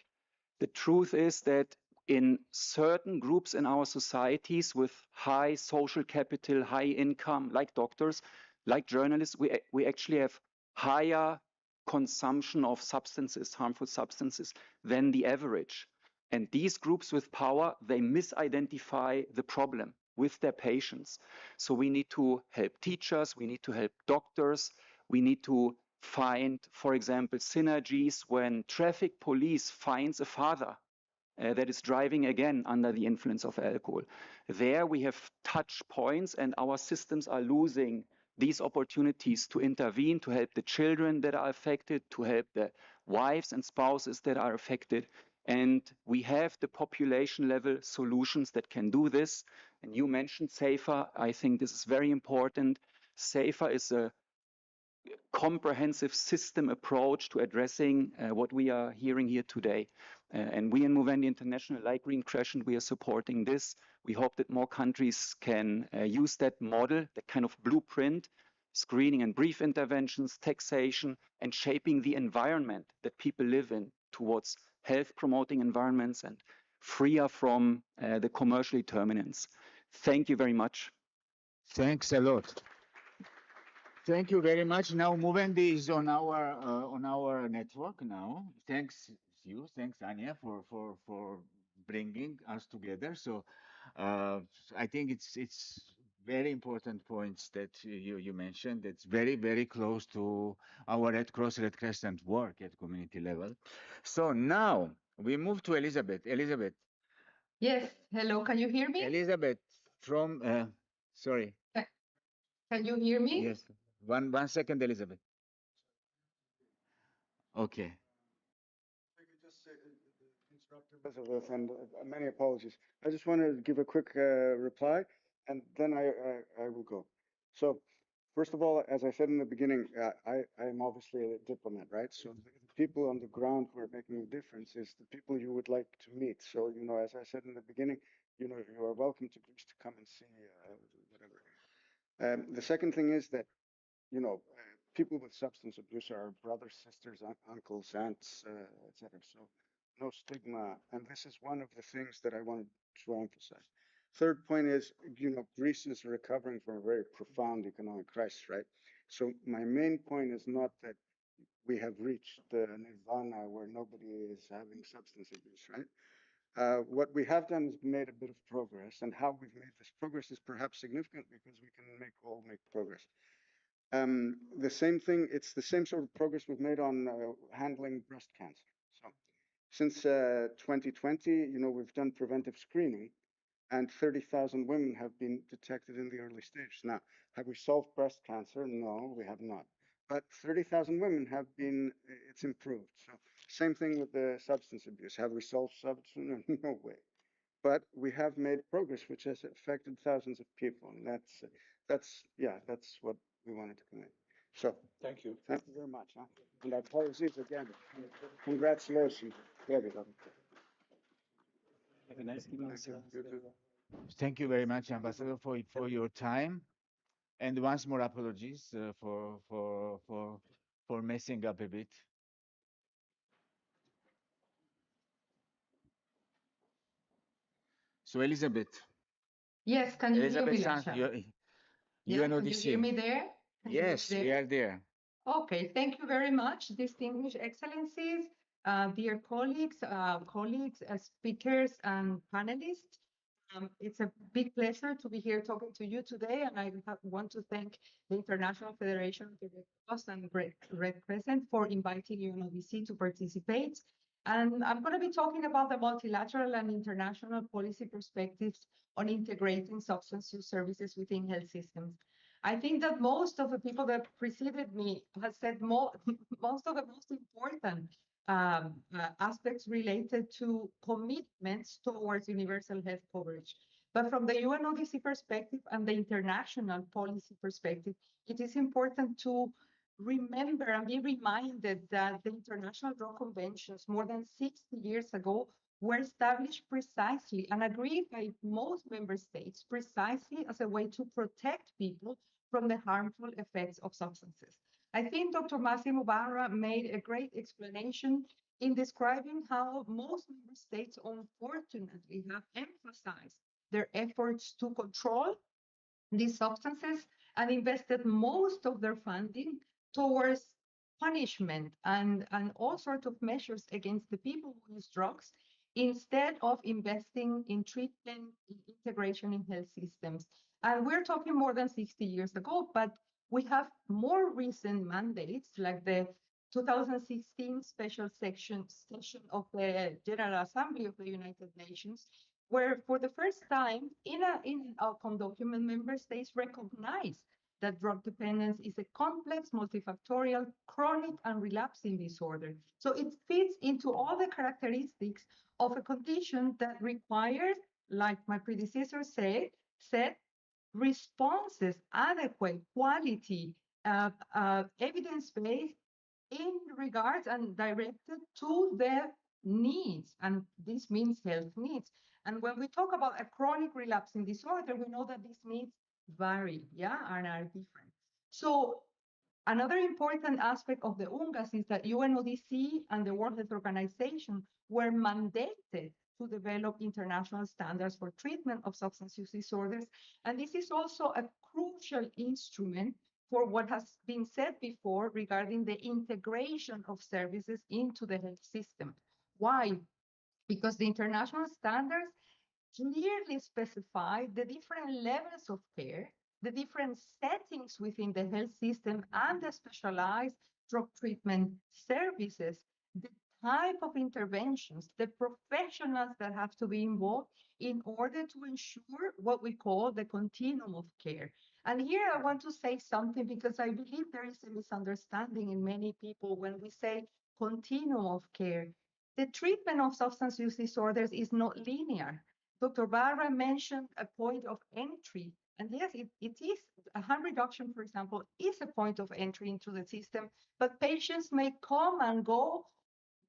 The truth is that in certain groups in our societies with high social capital, high income, like doctors, like journalists, we actually have higher consumption of substances, harmful substances, than the average. And these groups with power, they misidentify the problem with their patients. So we need to help teachers, we need to help doctors, we need to find, for example, synergies when traffic police finds a father that is driving again under the influence of alcohol. There we have touch points, and our systems are losing these opportunities to intervene, to help the children that are affected, to help the wives and spouses that are affected. And we have the population level solutions that can do this. And you mentioned SAFER. I think this is very important. SAFER is a comprehensive system approach to addressing what we are hearing here today. And we in Movendi International, like Green Crescent, we are supporting this. We hope that more countries can use that model, that kind of blueprint, screening and brief interventions, taxation, and shaping the environment that people live in towards health-promoting environments and freer from the commercial determinants. Thank you very much. Thanks a lot. Thank you very much. Now Movendi is on our network now. Thanks you, thanks Anya for bringing us together. So I think it's very important points that you mentioned. It's very close to our Red Cross, Red Crescent work at community level. So now we move to Elizabeth. Elizabeth. Yes. Hello. Can you hear me? Elizabeth from sorry. Can you hear me? Yes. One second, Elizabeth. Okay. I could just say, interrupt Elizabeth, and many apologies. I just want to give a quick reply, and then I will go. So, first of all, as I said in the beginning, I am obviously a diplomat, right? So the people on the ground who are making a difference is the people you would like to meet. So, you know, as I said in the beginning, you know, you are welcome to Greece to come and see whatever. The second thing is that, you know, people with substance abuse are brothers, sisters, uncles, aunts, etc. So no stigma, and this is one of the things that I wanted to emphasize. Third point is, you know, Greece is recovering from a very profound economic crisis, right? So my main point is not that we have reached the nirvana where nobody is having substance abuse, right? What we have done is made a bit of progress, and how we've made this progress is perhaps significant because we can all make progress. The same thing, it's the same sort of progress we've made on handling breast cancer. So since 2020, you know, we've done preventive screening, and 30,000 women have been detected in the early stage. Now, have we solved breast cancer? No, we have not. But 30,000 women have been, it's improved. So same thing with the substance abuse. Have we solved substance? No way. But we have made progress, which has affected thousands of people, and that's what we wanted to convey. So thank you very much. Huh? And apologies again. Congratulations to everybody. Have a nice evening, sir. Thank you very much, Ambassador, for your time, and once more apologies for messing up a bit. So Elizabeth. Yes, can you Elizabeth hear me, San, yeah, can you hear me there? Yes, we are there. Okay, thank you very much, distinguished excellencies, dear colleagues, speakers, and panelists. It's a big pleasure to be here talking to you today, and I want to thank the International Federation of the Red Cross and Red Crescent for inviting UNODC to participate. And I'm going to be talking about the multilateral and international policy perspectives on integrating substance use services within health systems. I think that most of the people that preceded me have said most of the most important aspects related to commitments towards universal health coverage. But from the UNODC perspective and the international policy perspective, it is important to remember and be reminded that the international drug conventions more than 60 years ago were established precisely and agreed by most member states precisely as a way to protect people from the harmful effects of substances. I think Dr. Massimo Barra made a great explanation in describing how most member states unfortunately have emphasized their efforts to control these substances and invested most of their funding towards punishment and all sorts of measures against the people who use drugs instead of investing in treatment, integration in health systems. And we're talking more than 60 years ago, but we have more recent mandates like the 2016 special session of the General Assembly of the United Nations, where for the first time in an outcome document, member states recognize that drug dependence is a complex, multifactorial, chronic, and relapsing disorder. So it fits into all the characteristics of a condition that requires, like my predecessor said, responses, adequate, quality, evidence-based in regards and directed to their needs. And this means health needs. And when we talk about a chronic relapsing disorder, we know that these needs vary, yeah, and are different. So another important aspect of the UNGAS is that UNODC and the World Health Organization were mandated to develop international standards for treatment of substance use disorders. And this is also a crucial instrument for what has been said before regarding the integration of services into the health system. Why? Because the international standards clearly specify the different levels of care, the different settings within the health system, and the specialized drug treatment services, the type of interventions, the professionals that have to be involved in order to ensure what we call the continuum of care. And here I want to say something because I believe there is a misunderstanding in many people when we say continuum of care. The treatment of substance use disorders is not linear. Dr. Barra mentioned a point of entry. And yes, it is. A harm reduction, for example, is a point of entry into the system, but patients may come and go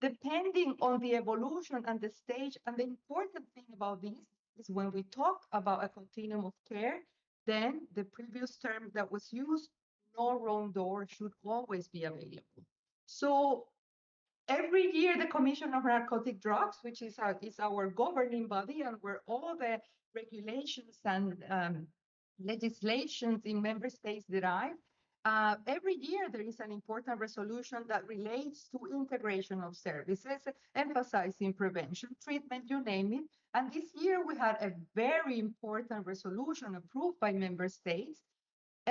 depending on the evolution and the stage. And the important thing about this is when we talk about a continuum of care, then the previous term that was used, no wrong door, should always be available. So every year, the Commission of Narcotic Drugs, which is our governing body and where all the regulations and legislations in member states derive, every year there is an important resolution that relates to integration of services, emphasizing prevention, treatment, you name it. And this year we had a very important resolution approved by member states,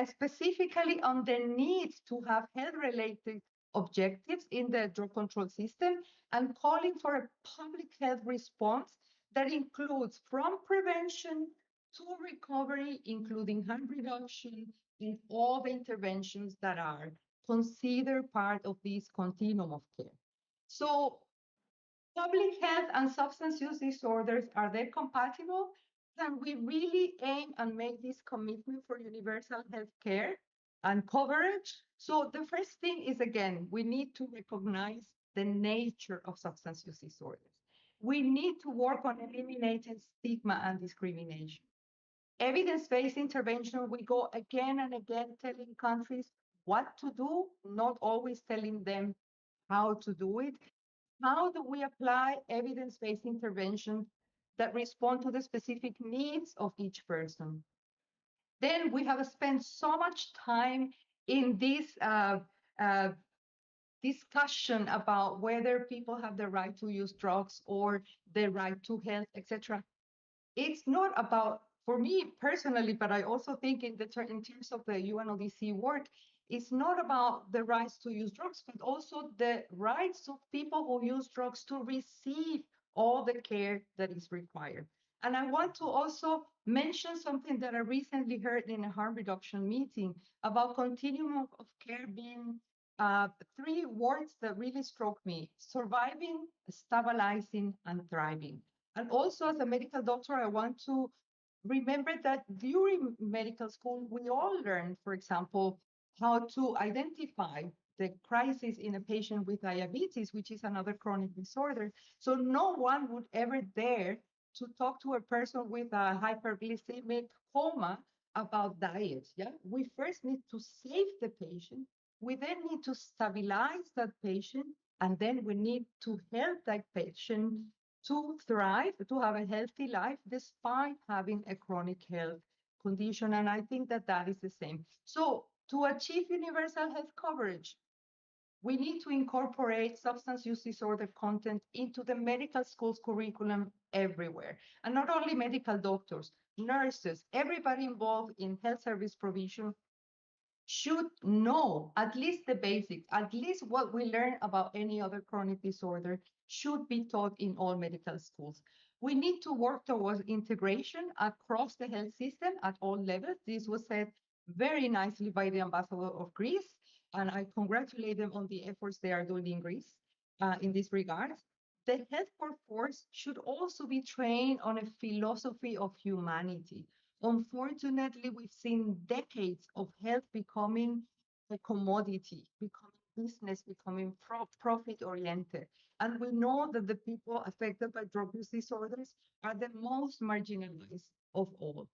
specifically on the need to have health-related objectives in the drug control system and calling for a public health response that includes from prevention to recovery, including harm reduction in all the interventions that are considered part of this continuum of care. So public health and substance use disorders, are they compatible? Can we really aim and make this commitment for universal health care and coverage? So the first thing is, again, we need to recognize the nature of substance use disorders. We need to work on eliminating stigma and discrimination. Evidence-based intervention, we go again and again telling countries what to do, not always telling them how to do it. How do we apply evidence-based interventions that respond to the specific needs of each person? Then we have spent so much time in this discussion about whether people have the right to use drugs or the right to health, etc. It's not about, for me personally, but I also think in terms of the UNODC work, It's not about the rights to use drugs, but also the rights of people who use drugs to receive all the care that is required. And I want to also mention something that I recently heard in a harm reduction meeting about continuum of care being three words that really struck me: surviving, stabilizing, and thriving. And also, as a medical doctor, I want to remember that during medical school, we all learned, for example, how to identify the crisis in a patient with diabetes, which is another chronic disorder. So no one would ever dare to talk to a person with a hyperglycemic coma about diet. Yeah, we first need to save the patient. We then need to stabilize that patient, and then we need to help that patient to thrive, to have a healthy life despite having a chronic health condition. And I think that that is the same. So to achieve universal health coverage, we need to incorporate substance use disorder content into the medical school's curriculum everywhere. And not only medical doctors, nurses, everybody involved in health service provision should know at least the basics, at least what we learn about any other chronic disorder should be taught in all medical schools. We need to work towards integration across the health system at all levels. This was said very nicely by the ambassador of Greece, and I congratulate them on the efforts they are doing in Greece in this regard. The health workforce should also be trained on a philosophy of humanity. Unfortunately, we've seen decades of health becoming a commodity, becoming business, becoming profit-oriented. And we know that the people affected by drug use disorders are the most marginalized of all.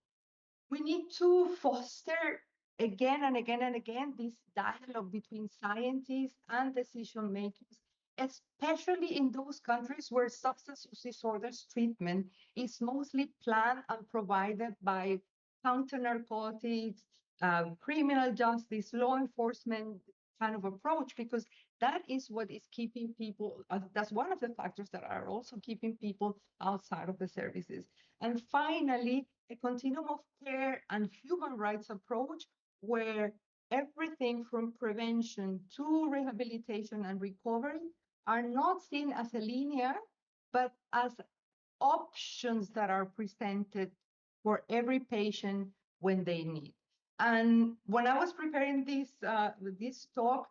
We need to foster again and again and again this dialogue between scientists and decision makers, especially in those countries where substance use disorders treatment is mostly planned and provided by counter narcotics, criminal justice, law enforcement kind of approach, because that is what is keeping people, that's one of the factors that are also keeping people outside of the services. And finally, a continuum of care and human rights approach where everything from prevention to rehabilitation and recovery are not seen as a linear, but as options that are presented for every patient when they need. And when I was preparing this talk,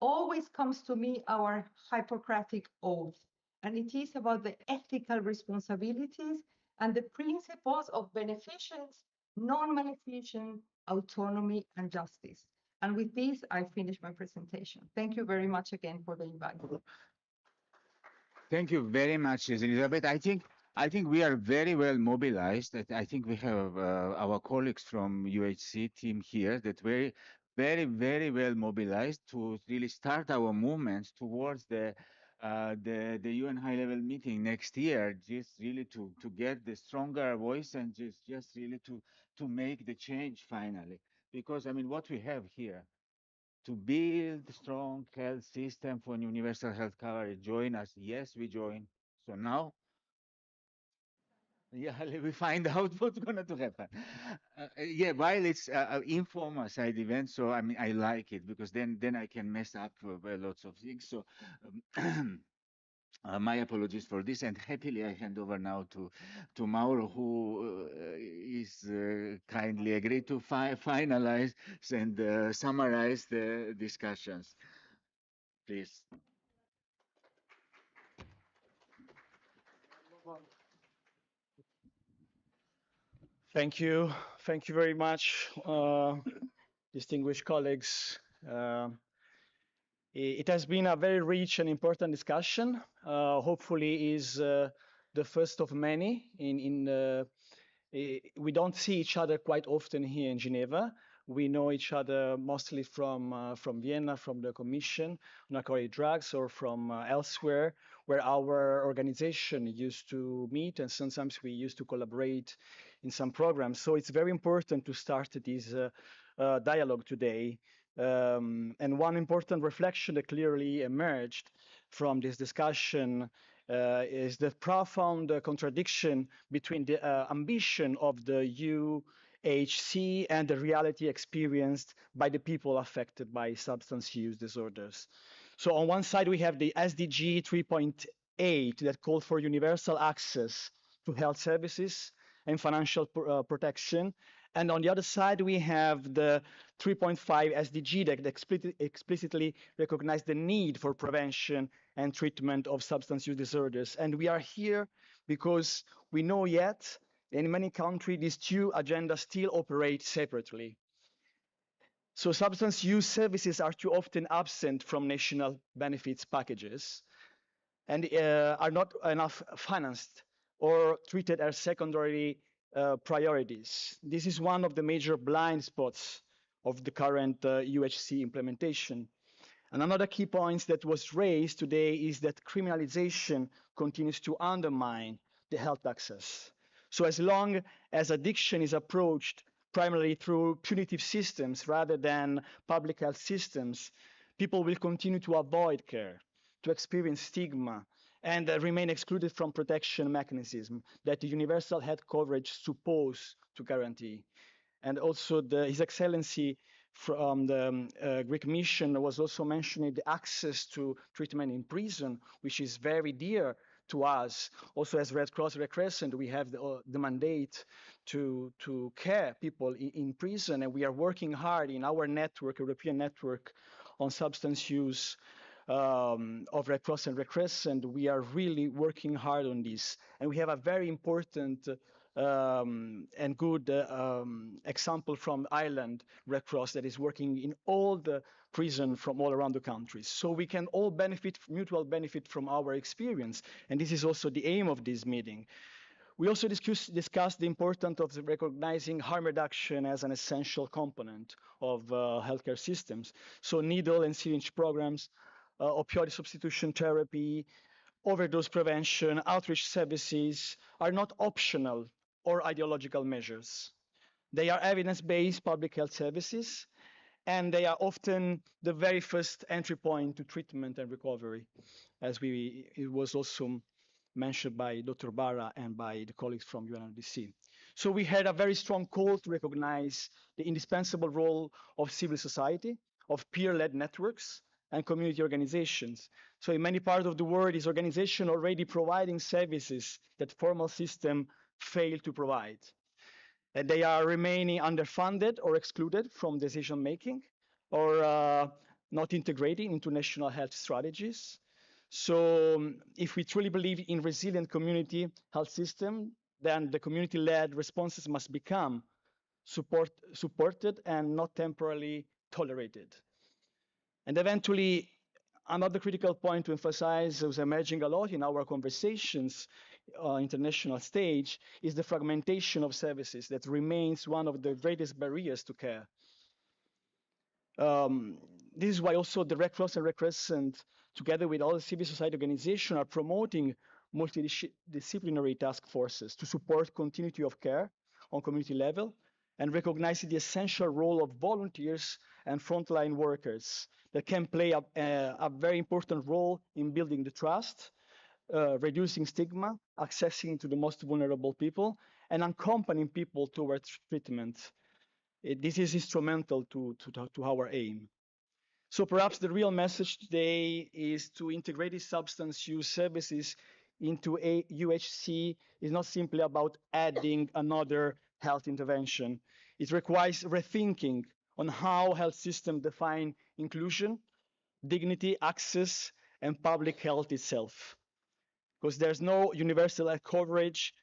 always comes to me our Hippocratic Oath, and it is about the ethical responsibilities and the principles of beneficence, non-maleficence, autonomy, and justice. And with this, I finish my presentation. Thank you very much again for the invite. Thank you very much, Elizabeth. I think we are very well mobilized. I think we have our colleagues from UHC team here that very well mobilized to really start our movements towards the UN high-level meeting next year. Just really to get the stronger voice and just really to make the change finally. Because I mean, what we have here, to build strong health system for universal health coverage. Join us. Yes, we join. So now, yeah, we find out what's going to happen. Yeah, while it's informal side event, so I mean, I like it because then I can mess up lots of things. So. My apologies for this, and happily I hand over now to Mauro, who is kindly agreed to finalize and summarize the discussions. Please. Thank you. Thank you very much, distinguished colleagues. It has been a very rich and important discussion. Hopefully is the first of many. We don't see each other quite often here in Geneva. We know each other mostly from Vienna, from the Commission on Narcotic Drugs, or from elsewhere, where our organization used to meet, and sometimes we used to collaborate in some programs. So it's very important to start this dialogue today. And one important reflection that clearly emerged from this discussion is the profound contradiction between the ambition of the WHC and the reality experienced by the people affected by substance use disorders. So on one side, we have the SDG 3.8 that called for universal access to health services and financial protection. And on the other side, we have the 3.5 SDG that explicitly recognize the need for prevention and treatment of substance use disorders. And we are here because we know yet in many countries, these two agendas still operate separately. So substance use services are too often absent from national benefits packages and are not enough financed or treated as secondary priorities. This is one of the major blind spots of the current UHC implementation. And another key point that was raised today is that criminalization continues to undermine the health access. So as long as addiction is approached primarily through punitive systems rather than public health systems, people will continue to avoid care, to experience stigma, and remain excluded from protection mechanisms that the universal health coverage is supposed to guarantee. And also His Excellency from the Greek mission was also mentioning the access to treatment in prison, which is very dear to us. Also as Red Cross Red Crescent, we have the mandate to care people in prison, and we are working hard in our network, European network on substance use of Red Cross and Red Crescent. We are really working hard on this, and we have a very important and good example from Ireland Red Cross that is working in all the prison from all around the country. So we can all benefit, mutual benefit from our experience, and this is also the aim of this meeting. We also discussed the importance of recognizing harm reduction as an essential component of healthcare systems. So needle and syringe programs, opioid substitution therapy, overdose prevention, outreach services are not optional or ideological measures. They are evidence-based public health services, and they are often the very first entry point to treatment and recovery, as it was also mentioned by Dr. Barra and by the colleagues from UNODC. So we had a very strong call to recognize the indispensable role of civil society, of peer-led networks, and community organizations. So in many parts of the world, these organizations are already providing services that formal system fail to provide. And they are remaining underfunded or excluded from decision-making, or not integrated into national health strategies. So if we truly believe in resilient community health system, then the community-led responses must become supported and not temporarily tolerated. And eventually, another critical point to emphasize was emerging a lot in our conversations international stage is the fragmentation of services that remains one of the greatest barriers to care. This is why also the Red Cross and Red Crescent, together with all the civil society organizations, are promoting multidisciplinary task forces to support continuity of care on community level and recognizing the essential role of volunteers and frontline workers that can play a very important role in building the trust, reducing stigma, accessing to the most vulnerable people, and accompanying people towards treatment. This is instrumental to our aim. So perhaps the real message today is to integrate these substance use services into a UHC is not simply about adding another health intervention. It requires rethinking on how health systems define inclusion, dignity, access, and public health itself. Because there's no universal health coverage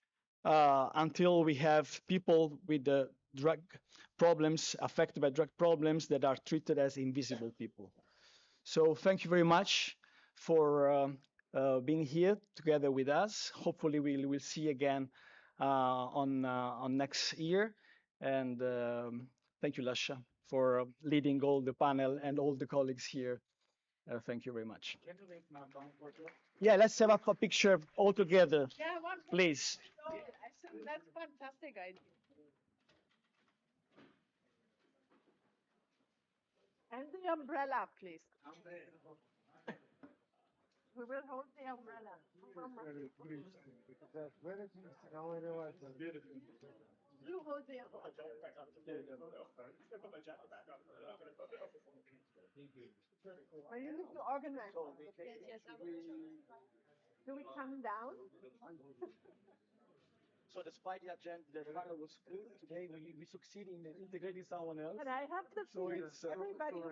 until we have people with the drug problems, affected by drug problems that are treated as invisible people. So thank you very much for being here together with us. Hopefully we'll see you again on next year. And thank you, Lasha, for leading all the panel and all the colleagues here. Thank you very much. Yeah, let's have a picture all together, please. That's a fantastic idea. And the umbrella, please. We will hold the umbrella. You hold the Well, you need to organize. Yes, do we come down? So despite the agenda, the panel was full today, we succeed in integrating someone else. But I have the So feeling it's everybody